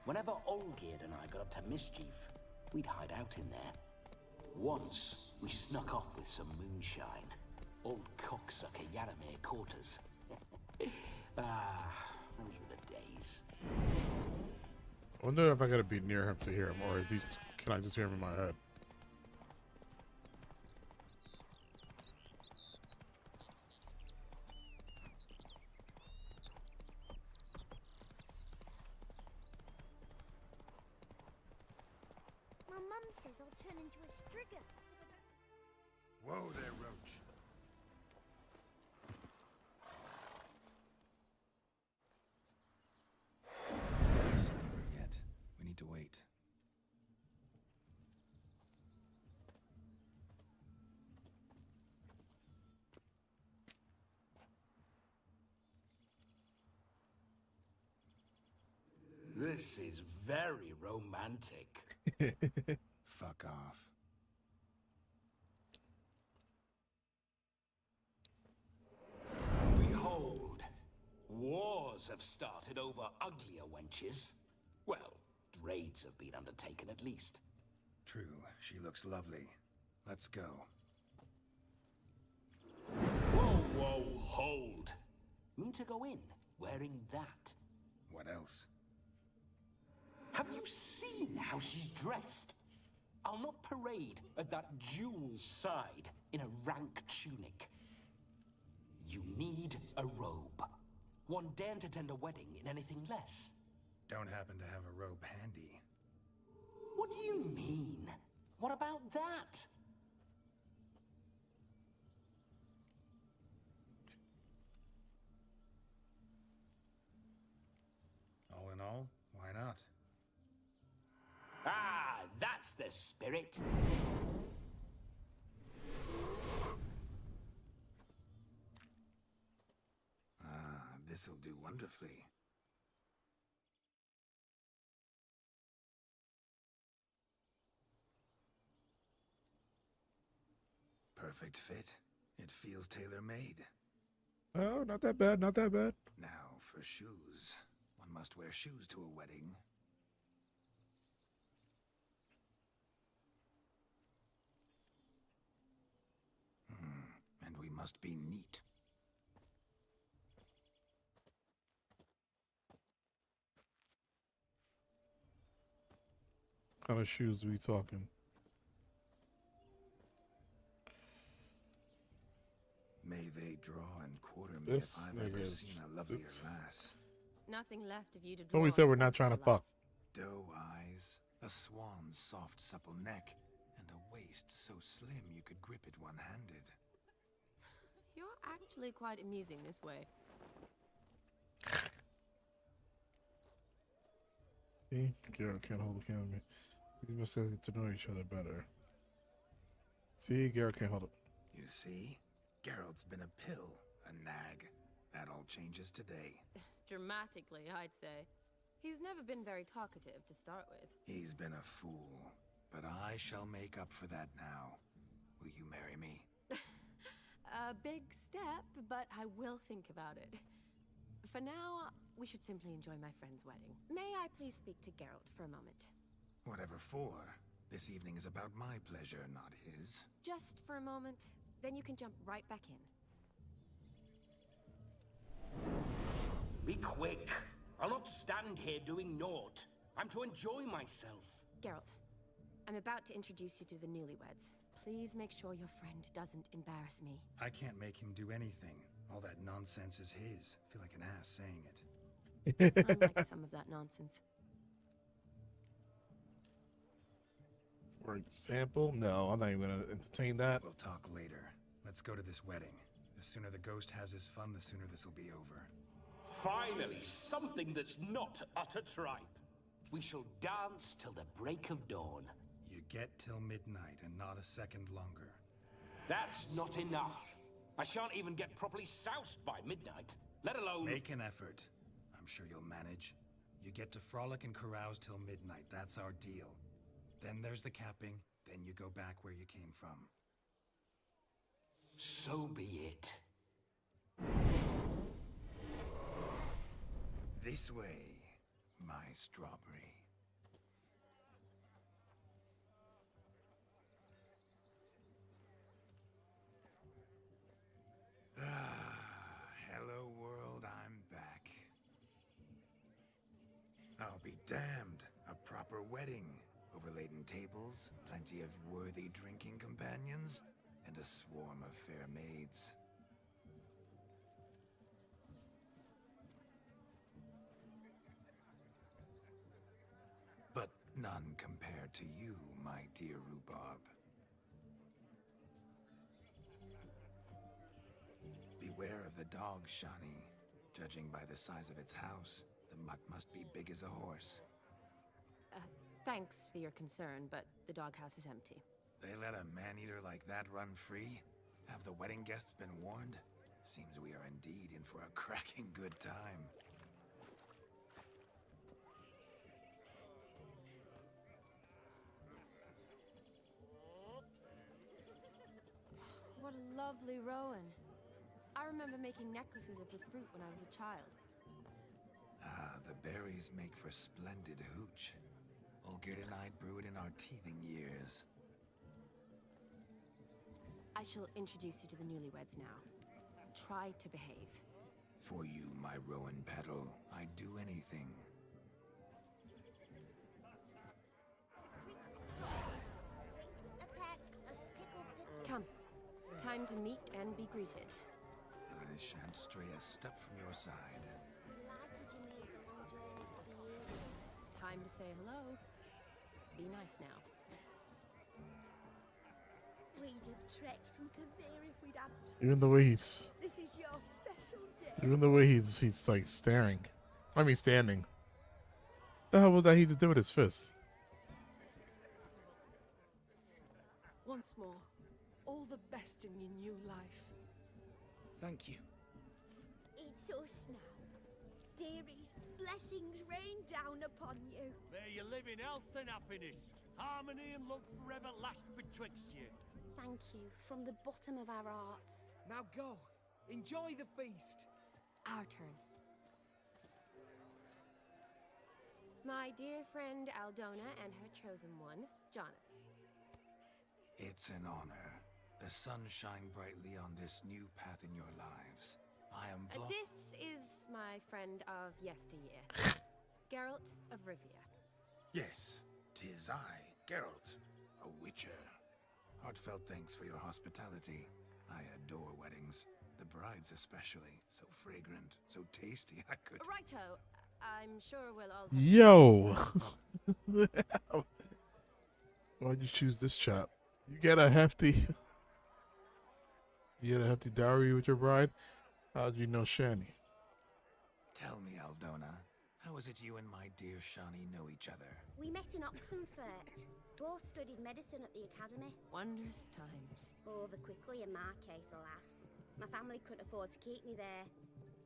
Whenever Olgierd and I got up to mischief, we'd hide out in there. Once, we snuck off with some moonshine. Old cocksucker Yaramir caught us. Those were the days. I wonder if I gotta be near him to hear him, or can I just hear him in my head? My mum says I'll turn into a striga. Whoa there, Roach. It's not over yet. We need to wait. This is very romantic. Fuck off. Behold, wars have started over uglier wenches. Well, raids have been undertaken at least. True, she looks lovely. Let's go. Whoa, whoa, hold. Mean to go in, wearing that? What else? Have you seen how she's dressed? I'll not parade at that jewel's side in a rank tunic. You need a robe. One daren't attend a wedding in anything less. Don't happen to have a robe handy. What do you mean? What about that? All in all, why not? Ah, that's the spirit. Ah, this'll do wonderfully. Perfect fit. It feels tailor-made. Oh, not that bad, not that bad. Now, for shoes. One must wear shoes to a wedding. And we must be neat. What kind of shoes are we talking? May they draw and quarter me This if I've ever nigga seen a lovelier it's- lass. Nothing left of you to So draw. we said we're not trying to fuck. Doe eyes, a swan's soft supple neck, and a waist so slim you could grip it one-handed. You're actually quite amusing this way. See? Geralt can't hold a candle to me. These must get to know each other better. See? Geralt can't hold it. You see? Geralt's been a pill, a nag. That all changes today. Dramatically, I'd say. He's never been very talkative to start with. He's been a fool, but I shall make up for that now. Will you marry me? A big step, but I will think about it. For now, we should simply enjoy my friend's wedding. May I please speak to Geralt for a moment? Whatever for. This evening is about my pleasure, not his. Just for a moment, then you can jump right back in. Be quick. I'll not stand here doing naught. I'm to enjoy myself. Geralt, I'm about to introduce you to the newlyweds. Please make sure your friend doesn't embarrass me. I can't make him do anything. All that nonsense is his. I feel like an ass saying it. I like some of that nonsense. For example, no, I'm not even gonna entertain that. We'll talk later. Let's go to this wedding. The sooner the ghost has his fun, the sooner this'll be over. Finally, something that's not utter tripe. We shall dance till the break of dawn. You get till midnight and not a second longer. That's not enough. I shan't even get properly soused by midnight, let alone... Make an effort. I'm sure you'll manage. You get to frolic and carouse till midnight. That's our deal. Then there's the capping. Then you go back where you came from. So be it. This way, my strawberry. Hello world, I'm back. I'll be damned. A proper wedding. Overladen tables, plenty of worthy drinking companions, and a swarm of fair maids. But none compared to you, my dear rhubarb. Beware of the dog, Shani. Judging by the size of its house, the mutt must be big as a horse. Thanks for your concern, but the doghouse is empty. They let a man-eater like that run free? Have the wedding guests been warned? Seems we are indeed in for a cracking good time. lovely Rowan. I remember making necklaces of the fruit when I was a child. Ah, the berries make for splendid hooch. Olgerd and I brewed in our teething years. I shall introduce you to the newlyweds now. Try to behave. For you, my Rowan petal, I'd do anything. Come. Time to meet and be greeted. I shan't stray a step from your side. Time to say hello. Be nice now. We'd have trekked from Kavir if we'd had to. Even the way he's, This is your special day. even the way he's like staring. I mean, standing. The hell was that he just did with his fist? Once more, all the best in your new life. Thank you. It's us now. Dearies, blessings rain down upon you. May you live in health and happiness. Harmony and love forever last betwixt you. Thank you from the bottom of our hearts. Now go. Enjoy the feast. Our turn. My dear friend Aldona and her chosen one, Jonas. It's an honor. The sun shine brightly on this new path in your lives. I am This is my friend of yesteryear, Geralt of Rivia. Yes, 'tis I, Geralt, a witcher. Heartfelt thanks for your hospitality. I adore weddings. The brides especially. So fragrant, so tasty, I could... Righto. I'm sure we'll all... Yo! Why'd you choose this chap? You get a hefty... You get a hefty dowry with your bride? How'd you know Shani? Tell me, Aldona, how is it you and my dear Shani know each other? We met in Oxenfurt. Both studied medicine at the academy. Wondrous times. Over quickly in my case, alas. My family couldn't afford to keep me there.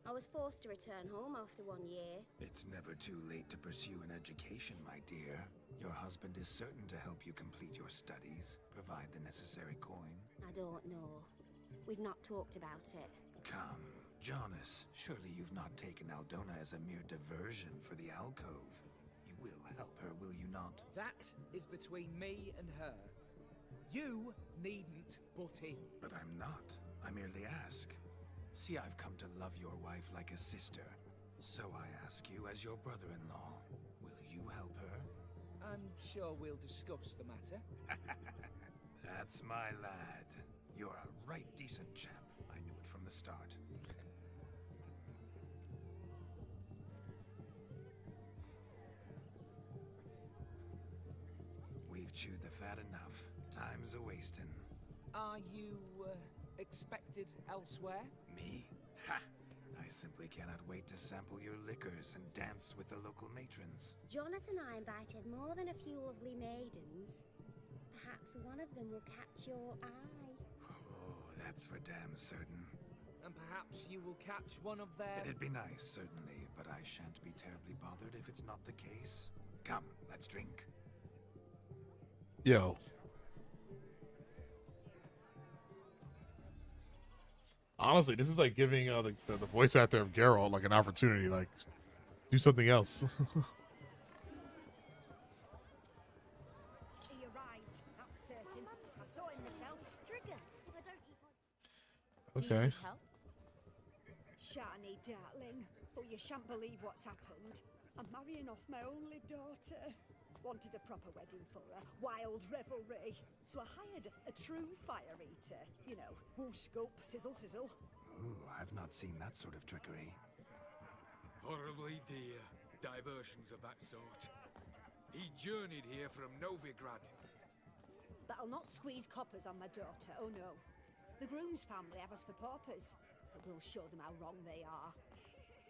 I was forced to return home after 1 year. It's never too late to pursue an education, my dear. Your husband is certain to help you complete your studies, provide the necessary coin. I don't know. We've not talked about it. Come, Jonas, surely you've not taken Aldona as a mere diversion for the alcove. You will help her, will you not? That is between me and her. You needn't butt in. But I'm not. I merely ask. See, I've come to love your wife like a sister. So I ask you as your brother-in-law, will you help her? I'm sure we'll discuss the matter. That's my lad. You're a right decent chap. I knew it from the start. We've chewed the fat enough. Time's a-wasting. Are you, expected elsewhere? Me? Ha! I simply cannot wait to sample your liquors and dance with the local matrons. Jonas and I invited more than a few lovely maidens. Perhaps one of them will catch your eye. Oh, that's for damn certain. And perhaps you will catch one of their... It'd be nice, certainly, but I shan't be terribly bothered if it's not the case. Come, let's drink. Yo. Honestly, this is like giving the voice actor of Geralt like an opportunity, like do something else. He arrived, that's certain. I saw him myself. Striga, if I don't eat my... Do you Okay. need help? Shani, darling. Oh, you shan't believe what's happened. I'm marrying off my only daughter. Wanted a proper wedding for her. Wild revelry. So I hired a true fire eater. You know, woo scope, sizzle, sizzle. Ooh, I've not seen that sort of trickery. Horribly dear diversions of that sort. He journeyed here from Novigrad. But I'll not squeeze coppers on my daughter, oh no. The groom's family have us for paupers. But we'll show them how wrong they are.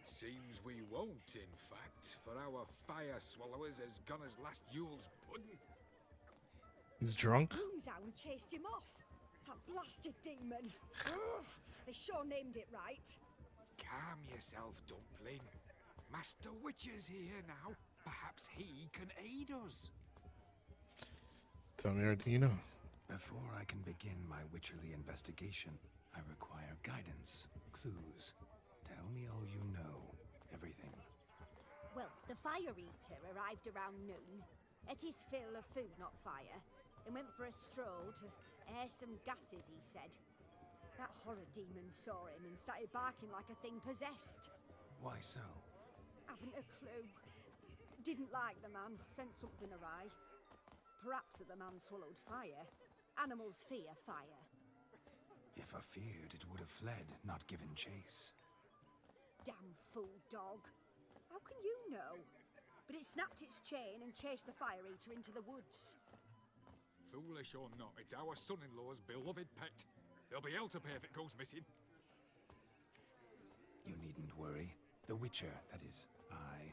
Seems we won't, in fact, for our fire swallowers has gone as last Yule's pudding. He's drunk. Groom's hound chased him off. That blasted demon. Ugh, they sure named it right. Calm yourself, Dumpling. Master Witcher's here now. Perhaps he can aid us. Tell me everything you know. Before I can begin my Witcherly investigation, I require guidance, clues. Tell me all you know. Everything. Well, the Fire Eater arrived around noon, ate his fill of food, not fire, and went for a stroll to air some gases, he said. That horror demon saw him and started barking like a thing possessed. Why so? Haven't a clue. Didn't like the man, sent something awry. Perhaps the man swallowed fire. Animals fear fire. If I feared, it would have fled, not given chase. Damn fool dog. How can you know? But it snapped its chain and chased the Fire Eater into the woods. Foolish or not, it's our son-in-law's beloved pet. There'll be hell to pay if it goes missing. You needn't worry. The Witcher, that is, I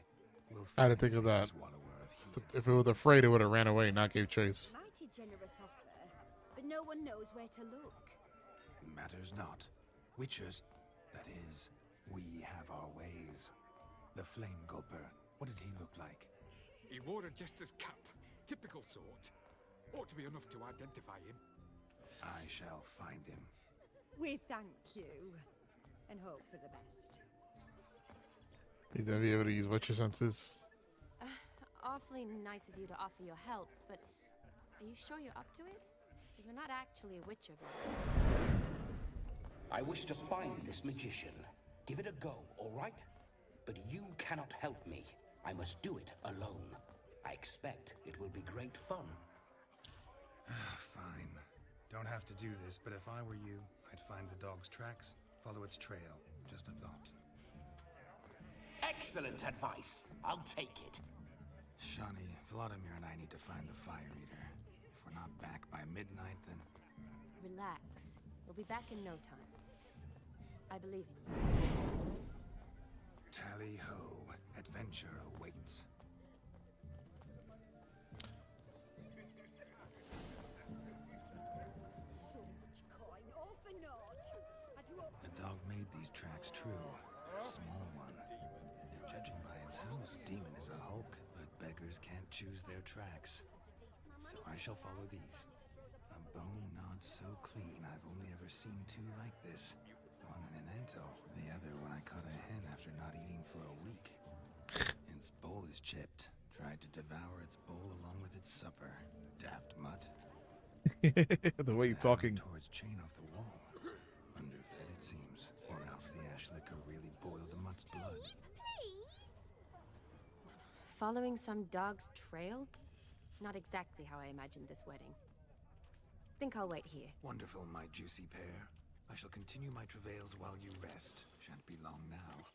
will I didn't think of find a that. swallower of heat. If it was afraid, it would have ran away, not gave chase. Mighty generous offer, but no one knows where to look. Matters not. Witchers, that is, we have our ways. The Flame Gulper, what did he look like? He wore a jester's cap. Typical sort. Ought to be enough to identify him. I shall find him. We thank you, and hope for the best. You'd then be able to use Witcher senses. Awfully nice of you to offer your help, but are you sure you're up to it? You're not actually a Witcher, though. I wish to find this magician. Give it a go, all right? But you cannot help me. I must do it alone. I expect it will be great fun. Fine. Don't have to do this, but if I were you, I'd find the dog's tracks, follow its trail. Just a thought. Excellent advice. I'll take it. Shani, Vladimir and I need to find the Fire Eater. If we're not back by midnight, then... Relax. We'll be back in no time. I believe in you. Tally-ho. Adventure awaits. So much coin, all for naught. I do hope The dog made these tracks true. A small one. And judging by its house, Demon is a hulk, but beggars can't choose their tracks. So I shall follow these. A bone not so clean I've only ever seen two like this. One in an antle, the other when I caught a hen after not eating for a week. Its bowl is chipped. Tried to devour its bowl along with its supper. Daft mutt. The way you're talking. Towards chain off the wall. Underfed it seems, or else the ash liquor really boiled the mutt's blood. Following some dog's trail? Not exactly how I imagined this wedding. Think I'll wait here. Wonderful, my juicy pair. I shall continue my travails while you rest. Shan't be long now.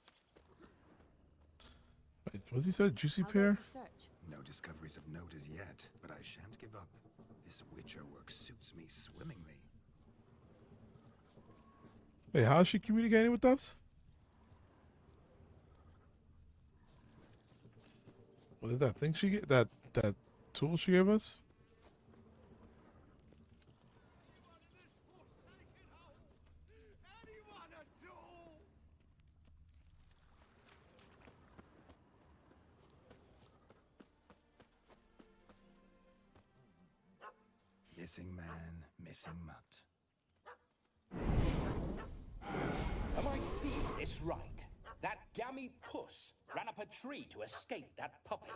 Wait, what's he said? Juicy How pear? goes the search? No discoveries of note as yet, but I shan't give up. This Witcher work suits me swimmingly. Wait, how is she communicating with us? What did that thing she get? That tool she gave us? Missing man, missing mutt. Am I seeing this right? That gammy puss ran up a tree to escape that puppy.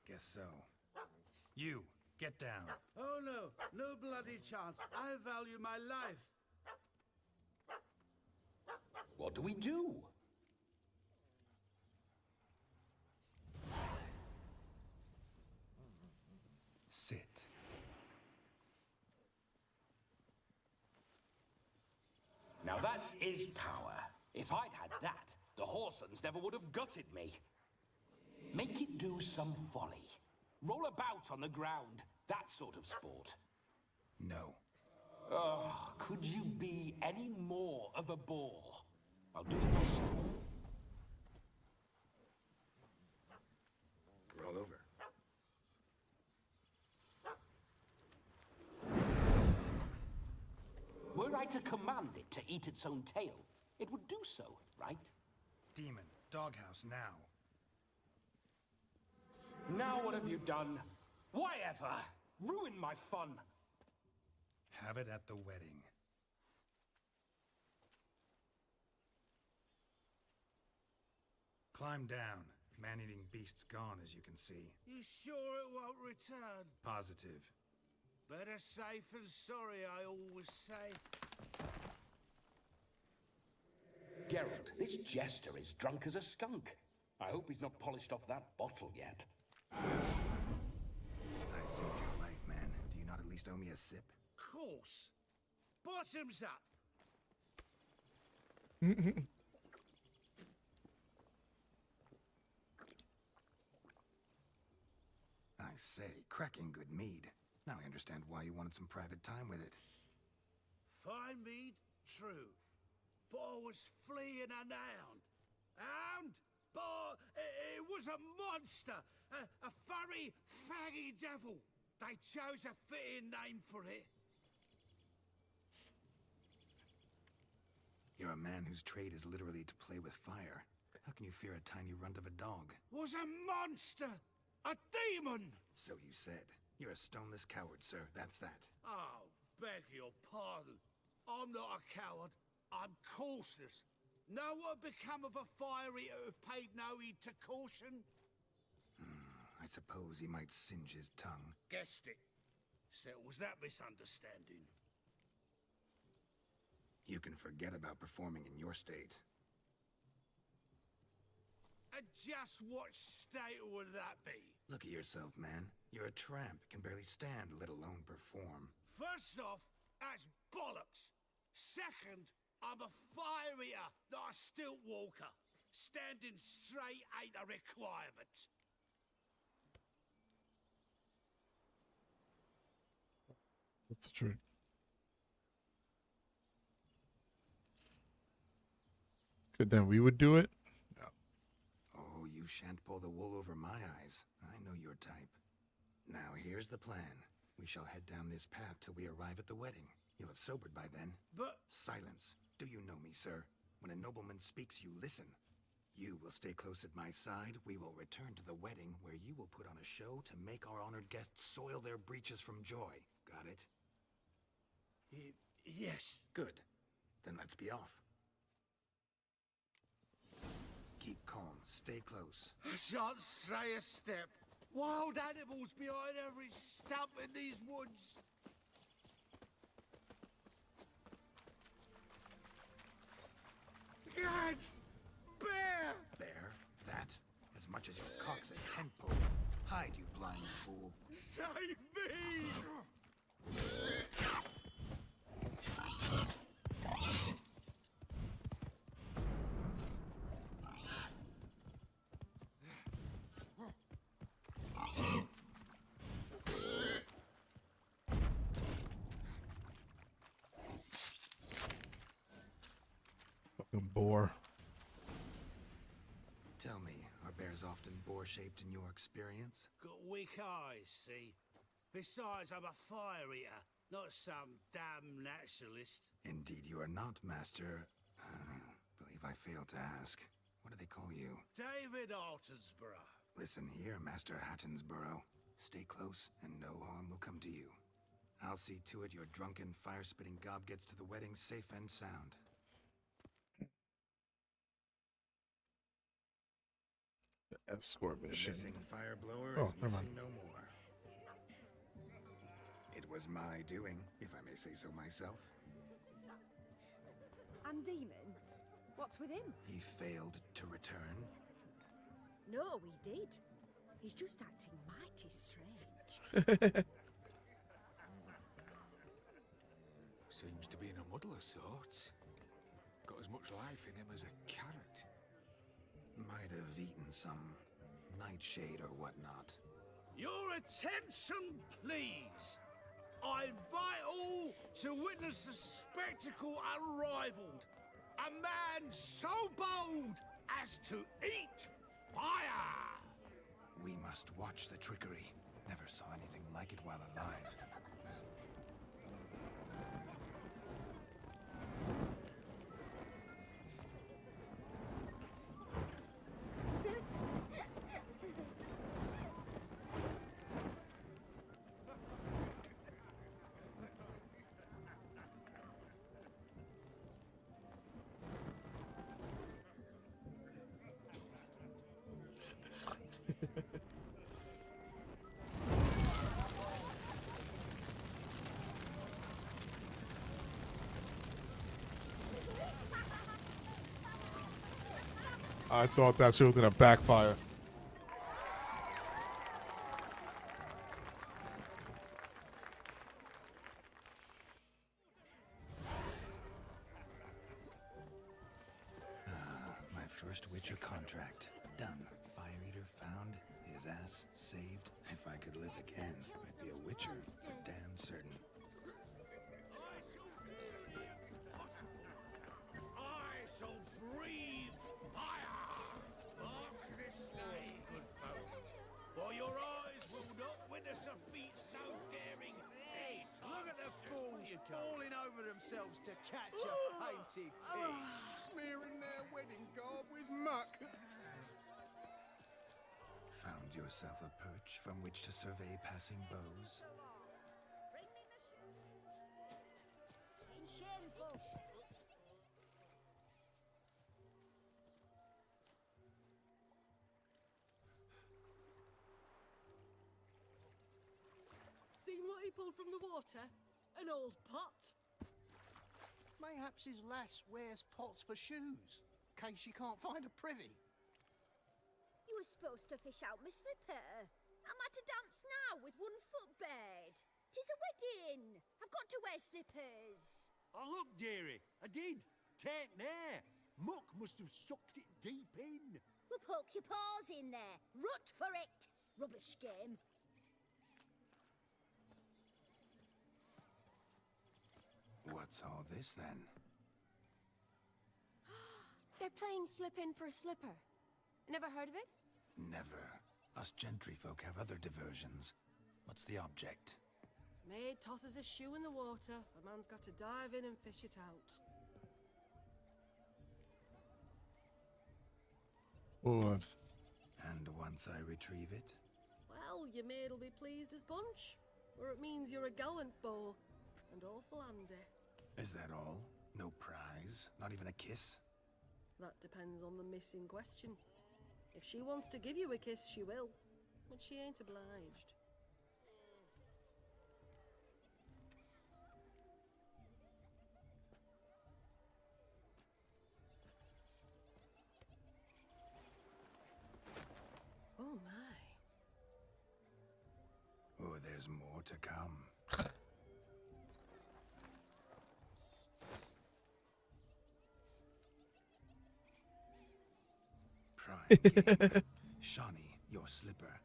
Guess so. You, get down. Oh no, no bloody chance. I value my life. What do we do? Sit. Now that is power. If I'd had that, the Horsons never would have gutted me. Make it do some folly. Roll about on the ground. That sort of sport. No. Oh, could you be any more of a bore? I'll do it myself. Roll over. Were I to command it to eat its own tail, it would do so, right? Demon, doghouse now. Now what have you done? Why ever? Ruin my fun. Have it at the wedding. Climb down. Man-eating beast's gone, as you can see. You sure it won't return? Positive. Better safe than sorry, I always say. Geralt, this jester is drunk as a skunk. I hope he's not polished off that bottle yet. I saved your life, man. Do you not at least owe me a sip? Course. Bottoms up. I say, cracking good mead. Now I understand why you wanted some private time with it. Fine mead, true. But I was fleeing an hound. Hound? But it was a monster. A furry, faggy devil. They chose a fitting name for it. You're a man whose trade is literally to play with fire. How can you fear a tiny runt of a dog? Was a monster. A demon. So you said. You're a stoneless coward, sir. That's that. Oh, beg your pardon. I'm not a coward. I'm cautious. Know what become of a fire eater who paid no heed to caution? I suppose he might singe his tongue. Guessed it. Settles that misunderstanding. You can forget about performing in your state. And just what state would that be? Look at yourself, man. You're a tramp, can barely stand, let alone perform. First off, that's bollocks. Second, I'm a fire eater, not a stilt walker. Standing straight ain't a requirement. That's the truth. Good, then we would do it. Oh, you shan't pull the wool over my eyes. I know your type. Now, here's the plan. We shall head down this path till we arrive at the wedding. You'll have sobered by then. But... Silence. Do you know me, sir? When a nobleman speaks, you listen. You will stay close at my side. We will return to the wedding, where you will put on a show to make our honored guests soil their breeches from joy. Got it? Yes. Good. Then let's be off. Keep calm. Stay close. I shan't stray a step. Wild animals behind every stump in these woods. Cats! Bear! Bear? That? As much as your cock's a tent pole. Hide, you blind fool. Save me! Fucking boar. Tell me, are bears often boar-shaped in your experience? Got weak eyes, see? Besides, I'm a fire eater, not some damn naturalist. Indeed you are not, Master. Believe I failed to ask. What do they call you? David Altonsborough. Listen here, Master Hattonsborough. Stay close, and no harm will come to you. I'll see to it your drunken, fire-spitting gob gets to the wedding safe and sound. Escort mission. The missing fire blower Oh, is never missing mind. no more. It was my doing, if I may say so myself. And Demon? What's with him? He failed to return. No, he did. He's just acting mighty strange. Seems to be in a muddle of sorts. Got as much life in him as a carrot. Might have eaten some nightshade or whatnot. Your attention, please. I invite all to witness a spectacle unrivaled. A man so bold as to eat fire. We must watch the trickery. Never saw anything like it while alive. I thought that shit was gonna backfire. My first Witcher contract. Done. Fire Eater found. His ass saved. If I could live again, I'd be a Witcher for damn certain. I shall breathe fire! Mark this day, good folk, for your eyes will not witness a feat so daring. Hey, Look at the fools falling over themselves to catch a painted pig. Smearing their wedding garb with muck. Found yourself a perch from which to survey passing bows? Shameful. Seen what he pulled from the water? An old pot. Mayhaps his lass wears pots for shoes, case she can't find a privy. You were supposed to fish out my slipper. I'm at a dance now with one foot bared. 'Tis a wedding. I've got to wear slippers. Oh, look, dearie, I did. Tain't there. Muck must have sucked it deep in. Well, poke your paws in there. Rut for it. Rubbish game. What's all this then? They're playing slip in for a slipper. Never heard of it? Never. Us gentry folk have other diversions. What's the object? Maid tosses a shoe in the water. A man's got to dive in and fish it out. What? And once I retrieve it? Well, your maid'll be pleased as punch. Or it means you're a gallant beau. And awful handy. Is that all? No prize? Not even a kiss? That depends on the miss in question. If she wants to give you a kiss, she will. But she ain't obliged. Oh my. Oh, there's more to come. Prime game. Shawnee, your slipper.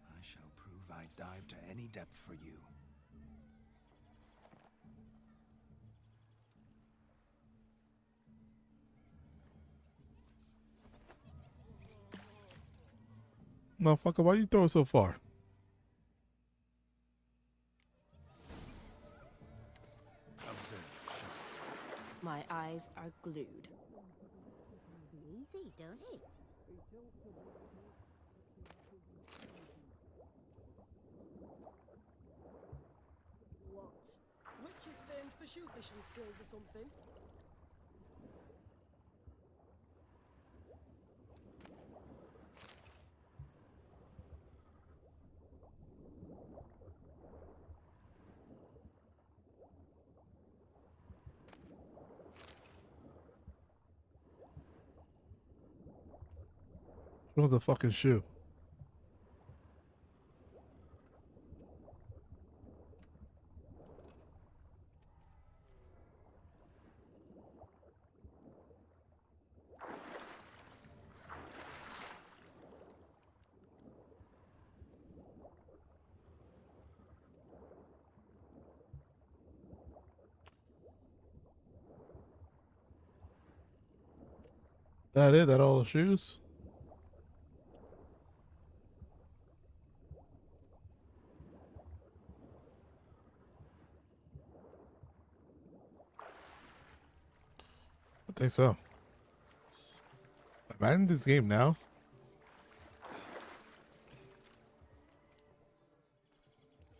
I shall prove I dive to any depth for you. Motherfucker, why you throw it so far? Observe, Shawnee. My eyes are glued. Easy, don't it? What? Witch is famed for shoe fishing skills or something? What was the fucking shoe? That it? That all the shoes? I think so. Am I in this game now?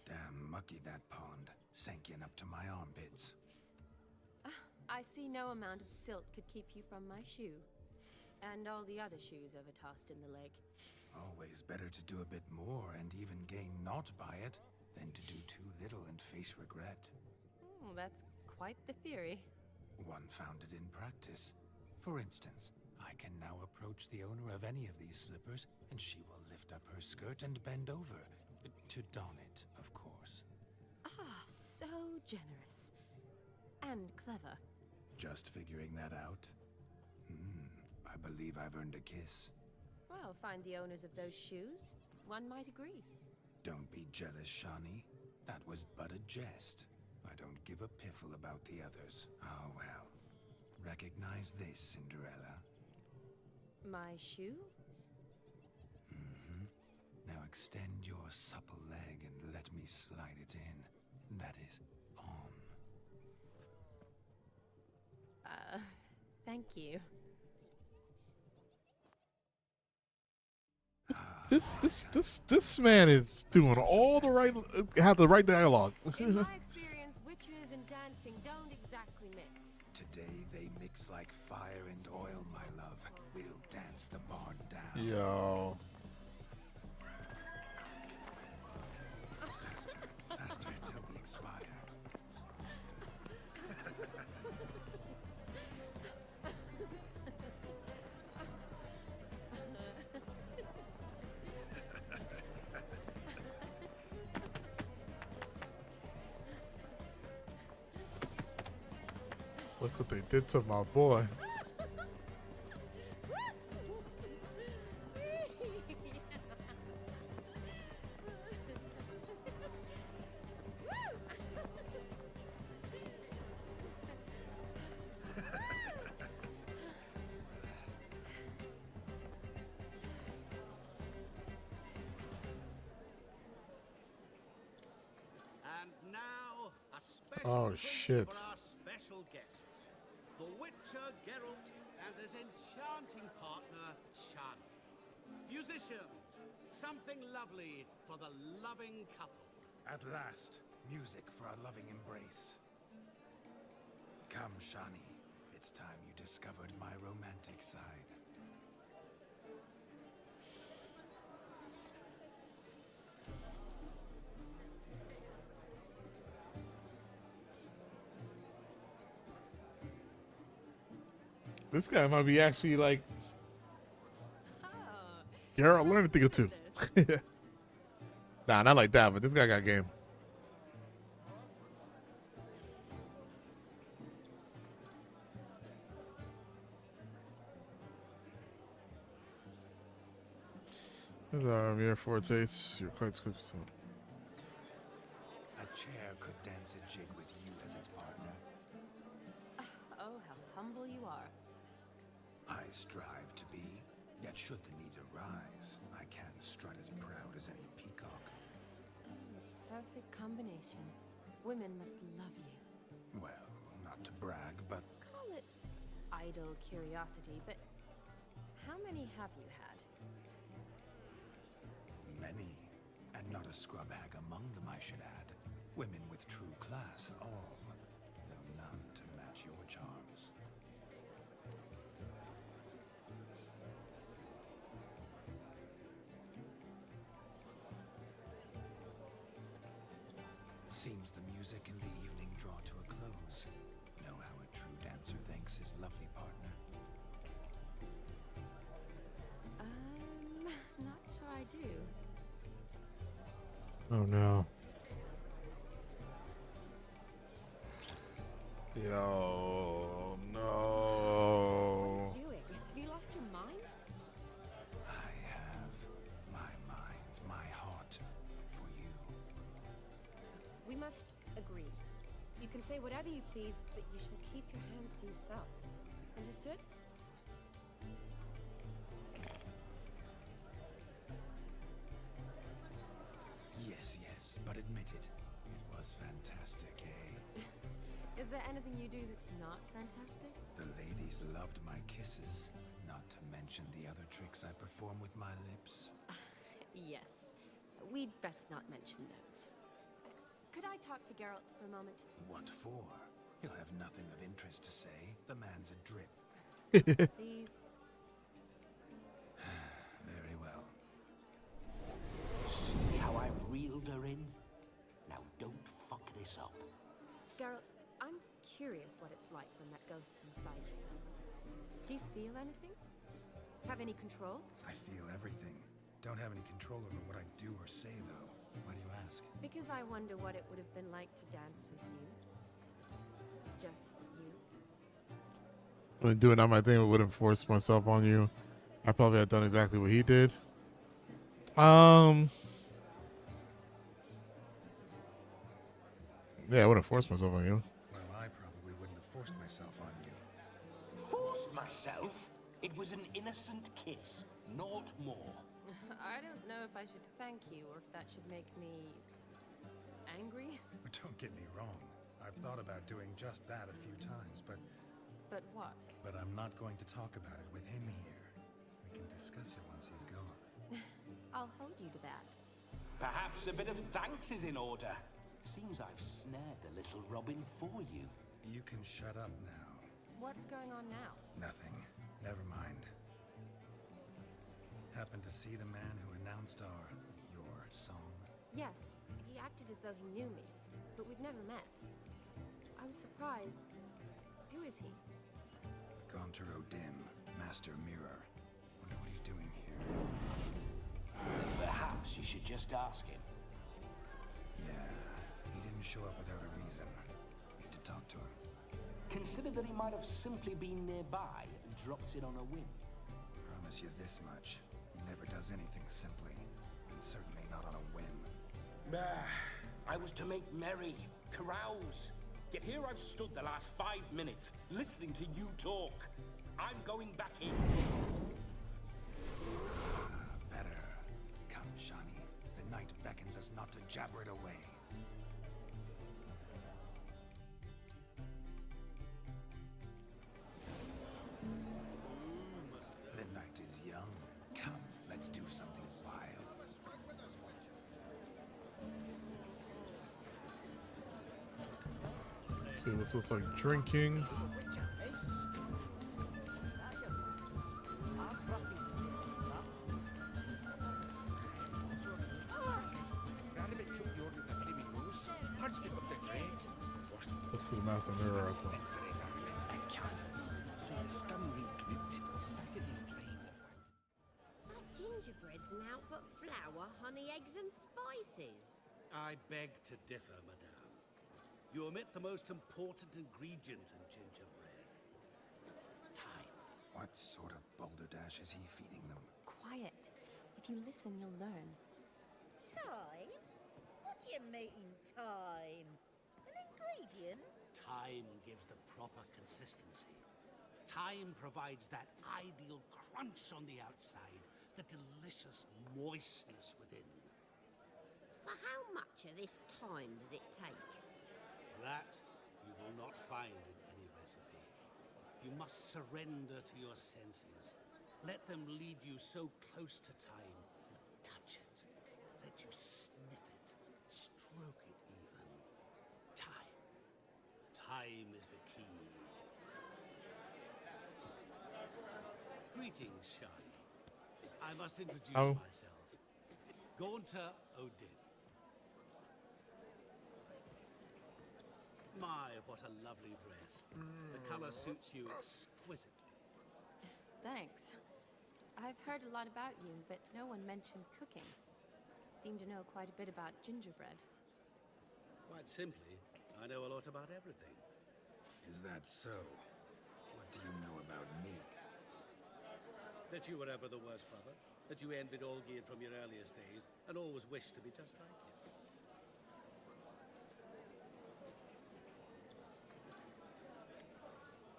Damn mucky that pond. Sank in up to my armpits. I see no amount of silt could keep you from my shoe. And all the other shoes ever tossed in the lake. Always better to do a bit more and even gain naught by it than to do too little and face regret. Oh, that's quite the theory. One founded in practice. For instance, I I can now approach the owner of any of these slippers, and she will lift up her skirt and bend over. To don it, of course. Ah, so generous. And clever. Just figuring that out? I believe I've earned a kiss. Well, find the owners of those shoes. One might agree. Don't be jealous, Shani. That was but a jest. I don't give a piffle about the others. Oh well. Recognize this, Cinderella. My shoe? Now extend your supple leg and let me slide it in. That is on. Thank you. This man is doing all the right, have the right dialogue. In my experience, witches and dancing don't exactly mix. Today they mix like fire and oil, my love. We'll dance the barn down. Yo. Faster, faster till we expire. Look what they did to my boy. And now, a special Oh, treat shit. for our special guests. The Witcher Geralt and his enchanting partner, Shani. Musicians, something lovely for the loving couple. At last, music for our loving embrace. Come, Shani. It's time you discovered my romantic side. This guy might be actually like Geralt learned a thing or two. Nah, not like that, but this guy got game. Mere foretaste. You're quite good. So. A chair could dance a jig with you as its partner. Oh, how humble you are. I strive to be, yet should the need arise, I can strut as proud as any peacock. Perfect combination. Women must love you. Well, not to brag, but Call it idle curiosity, but how many have you had? many, and not a scrub hag among them, I should add. Women with true class, all, though none to match your charms. Seems the music and the evening draw to a close. Know how a true dancer thanks his lovely partner? Not sure I do. Oh no. Yo, no. What are you doing? Have you lost your mind? I have my mind, my heart for you. We must agree. You can say whatever you please, but you shall keep your hands to yourself. Understood? Yes, but admit it. It was fantastic, eh? Is there anything you do that's not fantastic? The ladies loved my kisses, not to mention the other tricks I perform with my lips. Yes. We'd best not mention those. Could I talk to Geralt for a moment? What for? He'll have nothing of interest to say. The man's a drip. Please. Very well. See how I've reeled her in? Now don't fuck this up. Geralt, I'm curious what it's like when that ghost's inside you. Do you feel anything? Have any control? I feel everything. Don't have any control over what I do or say, though. Why do you ask? Because I wonder what it would have been like to dance with you. Just you. When doing that, my thing, I wouldn't force myself on you. I probably had done exactly what he did. Yeah, I wouldn't force myself on you. Well, I probably wouldn't have forced myself on you. Forced myself? It was an innocent kiss, not more. I don't know if I should thank you or if that should make me angry. But don't get me wrong. I've thought about doing just that a few times, but what? But I'm not going to talk about it with him here. We can discuss it once he's gone. I'll hold you to that. Perhaps a bit of thanks is in order. Seems I've snared the little Robin for you. You can shut up now. What's going on now? Nothing. Never mind. Happened to see the man who announced your song? Yes, he acted as though he knew me, but we've never met. I was surprised. Who is he? Gaunter O'Dim, Master Mirror. Wonder what he's doing here. Then perhaps you should just ask him. Yeah, he didn't show up without a reason. Need to talk to him. Consider that he might have simply been nearby and dropped in on a whim. Promise you this much. He never does anything simply, and certainly not on a whim. I was to make merry, carouse. Yet here I've stood the last 5 minutes, listening to you talk. I'm going back in. Better. Come, Shani. The night beckons us not to jabber it away. The night is young. Come, let's do something wild. See, this looks like drinking. Let's see the Master Mirror, I think. So the scum recruit started in playing the gingerbread's now but flour, honey, eggs, and spices. I beg to differ, madame. You omit the most important ingredient in gingerbread. Time. What sort of balderdash is he feeding them? Quiet. If you listen, you'll learn. Time? What do you mean, time? An ingredient? Time gives the proper consistency. Time provides that ideal crunch on the outside, the delicious moistness within. So how much of this time does it take? That you will not find in any recipe. You must surrender to your senses. Let them lead you so close to time, you touch it. Let you sniff it, stroke it even. Time. Time is the key. Greetings, Shani. I must introduce myself. Gaunter O'Dim. My, what a lovely dress. The color suits you exquisitely. Thanks. I've heard a lot about you, but no one mentioned cooking. Seem to know quite a bit about gingerbread. Quite simply, I know a lot about everything. Is that so? What do you know about me? That you were ever the worst brother. That you envied Olgierd from your earliest days, and always wished to be just like him.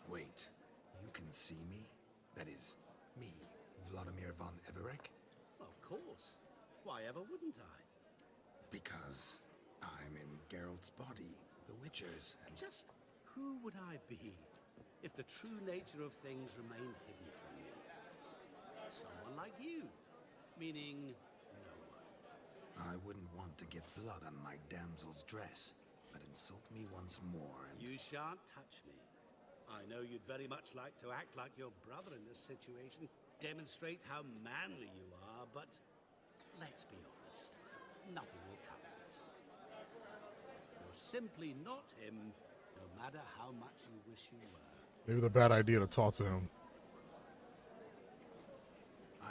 Wait, you can see me? That is, me, Vladimir von Everec? Of course. Why ever wouldn't I? Because I'm in Geralt's body, the Witcher's, and... Just who would I be if the true nature of things remained hidden from me? Someone like you, meaning no one. I wouldn't want to get blood on my damsel's dress, but insult me once more and... You shan't touch me. I know you'd very much like to act like your brother in this situation, demonstrate how manly you are, but let's be honest, nothing will come of it. You're simply not him, no matter how much you wish you were. Maybe the bad idea to talk to him.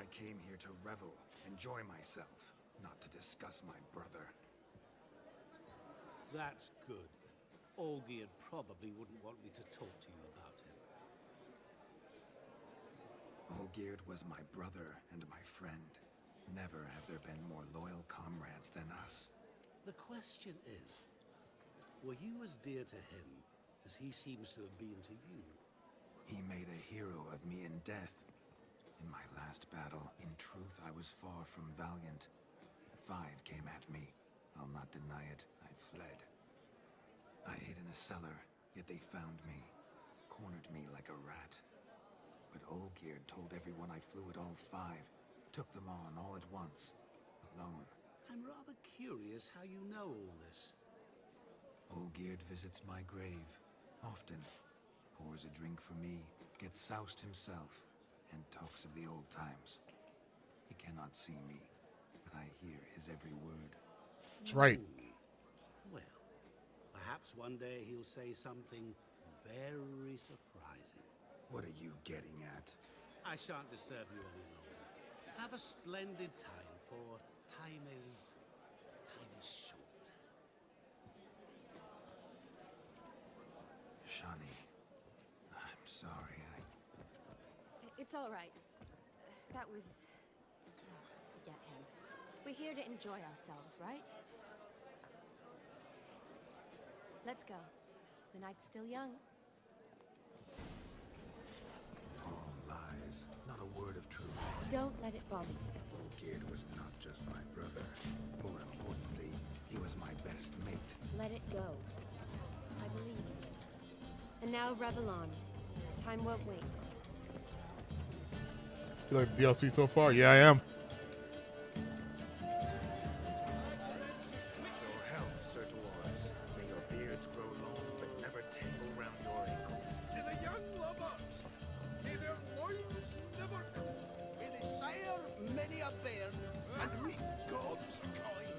I came here to revel, enjoy myself, not to discuss my brother. That's good. Olgierd probably wouldn't want me to talk to you about him. Olgierd was my brother and my friend. Never have there been more loyal comrades than us. The question is, were you as dear to him as he seems to have been to you? He made a hero of me in death. In my last battle, in truth, I was far from valiant. 5 came at me. I'll not deny it, I fled. I hid in a cellar, yet they found me. Cornered me like a rat. But Olgierd told everyone I flew at all 5. Took them on all at once. Alone. I'm rather curious how you know all this. Olgierd visits my grave. Often. Pours a drink for me. Gets soused himself. And talks of the old times. He cannot see me. But I hear his every word. That's right. Well, perhaps one day he'll say something very surprising. What are you getting at? I shan't disturb you any longer. Have a splendid time, for time is short. Shani, I'm sorry. It's all right. That was... forget him. We're here to enjoy ourselves, right? Let's go. The night's still young. All lies. Not a word of truth. Don't let it bother you. Olgierd was not just my brother. More importantly, he was my best mate. Let it go. I believe you. And now revel on. Time won't wait. You like DLC so far? Yeah, I am. Your health, Sir Dwarves. May your beards grow long, but never tangle round your ankles. To the young lovers, may their loins never cool. May they sire many a bairn and reap God's coin.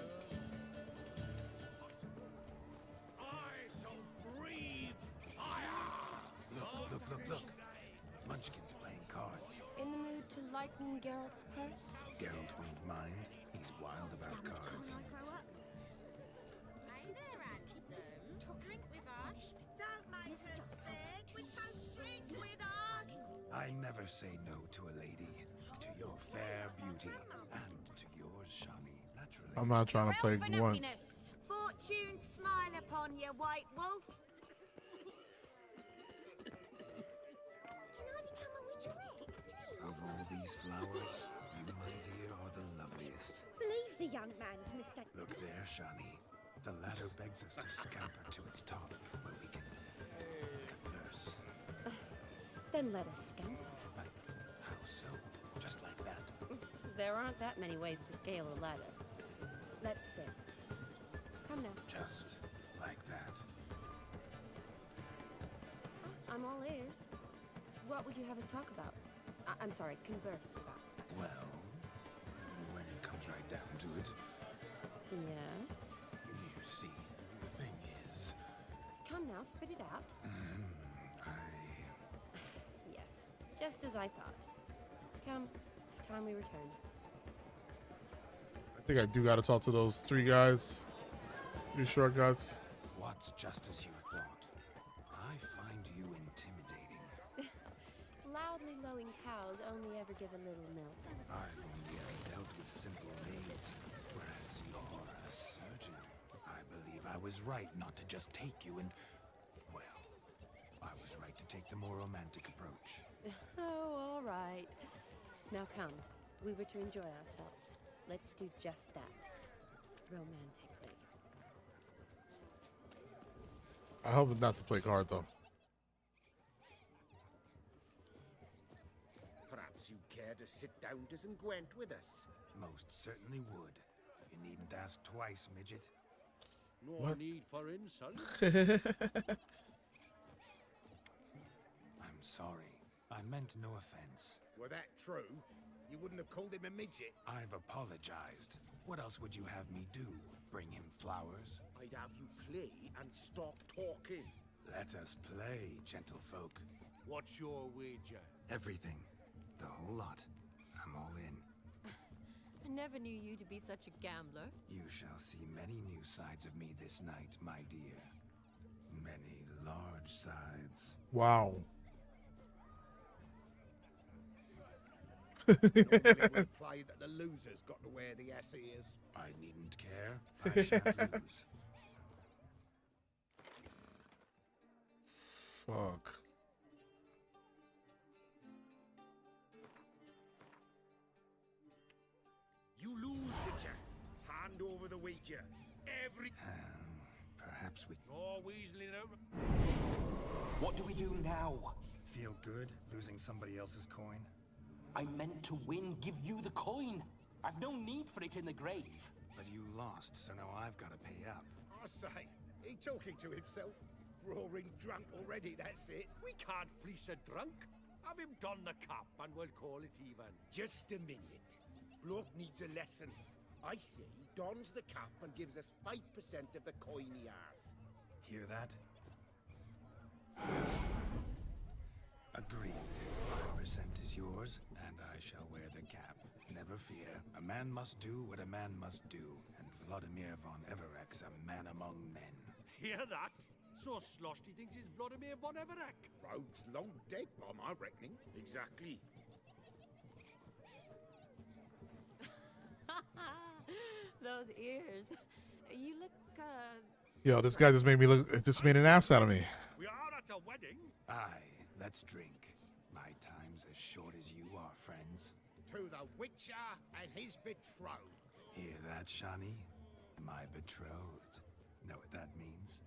I shall breathe fire! Look. Munchkin's playing cards. In the mood to lighten Geralt's purse? Geralt won't mind. He's wild about cards. Drink with us. Don't make us beg. We can't drink with us. I never say no to a lady. To your fair beauty. And to yours, Shani, naturally. I'm not trying to play one. Fortune smile upon you, White Wolf. Of all these flowers, you, my dear, are the loveliest. Believe the young man's mistake. Look there, Shani. The ladder begs us to scamper to its top, where we can converse. Then let us scamper. But how so? Just like that? There aren't that many ways to scale a ladder. Let's sit. Come now. Just like that. I'm all ears. What would you have us talk about? I'm sorry, converse about. Well, when it comes right down to it, Yes? you see, the thing is... Come now, spit it out. Yes, just as I thought. Come, it's time we returned. I think I do got to talk to those 3 guys. 3 short guys. What's just as you thought? I find you intimidating. Loudly lowing cows only ever give a little milk. I've only ever dealt with simple maids, whereas you're a surgeon. I believe I was right not to just take you and... Well, I was right to take the more romantic approach. Oh, all right. Now come, we were to enjoy ourselves. Let's do just that. Romantically. I hope not to play card though. Perhaps you care to sit down to some Gwent with us? Most certainly would. You needn't ask twice, midget. No What? need for insult. I'm sorry. I meant no offense. Were that true, you wouldn't have called him a midget. I've apologized. What else would you have me do? Bring him flowers? I'd have you play and stop talking. Let us play, gentlefolk. What's your wager? Everything. The whole lot. I'm all in. Never knew you to be such a gambler. You shall see many new sides of me this night, my dear. Many large sides. Wow. Play that the losers got to wear the ass ears. I needn't care. I shan't lose. Fuck. You lose, Witcher. Hand over the wager. Every... Perhaps we... Oh, weaseling over. What do we do now? Feel good losing somebody else's coin? I meant to win, give you the coin. I've no need for it in the grave. But you lost, so now I've got to pay up. I say, he talking to himself. Roaring drunk already, that's it. We can't fleece a drunk. Have him don the cap and we'll call it even. Just a minute. Bloke needs a lesson. I say he dons the cap and gives us 5% of the coin he has. Hear that? Agreed. 5% is yours, and I shall wear the cap. Never fear. A man must do what a man must do, and Vladimir von Everek's a man among men. Hear that? So sloshed he thinks he's Vladimir von Everek. Rogue's long dead by my reckoning. Exactly. Those ears. You look, Yo, this guy just made an ass out of me. We are at a wedding. Aye, let's drink. My time's as short as you are, friends. To the Witcher and his betrothed. Hear that, Shani? My betrothed. Know what that means?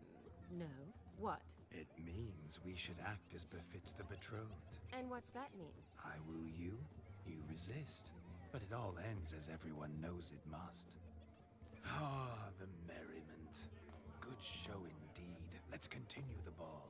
no. What? It means we should act as befits the betrothed. And what's that mean? I woo you, you resist. But it all ends as everyone knows it must. Ah, the merriment. Good show indeed. Let's continue the ball.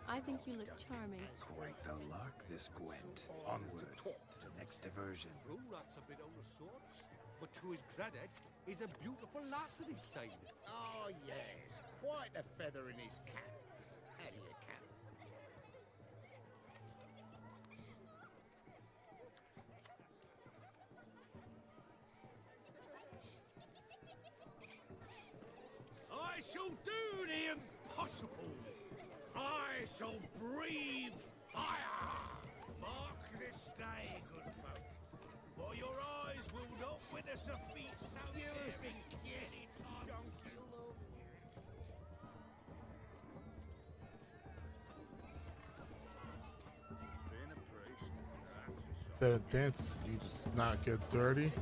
I think you look charming. Quite the lark, this Gwent. Onward to next diversion. True, that's a bit out of sorts. But to his credit, he's a beautiful lass at his side. Oh, yes. Quite a feather in his cap. How do you cap? I shall do the impossible. I shall breathe fire. Mark this day, good folk. For your eyes will not witness a feat so daring any time soon. Being a priest. Instead of dancing, you just not get dirty.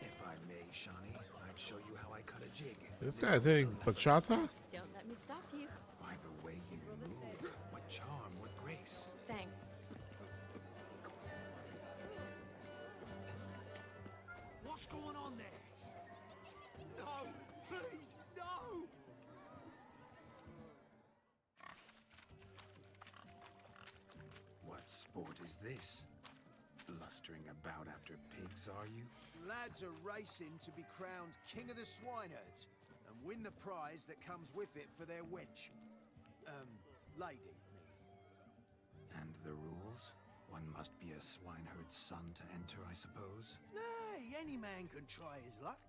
If I may, Shani, I'd show you how I cut a jig. This guy's hitting bachata? Don't let me stop you. By the way you move, what charm, what grace. Thanks. What's going on there? No, please, no! What sport is this? Blustering about after pigs, are you? Lads are racing to be crowned King of the Swineherds and win the prize that comes with it for their wench. Lady, And the rules? One must be a swineherd's son to enter, I suppose? Nay, any man can try his luck.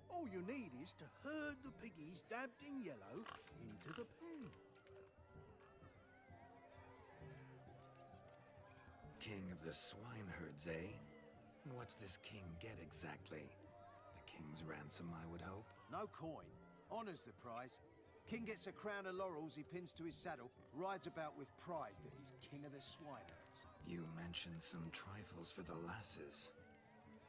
All you need is to herd the piggies dabbed in yellow into the pen. King of the swineherds, eh? And what's this king get exactly? The king's ransom, I would hope? no coin. Honours the prize. King gets a crown of laurels he pins to his saddle, rides about with pride that he's king of the swineherds. You mentioned some trifles for the lasses.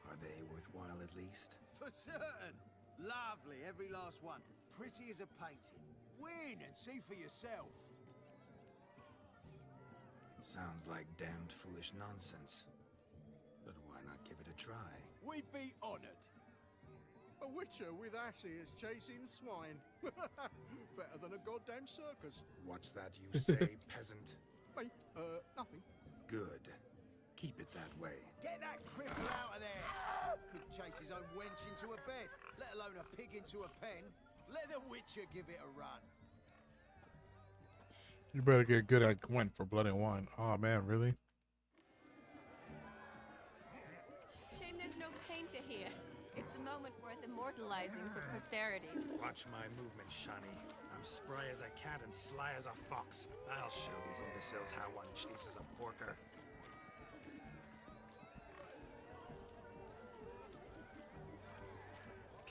Are they worthwhile at least? For certain! Lovely, every last one. Pretty as a painting. Win and see for yourself. Sounds like damned foolish nonsense. But why not give it a try? We'd be honoured. A witcher with asses chasing swine. Better than a goddamn circus. What's that you say, peasant? Mate, nothing. Good. Keep it that way. Get that cripple out of there! Could chase his own wench into a bed, let alone a pig into a pen. Let the witcher give it a run. You better get good at Gwent for Blood and Wine. Oh man, really? Shame there's no painter here. It's a moment worth immortalizing for posterity. Watch my movement, Shani. I'm spry as a cat and sly as a fox. I'll show these imbeciles how one chases a porker.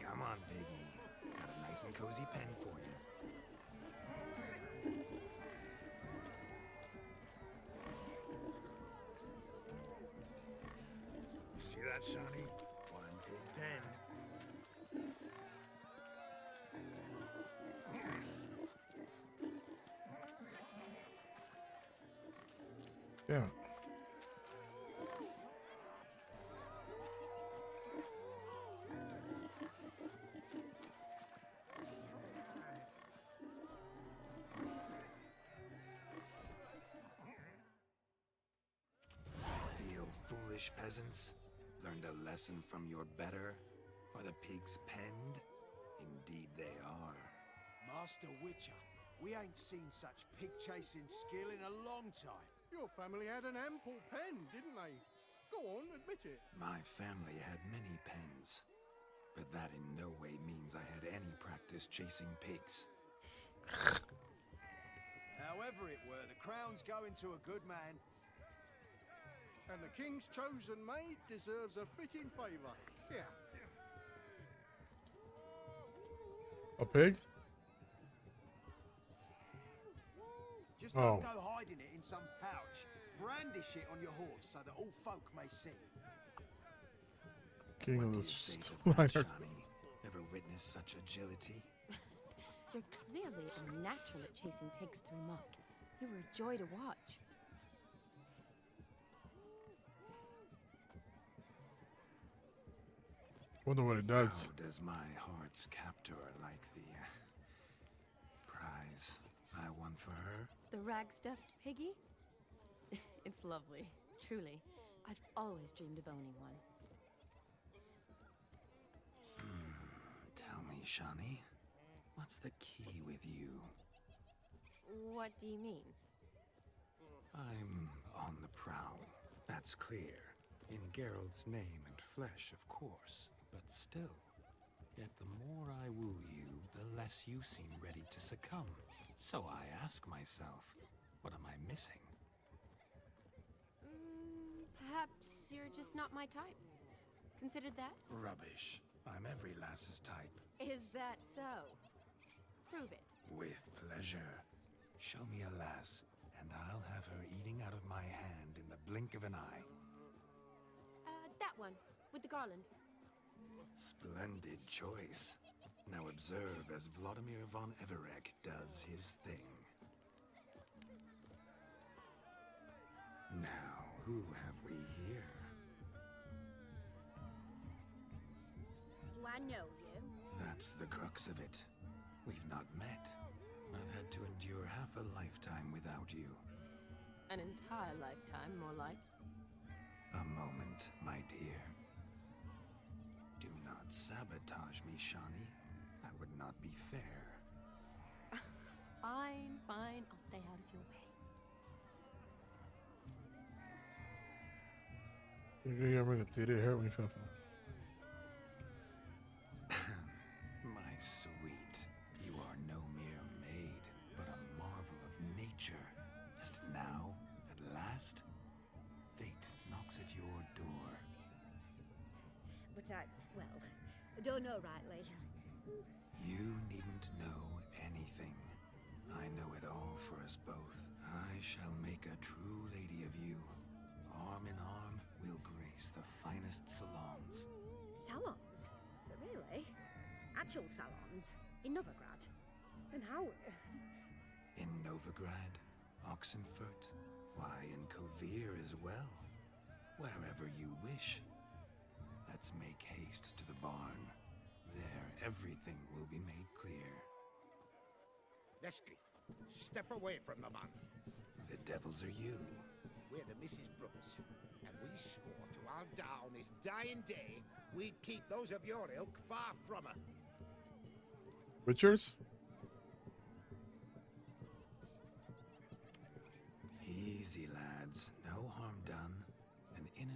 Come on, Biggie. Got a nice and cozy pen for you. You see that, Shani? One big pen. Yeah. Feel foolish, peasants? Learned a lesson from your better? Are the pigs penned? Indeed they are. Master Witcher, we ain't seen such pig-chasing skill in a long time. Your family had an ample pen, didn't they? Go on, admit it. My family had many pens, but that in no way means I had any practice chasing pigs. However it were, the crown's going to a good man. And the king's chosen maid deserves a fitting favor. Yeah. A pig? Just Oh. don't go hiding it in some pouch. Brandish it on your horse so that all folk may see. King What of do the you say to Swiner. that, Shani? Ever witnessed such agility? You're clearly a natural at chasing pigs through muck. You were a joy to watch. Wonder what it does. How does my heart's captor like the prize I won for her? The rag-stuffed piggy? It's lovely, truly. I've always dreamed of owning one. Tell me, Shani, what's the key with you? What do you mean? I'm on the prowl, that's clear. In Geralt's name and flesh, of course. But still, yet the more I woo you, the less you seem ready to succumb. So I ask myself, what am I missing? Perhaps you're just not my type. Considered that? Rubbish. I'm every lass's type. Is that so? Prove it. With pleasure. Show me a lass, and I'll have her eating out of my hand in the blink of an eye. That one, with the garland. Splendid choice. Now observe as Vladimir von Everec does his thing. Now, who have we here? Do I know you? That's the crux of it. We've not met. I've had to endure half a lifetime without you. An entire lifetime, more like. A moment, my dear. Do not sabotage me, Shani. That would not be fair. Fine, fine. I'll stay out of your way. My sweet, you are no mere maid, but a marvel of nature. And now, at last, fate knocks at your door. But well, don't know rightly. You needn't know anything. I know it all for us both. I shall make a true lady of you. Arm in arm, we'll grace the finest salons. Salons? Really? Actual salons? In Novigrad? And how? In Novigrad, Oxenfurt, why, in Kovir as well. Wherever you wish. Let's make haste to the barn. There, everything will be made clear. Lesky, step away from the man. Who the devils are you? We're the Mrs. Brothers, and we swore to our down his dying day we'd keep those of your ilk far from her. Witchers?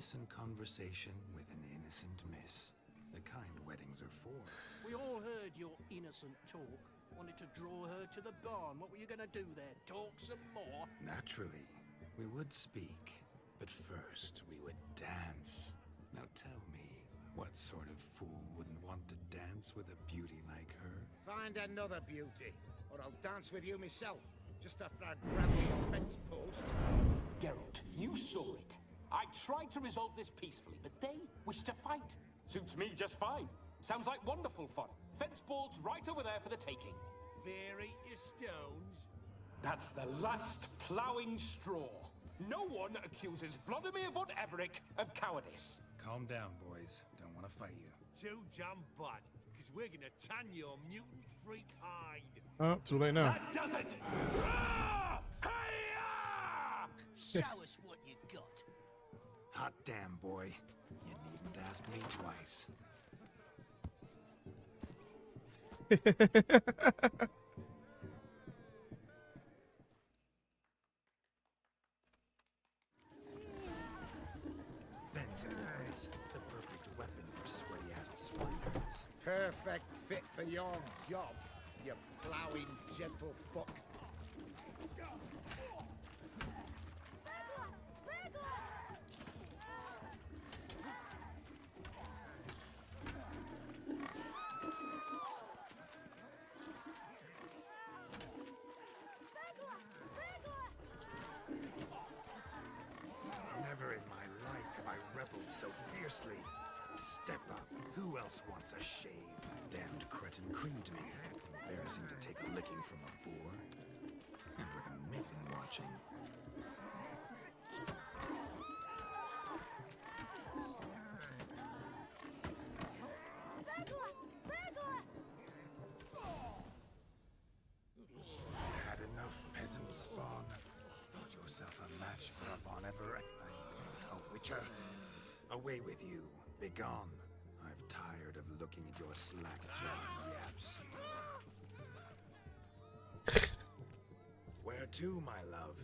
innocent conversation with an innocent miss. The kind weddings are for. We all heard your innocent talk. Wanted to draw her to the barn. What were you gonna do there? Talk some more? Naturally, we would speak, but first we would dance. Now tell me, what sort of fool wouldn't want to dance with a beauty like her? Find another beauty, or I'll dance with you myself. Just after I grab your fence post. Geralt, you saw it. I tried to resolve this peacefully, but they wish to fight. Suits me just fine. Sounds like wonderful fun. Fence boards right over there for the taking. Fear eat your stones. That's the last ploughing straw. No one accuses Vladimir von Everett of cowardice. Calm down, boys. Don't want to fight you. Too damn bad, because we're gonna tan your mutant freak hide. Oh, too late now. That does it! Ah! Hi-ya! Show us what you got. Hot damn, boy. You needn't ask me twice. Fence boards, the perfect weapon for sweaty-ass swineherds. Perfect fit for your job, you ploughing gentle fuck. Never in my life have I reveled so fiercely. Step up. Who else wants a shave? Damned cretin creamed me. Embarrassing to take a licking from a boar. And with a maiden watching. Had enough, peasant spawn. Thought yourself a match for a Von Everett. Oh, Witcher. Away with you. Begone. I've tired of looking at your slack-jawed yaps. Where to, my love?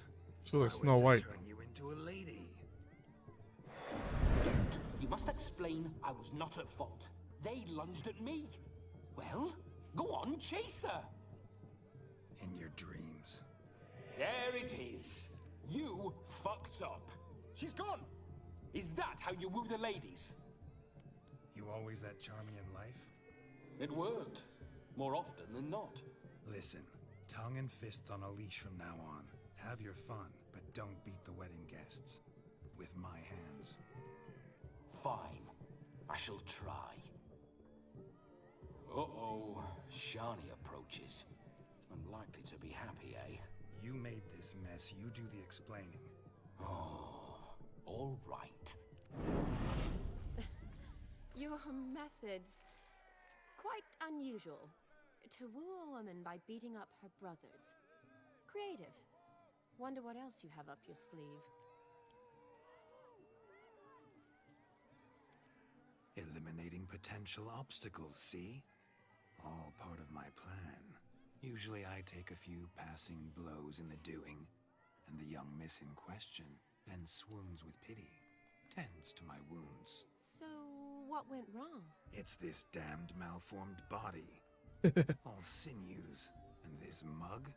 She looks I was Snow to White. Turn you into a lady. You must explain I was not at fault. They lunged at me. Well, go on, chase her. In your dreams. There it is. You fucked up. She's gone. Is that how you woo the ladies? You always that charming in life? It worked. More often than not. Listen, tongue and fists on a leash from now on. Have your fun, but don't beat the wedding guests. With my hands. Fine. I shall try. Uh-oh. Shani approaches. Unlikely to be happy, eh? You made this mess. You do the explaining. Oh, all right. Your methods... quite unusual. To woo a woman by beating up her brothers. Creative. Wonder what else you have up your sleeve. Eliminating potential obstacles, see? All part of my plan. Usually I take a few passing blows in the doing, and the young miss in question then swoons with pity. Tends to my wounds. So, what went wrong? It's this damned malformed body. All sinews. And this mug?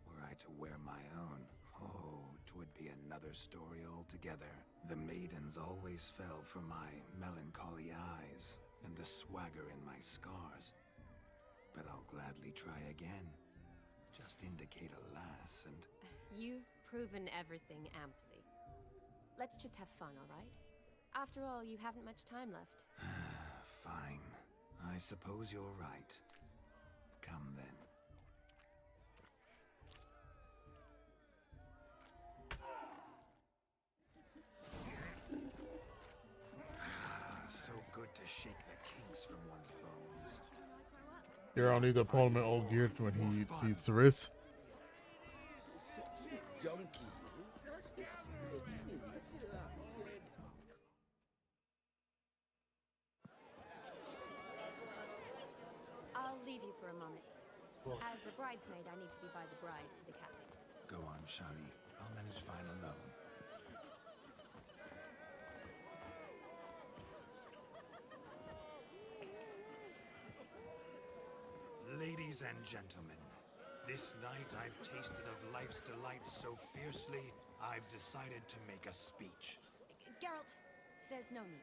Were I to wear my own, oh, 'twould be another story altogether. The maidens always fell for my melancholy eyes, and the swagger in my scars. But I'll gladly try again. Just indicate a lass and... You've proven everything amply. Let's just have fun, all right? After all, you haven't much time left. Fine. I suppose you're right. Come then. So good to shake the kinks from one's bones. Here, I'll need to pull him in old gear when he beats the wrist. Donkey, that's the spitting into that head. I'll leave you for a moment. As a bridesmaid, I need to be by the bride for the capping. Go on, Shani. I'll manage fine alone. Ladies and gentlemen, this night I've tasted of life's delights so fiercely, I've decided to make a speech. Geralt, there's no need.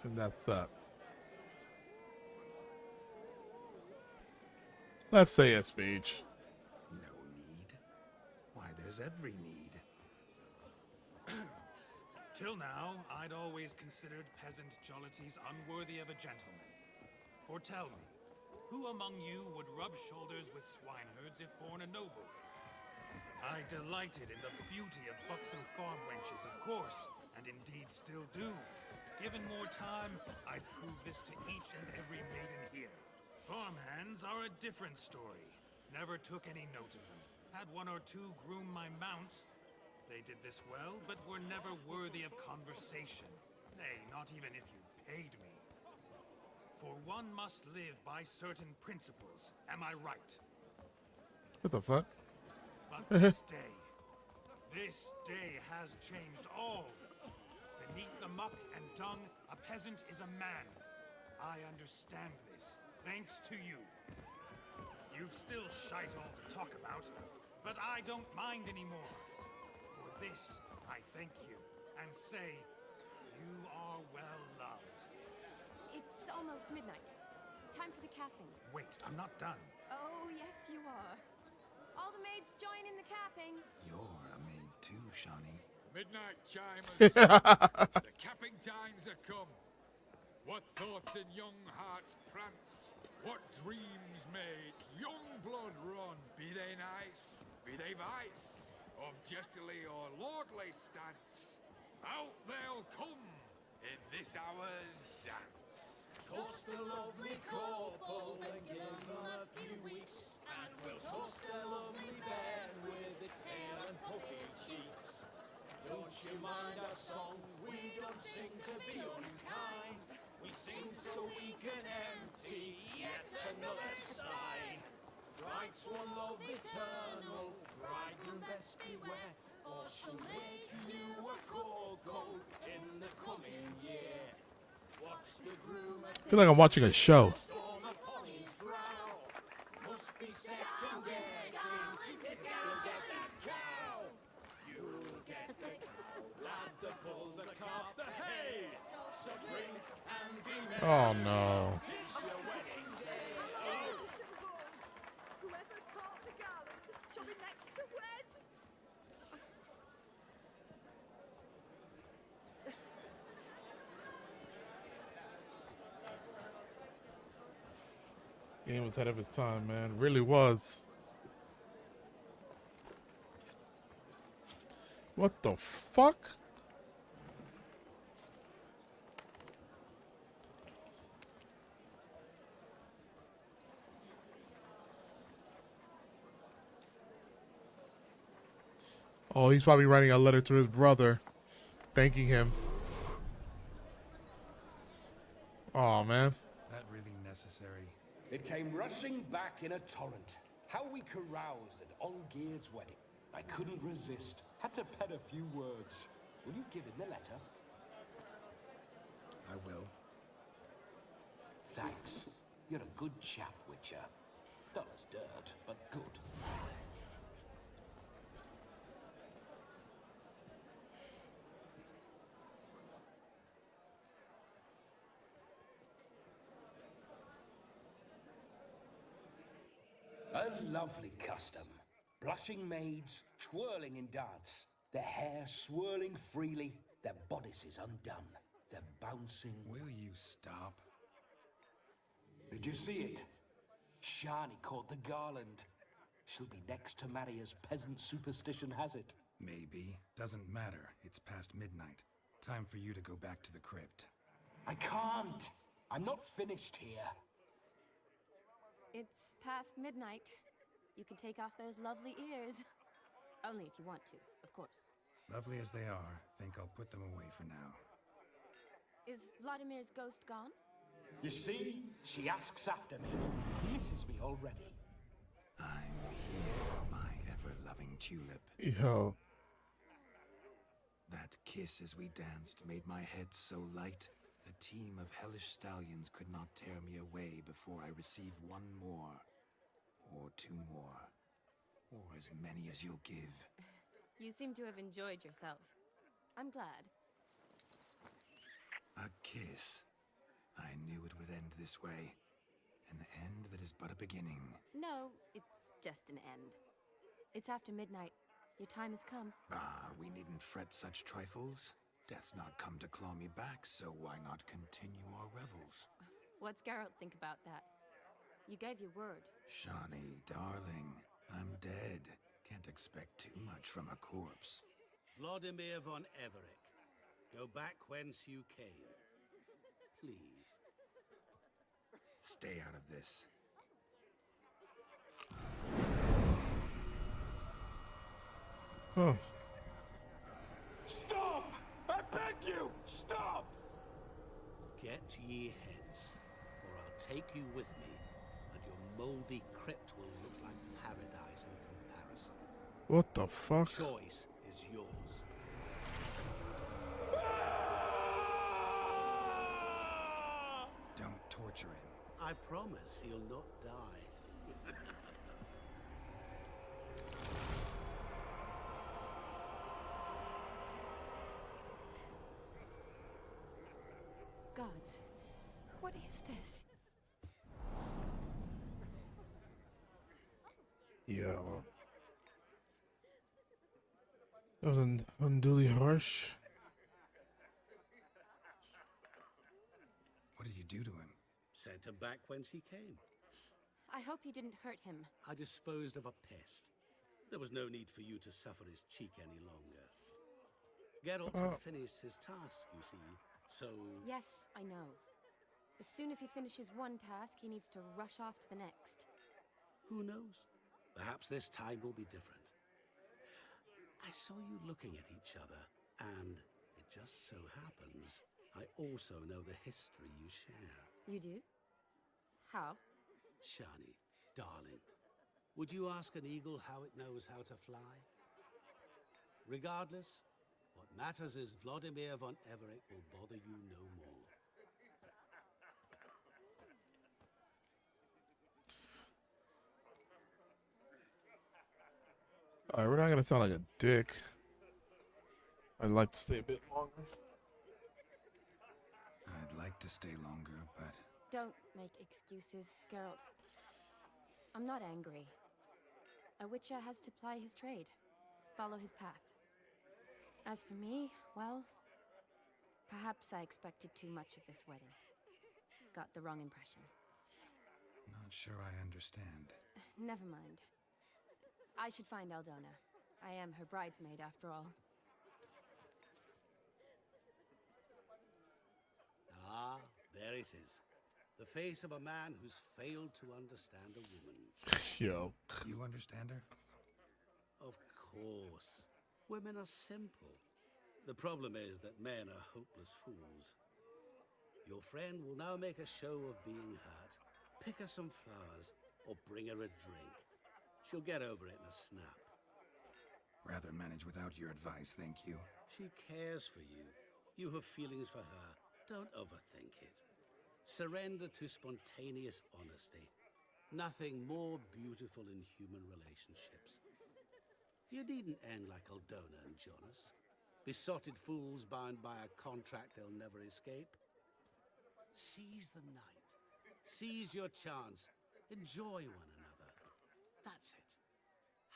And that's that. Let's say a speech. No need? Why, there's every need. Till now, I'd always considered peasant jollities unworthy of a gentleman. For tell me, who among you would rub shoulders with swineherds if born a noble? I delighted in the beauty of buxom farm wenches, of course, and indeed still do. Given more time, I'd prove this to each and every maiden here. Farmhands are a different story. Never took any note of them. Had one or two groom my mounts. They did this well, but were never worthy of conversation. Nay, not even if you paid me. For one must live by certain principles. Am I right? What the fuck? But this day has changed all. Beneath the muck and dung, a peasant is a man. I understand this, thanks to you. You've still shite all to talk about, but I don't mind anymore. For this, I thank you, and say, you are well loved. It's almost midnight. Time for the capping. Wait, I'm not done. Oh, yes, you are. All the maids join in the capping. You're a maid too, Shawnee. Midnight chime has sounded. The capping times are come. What thoughts in young hearts prance? What dreams make young blood run? Be they nice, be they vice, of jestily or lordly stance, out they'll come in this hour's dance. Toast the lovely couple and give them a few weeks, and we'll toast the lovely bed with its pale and puffy cheeks. Don't you mind our song, we don't sing to be unkind. We sing so we can empty yet another stein. Bride's one love eternal, bridegroom best beware, or she'll make you a cold gold in the coming year. Watch the groom I feel like I'm watching a show. storm upon his brow. Must be second guessing if you'll get that cow. You'll get the cow, lad, the bull, the calf, the hay. So drink and be merry. Oh no. Tis your wedding day. Whoever caught the garland shall be next to wed. Game was ahead of his time, man. Really was. What the fuck? Oh, he's probably writing a letter to his brother, thanking him. Oh, man. That really necessary? It came rushing back in a torrent. How we caroused at Olgierd's wedding. I couldn't resist. Had to pen a few words. Will you give him the letter? I will. Thanks. You're a good chap, Witcher. Dull as dirt, but good. A lovely custom. Blushing maids twirling in dance, their hair swirling freely, their bodices undone, their bouncing... Will you stop? Did you see it? Shani caught the garland. She'll be next to marry as peasant superstition has it. Maybe. Doesn't matter. It's past midnight. Time for you to go back to the crypt. I can't. I'm not finished here. It's past midnight. You can take off those lovely ears. Only if you want to, of course. Lovely as they are, think I'll put them away for now. Is Vladimir's ghost gone? You see? She asks after me. Misses me already. I'm here, my ever-loving tulip. Yo. That kiss as we danced made my head so light. A team of hellish stallions could not tear me away before I receive one more. Or two more. Or as many as you'll give. You seem to have enjoyed yourself. I'm glad. A kiss. I knew it would end this way. An end that is but a beginning. No, it's just an end. It's after midnight. Your time has come. Ah, we needn't fret such trifles. Death's not come to claw me back, so why not continue our revels? What's Geralt think about that? You gave your word. Shani, darling, I'm dead. Can't expect too much from a corpse. Vladimir von Everett, go back whence you came. Please. Stay out of this. Oh. Stop! I beg you! Stop! Get ye hence, or I'll take you with me, and your moldy crypt will look like paradise in comparison. What the fuck? Choice is yours. Don't torture him. I promise he'll not die. Gods, what is this? Yeah. That was unduly harsh. What did you do to him? Sent him back whence he came. I hope you didn't hurt him. I disposed of a pest. There was no need for you to suffer his cheek any longer. Geralt had finished his task, you see, so... Yes, I know. As soon as he finishes one task, he needs to rush off to the next. Who knows? Perhaps this time will be different. I saw you looking at each other, and it just so happens I also know the history you share. You do? How? Shani, darling, would you ask an eagle how it knows how to fly? Regardless, what matters is Vladimir von Everett will bother you no more. Alright, we're not gonna sound like a dick. I'd like to stay a bit longer. I'd like to stay longer, but... Don't make excuses, Geralt. I'm not angry. A witcher has to ply his trade, follow his path. As for me, well, perhaps I expected too much of this wedding. Got the wrong impression. Not sure I understand. Never mind. I should find Aldona. I am her bridesmaid, after all. Ah, there it is. The face of a man who's failed to understand a woman. Yo. You understand her? Of course. Women are simple. The problem is that men are hopeless fools. Your friend will now make a show of being hurt, pick her some flowers, or bring her a drink. She'll get over it in a snap. Rather manage without your advice, thank you. She cares for you. You have feelings for her. Don't overthink it. Surrender to spontaneous honesty. Nothing more beautiful in human relationships. You needn't end like Aldona and Jonas. Besotted fools bound by a contract they'll never escape. Seize the night. Seize your chance. Enjoy one another. That's it.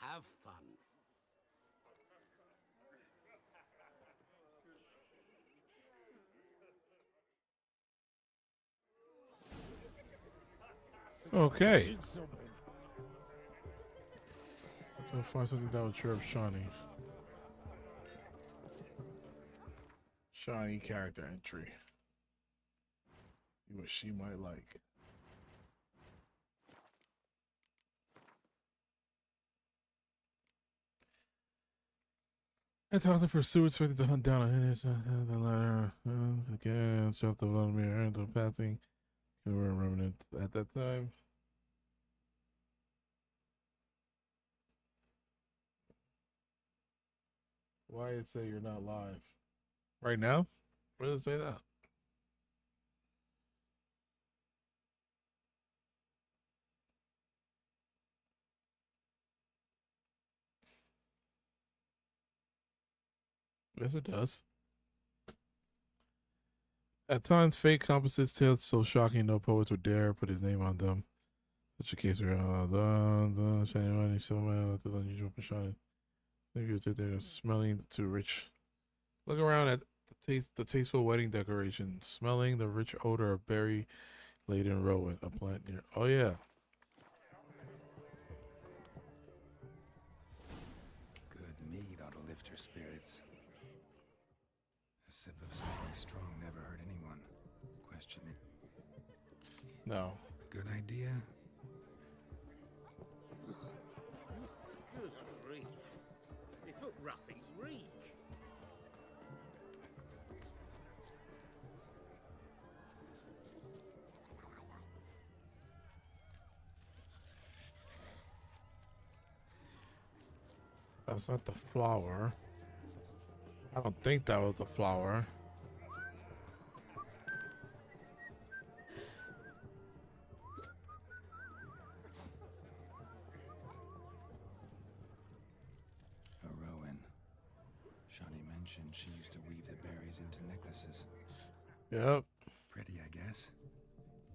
Have fun. Okay. I'll find something that was true of Shani. Shani character entry. See what she might like. I talked to pursuit, expected to hunt down a hidden the ladder. Again, shot the Vladimir into passing. We were remnants at that time. Why it say you're not live? Right now? Where does it say that? Yes, it does. At times, fake composites tales so shocking no poets would dare put his name on them. Such a case where shiny money so mad that unusual for shining. Maybe you think they're smelling too rich. Look around at the tasteful wedding decoration, smelling the rich odor of berry laden rowan, a plant near. Oh yeah. Good mead ought to lift your spirits. A sip of something strong never hurt anyone. Question it. No. Good idea? Good grief. Your foot wrappings reek. That's not the flower. I don't think that was the flower. A rowan. Shawnee mentioned she used to weave the berries into necklaces. Yep. Pretty, I guess.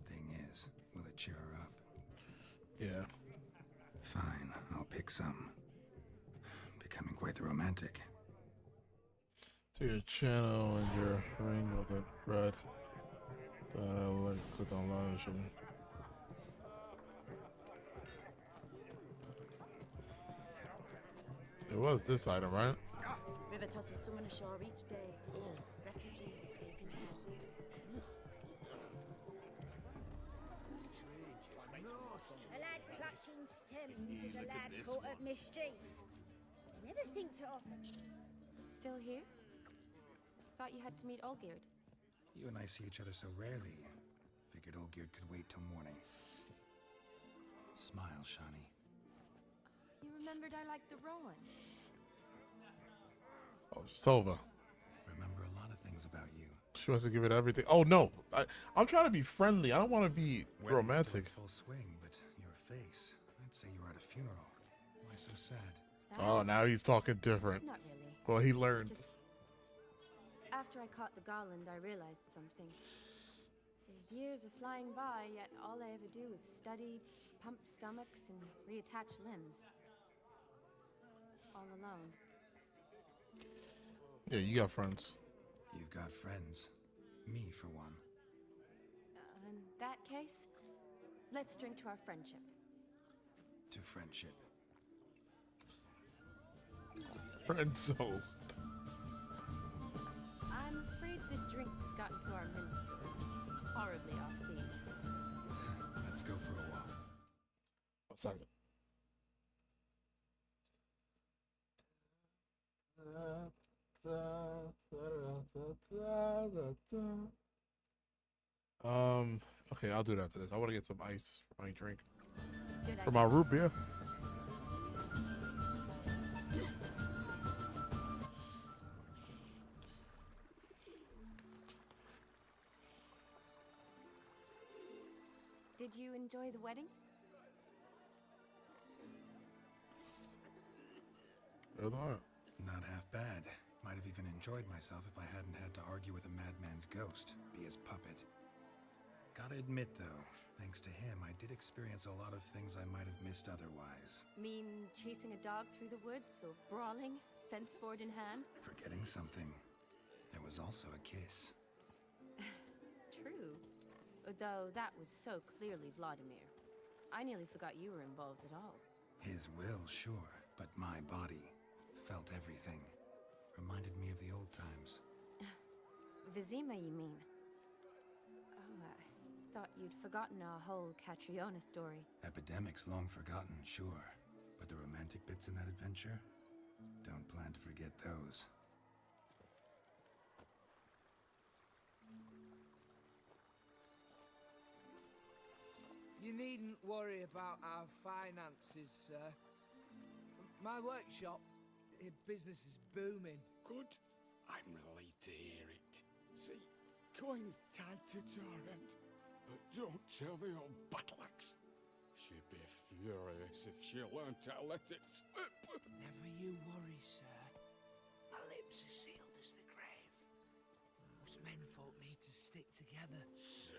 Thing is, will it cheer her up? Yeah. Fine, I'll pick some. Becoming quite the romantic. To your channel and your ring with it, red. Click on launch and it was this item, right? River tosses summon ashore each day. Refugees escaping hell. A lad clutching stems is a lad caught at mischief. Never think to offer. Still here? Thought you had to meet Olgierd. You and I see each other so rarely. Figured Olgierd could wait till morning. Smile, Shawnee. You remembered I liked the rowan. Oh, Silva. Remember a lot of things about you. She wants to give it everything. Oh no, I'm trying to be friendly. I don't want to be romantic. Still in full swing, but your face. I'd say you were at a funeral. Why so sad? Oh, now he's talking different. Not really. Well, he learned. Just after I caught the garland, I realized something. The years are flying by, yet all I ever do is study, pump stomachs, and reattach limbs. All alone. Yeah, you got friends. You've got friends. Me, for one. In that case, let's drink to our friendship. To friendship. Friend zone. I'm afraid the drinks got into our minstrels. Horribly off-key. Let's go for a walk. 1 second. Okay, I'll do it after this. I want to get some ice for my drink. For my root beer. Did you enjoy the wedding? Not half bad. Might have even enjoyed myself if I hadn't had to argue with a madman's ghost, be his puppet. Gotta admit, though, thanks to him, I did experience a lot of things I might have missed otherwise. Mean chasing a dog through the woods, or brawling, fence board in hand? Forgetting something. There was also a kiss. True. Though that was so clearly Vladimir. I nearly forgot you were involved at all. His will, sure, but my body felt everything. Reminded me of the old times. Vizima, you mean? Oh, I thought you'd forgotten our whole Catriona story. Epidemics long forgotten, sure. But the romantic bits in that adventure? Don't plan to forget those. You needn't worry about our finances, sir. My workshop, Business is booming. Good. I'm relieved to hear it. See, coin's tied to Torrent, but don't tell the old battle-axe. She'd be furious if she learned to let it slip. Never you worry, sir. My lips are sealed as the grave. Us menfolk need to stick together. Sir.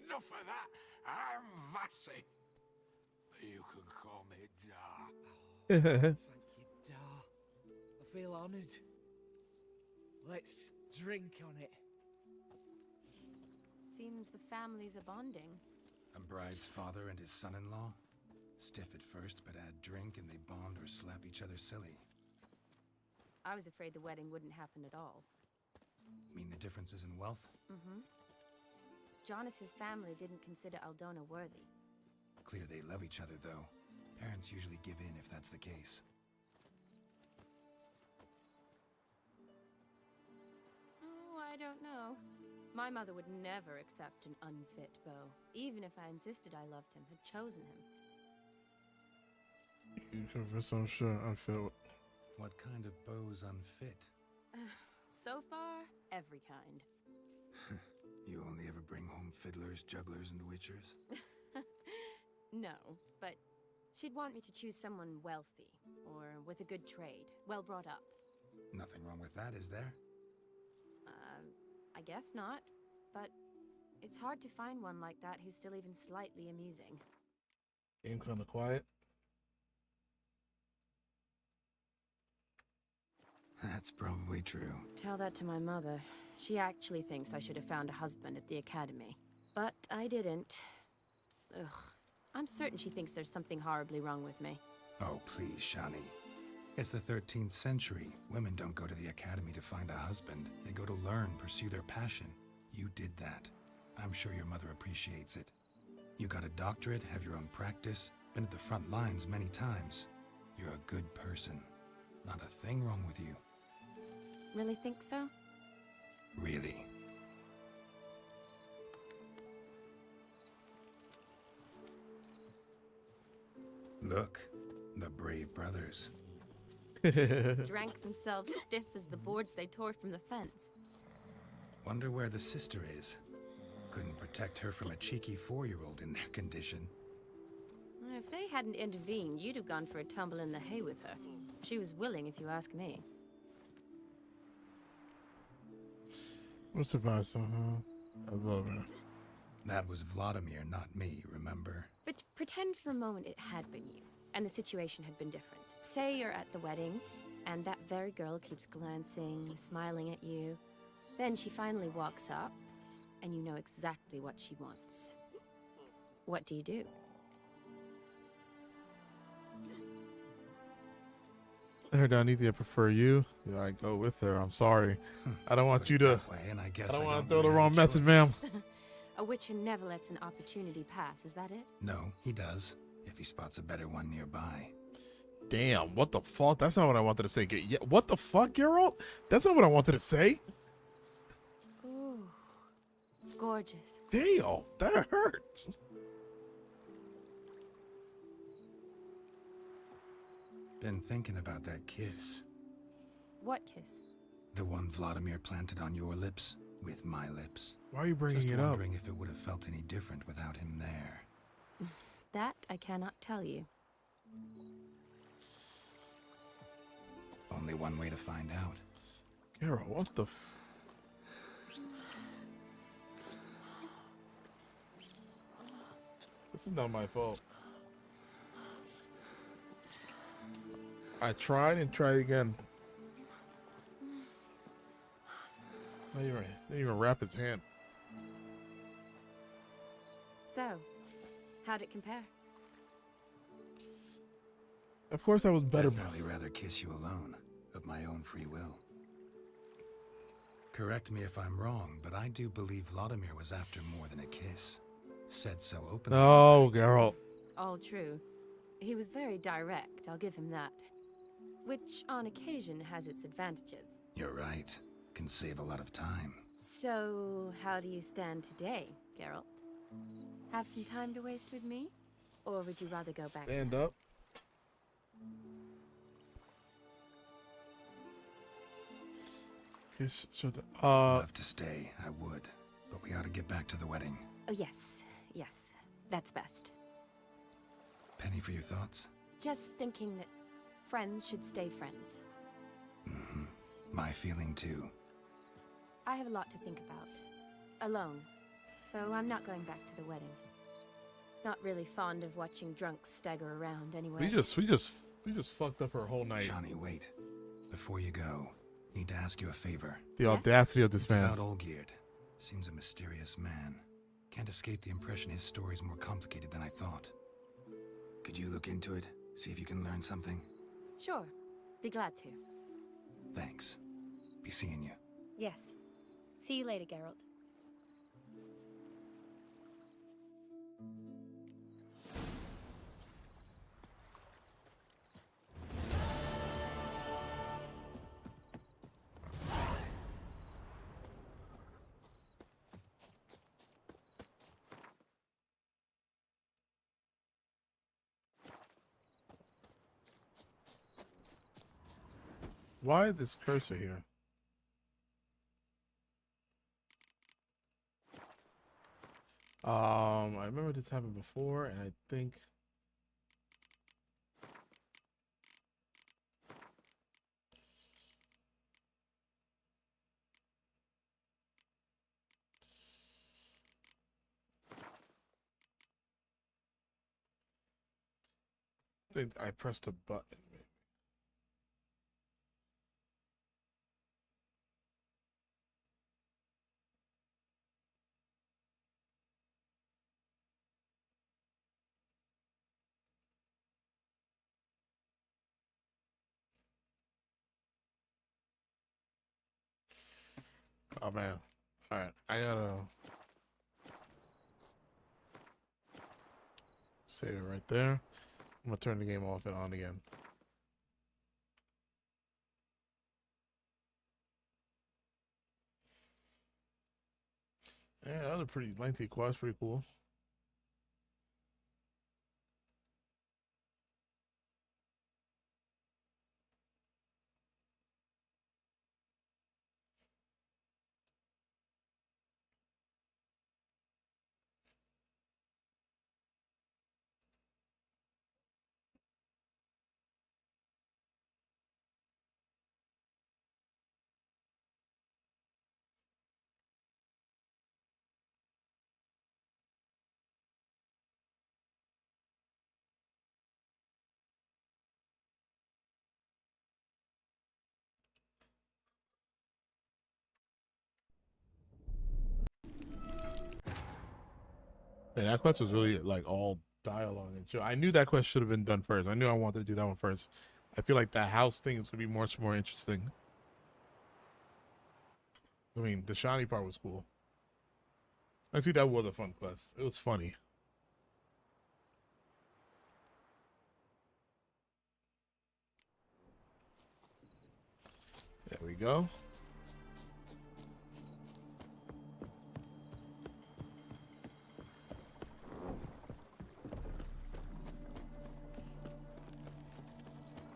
Enough of that. I'm Vassy. But you can call me Dar. Thank you, Dar. I feel honoured. Let's drink on it. Seems the families are bonding. A bride's father and his son-in-law? Stiff at first, but add drink and they bond or slap each other silly. I was afraid the wedding wouldn't happen at all. Mean the differences in wealth? Mm-hmm. Jonas's family didn't consider Aldona worthy. Clear they love each other, though. Parents usually give in if that's the case. Oh, I don't know. My mother would never accept an unfit beau, even if I insisted I loved him, had chosen him. You confess some shit unfit. What kind of beau's unfit? So far, every kind. You only ever bring home fiddlers, jugglers, and witchers? No, but she'd want me to choose someone wealthy, or with a good trade, well brought up. Nothing wrong with that, is there? I guess not, but it's hard to find one like that who's still even slightly amusing. Game kind of quiet. That's probably true. Tell that to my mother. She actually thinks I should have found a husband at the academy. But I didn't. Ugh. I'm certain she thinks there's something horribly wrong with me. Oh, please, Shani. It's the 13th century. Women don't go to the academy to find a husband. They go to learn, pursue their passion. You did that. I'm sure your mother appreciates it. You got a doctorate, have your own practice, been at the front lines many times. You're a good person. Not a thing wrong with you. Really think so? Really. Look, the brave brothers. Drank themselves stiff as the boards they tore from the fence. Wonder where the sister is. Couldn't protect her from a cheeky 4-year-old in their condition. If they hadn't intervened, you'd have gone for a tumble in the hay with her. She was willing, if you ask me. What's the advice on her? I love her. That was Vladimir, not me, remember? But pretend for a moment it had been you, and the situation had been different. Say you're at the wedding, and that very girl keeps glancing, smiling at you. Then she finally walks up, and you know exactly what she wants. What do you do? Her Donithia, I prefer you. Yeah, I go with her. I'm sorry. I don't want you to. I don't want to throw the wrong message, ma'am. A witcher never lets an opportunity pass, is that it? No, he does. If he spots a better one nearby. Damn, what the fuck? That's not what I wanted to say. Yeah, what the fuck, Geralt? That's not what I wanted to say. Ooh, gorgeous. Damn, that hurt. Been thinking about that kiss. What kiss? The one Vladimir planted on your lips with my lips. Why are you bringing Just it up? wondering if it would have felt any different without him there. That I cannot tell you. Only one way to find out. Geralt, what the This is not my fault. I tried and tried again. Didn't even wrap his hand. So, how'd it compare? Of course, I was better. I'd definitely rather kiss you alone, of my own free will. Correct me if I'm wrong, but I do believe Vladimir was after more than a kiss. Said so openly. No, Geralt. All true. He was very direct, I'll give him that. Which, on occasion, has its advantages. You're right. Can save a lot of time. So, how do you stand today, Geralt? Have some time to waste with me? Or would you rather go back? Stand up. Love to stay, I would. But we ought to get back to the wedding. Oh, yes. Yes. That's best. Penny for your thoughts? Just thinking that friends should stay friends. Mm-hmm. My feeling too. I have a lot to think about. Alone. So I'm not going back to the wedding. Not really fond of watching drunks stagger around anyway. We just fucked up her whole night. Shawnee, wait. Before you go, need to ask you a favor. The audacity of this man. About Olgierd. Seems a mysterious man. Can't escape the impression his story's more complicated than I thought. Could you look into it? See if you can learn something? Sure. Be glad to. Thanks. Be seeing you. Yes. See you later, Geralt. Why is this cursor here? I remember this happened before, and I think I pressed a button. Oh man. Alright, I gotta save it right there. I'm gonna turn the game off and on again. Yeah, that was a pretty lengthy quest, pretty cool. Man, that quest was really like all dialogue and shit. I knew that quest should have been done first. I knew I wanted to do that one first. I feel like that house thing is gonna be much more interesting. I mean, the shiny part was cool. I see that was a fun quest. It was funny. There we go.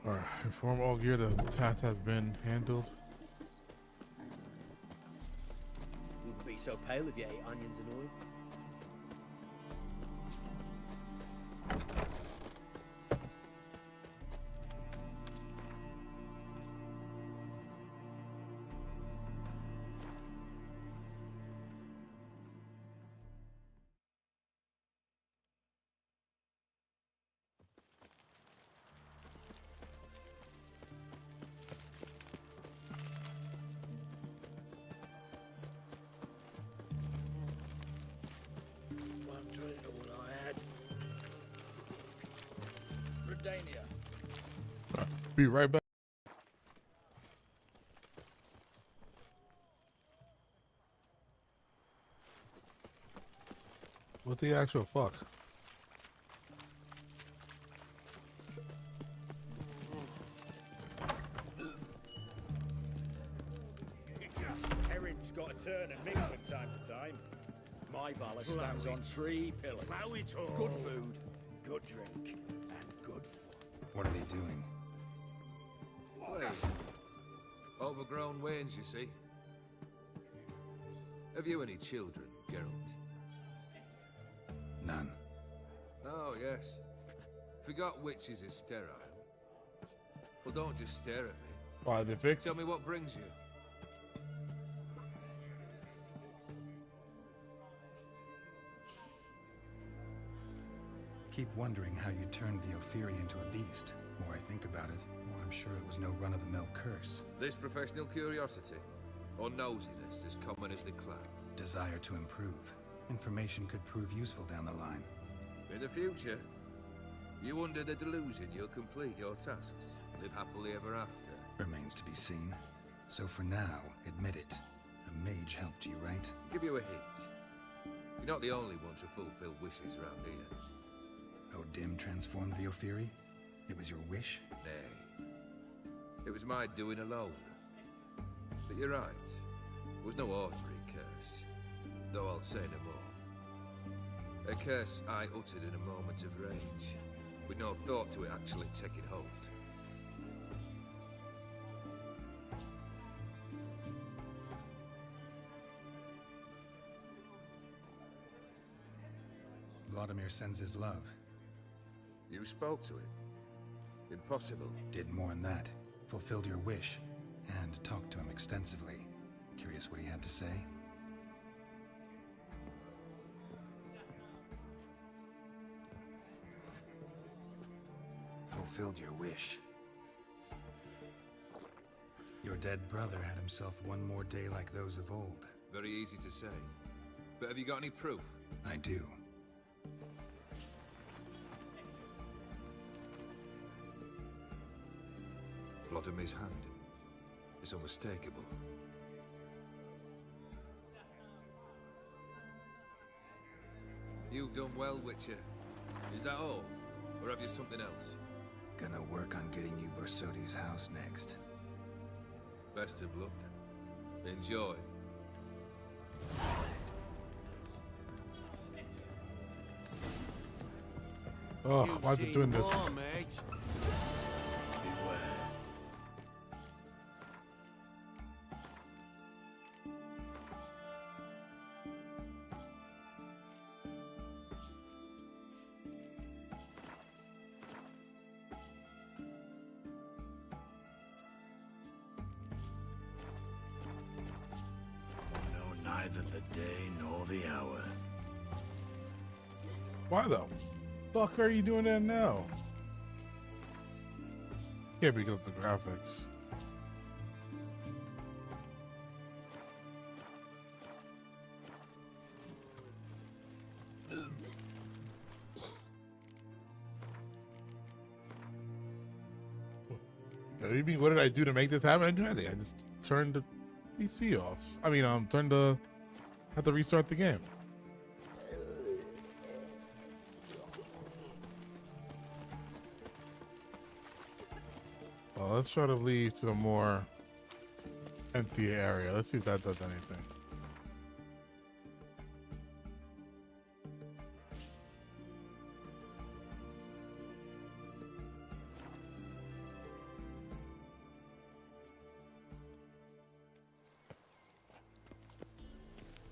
Alright, inform Olgierd the task has been handled. Wouldn't be so pale if you ate onions and oil. One drink, all I had. Redania. Be right back. What the actual fuck? Herring's got a turn and mix from time to time. My Valor stands on 3 pillars. Plow it all. Good food, good drink, and good fun. What are they doing? Hey. Overgrown wains, you see. Have you any children, Geralt? None. Oh, yes. Forgot witches is sterile. Well, don't just stare at me. Why, they fixed? Tell me what brings you. Keep wondering how you turned the Ophiri into a beast. The more I think about it, the more I'm sure it was no run-of-the-mill curse. This professional curiosity, or nosiness as common as the clap. Desire to improve. Information could prove useful down the line. In the future, you under the delusion you'll complete your tasks, live happily ever after. Remains to be seen. So for now, admit it. A mage helped you, right? Give you a hint. You're not the only one to fulfill wishes around here. O'Dim transformed the Ophiri? It was your wish? Nay. It was my doing alone. But you're right. It was no ordinary curse. Though I'll say no more. A curse I uttered in a moment of rage, with no thought to it actually taking hold. Vladimir sends his love. You spoke to it. Impossible. Did more than that. Fulfilled your wish. And talked to him extensively. Curious what he had to say? Fulfilled your wish. Your dead brother had himself one more day like those of old. Very easy to say. But have you got any proof? I do. Vladimir's hand. It's unmistakable. You've done well, Witcher. Is that all? Or have you something else? Gonna work on getting you Borsodi's house next. Best of luck. Enjoy. Oh, why is it doing this? Neither the day nor the hour. Why the fuck are you doing that now? Yeah, because of the graphics. What do you mean, what did I do to make this happen? I didn't do anything. I just turned the PC off. I mean, had to restart the game. Well, let's try to leave to a more empty area. Let's see if that does anything.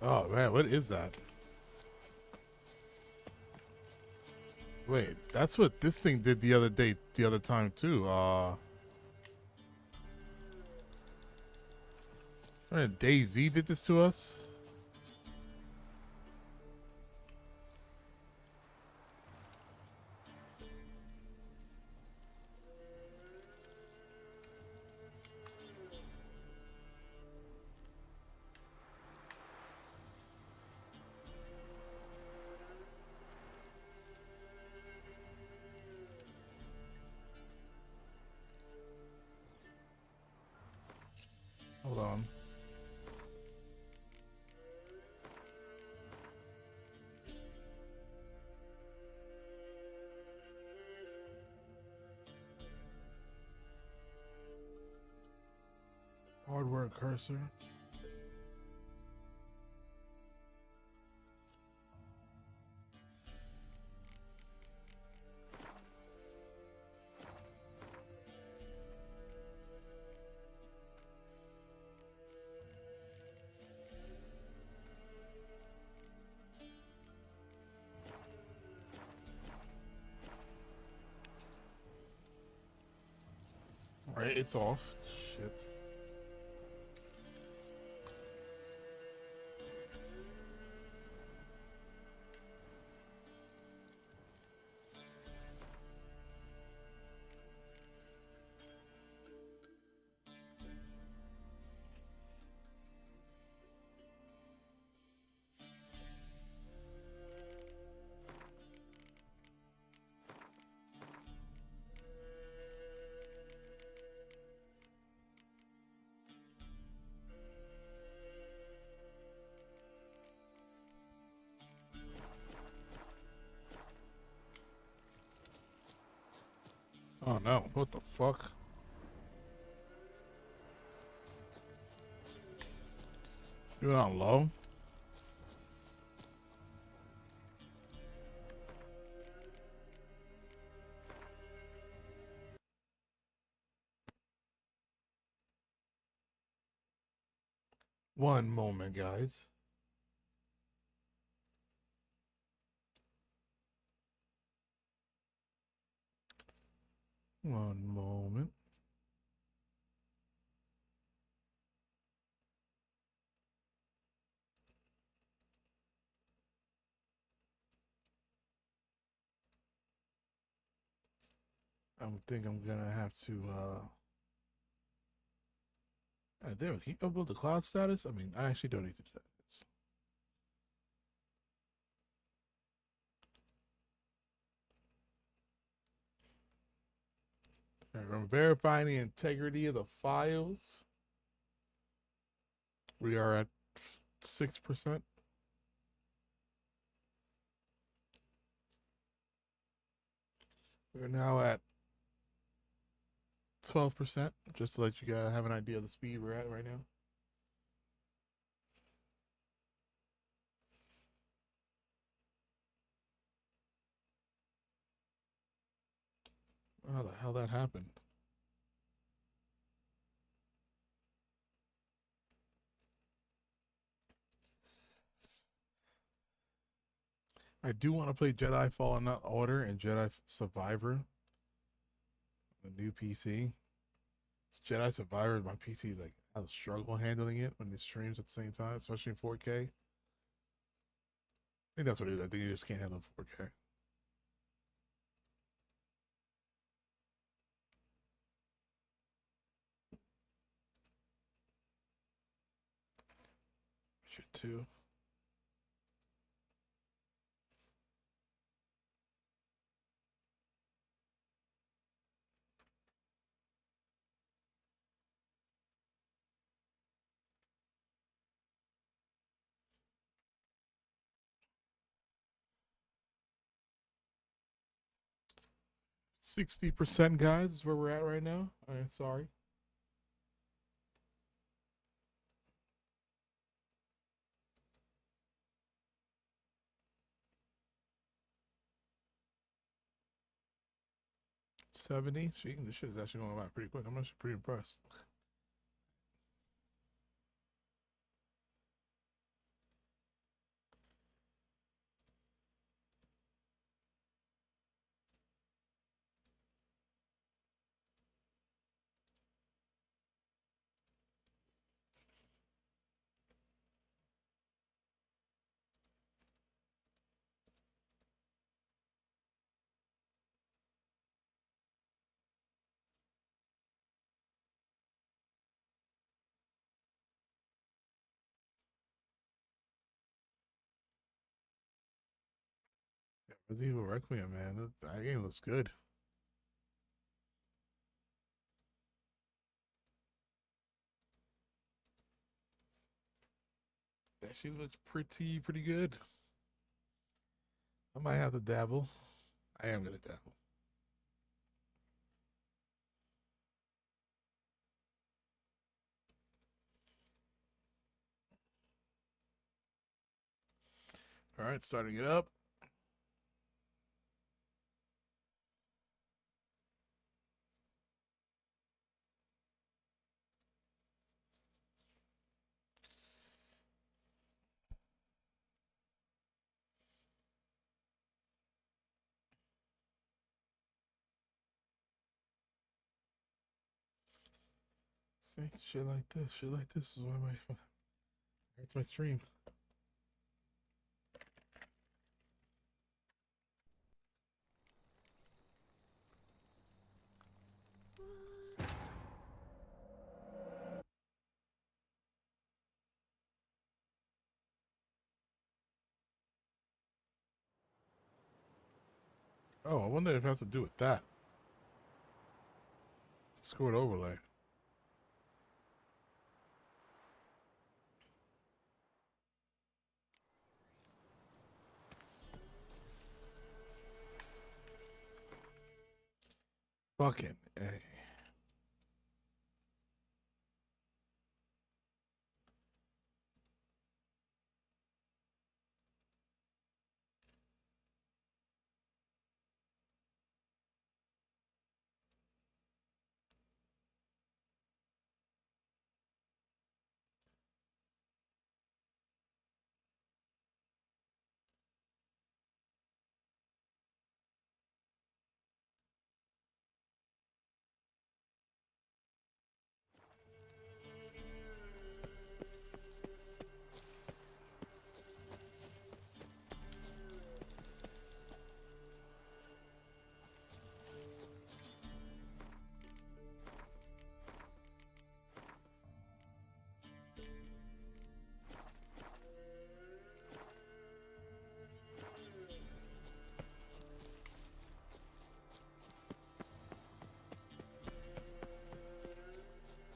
Oh man, what is that? Wait, that's what this thing did the other time too. DayZ did this to us? Hold on. Hardware cursor. Alright, it's off. Shit. Oh no, what the fuck? You went on low? One moment, guys. One moment. I think I'm gonna have to there, can you upload the cloud status? I mean, I actually don't need to do that. Alright, I'm verifying the integrity of the files. We are at 6%. We're now at 12%, just to let you guys have an idea of the speed we're at right now. How the hell that happened? I do want to play Jedi Fallen Order and Jedi Survivor. The new PC. It's Jedi Survivor. My PC is like, I have a struggle handling it when it streams at the same time, especially in 4K. I think that's what it is. I think you just can't handle 4K. Shit too. %, guys, is where we're at right now. I'm sorry. $70. This shit is actually going by pretty quick. I'm actually pretty impressed. Medieval Requiem, man. That game looks good. That shit looks pretty good. I might have to dabble. I am gonna dabble. All right, starting it up. See, shit like this is why my hurts my stream. Oh, I wonder if it has to do with that. Discord overlay. Fucking A.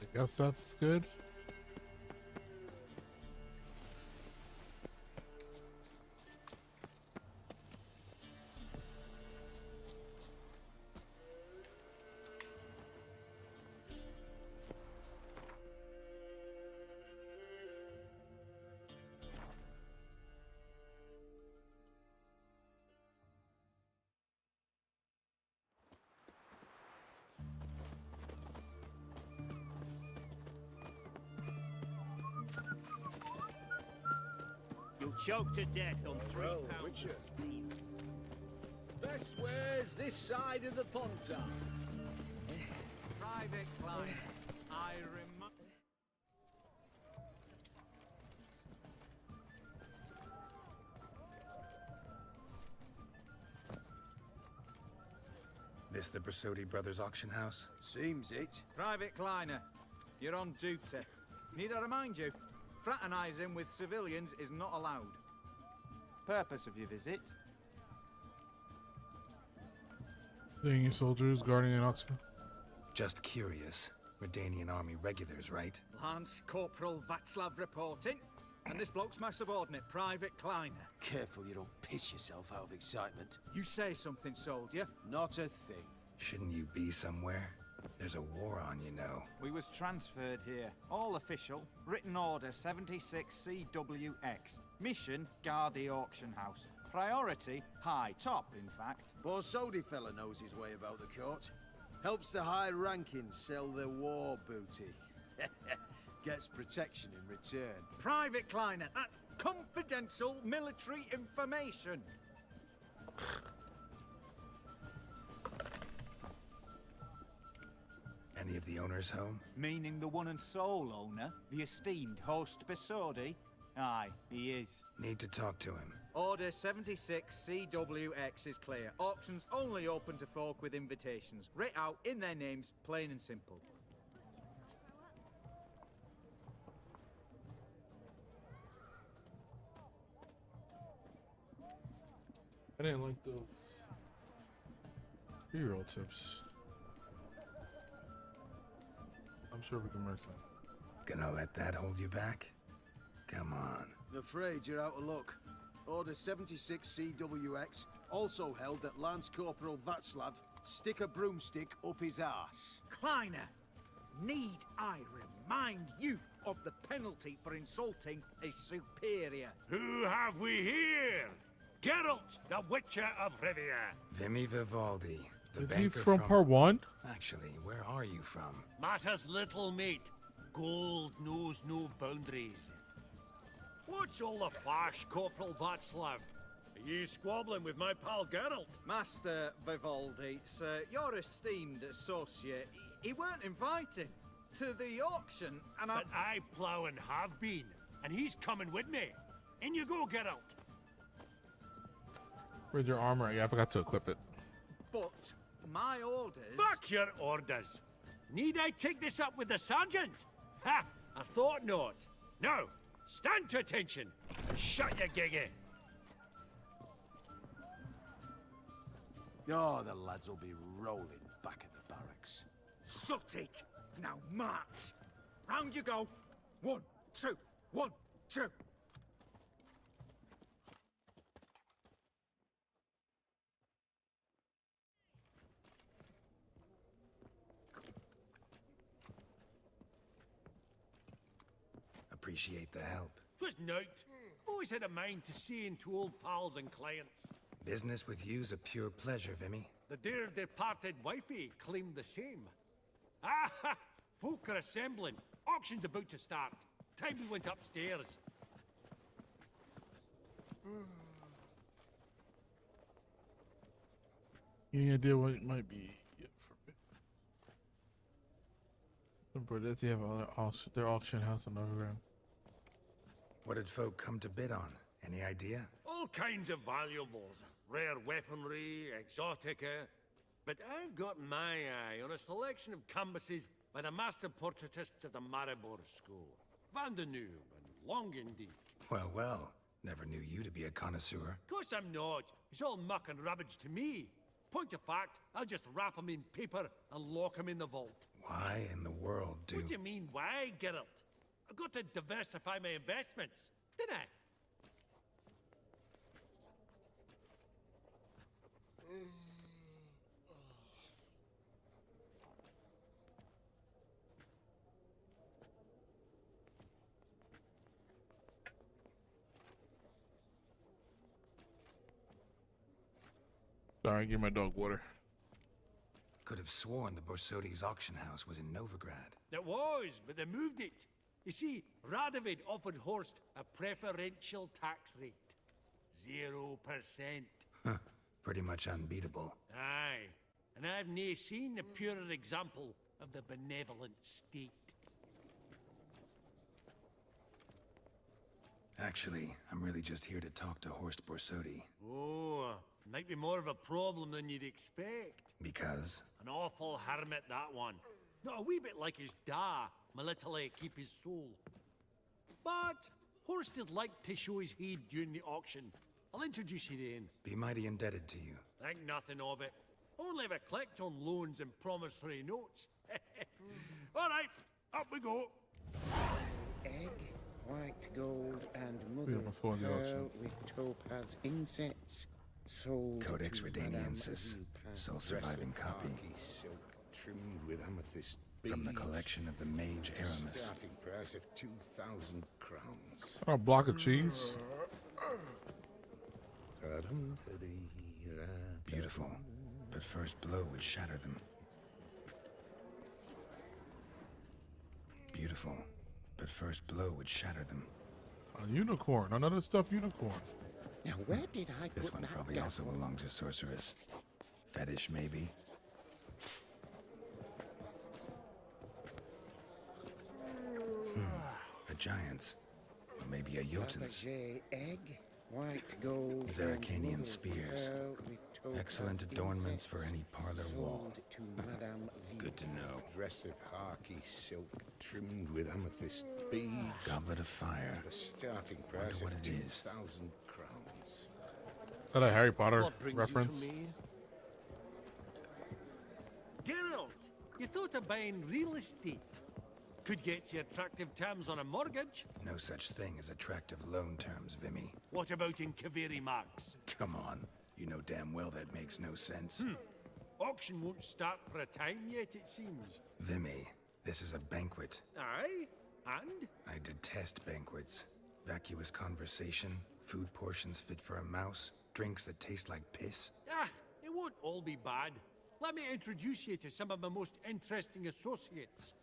I guess that's good. Choked to death on 3 pounds Witcher. of steam. Best wares this side of the Pontar. Private client, I remind... This the Brasodi Brothers auction house? Seems it. Private Kleiner, you're on duty. Need I remind you? Fraternizing with civilians is not allowed. Purpose of your visit? Seeing your soldiers guarding an auction. Just curious. Redanian army regulars, right? Lance Corporal Václav reporting. And this bloke's my subordinate, Private Kleiner. Careful you don't piss yourself out of excitement. You say something, soldier? Not a thing. Shouldn't you be somewhere? There's a war on, you know. We was transferred here. All official. Written order 76 CWX. Mission, guard the auction house. Priority, high. Top, in fact. Borsodi fella knows his way about the court. Helps the high rankings sell their war booty. Gets protection in return. Private Kleiner, that's confidential military information. Any of the owners home? Meaning the one and sole owner, the esteemed host Besodi? Aye, he is. Need to talk to him. Order 76 CWX is clear. Auctions only open to folk with invitations. Writ out in their names, plain and simple. I didn't like those pre-roll tips. I'm sure we can merge them. Gonna let that hold you back? Come on. I'm afraid you're out of luck. Order 76 CWX, also held that Lance Corporal Václav stick a broomstick up his arse. Kleiner, need I remind you of the penalty for insulting a superior? Who have we here? Geralt, the Witcher of Rivia. Vimy Vivaldi, the Is banker he from part 1? Actually, where are you from? Matters little, mate. Gold knows no boundaries. What's all the fash, Corporal Václav? Are you squabbling with my pal Geralt? Master Vivaldi, sir, your esteemed associate, he weren't invited. to the auction, and But I plough and have been, and he's coming with me. In you go, Geralt. Where's your armor? Yeah, I forgot to equip it. But my orders... Fuck your orders. Need I take this up with the sergeant? Ha! I thought not. No, stand to attention. Shut your giggy. Oh, the lads will be rolling back at the barracks. Sut it! Now march! Round you go! 1, 2, 1, 2! Appreciate the help. Twas nout. I've always had a mind to see into old pals and clients. Business with you's a pure pleasure, Vimy. The dear departed wifey claimed the same. Ah ha! Folk are assembling. Auction's about to start. Time we went upstairs. Any idea what it might be? But does he have their auction house on Overground? What did folk come to bid on? Any idea? All kinds of valuables. Rare weaponry, exotica. But I've got my eye on a selection of canvases by the master portraitists of the Maribor School. Van de Noob and Longendijk. Well, well. Never knew you to be a connoisseur. Of course I'm not. It's all muck and rubbish to me. Point of fact, I'll just wrap 'em in paper and lock 'em in the vault. Why in the world do... What do you mean, why, Geralt? I've got to diversify my investments, didn't I? Sorry, give my dog water. Could have sworn the Borsodi's auction house was in Novigrad. It was, but they moved it. You see, Radovid offered Horst a preferential tax rate. 0%. Huh. Pretty much unbeatable. Aye. And I've nae seen a purer example of the benevolent state. Actually, I'm really just here to talk to Horst Borsodi. Oh, might be more of a problem than you'd expect. Because? An awful hermit, that one. Not a wee bit like his da, military keep his soul. But Horst would like to show his heed during the auction. I'll introduce you then. Be mighty indebted to you. Think nothing of it. Only ever collect on loans and promissory notes. All right, up we go. Egg, white gold, and Yeah, mother before of the pearl auction. with topaz insets. Sold Codex to Redaniensis, Madame sole surviving copy. Silk trimmed with amethyst From the beads. collection of the Mage Aramis. Starting price of 2,000 crowns. A block of cheese. Beautiful, but first blow would shatter them. Beautiful, but first blow would shatter them. A unicorn, another stuffed unicorn. Now, where did I This put one that probably gap? also belongs to Sorceress. Fetish, maybe? A giant's. Or maybe a Jotun's. Fabergé egg, white gold, and Zaracanian mother of spears. pearl with topaz Excellent adornments for insets. any parlor wall. Sold to Madame Good to know. Dress of harky silk trimmed with amethyst beads. Goblet of fire. The starting Wonder price what of it 2,000 is. crowns. Is that a Harry Potter What brings reference? you to me? Geralt, you thought of buying real estate. Could get you attractive terms on a mortgage. No such thing as attractive loan terms, Vimy. What about in Kaveri Marks? Come on. You know damn well that makes no sense. Auction won't start for a time yet, it seems. Vimy, this is a banquet. Aye? And? I detest banquets. Vacuous conversation, food portions fit for a mouse, drinks that taste like piss. Ah, it won't all be bad. Let me introduce you to some of my most interesting associates.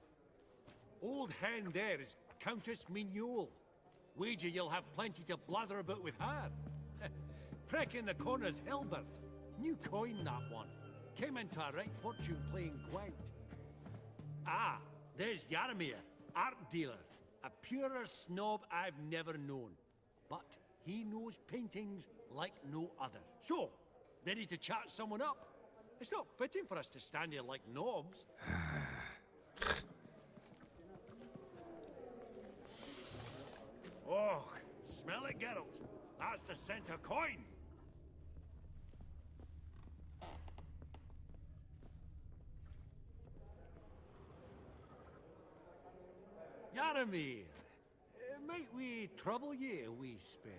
Old hen there is Countess Mignol. Wager you'll have plenty to blather about with her. Prick in the corner's Hilbert. New coin, that one. Came into a right fortune playing Gwent. Ah, There's Yaramir, art dealer. A purer snob I've never known. But he knows paintings like no other. So, ready to chat someone up? It's not fitting for us to stand here like knobs. Oh, smell it, Geralt. That's the scent of coin. Yaramir, might we trouble ye a wee spell?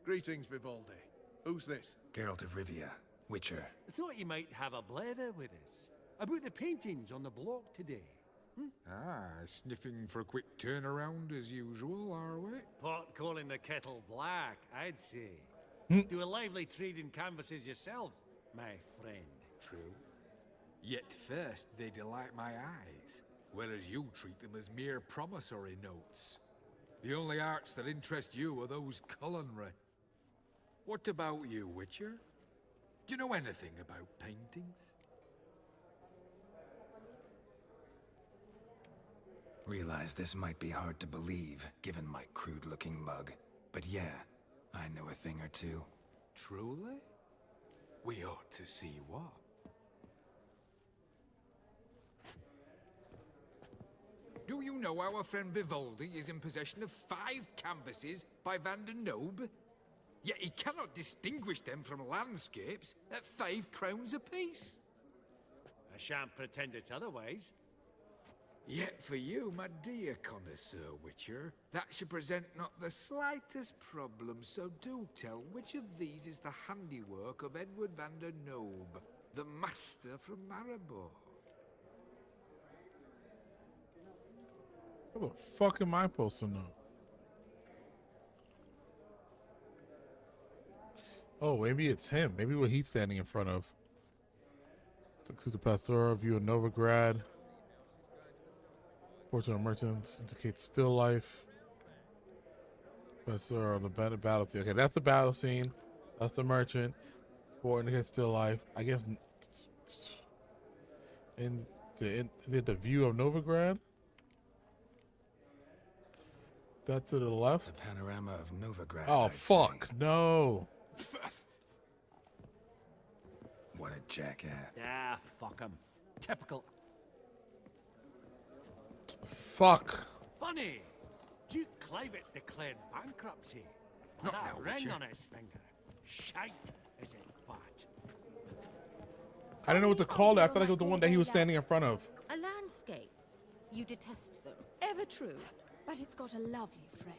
Greetings, Vivaldi. Who's this? Geralt of Rivia, Witcher. Thought you might have a blether with us about the paintings on the block today. Ah, sniffing for a quick turnaround as usual, are we? Pot calling the kettle black, I'd say. Do a lively trade in canvases yourself, my friend. True. Yet first they delight my eyes, whereas you treat them as mere promissory notes. The only arts that interest you are those culinary. What about you, Witcher? Do you know anything about paintings? Realize this might be hard to believe, given my crude-looking mug. But yeah, I know a thing or two. Truly? We ought to see what. Do you know our friend Vivaldi is in possession of 5 canvases by Van der Nobe? Yet he cannot distinguish them from landscapes at 5 crowns apiece. I shan't pretend it's otherwise. Yet for you, my dear connoisseur Witcher, that should present not the slightest problem, so do tell which of these is the handiwork of Edward van der Nobe, the master from Maribor. What the fuck am I supposed to know? Oh, maybe it's him. Maybe what he's standing in front of. To the Pastora, view of Novigrad. Portrait of Merchants indicates still life. Pastora on the battle scene. Okay, that's the battle scene. That's the merchant. Portrait indicates still life. I guess in the view of Novigrad. That to the left? The panorama of Novigrad. Oh, I'd fuck. say. No. What a jackass. Ah, fuck him. Typical. Fuck. Funny. Duke Clivet declared bankruptcy. And Not that now, ring Witcher. on his finger. Shite, is it fat? I don't know what to call it. I feel like it was the one that he was standing in front of. A landscape. You detest them. Ever true. But it's got a lovely frame.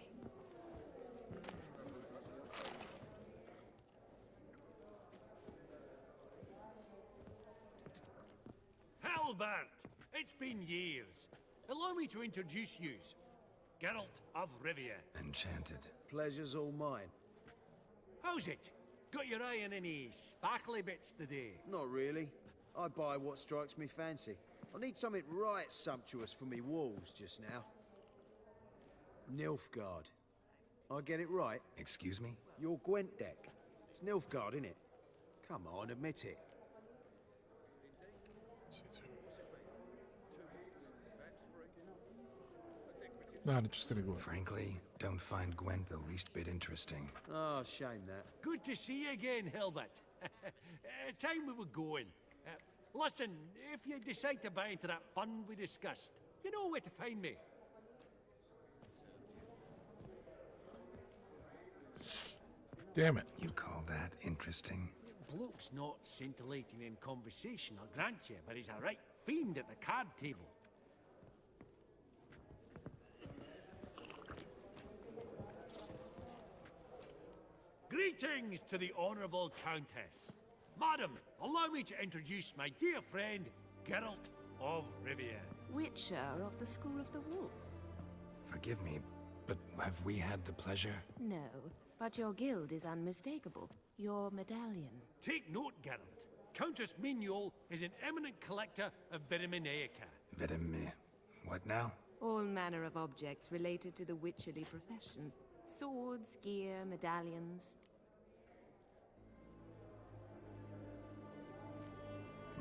Hellbent! It's been years. Allow me to introduce yous. Geralt of Rivia. Enchanted. Pleasure's all mine. How's it? Got your eye on any sparkly bits today? Not really. I buy what strikes me fancy. I need something right sumptuous for me walls just now. Nilfgaard. I get it right? Excuse me? Your Gwent deck. It's Nilfgaard, innit? Come on, admit it. Not interested in going. Frankly, don't find Gwent the least bit interesting. Oh, shame that. Good to see you again, Hilbert. Time we were going. Listen, if you decide to buy into that fund we discussed, you know where to find me. Damn it. You call that interesting? Bloke's not scintillating in conversation, I'll grant you, but he's a right fiend at the card table. Greetings to the Honourable Countess. Madam, allow me to introduce my dear friend, Geralt of Rivia. Witcher of the School of the Wolf. Forgive me, but have we had the pleasure? No, but your guild is unmistakable. Your medallion. Take note, Geralt. Countess Mignol is an eminent collector of Vitaminaica. What now? All manner of objects related to the witcherly profession. Swords, gear, medallions.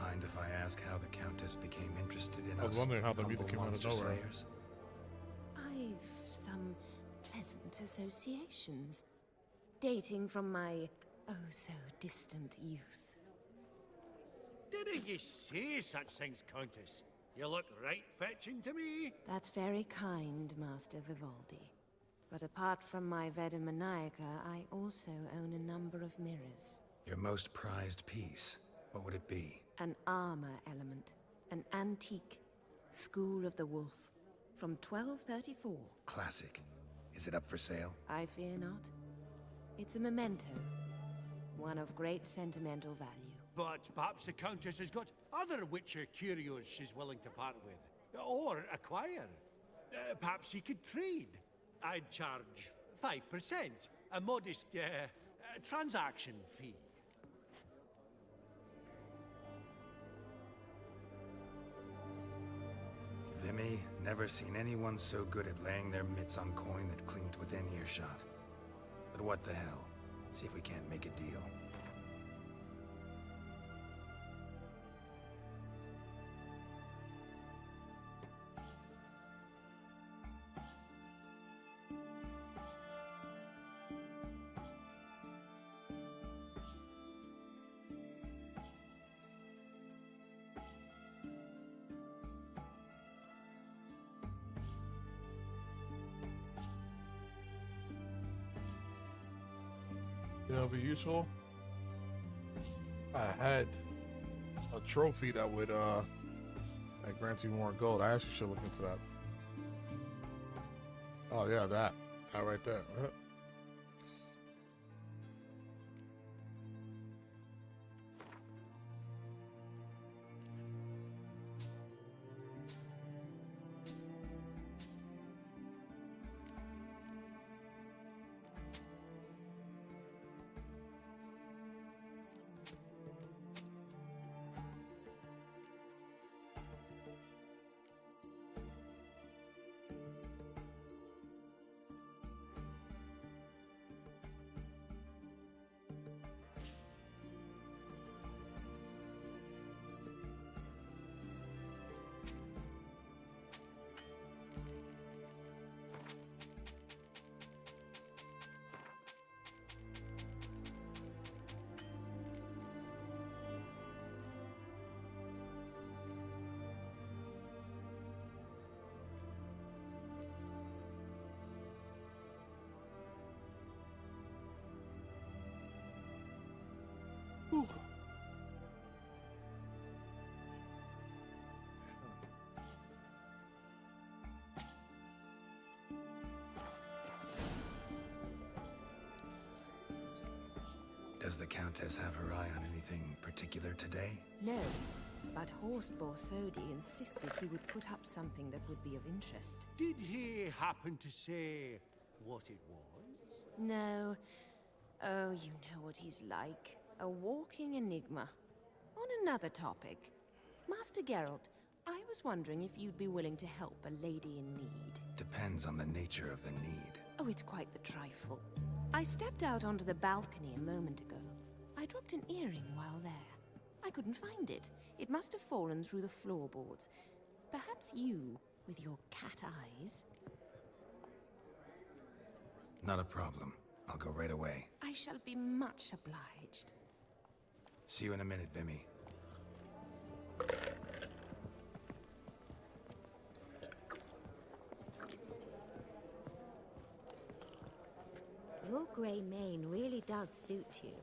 Mind if I ask how the Countess became interested in I was us? wondering how the humble music came out of monster nowhere. slayers? I've some pleasant associations, dating from my oh-so-distant youth. Didn't you say such things, Countess? You look right fetching to me. That's very kind, Master Vivaldi. But apart from my Veda Maniaca, I also own a number of mirrors. Your most prized piece, what would it be? An armor element. An antique. School of the Wolf. From 1234. Classic. Is it up for sale? I fear not. It's a memento. One of great sentimental value. But perhaps the Countess has got other Witcher curios she's willing to part with. Or acquire. Perhaps he could trade. I'd charge 5%. A modest transaction fee. Vimy, never seen anyone so good at laying their mitts on coin that clinked within earshot. But what the hell? See if we can't make a deal. It'll be useful. I had a trophy that would that grants you more gold. I actually should look into that. Oh yeah, that right there. Whew. Does the Countess have her eye on anything particular today? No, but Horst Borsodi insisted he would put up something that would be of interest. Did he happen to say what it was? No. Oh, you know what he's like. A walking enigma. On another topic, Master Geralt, I was wondering if you'd be willing to help a lady in need. Depends on the nature of the need. Oh, it's quite the trifle. I stepped out onto the balcony a moment ago. I dropped an earring while there. I couldn't find it. It must have fallen through the floorboards. Perhaps you, with your cat eyes... Not a problem. I'll go right away. I shall be much obliged. See you in a minute, Vimy. Your grey mane really does suit you.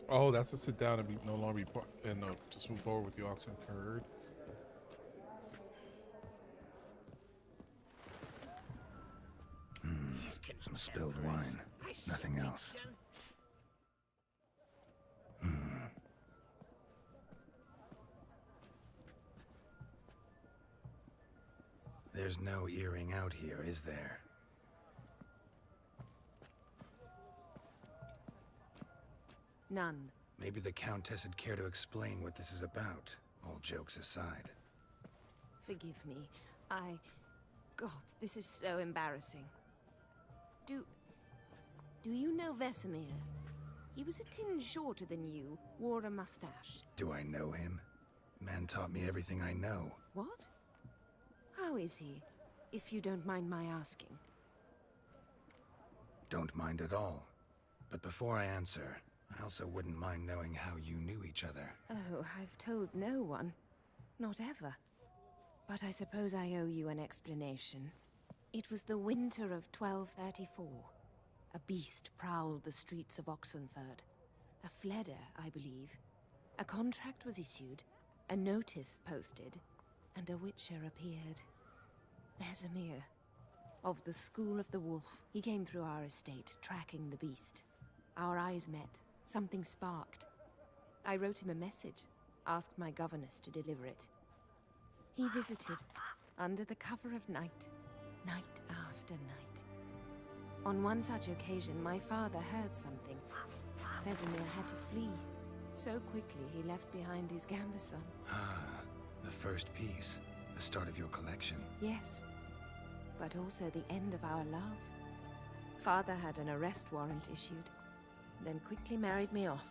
Oh, that's to sit down and be no longer be part and just move forward with the auction occurred. Some spilled wine. Nothing else. There's no earring out here, is there? None. Maybe the Countess would care to explain what this is about, all jokes aside. Forgive me. God, this is so embarrassing. Do you know Vesemir? He was a tinge shorter than you, wore a mustache. Do I know him? Man taught me everything I know. What? How is he, if you don't mind my asking? Don't mind at all. But before I answer, I also wouldn't mind knowing how you knew each other. Oh, I've told no one. Not ever. But I suppose I owe you an explanation. It was the winter of 1234. A beast prowled the streets of Oxenford. A Fleder, I believe. A contract was issued, a notice posted, and a witcher appeared. Vesemir, of the School of the Wolf. He came through our estate, tracking the beast. Our eyes met. Something sparked. I wrote him a message, asked my governess to deliver it. He visited, under the cover of night, night after night. On one such occasion, my father heard something. Vesemir had to flee. So quickly, he left behind his gambeson. Ah, the first piece. The start of your collection. Yes, but also the end of our love. Father had an arrest warrant issued, then quickly married me off.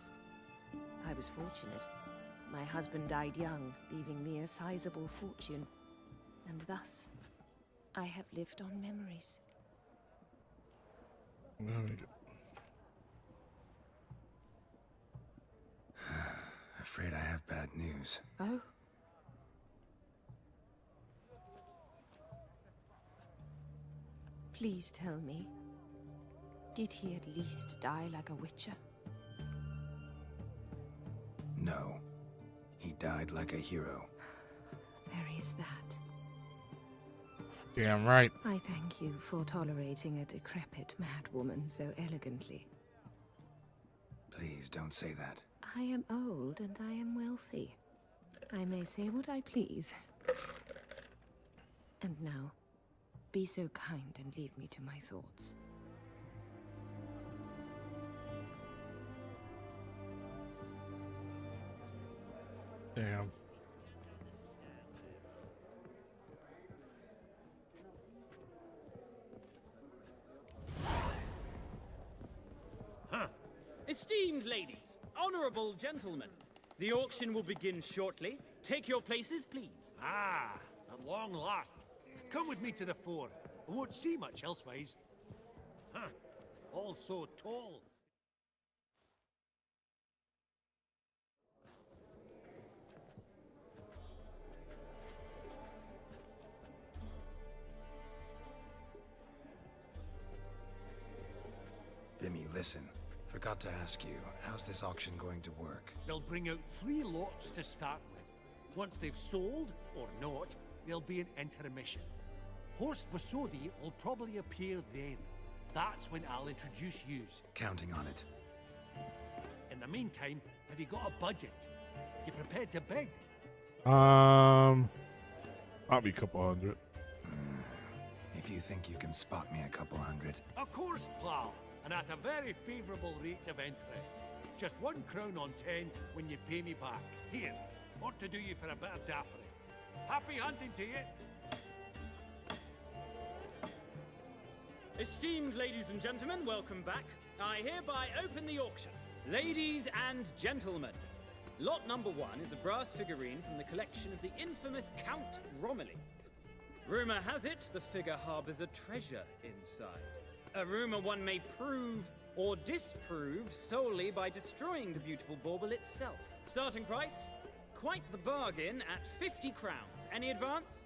I was fortunate. My husband died young, leaving me a sizable fortune. And thus, I have lived on memories. Afraid I have bad news. Oh? Please tell me, did he at least die like a witcher? No. He died like a hero. There is that. Damn right. I thank you for tolerating a decrepit madwoman so elegantly. Please don't say that. I am old and I am wealthy. I may say what I please. And now, be so kind and leave me to my thoughts. Damn. Huh. Esteemed ladies, honorable gentlemen, the auction will begin shortly. Take your places, please. Ah, at long last. Come with me to the fore. I won't see much elsewise. Huh. All so tall. Vimy, listen. Forgot to ask you, how's this auction going to work? They'll bring out 3 lots to start with. Once they've sold, or not, there'll be an intermission. Horst Vasodi will probably appear then. That's when I'll introduce yous. Counting on it. In the meantime, have you got a budget? You prepared to beg? I'll be a couple hundred. If you think you can spot me a couple hundred. Of course, pal. And at a very favourable rate of interest. Just 1 crown on 10 when you pay me back. Here, ought to do you for a bit of daffery. Happy hunting to you. Esteemed ladies and gentlemen, welcome back. I hereby open the auction. Ladies and gentlemen, lot number 1 is a brass figurine from the collection of the infamous Count Romilly. Rumor has it the figure harbors a treasure inside. A rumor one may prove or disprove solely by destroying the beautiful bauble itself. Starting price? Quite the bargain at 50 crowns. Any advance?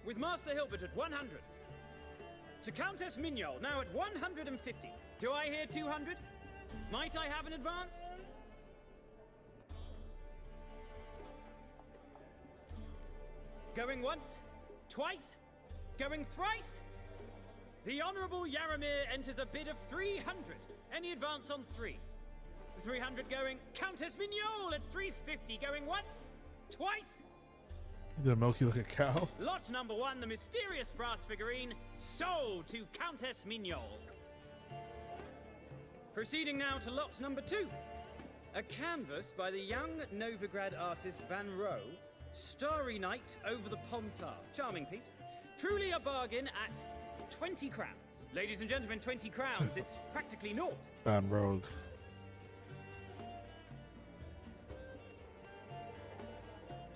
With Master Hilbert at 100. To Countess Mignol, now at 150. Do I hear 200? Might I have an advance? Going once? Twice? Going thrice? The Honourable Yaramir enters a bid of 300. Any advance on 3? 300 going. Countess Mignol at 350. Going once? Twice? Did Milky look a cow? Lot number 1, the mysterious brass figurine, sold to Countess Mignol. Proceeding now to lot number 2. A canvas by the young Novigrad artist Van Rohe, Starry Night over the Pontar. Charming piece. Truly a bargain at 20 crowns. Ladies and gentlemen, 20 crowns, it's practically naught. Rogue.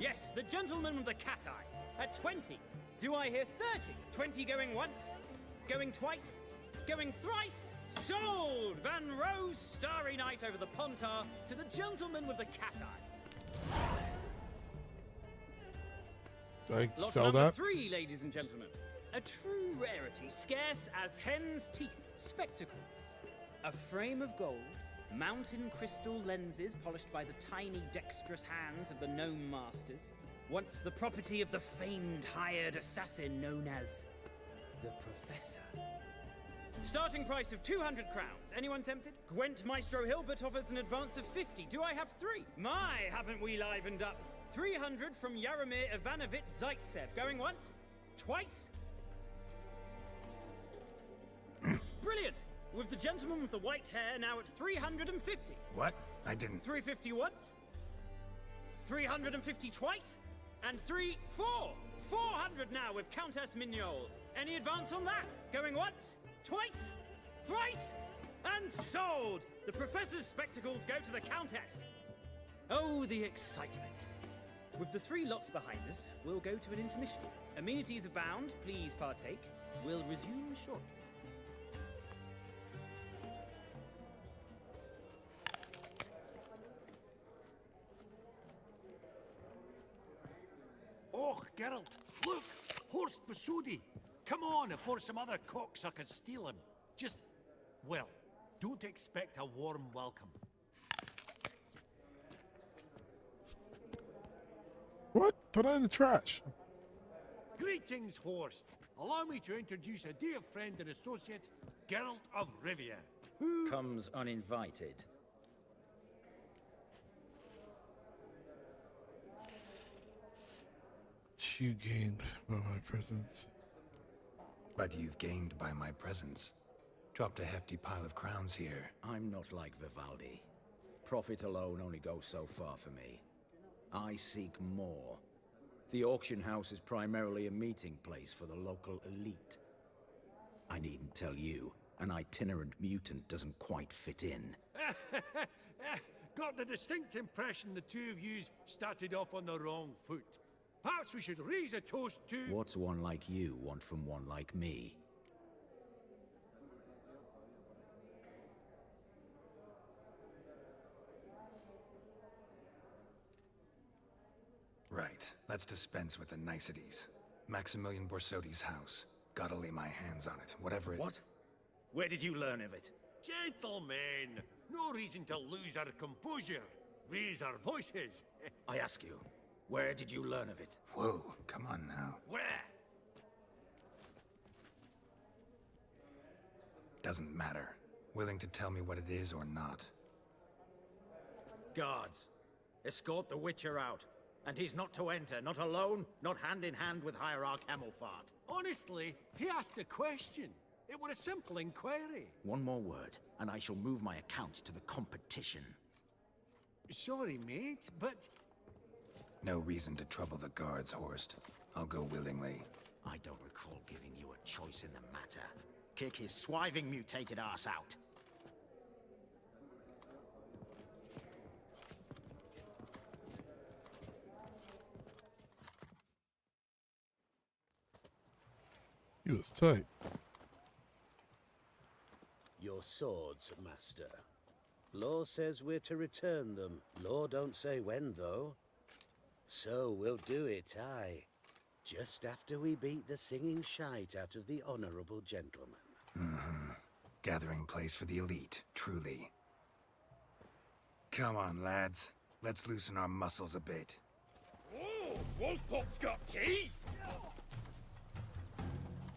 Yes, the gentleman with the cat eyes. At 20. Do I hear 30? 20 going once? Going twice? Going thrice? Sold! Van Rose, Starry Night over the Pontar to the gentleman with the cat eyes. Do I Lot sell number that? 3, ladies and gentlemen. A true rarity, scarce as hen's teeth. Spectacles. A frame of gold, mountain crystal lenses polished by the tiny dexterous hands of the gnome masters. Once the property of the famed hired assassin known as the Professor. Starting price of 200 crowns. Anyone tempted? Gwent Maestro Hilbert offers an advance of 50. Do I have 3? My, haven't we livened up? 300 from Yaromir Ivanovich Zaitsev. Going once? Twice? Brilliant! With the gentleman with the white hair now at 350. What? I didn't... 350 once? 350 twice? And 400 now with Countess Mignol. Any advance on that? Going once? Twice? Thrice? And sold! The Professor's spectacles go to the Countess. Oh, the excitement. With the 3 lots behind us, we'll go to an intermission. Amenities abound, please partake. We'll resume shortly. Oh, Geralt, look! Horst Basudi! Come on before some other cocksuckers steal him. Just, well, don't expect a warm welcome. What? Throw that in the trash. Greetings, Horst. Allow me to introduce a dear friend and associate, Geralt of Rivia, who... comes uninvited. You gained by my presence. But you've gained by my presence. Dropped a hefty pile of crowns here. I'm not like Vivaldi. Profit alone only goes so far for me. I seek more. The auction house is primarily a meeting place for the local elite. I needn't tell you, an itinerant mutant doesn't quite fit in. Got the distinct impression the two of yous started off on the wrong foot. Perhaps we should raise a toast to... What's one like you want from one like me? Right. Let's dispense with the niceties. Maximilian Borsodi's house. Gotta lay my hands on it, whatever it... What? Where did you learn of it? Gentlemen, no reason to lose our composure. Raise our voices. I ask you, where did you learn of it? Whoa, come on now. Where? Doesn't matter. Willing to tell me what it is or not. Guards, escort the Witcher out. And he's not to enter, not alone, not hand in hand with Hierarch Hemelfart. Honestly, he asked a question. It was a simple inquiry. One more word, and I shall move my accounts to the competition. Sorry, mate, but... No reason to trouble the guards, Horst. I'll go willingly. I don't recall giving you a choice in the matter. Kick his swiving mutated ass out. He was tight. Your swords, master. Law says we're to return them. Law don't say when, though. So we'll do it, aye. Just after we beat the singing shite out of the honorable gentleman. Mm-hmm. Gathering place for the elite, truly. Come on, lads. Let's loosen our muscles a bit. Oh, Wolfpop's got teeth!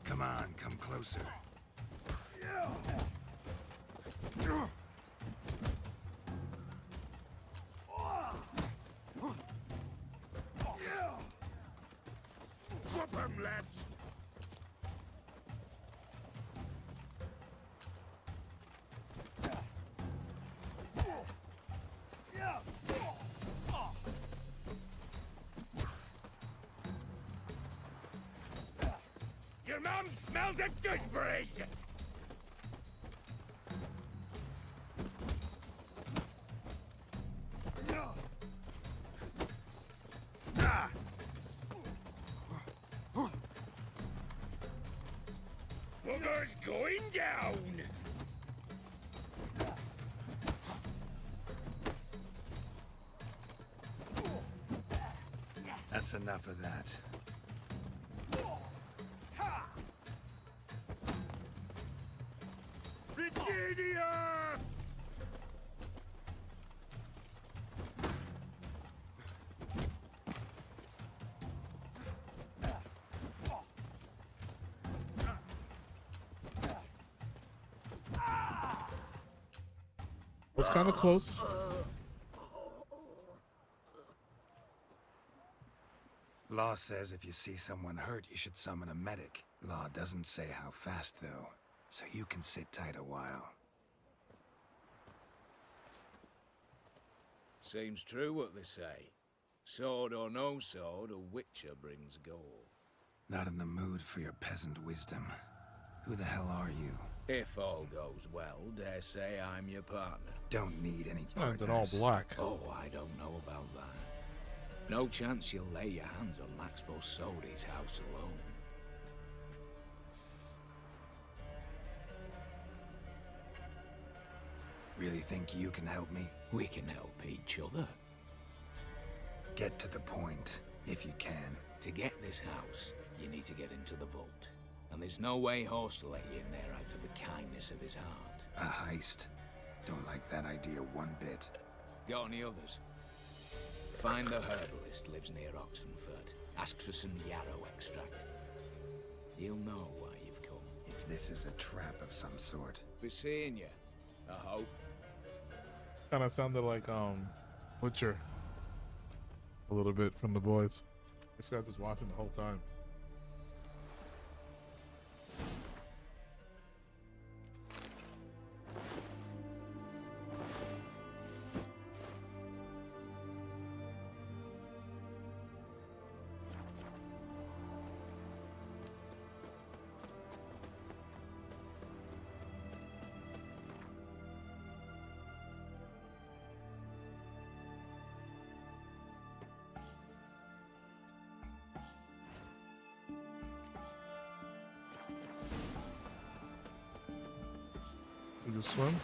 Come on, come closer. Whoop 'em, lads! Your mum smells of gooseberries! Ah! Bugger's going down! That's enough of that. Britannia! Was kind of close. Law says if you see someone hurt, you should summon a medic. Law doesn't say how fast, though, so you can sit tight a while. Seems true what they say. Sword or no sword, a witcher brings goal. Not in the mood for your peasant wisdom. Who the hell are you? If all goes well, dare say I'm your partner. Don't need any Not partners. that all black. Oh, I don't know about that. No chance you'll lay your hands on Max Bosodi's house alone. Really think you can help me? We can help each other. Get to the point, if you can. To get this house, you need to get into the vault. And there's no way Horst will let you in there out of the kindness of his heart. A heist? Don't like that idea one bit. Got any others? Find the herbalist lives near Oxenfurt. Ask for some yarrow extract. He'll know why you've come. If this is a trap of some sort. Be seeing you, I hope. Kind of sounded like Witcher a little bit from the boys. This guy's just watching the whole time. You just swim?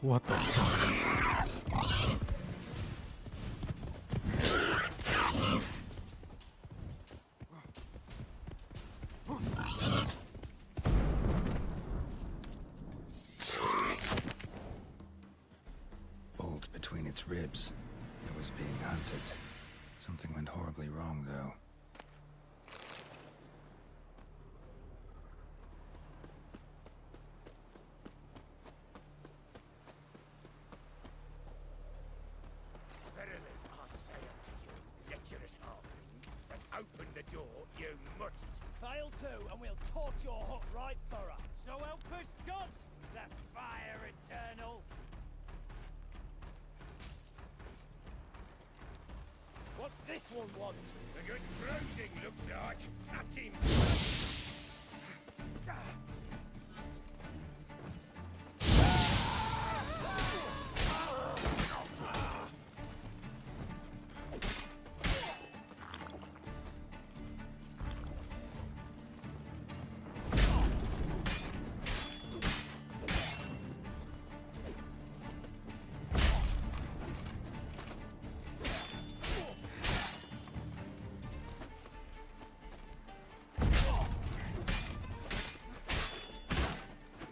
What the fuck? Bolt between its ribs. It was being hunted. Something went horribly wrong, though. Verily, I say unto you, lecherous halfling, that open the door you must. Fail to, and we'll torch your hut right thorough. So help us God, the fire eternal. What's this one want? A good bruising looks like. At him.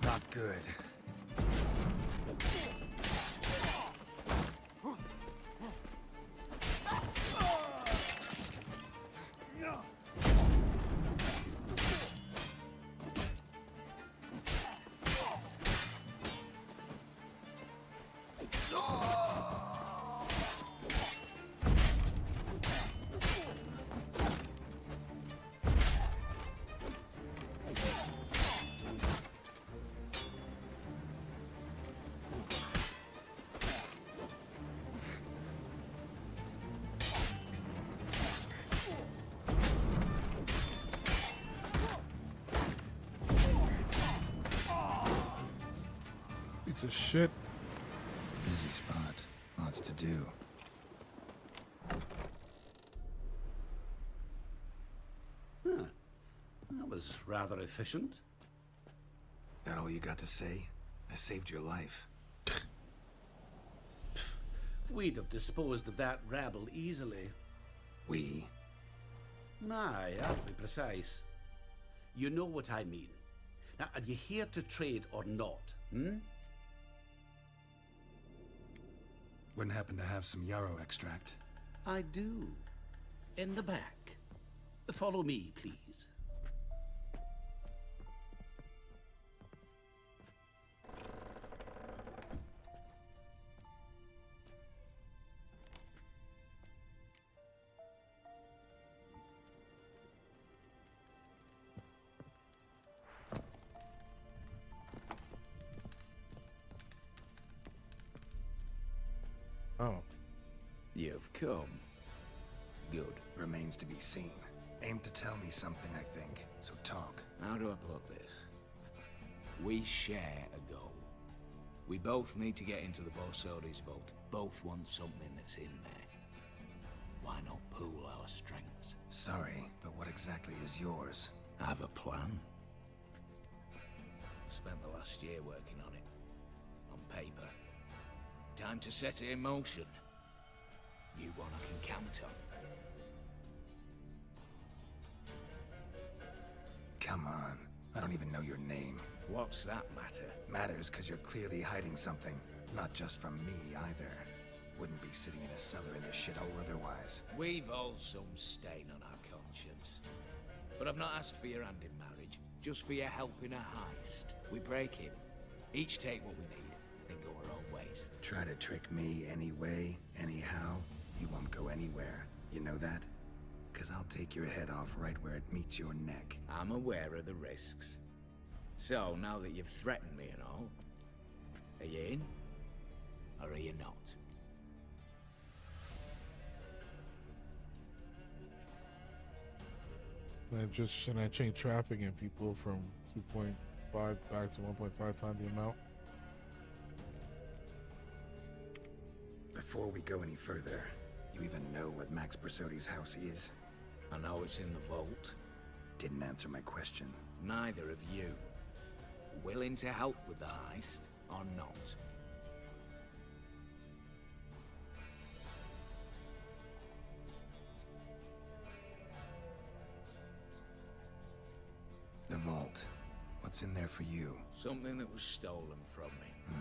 Not good. piece of shit. Busy spot. Lots to do. Huh. That was rather efficient. That all you got to say? I saved your life. We'd have disposed of that rabble easily. We? Aye, to be precise. You know what I mean. Now, are you here to trade or not, hmm? Wouldn't happen to have some yarrow extract. I do. In the back. Follow me, please. Oh. You've come. Good. Remains to be seen. Aim to tell me something, I think. So talk. How do I put this? We share a goal. We both need to get into the Borsodi's vault. Both want something that's in there. Why not pool our strengths? Sorry, but what exactly is yours? I have a plan. Spent the last year working on it. On paper. Time to set it in motion. You one I can count on. Come on. I don't even know your name. What's that matter? Matters because you're clearly hiding something. Not just from me, either. Wouldn't be sitting in a cellar in a shithole otherwise. We've all some stain on our conscience. But I've not asked for your hand in marriage. Just for your help in a heist. We break in. Each take what we need, then go our own ways. Try to trick me anyway, anyhow, you won't go anywhere. You know that? Because I'll take your head off right where it meets your neck. I'm aware of the risks. So, now that you've threatened me and all, are you in? Or are you not? Should I change trafficking people from 2.5 back to 1.5 times the amount? Before we go any further, you even know what Max Borsodi's house is? I know it's in the vault. Didn't answer my question. Neither of you. Willing to help with the heist, or not? The vault. What's in there for you? Something that was stolen from me.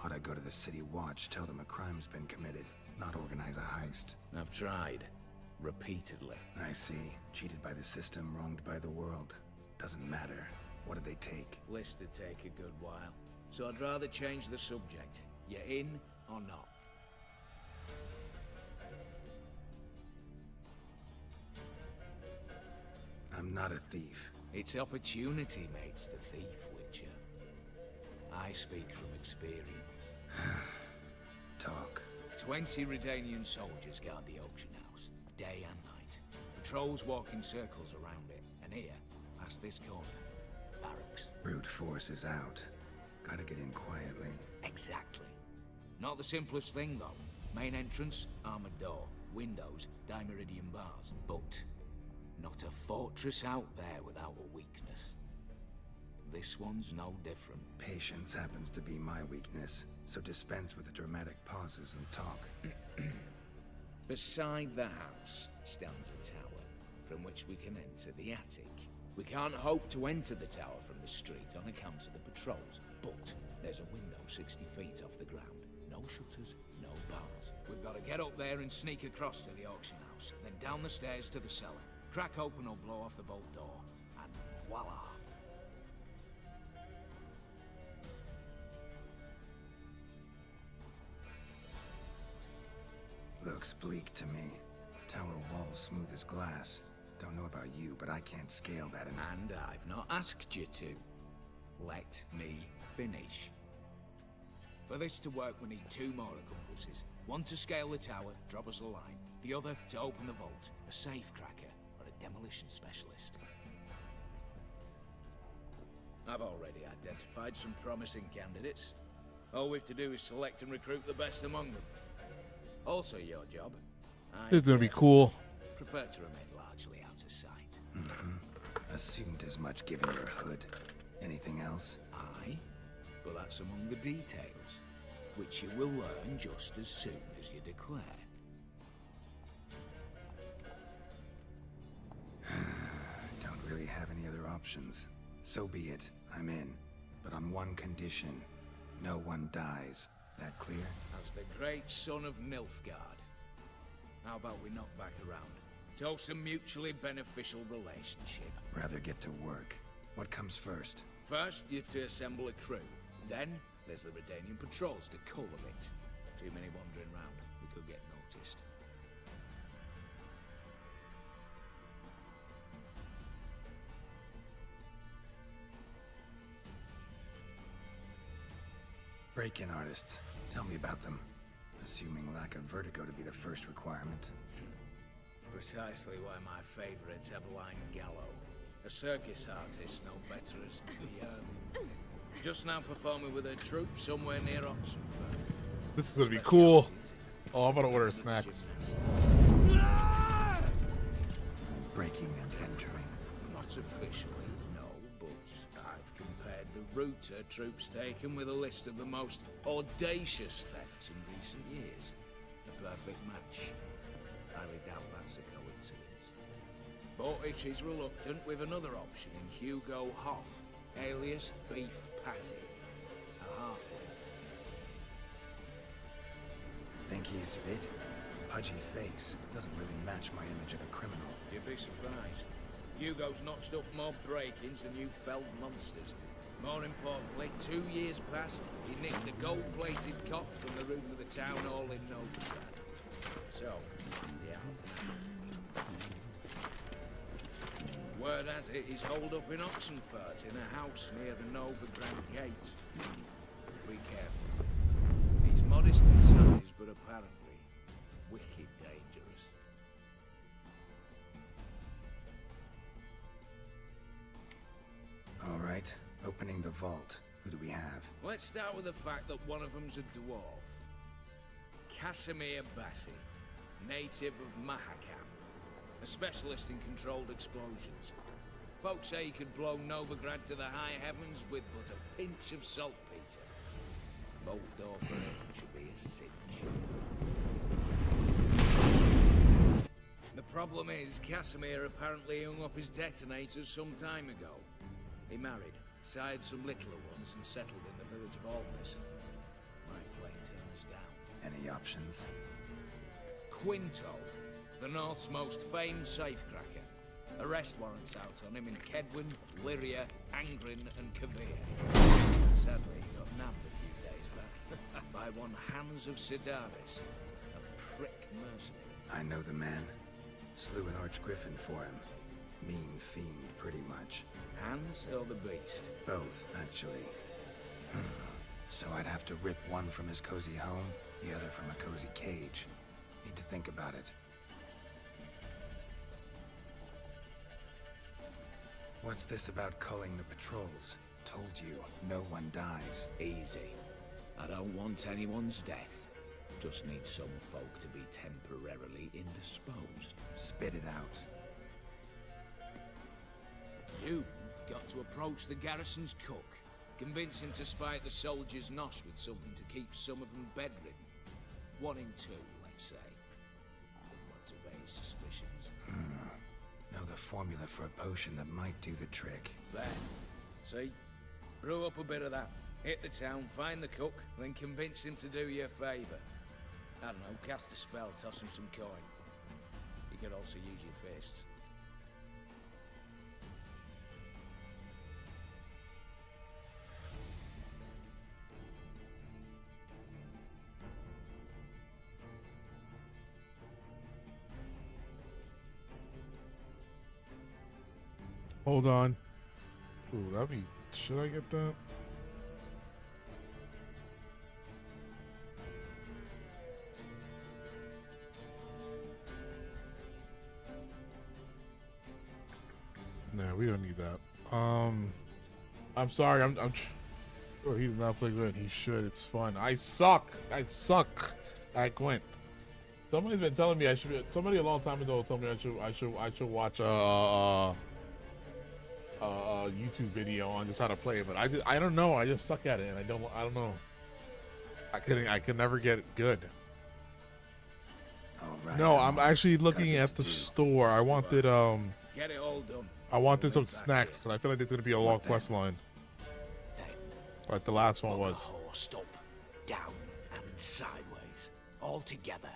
Ought I go to the City Watch, tell them a crime's been committed, not organize a heist? I've tried. Repeatedly. I see. Cheated by the system, wronged by the world. Doesn't matter. What did they take? List to take a good while. So I'd rather change the subject. You in or not? I'm not a thief. It's opportunity makes the thief, Witcher. I speak from experience. Talk. 20 Redanian soldiers guard the auction house, day and night. Patrols walk in circles around it, and here, past this corner, barracks. Brute force is out. Gotta get in quietly. Exactly. Not the simplest thing, though. Main entrance, armored door. Windows, dimeridian bars. But not a fortress out there without a weakness. This one's no different. Patience happens to be my weakness, so dispense with the dramatic pauses and talk. Beside the house stands a tower, from which we can enter the attic. We can't hope to enter the tower from the street on account of the patrols, but there's a window 60 feet off the ground. No shutters, no bars. We've got to get up there and sneak across to the auction house, then down the stairs to the cellar. Crack open or blow off the vault door, and voila! Looks bleak to me. Tower wall smooth as glass. Don't know about you, but I can't scale that And I've not asked you to. Let me finish. For this to work, we need 2 more accomplices. One to scale the tower, drop us a line. The other to open the vault, a safe cracker or a demolition specialist. I've already identified some promising candidates. All we have to do is select and recruit the best among them. Also your job. It's gonna be cool. Prefer to remain largely out of sight. Assumed as much given your hood. Anything else? Aye, but that's among the details, which you will learn just as soon as you declare. Don't really have any other options. So be it. I'm in. But on one condition. No one dies. That clear? As the great son of Nilfgaard. How about we knock back around? Toast a mutually beneficial relationship. Rather get to work. What comes first? First, you have to assemble a crew. Then, there's the Redanian patrols to cull a bit. Too many wandering round. We could get noticed. Break-in artists. Tell me about them. Assuming lack of vertigo to be the first requirement. Precisely why my favourite's Eveline Gallo. A circus artist no better as Guillermo. Just now performing with her troupe somewhere near Oxenfurt. This is gonna be cool. Oh, I'm gonna order snacks. Breaking and entering. Not officially, no, but I've compared the route her troops taken with a list of the most audacious thefts in recent years. A perfect match. Highly doubt that's a coincidence. But if she's reluctant, we've another option in Hugo Hoff, alias Beef Patty, a halfling. Think he's fit? Pudgy face. Doesn't really match my image of a criminal. You'd be surprised. Hugo's notched up more break-ins than you felled monsters. More importantly, 2 years past, he nicked a gold-plated cop from the roof of the town hall in Novigrad. So, yeah. Word has it he's holed up in Oxenfurt in a house near the Novigrad gate. Be careful. He's modest in size, but apparently wicked dangerous. All right. Opening the vault. Who do we have? Let's start with the fact that one of them's a dwarf. Casimir Bassi, native of Mahakam, a specialist in controlled explosions. Folks say he could blow Novigrad to the high heavens with but a pinch of saltpeter. Bolt door for him should be a cinch. The problem is, Casimir apparently hung up his detonators some time ago. He married, sired some littler ones, and settled in the village of Alness. My plain tale is down. Any options? Quinto, the North's most famed safecracker. Arrest warrants out on him in Kedwin, Lyria, Angrin, and Kavir. Sadly, he got nabbed a few days back by one Hans of Sidaris, a prick mercenary. I know the man. Slew an archgriffin for him. Mean fiend, pretty much. Hans or the beast? Both, actually. So I'd have to rip one from his cozy home, the other from a cozy cage. Need to think about it. What's this about culling the patrols? Told you, no one dies. Easy. I don't want anyone's death. Just need some folk to be temporarily indisposed. Spit it out. You've got to approach the garrison's cook. Convince him to spite the soldiers' nosh with something to keep some of them bedridden. 1 in 2, let's say. What to raise suspicions. Know the formula for a potion that might do the trick. There. See? Brew up a bit of that. Hit the town, find the cook, then convince him to do you a favour. I don't know, cast a spell, toss him some coin. You could also use your fists. Hold on. Ooh, that'd be. Should I get that? No, we don't need that. I'm sorry. Oh, he did not play Gwent. He should. It's fun. I suck. I suck at Gwent. Somebody's been telling me I should. Somebody a long time ago told me I should watch a YouTube video on just how to play it. But I don't know. I just suck at it, and I don't know. I could never get it good. Right, No, I'm actually looking at the store. I wanted Get it all done. I wanted some snacks because I feel like there's gonna be a long quest line. Like the last one was. Horsed up, down, and sideways, all together.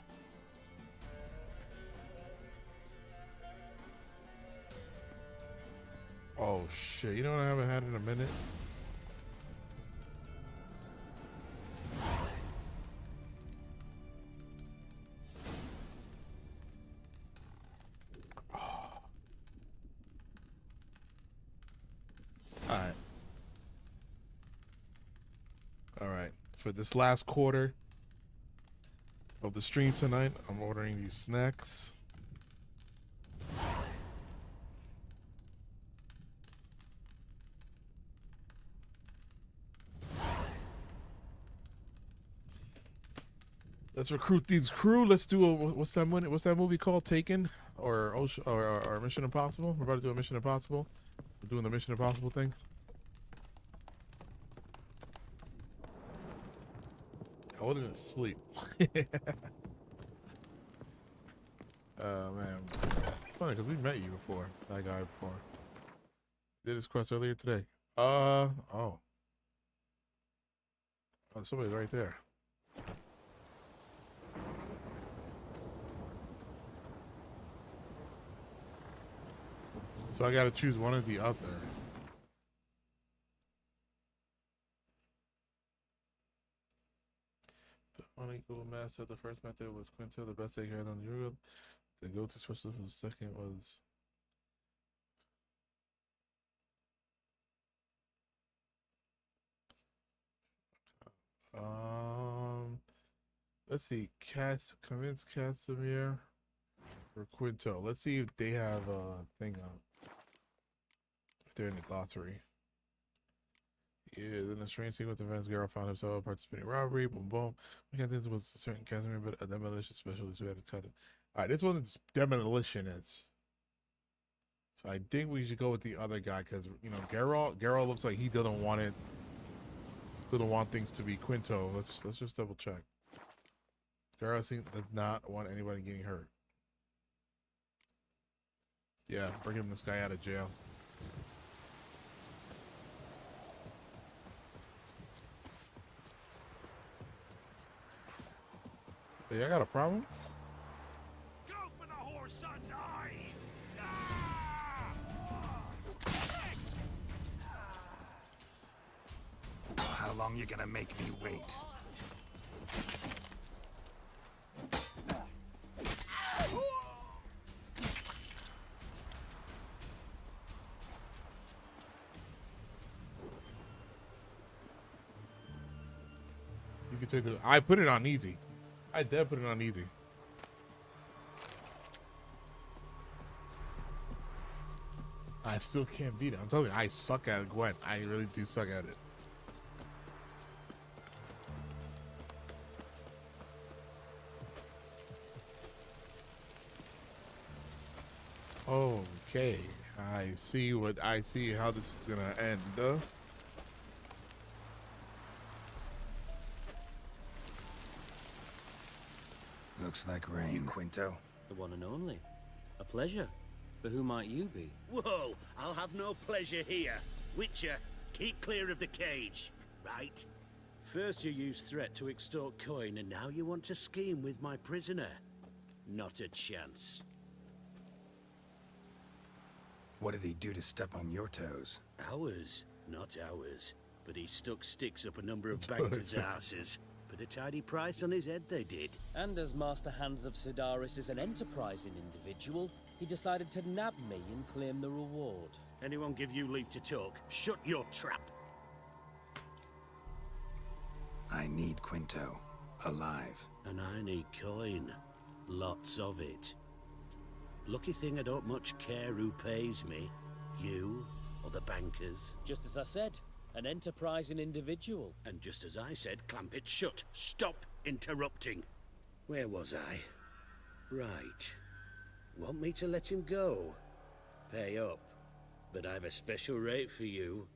Oh shit! You know what I haven't had in a minute? All right. For this last quarter of the stream tonight, I'm ordering these snacks. Let's recruit these crew. Let's do a what's that movie called? Taken or Mission Impossible? We're about to do a Mission Impossible. We're doing the Mission Impossible thing. I wasn't asleep. Man, it's funny because we met you before. That guy before. Did this quest earlier today. Oh, somebody's right there. So I gotta choose one or the other. The unequal master. The first method was Quinto, the best egg head on the world. The go-to special for the second was let's see, convince Casimir or Quinto. Let's see if they have a thing up. If they're in the glossary. Yeah, then a strange sequence of events, Geralt found himself participating in robbery, boom boom. We can't think it was a certain Casimir, but a demolition specialist who had to cut it. Alright, this wasn't demolition, it's so I think we should go with the other guy because you know Geralt looks like he doesn't want things to be Quinto. Let's just double check. Geralt does not want anybody getting hurt. Yeah, bringing this guy out of jail. Hey, I got a problem? Go for the horse son's eyes! How long you gonna make me wait? You can take the. I put it on easy. I did put it on easy. I still can't beat it. I'm telling you, I suck at Gwent. I really do suck at it. Okay, I see how this is gonna end. Looks like rain. You Quinto? The one and only. A pleasure. But who might you be? Whoa, I'll have no pleasure here. Witcher, keep clear of the cage, right? First you used threat to extort coin, and now you want to scheme with my prisoner. Not a chance. What did he do to step on your toes? Ours, not ours. But he stuck sticks up a number of bankers' asses. Put a tidy price on his head, they did. And as Master Hans of Sidaris is an enterprising individual, he decided to nab me and claim the reward. Anyone give you leave to talk? Shut your trap! I need Quinto. Alive. And I need coin. Lots of it. Lucky thing I don't much care who pays me. You or the bankers. Just as I said, An enterprising individual. And just as I said, clamp it shut. Stop interrupting. Where was I? Right. Want me to let him go? Pay up. But I've a special rate for you.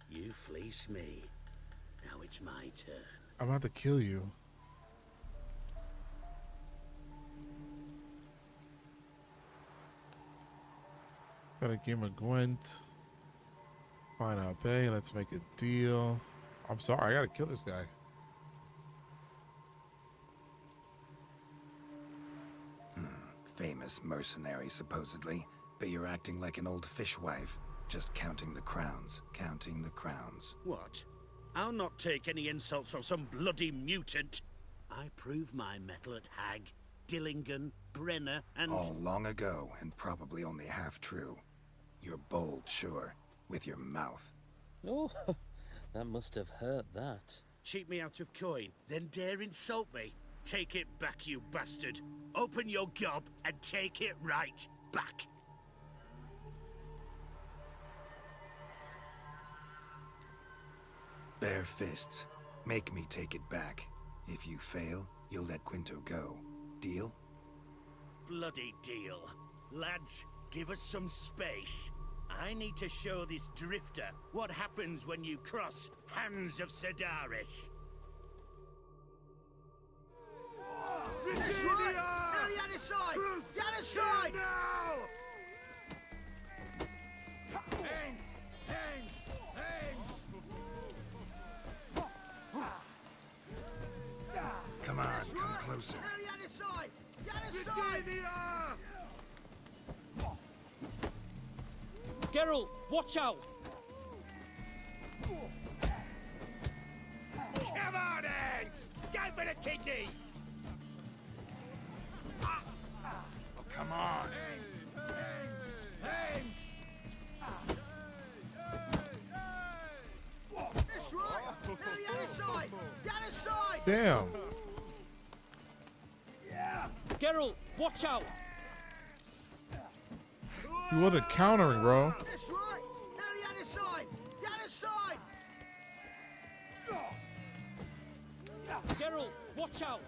You fleece me. Now it's my turn. I'm about to kill you. Got a game of Gwent. Find out pay. Let's make a deal. I'm sorry, I gotta kill this guy. Famous mercenary, supposedly. But you're acting like an old fishwife. Just counting the crowns. Counting the crowns. What? I'll not take any insults from some bloody mutant. I prove my mettle at Hag, Dillingen, Brenner, and... All long ago, and probably only half true. You're bold, sure. With your mouth. Oh, that must have hurt that. Cheat me out of coin, then dare insult me. Take it back, you bastard. Open your gob and take it right back. Bare fists. Make me take it back. If you fail, you'll let Quinto go. Deal? Bloody deal. Lads, give us some space. I need to show this drifter what happens when you cross Hands of Sedaris. That's right! Now the other side! The other side! Hands! Hands! Hands! Come on, come closer. Now the other side! The other side! Geralt, watch out! Come on, hands! Go for the kidneys! Oh, come on! Hands! Hands! Hands! That's right! Now the other side! The other side! Damn. Geralt, watch out! He wasn't countering, bro. That's right! Now the other side! The other side! Geralt, watch out!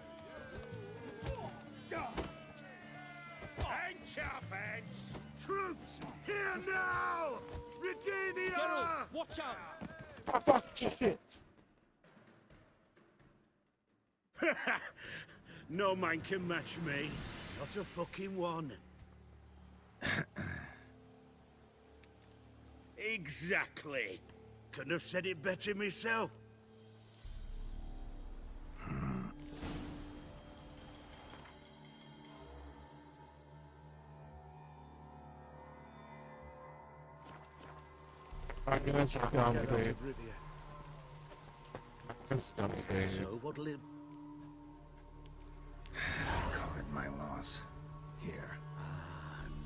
Hands off, hands! Troops, here now! Redeemia! Geralt, watch out! Oh, fuck shit. No man can match me. Not a fucking one. Exactly. Couldn't have said it better myself. I'm gonna stop Get out the of Rivia. So what'll it... Call it my loss. Here.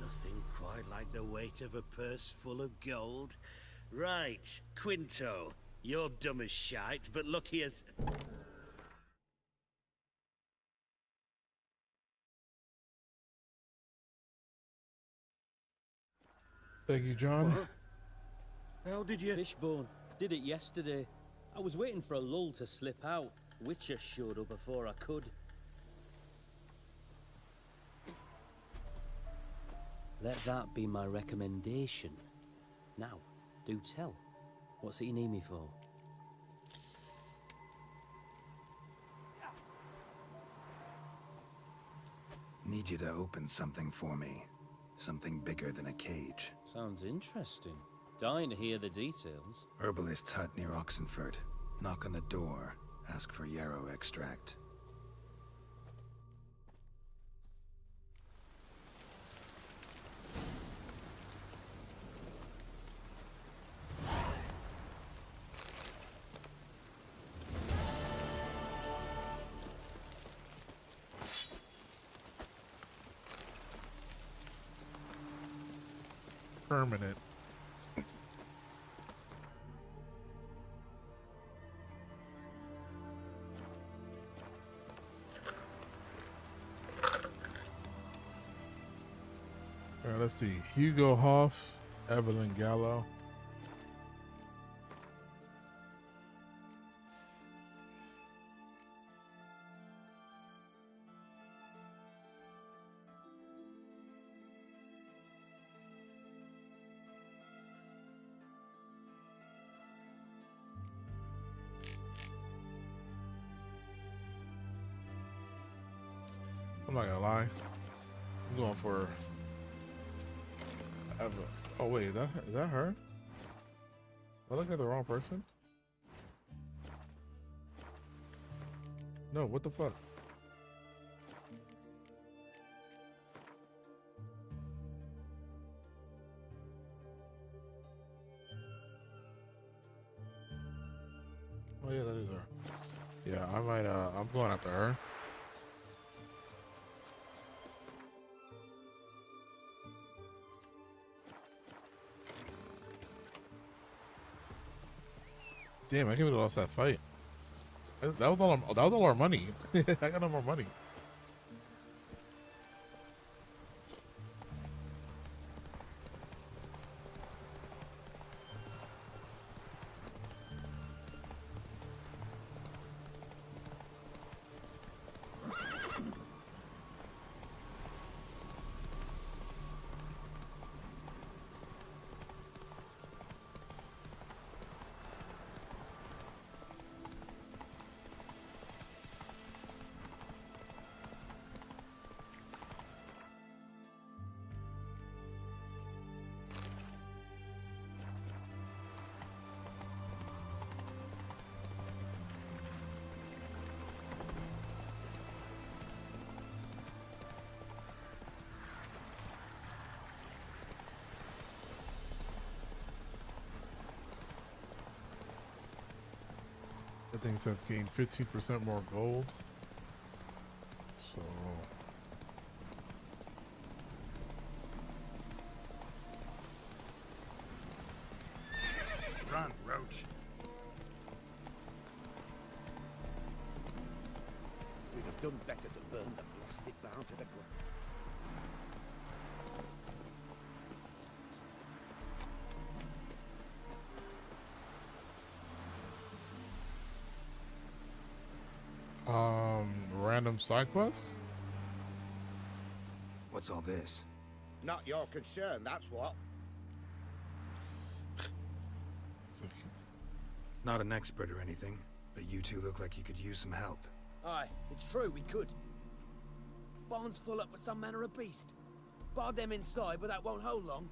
Nothing quite like the weight of a purse full of gold. Right, Quinto. You're dumb as shite, but look here's... Thank you, John. What? How did you... Fishbone. Did it yesterday. I was waiting for a lull to slip out. Witcher showed up before I could. Let that be my recommendation. Now, do tell. What's it you need me for? Need you to open something for me. Something bigger than a cage. Sounds interesting. Dying to hear the details. Herbalist's hut near Oxenford. Knock on the door. Ask for yarrow extract. Permanent. All right, let's see. Hugo Hoff, Evelyn Gallo. not gonna lie. I'm going for. Oh wait, is that her? Am I looking at the wrong person? No, what the fuck? Oh yeah, that is her. Yeah, I might I'm going after her. Damn, I can't believe I lost that fight. That was all our money. I got no more money. I think it's gain 15% more gold. So Run, Roach. We'd have done better to burn the blasted bound to the ground. random side quests? What's all this? Not your concern, that's what. Not an expert or anything, but you two look like you could use some help. Aye, it's true, we could. Barn's full up with some manner of beast. Bar them inside, but that won't hold long.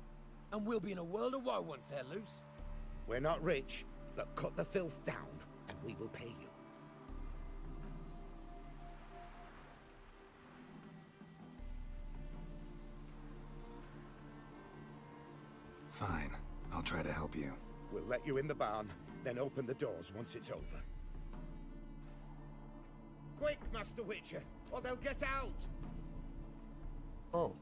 And we'll be in a world of woe once they're loose. We're not rich, but cut the filth down, and we will pay you. Fine, I'll try to help you. We'll let you in the barn, then open the doors once it's over. Quick, Master Witcher, or they'll get out! Oh.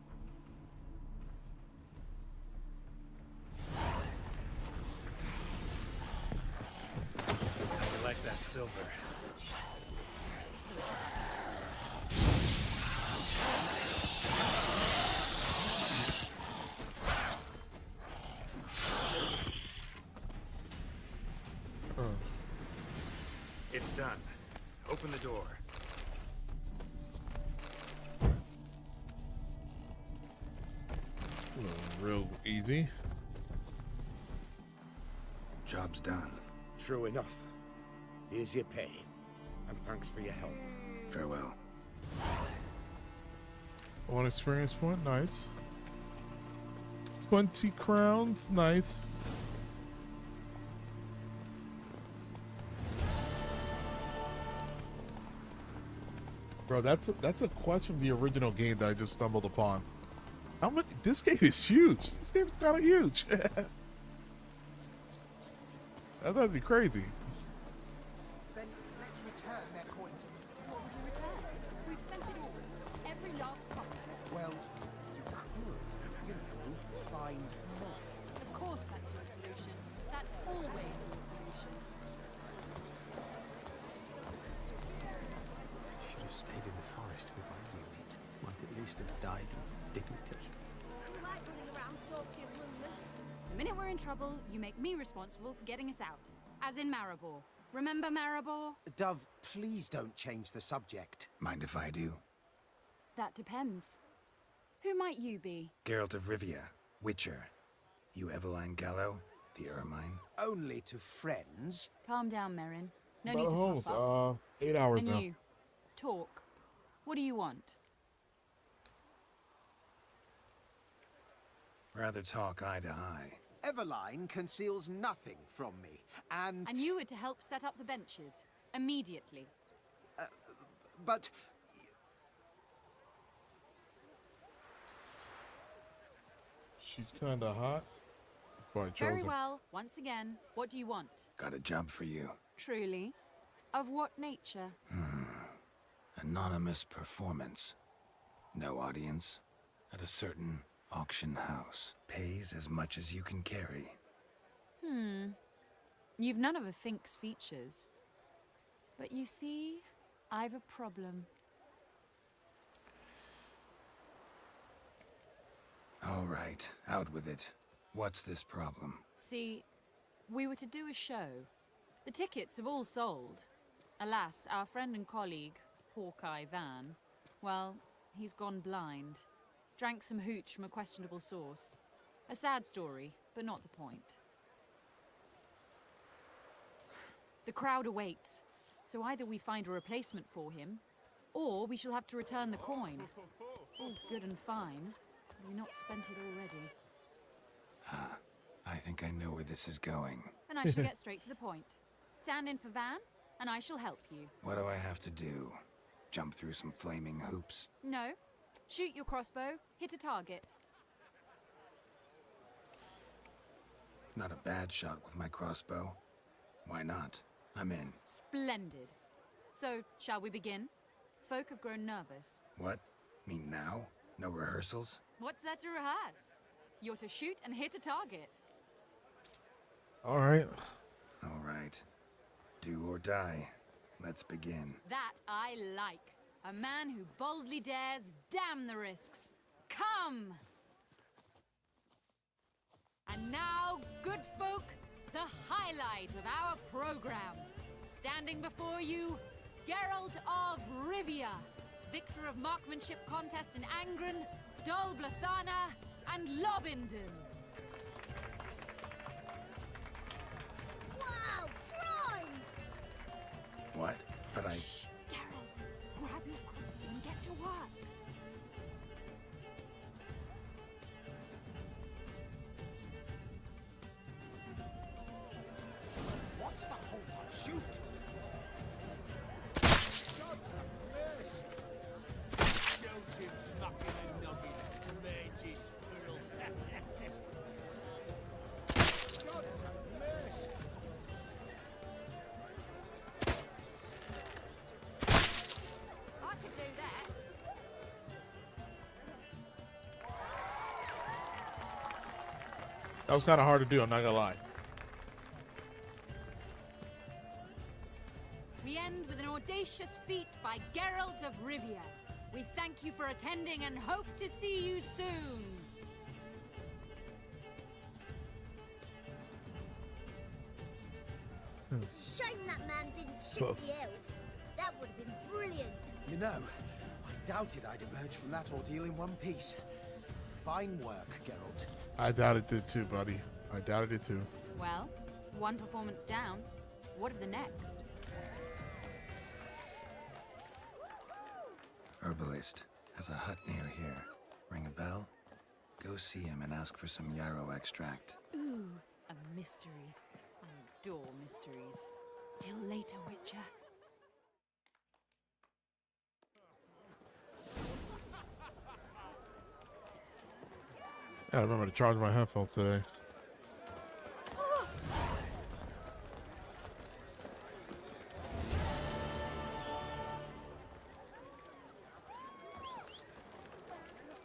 I like that silver. It's done. Open the door. Real easy. Job's done. True enough. Here's your pay, and thanks for your help. Farewell. 1 experience point, nice. 20 crowns, nice. Bro, that's a quest from the original game that I just stumbled upon. How much? This game is huge. This game's kind of huge. That'd be crazy. Then let's return their coin to them. What would you return? We've spent it all. Every last copper. Well, you could, find more. Of course that's your solution. That's always your solution. Should have stayed in the forest with my unit. Might at least have died of dignity. You like running around sorting rumours? The minute we're in trouble, you make me responsible for getting us out. As in Maribor. Remember Maribor? Dove, please don't change the subject. Mind if I do? That depends. Who might you be? Geralt of Rivia, Witcher. You Eveline Gallo, the Ermine. Only to friends. Calm down, Merrin. No About need to Holmes, puff up. 8 hours And now. you, talk. What do you want? Rather talk eye to eye. Everline conceals nothing from me, and... And you were to help set up the benches. Immediately. But... She's kinda hot. That's why I chose Very her. well. Once again, what do you want? Got a job for you. Truly? Of what nature? Anonymous performance. No audience. At a certain auction house. Pays as much as you can carry. You've none of a Fink's features. But you see, I've a problem. All right, out with it. What's this problem? See, we were to do a show. The tickets have all sold. Alas, our friend and colleague, Hawkeye Van, well, he's gone blind. Drank some hooch from a questionable source. A sad story, but not the point. The crowd awaits, so either we find a replacement for him, or we shall have to return the coin. All good and fine, but we've not spent it already. I think I know where this is going. And I shall get straight to the point. Stand in for Van, and I shall help you. What do I have to do? Jump through some flaming hoops? No. Shoot your crossbow, hit a target. Not a bad shot with my crossbow. Why not? I'm in. Splendid. So, shall we begin? Folk have grown nervous. What? Me now? No rehearsals? What's there to rehearse? You're to shoot and hit a target. All right. All right. Do or die. Let's begin. That I like. A man who boldly dares, damn the risks. Come! And now, good folk, the highlight of our program. Standing before you, Geralt of Rivia, victor of marksmanship contest in Angren, Dol Blathana, and Lobindon. Wow, prime! What? But I... Shh, Geralt, grab your crossbow and get to work. What's the hold up? Shoot! Shoot him, smucking and nugging, mangy squirrel. God's have mercy! I could do that. That was kind of hard to do, I'm not gonna lie. We end with an audacious feat by Geralt of Rivia. We thank you for attending and hope to see you soon. It's a shame that man didn't shoot the elf. That would have been brilliant. You know, I doubted I'd emerge from that ordeal in one piece. Fine work, Geralt. I doubted it too, buddy. I doubted it too. Well, one performance down. What of the next? Herbalist has a hut near here. Ring a bell? Go see him and ask for some yarrow extract. Ooh, a mystery. I adore mysteries. Till later, Witcher. I remember to charge my headphones today.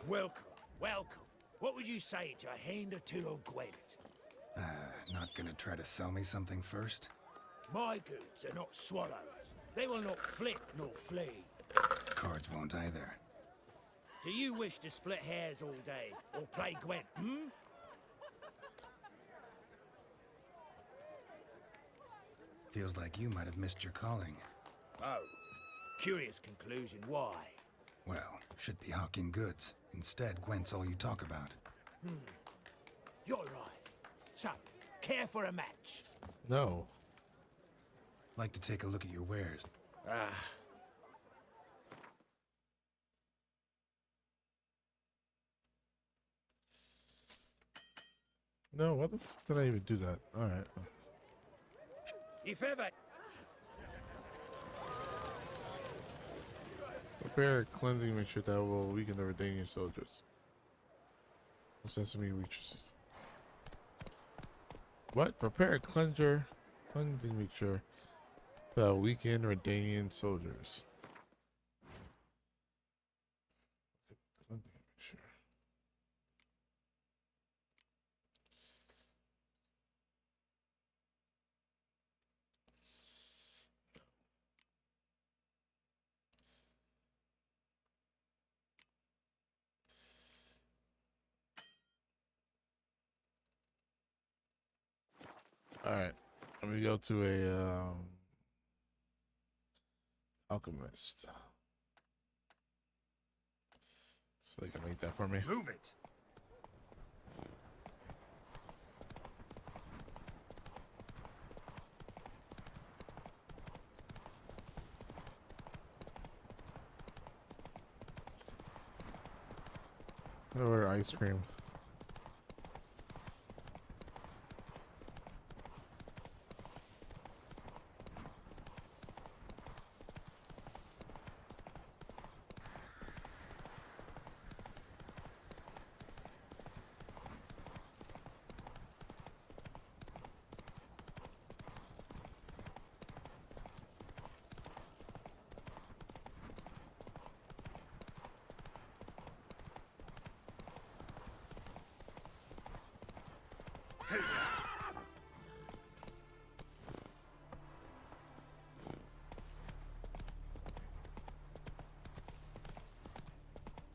Welcome, welcome. What would you say to a hand or two of Gwent? Not gonna try to sell me something first? My goods are not swallows. They will not flit nor flee. Cards won't either. Do you wish to split hairs all day or play Gwent, Feels like you might have missed your calling. Oh, curious conclusion. Why? Well, should be hawking goods. Instead, Gwent's all you talk about. You're right. So, care for a match? No. Like to take a look at your wares. No, what the fuck did I even do that? All right. If ever. Prepare a cleansing mixture that will weaken the Redanian soldiers. Sesame waitress. What? Prepare a cleansing mixture that will weaken Redanian soldiers. Cleansing mixture. All right, let me go to a alchemist, so they can make that for me. Move it. Or ice cream.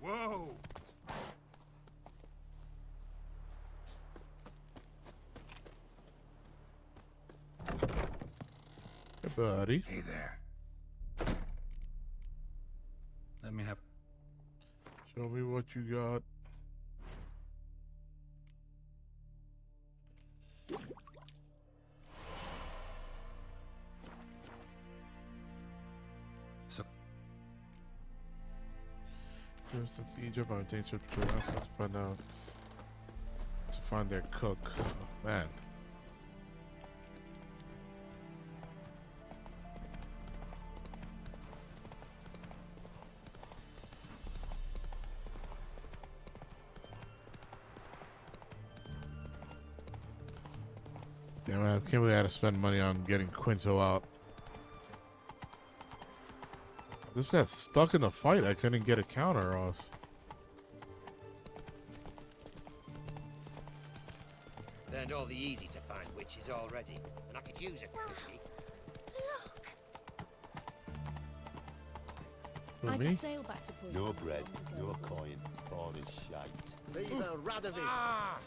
Whoa! Hey, buddy. Hey there. Let me have. Show me what you got. So. Since Egypt, I think so too. I have to find out. To find their cook. Oh, man. Yeah, man, I can't believe I had to spend money on getting Quinto out. This got stuck in the fight. I couldn't get a counter off. Learned all the easy to find witches already, and I could use a cookie. For I me? just sail back to Port No House bread, long no ago. coin, all is shite. Viva Radovid! Ah!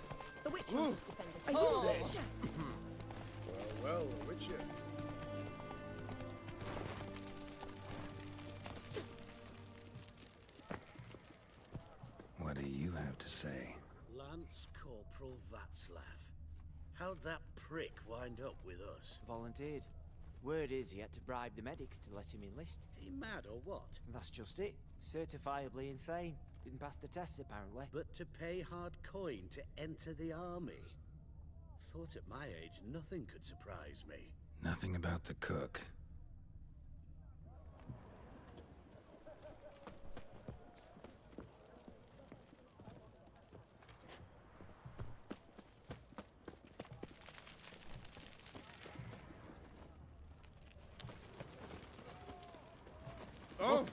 The witch hunters defend us. Are Oh. you this? Well, Witcher. What do you have to say? Lance Corporal Václav. How'd that prick wind up with us? Volunteered. Word is he had to bribe the medics to let him enlist. He mad or what? That's just it. Certifiably insane. Didn't pass the tests apparently. But to pay hard coin to enter the army? Thought at my age nothing could surprise me. Nothing about the cook. Oh!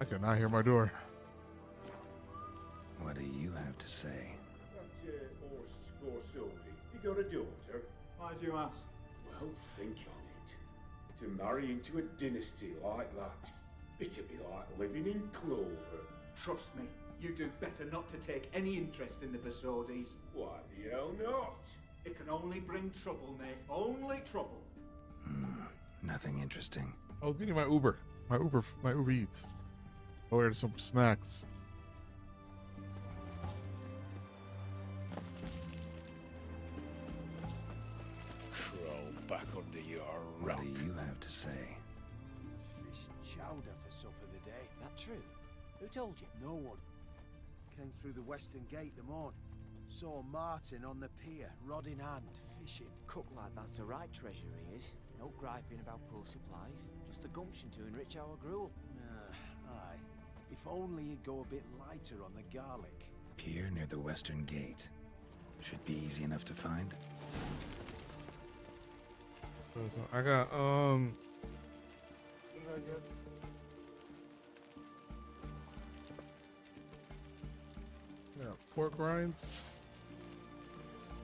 I cannot hear my door. What do you have to say? That Horst Scorsone, you got a daughter? Why do you ask? Well, think on it. To marry into a dynasty like that, it'd be like living in clover. Trust me, you do better not to take any interest in the Besodis. Why the hell not? It can only bring trouble, mate. Only trouble. Nothing interesting. I was meeting my Uber Eats. I ordered some snacks. Crawl back under your What rock. do you have to say? Fish chowder for supper today. That true? Who told you? No one. Came through the western gate the morn. Saw Martin on the pier, rod in hand, fishing. Cook like that's the right treasure he is. No griping about poor supplies. Just the gumption to enrich our gruel. Aye. If only he'd go a bit lighter on the garlic. Pier near the western gate. Should be easy enough to find. I got what did I get? Yeah, pork rinds.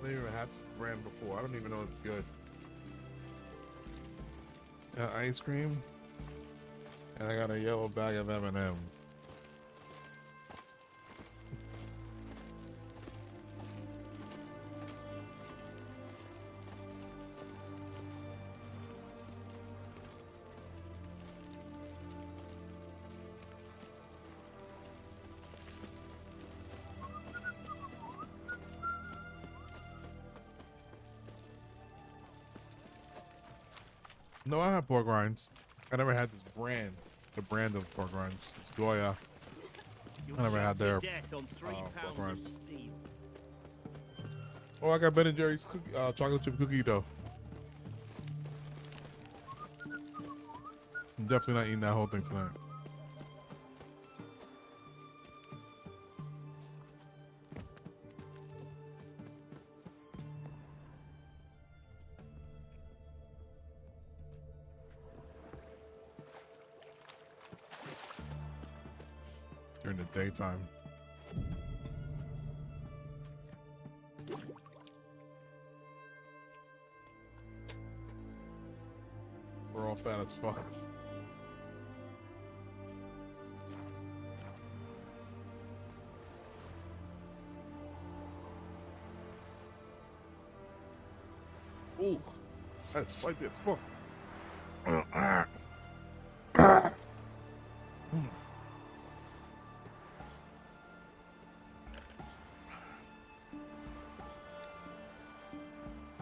I don't even had this brand before. I don't even know it's good. Got ice cream, and I got a yellow bag of M&Ms. No, I have pork rinds. I never had this brand. The brand of pork rinds. It's Goya. I never had their pork rinds. Oh, I got Ben and Jerry's chocolate chip cookie dough. I'm definitely not eating that whole thing tonight. During the daytime. We're all fat as fuck. Ooh, that's spicy as fuck.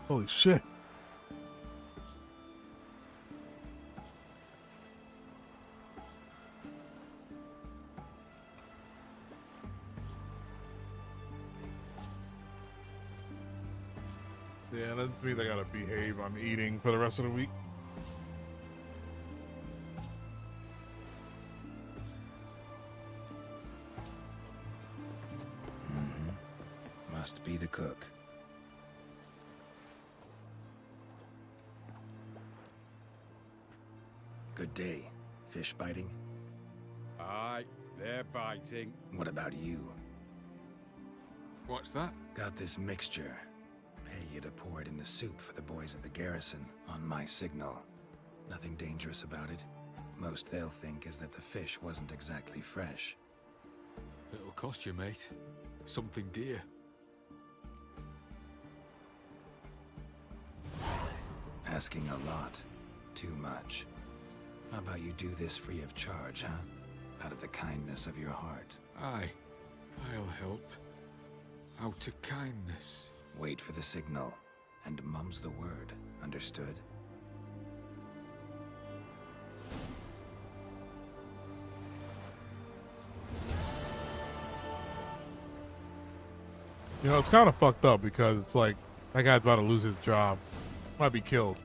Holy shit. Yeah, that means I gotta behave on eating for the rest of the week. Must be the cook. Good day. Fish biting? Aye, they're biting. What about you? What's that? Got this mixture. Pay you to pour it in the soup for the boys at the garrison on my signal. Nothing dangerous about it. Most they'll think is that the fish wasn't exactly fresh. It'll cost you, mate. Something dear. Asking a lot. Too much. How about you do this free of charge, huh? Out of the kindness of your heart. Aye, I'll help. Out of kindness. Wait for the signal, and mum's the word. Understood? You know, it's kind of fucked up because it's like that guy's about to lose his job. Might be killed.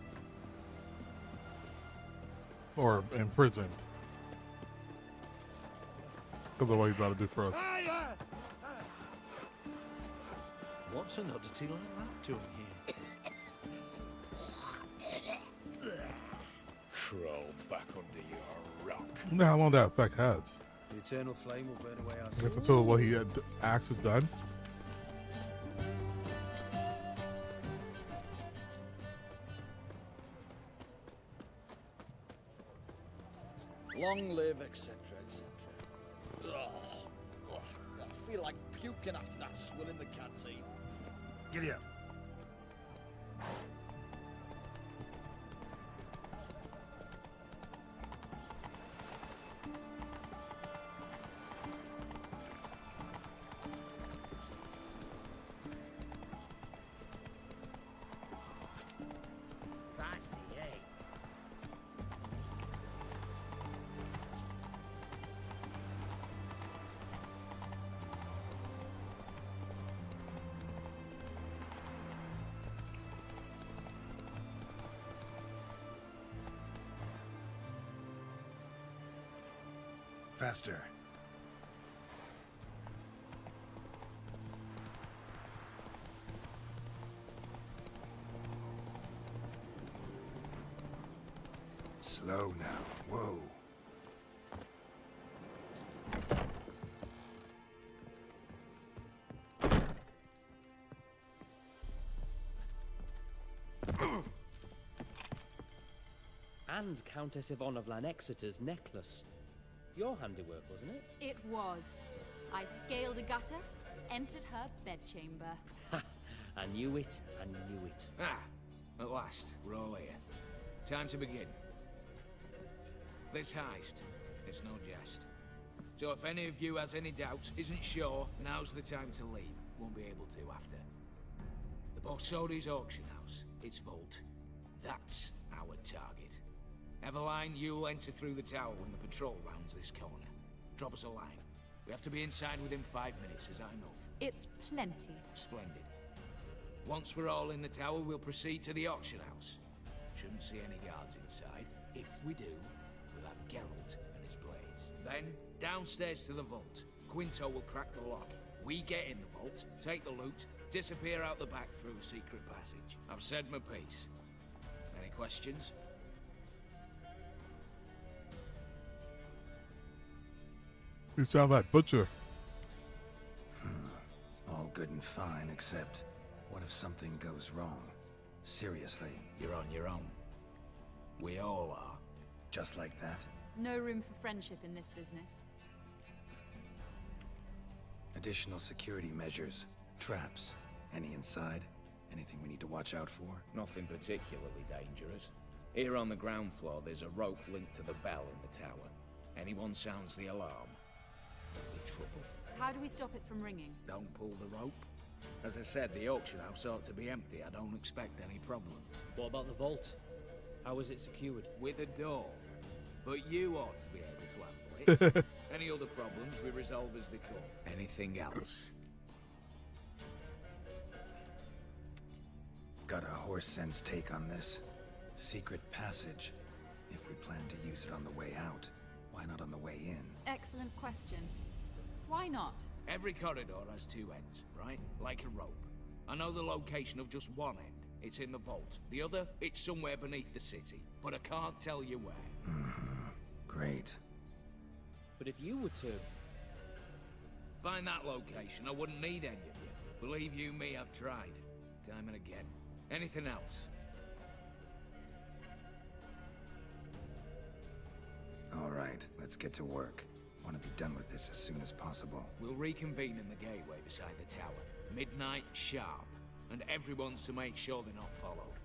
Or imprisoned. Because of what he's about to do for us. What's an oddity like that doing here? Crawl back under your rock. I wonder how long that effect has. The eternal flame will burn away our I guess sins. until what he had asked is done. Long live, etc., etc. I feel like puking after that swill in the canteen. Giddy up. Feisty, eh? Faster. Slow now. Whoa. And Countess Yvonne of Lanexeter's necklace. Your handiwork, wasn't it? It was. I scaled a gutter, entered her bedchamber. I knew it. I knew it. Ah, at last, we're all here. Time to begin. This heist, it's no jest. So if any of you has any doubts, isn't sure, now's the time to leave. Won't be able to after. The Borsodi's auction house, its vault. That's our target. Eveline, you'll enter through the tower when the patrol rounds this corner. Drop us a line. We have to be inside within 5 minutes, is that enough? It's plenty. Splendid. Once we're all in the tower, we'll proceed to the auction house. Shouldn't see any guards inside. If we do, we'll have Geralt and his blades. Then, downstairs to the vault. Quinto will crack the lock. We get in the vault, take the loot, disappear out the back through a secret passage. I've said my piece. Any questions? You sound like Butcher. All good and fine, except what if something goes wrong? Seriously. You're on your own. We all are. Just like that? No room for friendship in this business. Additional security measures. Traps. Any inside? Anything we need to watch out for? Nothing particularly dangerous. Here on the ground floor, there's a rope linked to the bell in the tower. Anyone sounds the alarm, there'll be trouble. How do we stop it from ringing? Don't pull the rope. As I said, the auction house ought to be empty. I don't expect any problem. What about the vault? How is it secured? With a door. But you ought to be able to handle it. Any other problems, we resolve as they come. Anything else? Got a horse sense take on this. Secret passage. If we plan to use it on the way out, why not on the way in? Excellent question. Why not? Every corridor has two ends, right? Like a rope. I know the location of just one end. It's in the vault. The other, it's somewhere beneath the city. But I can't tell you where. Great. But if you were to... find that location, I wouldn't need any of you. Believe you me, I've tried. Time and again. Anything else? All right, let's get to work. Want to be done with this as soon as possible. We'll reconvene in the gateway beside the tower. Midnight sharp. And everyone's to make sure they're not followed.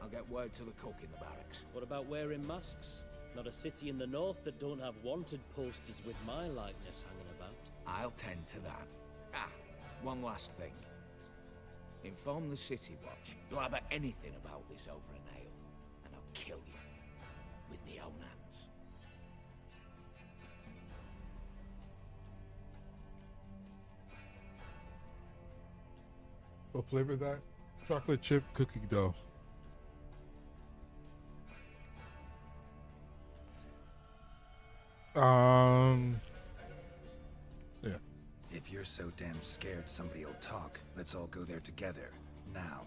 I'll get word to the cook in the barracks. What about wearing masks? Not a city in the north that don't have wanted posters with my likeness hanging about. I'll tend to that. Ah, one last thing. Inform the City Watch. Blabber anything about this over an ale, and I'll kill you. With me own hands. What flavor is that? Chocolate chip cookie dough. Yeah. If you're so damn scared somebody will talk, let's all go there together. Now.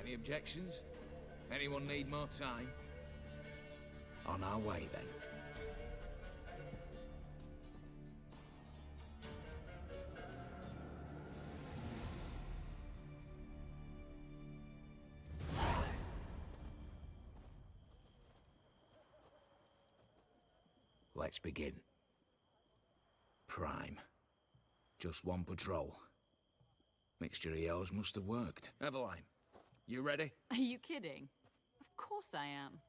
Any objections? Anyone need more time? On our way, then. let's begin. Prime. Just one patrol. Mixture of yours must have worked. Eveline, you ready? Are you kidding? Of course I am.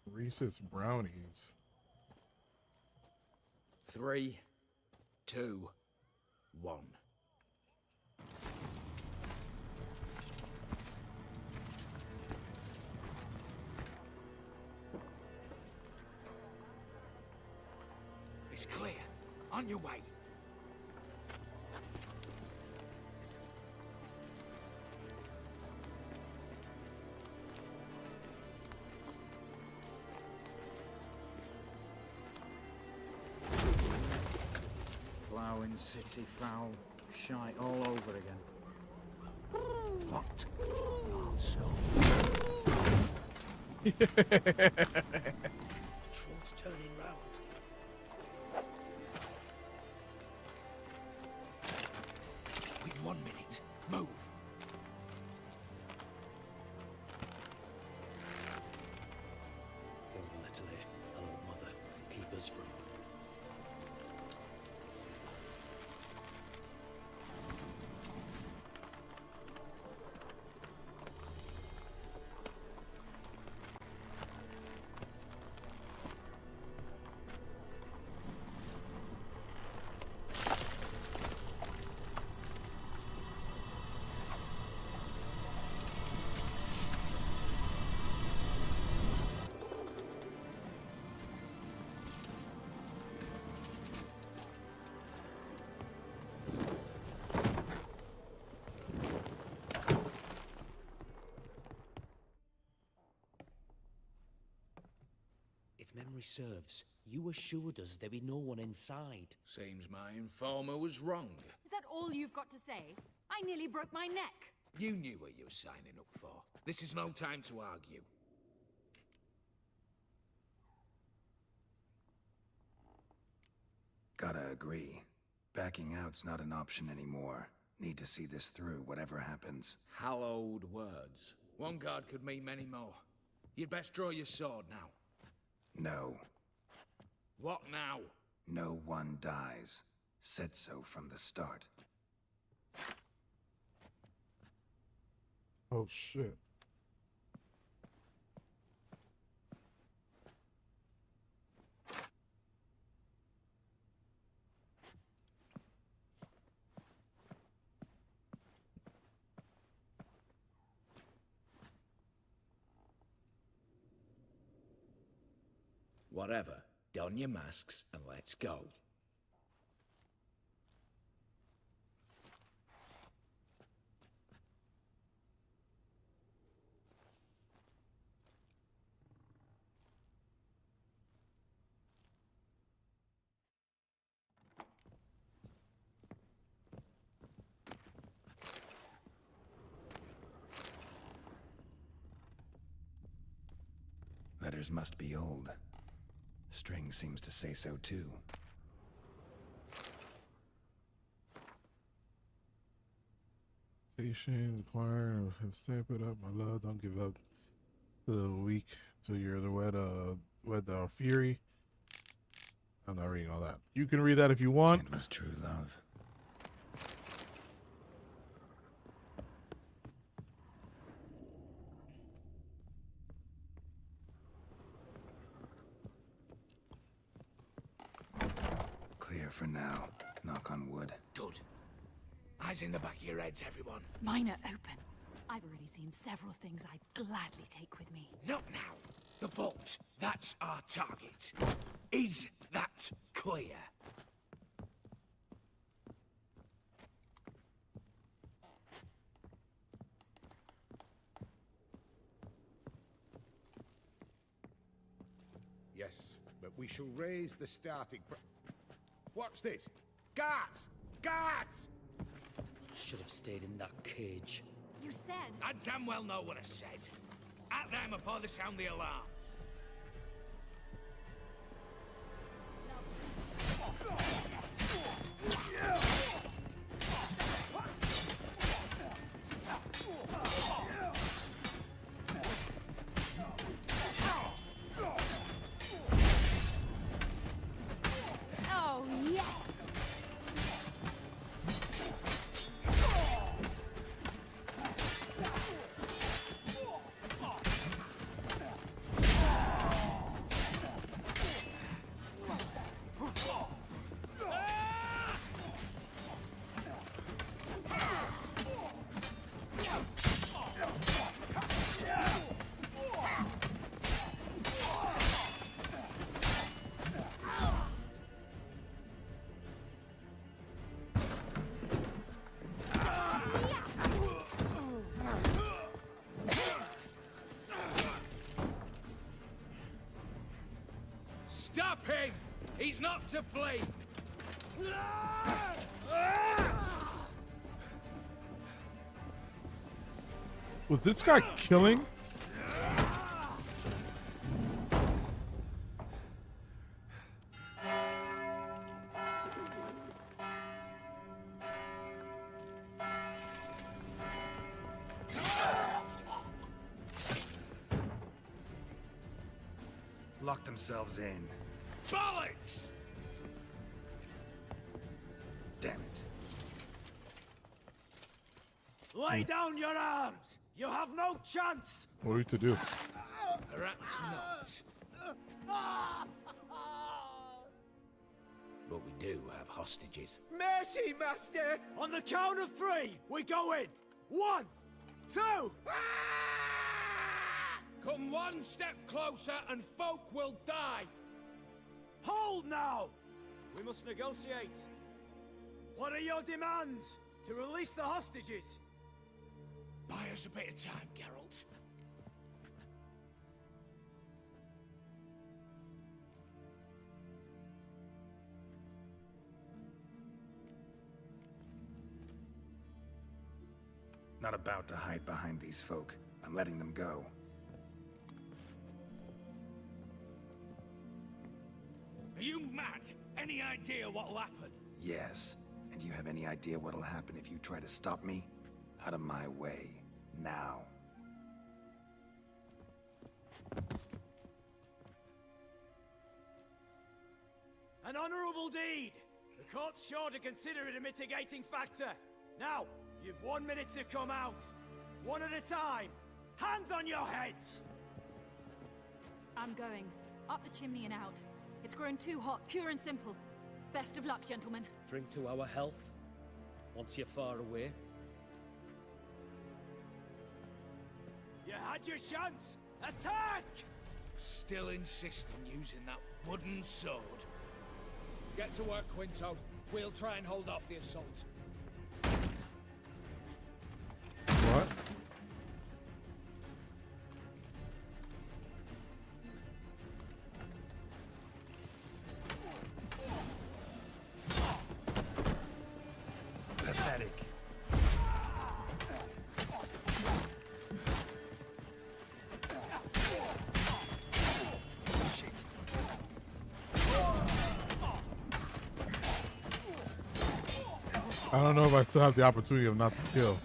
Reese's brownies. 3, 2, 1. It's clear. On your way. Ploughing city foul, shite all over again. What? Also. Patrol's turning round. We've 1 minute. Move. Hold a little here, old mother. Keep us from. If memory serves, you assured us there be no one inside. Seems my informer was wrong. Is that all you've got to say? I nearly broke my neck. You knew what you were signing up for. This is no time to argue. Gotta agree. Backing out's not an option anymore. Need to see this through, whatever happens. Hallowed words. One guard could mean many more. You'd best draw your sword now. No. What now? No one dies. Said so from the start. Oh shit. Whatever. Don your masks and let's go. Letters must be old. String seems to say so too. Patient, require, step it up, my love. Don't give up to the weak till you're the wed fury. I'm not reading all that. You can read that if you want. It was true love. Clear for now. Knock on wood. Good. Eyes in the back of your heads, everyone. Mine are open. I've already seen several things I'd gladly take with me. Not now. The vault. That's our target. Is that clear? Yes, but we shall raise the starting What's this? Guards! Guards! Should have stayed in that cage. You said... I damn well know what I said. At them before they sound the alarm. him! He's not to flee! Was this guy killing? Locked themselves in. Bollocks! Damn it. Lay down your arms! You have no chance! What are we to do? Perhaps not. But we do have hostages. Mercy, Master! On the count of 3, we go in! 1, 2! Come one step closer and folk will die! Hold now! We must negotiate. What are your demands? To release the hostages? Buy us a bit of time, Geralt. Not about to hide behind these folk. I'm letting them go. Are you mad? Any idea what'll happen? Yes. And do you have any idea what'll happen if you try to stop me? Out of my way. Now. An honorable deed! The court's sure to consider it a mitigating factor. Now, you've 1 minute to come out. One at a time. Hands on your heads! I'm going. Up the chimney and out. It's grown too hot, pure and simple. Best of luck, gentlemen. Drink to our health. Once you're far away. You had your chance! Attack! Still insist on using that wooden sword. Get to work, Quinto. We'll try and hold off the assault. What? Pathetic. I don't know if I still have the opportunity of not to kill.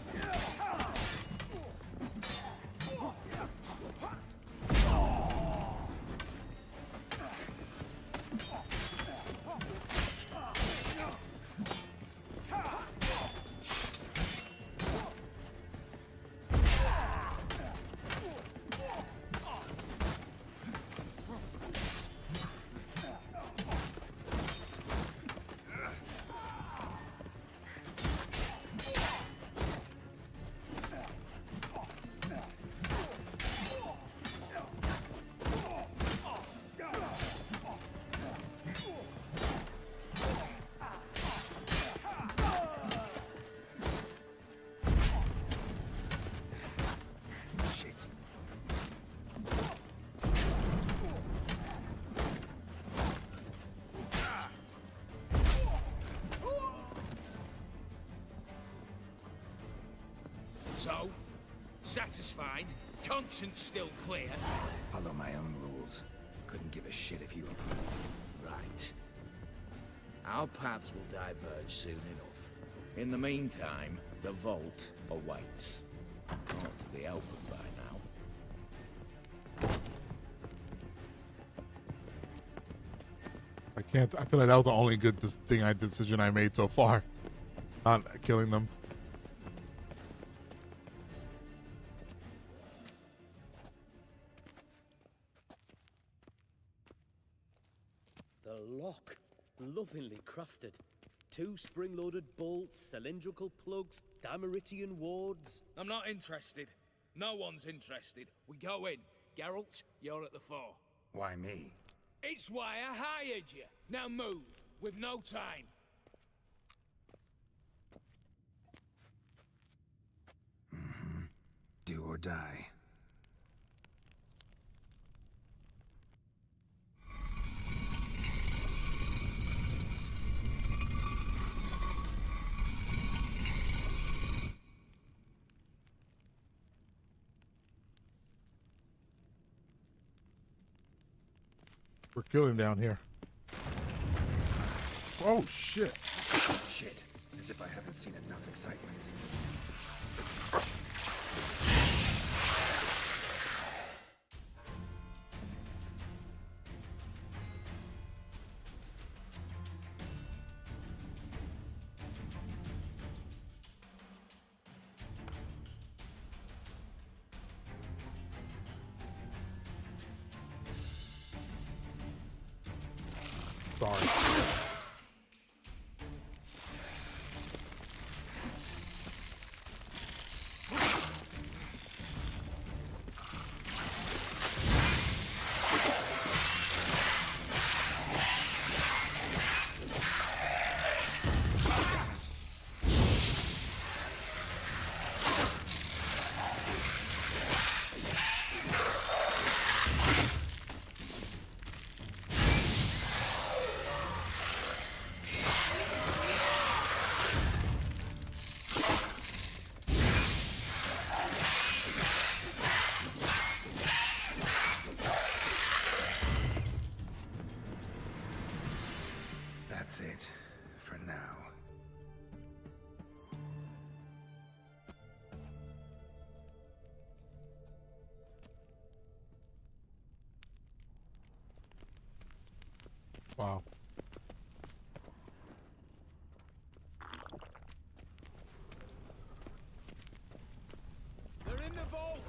So, satisfied? Conscience still clear? Follow my own rules. Couldn't give a shit if you approved. Right. Our paths will diverge soon enough. In the meantime, the vault awaits. Ought to be open by now. I can't. I feel like that was the only good decision I made so far. Not killing them. The lock. Lovingly crafted. 2 spring-loaded bolts, cylindrical plugs, Dameritian wards. I'm not interested. No one's interested. We go in. Geralt, you're at the fore. Why me? It's why I hired you. Now move. We've no time. Do or die. We're killing down here. Oh shit. Shit. As if I haven't seen enough excitement. Sorry. That's it. For now. Wow. They're in the vault!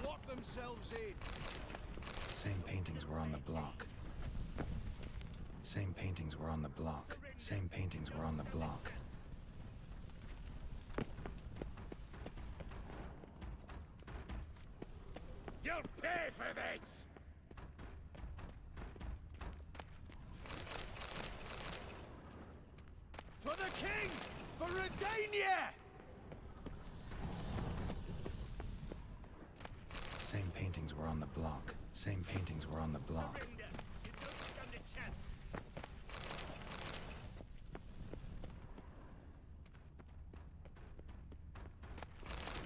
Lock themselves in! Same paintings were on the block. Same paintings were on the block. Same paintings were on the block. You'll pay for this! For the king! For Redania! Same paintings were on the block. Same paintings were on the block. Surrender. You don't stand a chance.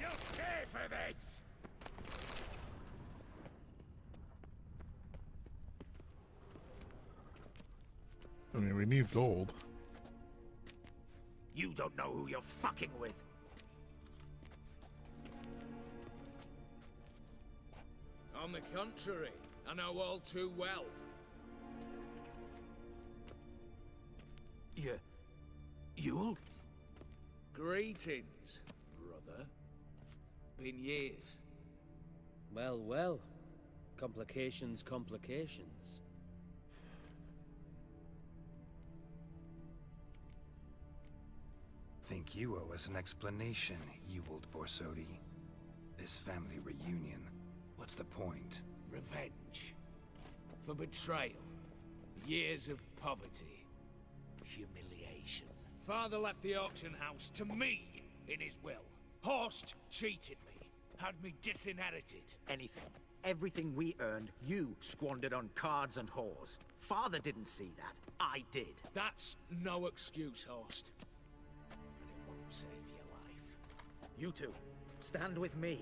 You'll pay for this! I mean, we need gold. You don't know who you're fucking with. On the contrary, I know all too well. Yule? Greetings, brother. Been years. Well, well. Complications, complications. Think you owe us an explanation, Ewald Borsodi. This family reunion. What's the point? Revenge. For betrayal. Years of poverty. Humiliation. Father left the auction house to me in his will. Horst cheated me. Had me disinherited. Anything. Everything we earned, you squandered on cards and whores. Father didn't see that. I did. That's no excuse, Horst. And it won't save your life. You two, stand with me.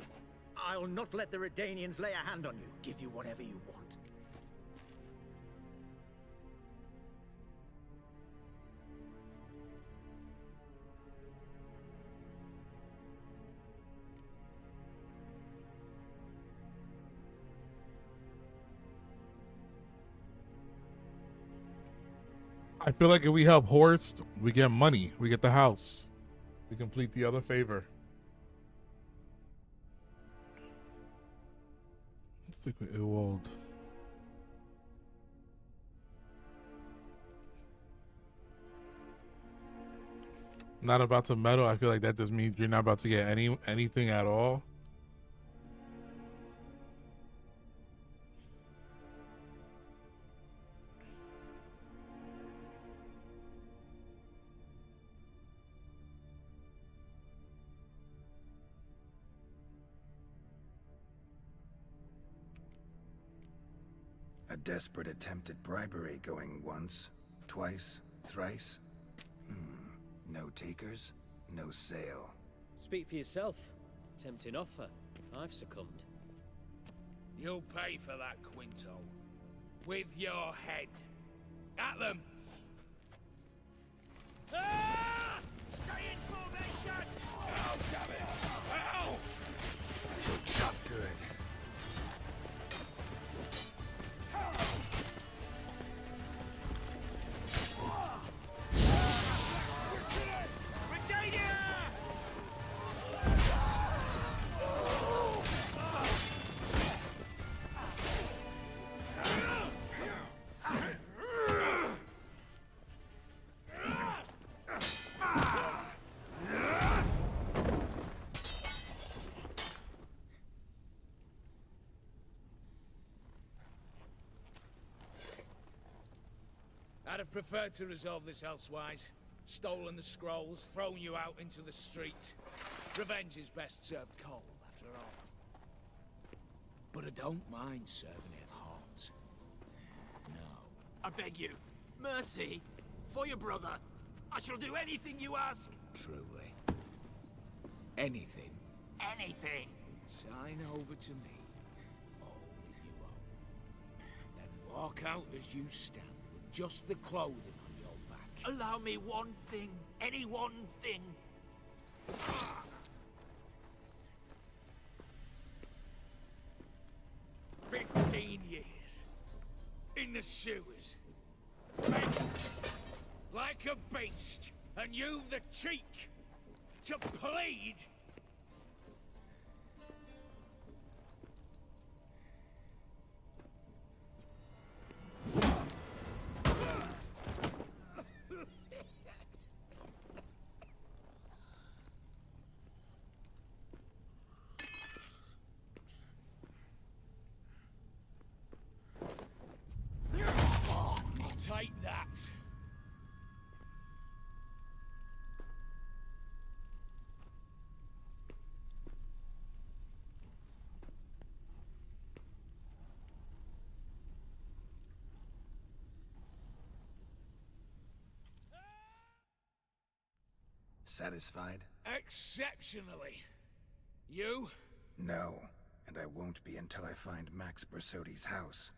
I'll not let the Redanians lay a hand on you. Give you whatever you want. I feel like if we help Horst, we get money. We get the house. We complete the other favor. Let's stick with Ewald. Not about to meddle. I feel like that just means you're not about to get anything at all. A desperate attempt at bribery going once, twice, thrice. No takers, no sale. Speak for yourself. Tempting offer. I've succumbed. You'll pay for that, Quinto. with your head. At them! Ah! Stay in formation! Oh, damn it! Ow! Not good. I'd have preferred to resolve this elsewise. Stolen the scrolls, thrown you out into the street. Revenge is best served cold, after all. But I don't mind serving it hot. No. I beg you, mercy, for your brother. I shall do anything you ask. Truly. Anything. Anything. Sign over to me all that you own. Then walk out as you stand, with just the clothing on your back. Allow me one thing. Any one thing. 15 years. In the sewers. Begging. Like a beast. And you've the cheek to plead. Take that. Satisfied? Exceptionally. You? No, and I won't be until I find Max Bersodi's house.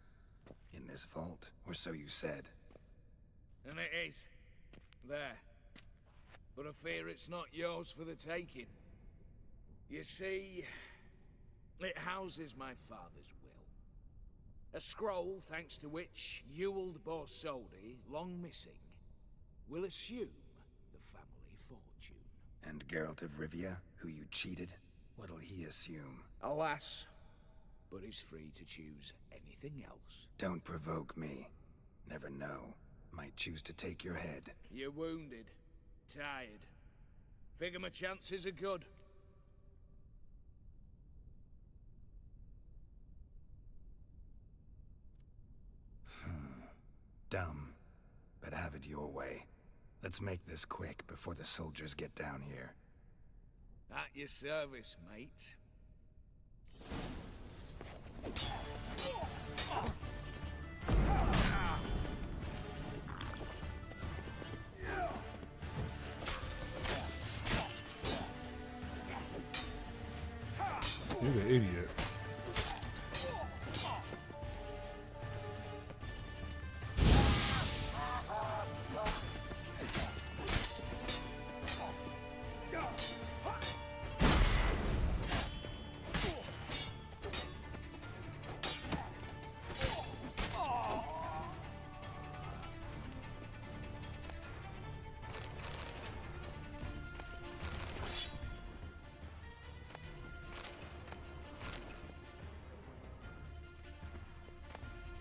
In this vault, or so you said. And it is. There. But I fear it's not yours for the taking. You see, it houses my father's will. A scroll thanks to which Ewald Borsodi, long missing, will assume the family fortune. And Geralt of Rivia, who you cheated, what'll he assume? Alas, but he's free to choose anything else. Don't provoke me. Never know. Might choose to take your head. You're wounded. Tired. Figure my chances are good. Dumb. But have it your way. Let's make this quick before the soldiers get down here. At your service, mate. You're the idiot.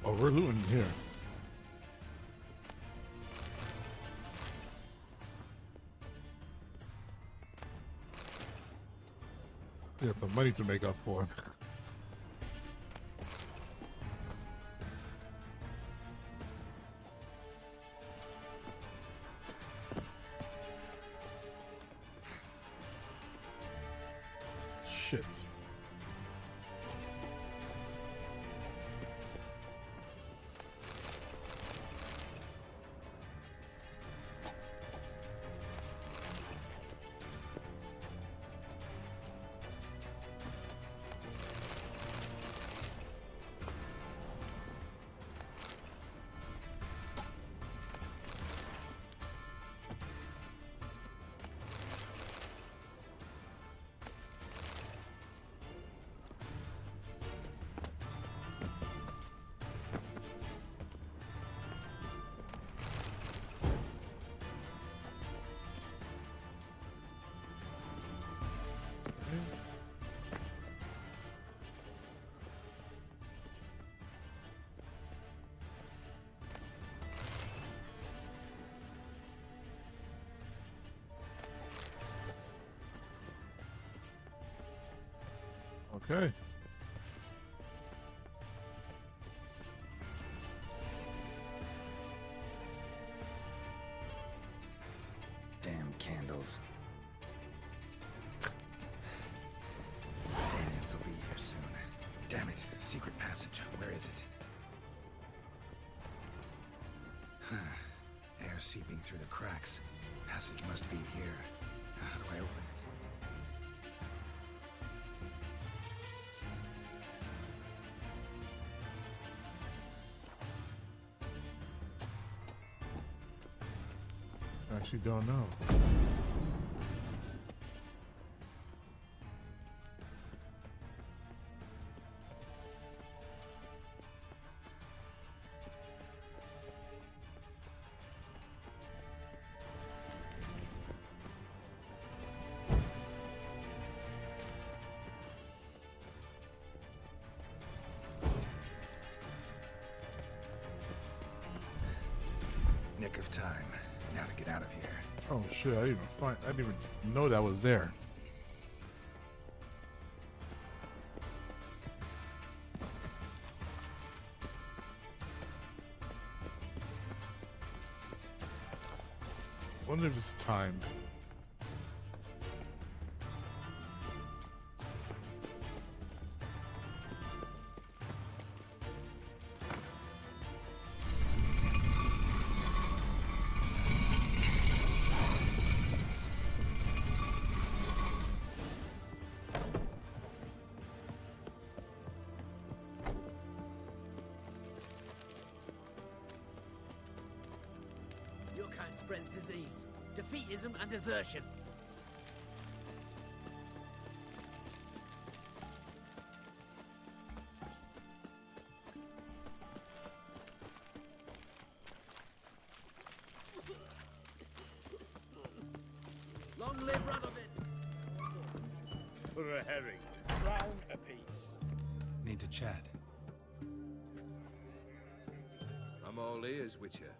Oh, we're looting here. We got the money to make up for. Shit. Okay. Damn candles. Daniels will be here soon. Damn it. Secret passage. Where is it? Air seeping through the cracks. Passage must be here. Now, how do I open it? I actually don't know. Nick of time. Now to get out of here. Oh shit! I didn't even know that was there. Wonder if it's timed. Your kind spreads disease, defeatism, and desertion. Long live Radovid! For a herring, crown apiece. Need to chat. I'm all ears, Witcher.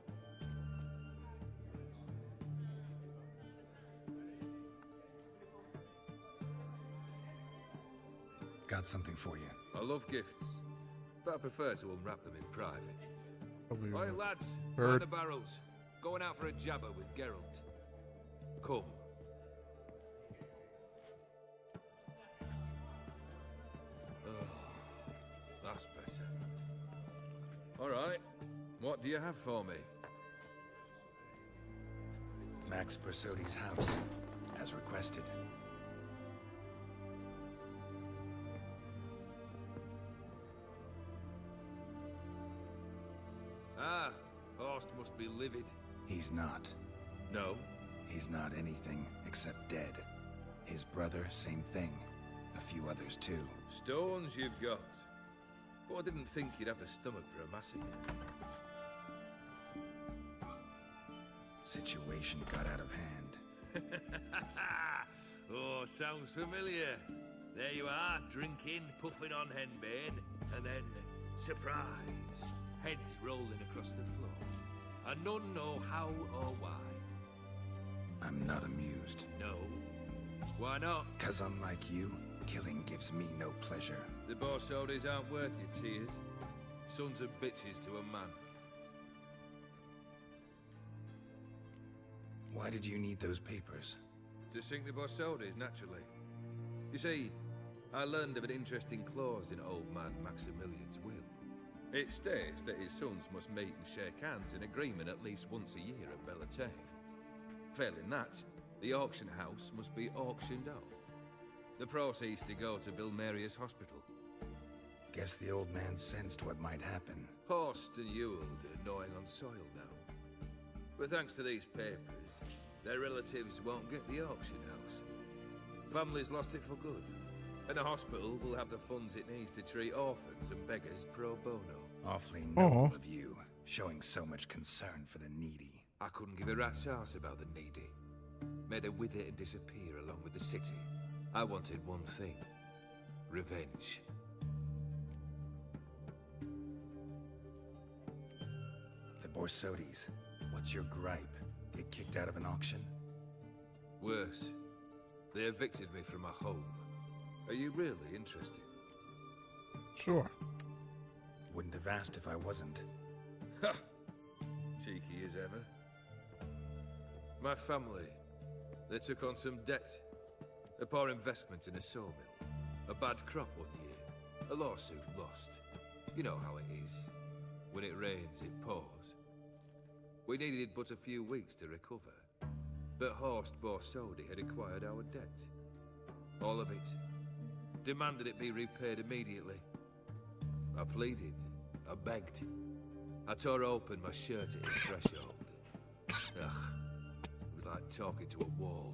Got something for you. I love gifts, but I prefer to unwrap them in private. Probably Right, lads, Bird. mind the barrels. Going out for a jabber with Geralt. Come. Oh, that's better. All right, what do you have for me? Max Bersodi's house, as requested. Ah, Horst must be livid. He's not. No? He's not anything except dead. His brother, same thing. A few others too. Stones you've got. But I didn't think you'd have the stomach for a massacre. Situation got out of hand. Oh, sounds familiar. There you are, drinking, puffing on henbane, and then, surprise, heads rolling across the floor. And none know how or why. I'm not amused. No? Why not? 'Cause unlike you, killing gives me no pleasure. The Borsodis aren't worth your tears. Sons of bitches to a man. Why did you need those papers? To sink the Borsodis, naturally. You see, I learned of an interesting clause in old man Maximilian's will. It states that his sons must meet and shake hands in agreement at least once a year at Bellatane. Failing that, the auction house must be auctioned off. The proceeds to go to Vilmerius Hospital. Guess the old man sensed what might happen. Horst and Ewald are gnawing on soil now. But thanks to these papers, their relatives won't get the auction house. Families lost it for good. And the hospital will have the funds it needs to treat orphans and beggars pro bono. Awfully noble of you, showing so much concern for the needy. I couldn't give a rat's ass about the needy. Made her wither and disappear along with the city. I wanted one thing. Revenge. The Borsodis, what's your gripe? Get kicked out of an auction? Worse. They evicted me from my home. Are you really interested? Sure. Wouldn't have asked if I wasn't. Ha! Cheeky as ever. My family, they took on some debt. A poor investment in a sawmill. A bad crop one year. A lawsuit lost. You know how it is. When it rains, it pours. We needed but a few weeks to recover. But Horst Borsodi had acquired our debt. All of it. Demanded it be repaid immediately. I pleaded. I begged. I tore open my shirt at his threshold. Ugh. It was like talking to a wall.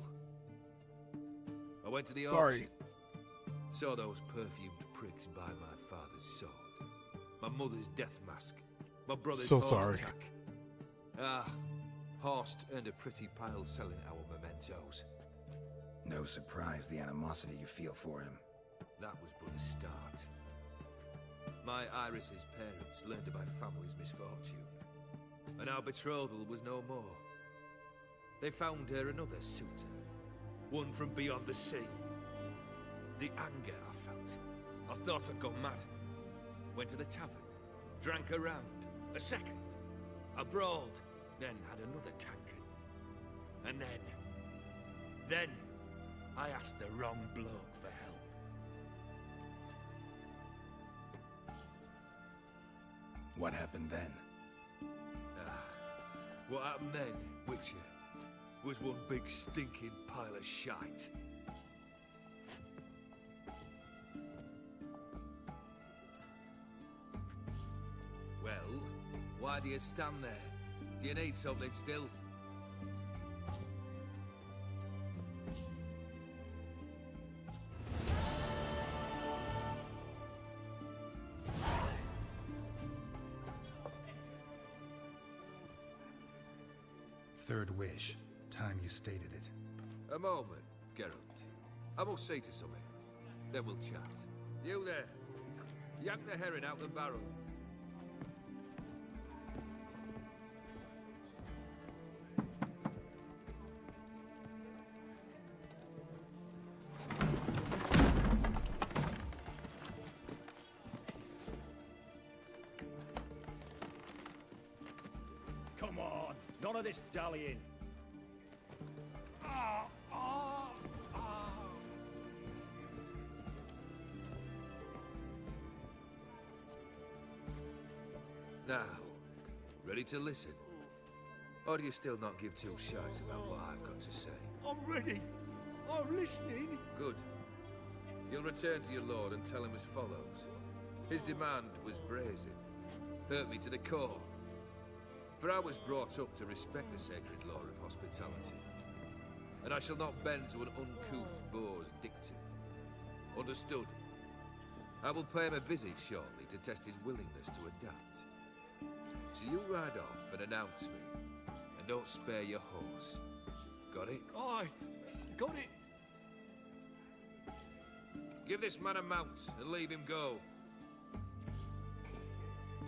I went to the auction. Saw those perfumed pricks buy my father's sword. My mother's death mask. My brother's horse tack. Ah, Horst earned a pretty pile selling our mementos. No surprise the animosity you feel for him. That was but the start. My Iris's parents learned of my family's misfortune, and our betrothal was no more. They found her another suitor, one from beyond the sea. The anger I felt, I thought I'd gone mad. Went to the tavern, drank a round, a second. I brawled, then had another tankard. And then I asked the wrong bloke for help. What happened then? What happened then, Witcher, was one big stinking pile of shite. Well, why do you stand there? Do you need something still? Third wish. Time you stated it. A moment, Geralt. I must say to something. Then we'll chat. You there. Yank the herring out the barrel. Come on, none of this dallying. Now, ready to listen? Or do you still not give two shites about what I've got to say? I'm ready. I'm listening. Good. You'll return to your lord and tell him as follows. His demand was brazen. Hurt me to the core. For I was brought up to respect the sacred law of hospitality. And I shall not bend to an uncouth boor's dictum. Understood? I will pay him a visit shortly to test his willingness to adapt. So you ride off and announce me. And don't spare your horse. Got it? Aye, got it. Give this man a mount and leave him go.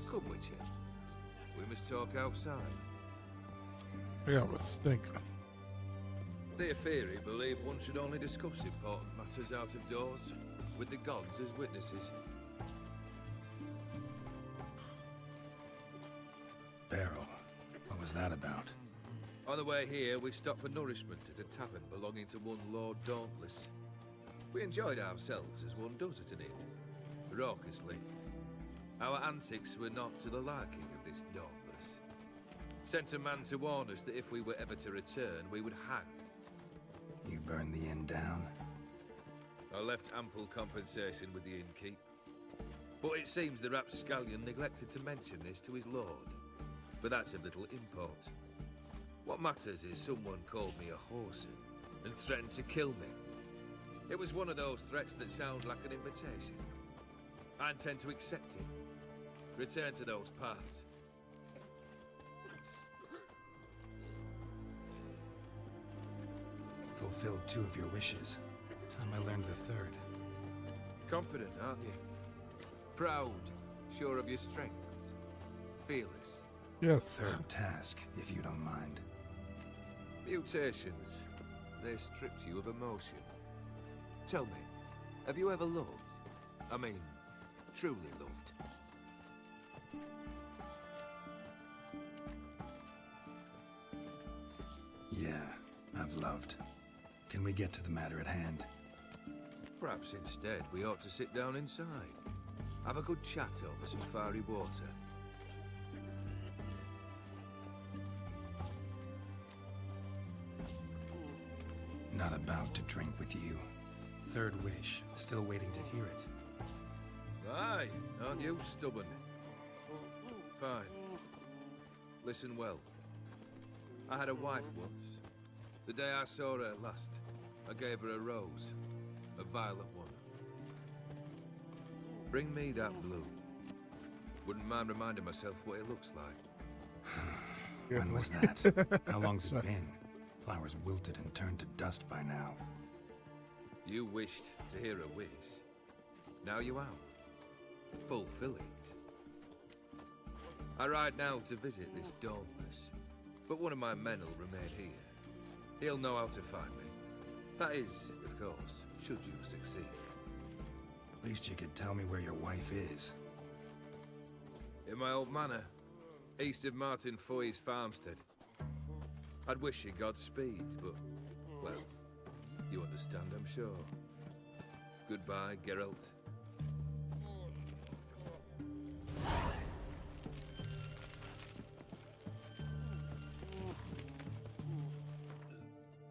Come, Witcher. We must talk outside. Yeah, it stink. The Aetheri believe one should only discuss important matters out of doors, with the gods as witnesses. Barrow, what was that about? On the way here, we stopped for nourishment at a tavern belonging to one Lord Dauntless. We enjoyed ourselves as one does at an inn, raucously. Our antics were not to the liking of this Dauntless. Sent a man to warn us that if we were ever to return, we would hang. You burned the inn down? I left ample compensation with the innkeep. But it seems the rapscallion neglected to mention this to his lord. But that's of little import. What matters is someone called me a whoreson and threatened to kill me. It was one of those threats that sound like an invitation. I intend to accept it. Return to those parts. Fulfilled 2 of your wishes. Time I learned the 3rd. Confident, aren't you? Proud, sure of your strengths. Fearless. Yes. 3rd task, if you don't mind. Mutations. They stripped you of emotion. Tell me, Have you ever loved? I mean, truly loved? Yeah, I've loved. Can we get to the matter at hand? Perhaps instead we ought to sit down inside. Have a good chat over some fiery water. Not about to drink with you. Third wish. Still waiting to hear it. Aye, aren't you stubborn? Fine. Listen well. I had a wife once. The day I saw her last, I gave her a rose. A violet one. Bring me that blue. Wouldn't mind reminding myself what it looks like. When was that? How long's it been? Flowers wilted and turned to dust by now. You wished to hear a wish. Now you have. Fulfill it. I ride now to visit this Dauntless, but one of my men will remain here. He'll know how to find me. That is, of course, should you succeed. At least you could tell me where your wife is. In my old manor, east of Martin Foy's farmstead. I'd wish you Godspeed, but, well, you understand, I'm sure. Goodbye, Geralt.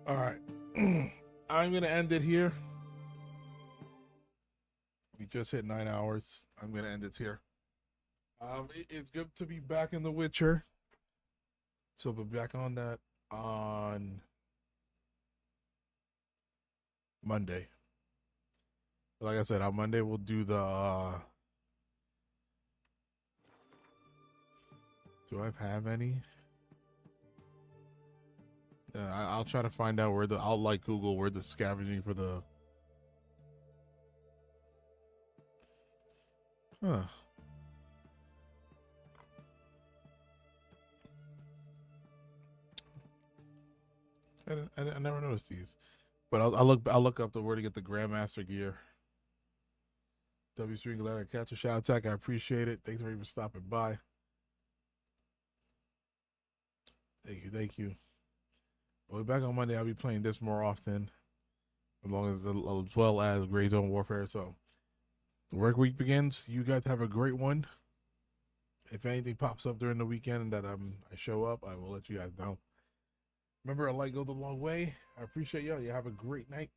All right. I'm going to end it here. We just hit 9 hours. I'm going to end it here. It's good to be back in The Witcher. So we'll be back on that on Monday. Like I said, on Monday we'll do the do I have any? I'll try to find out where I'll like Google where the scavenging for the I never noticed these, but I'll look up where to get the Grandmaster gear. W String, glad I catch a shout attack. I appreciate it. Thanks for even stopping by. Thank you. We'll be back on Monday. I'll be playing this more often, as well as Gray Zone Warfare. So the work week begins. You guys have a great one. If anything pops up during the weekend that I show up, I will let you guys know. Remember, a light goes a long way. I appreciate y'all. You have a great night.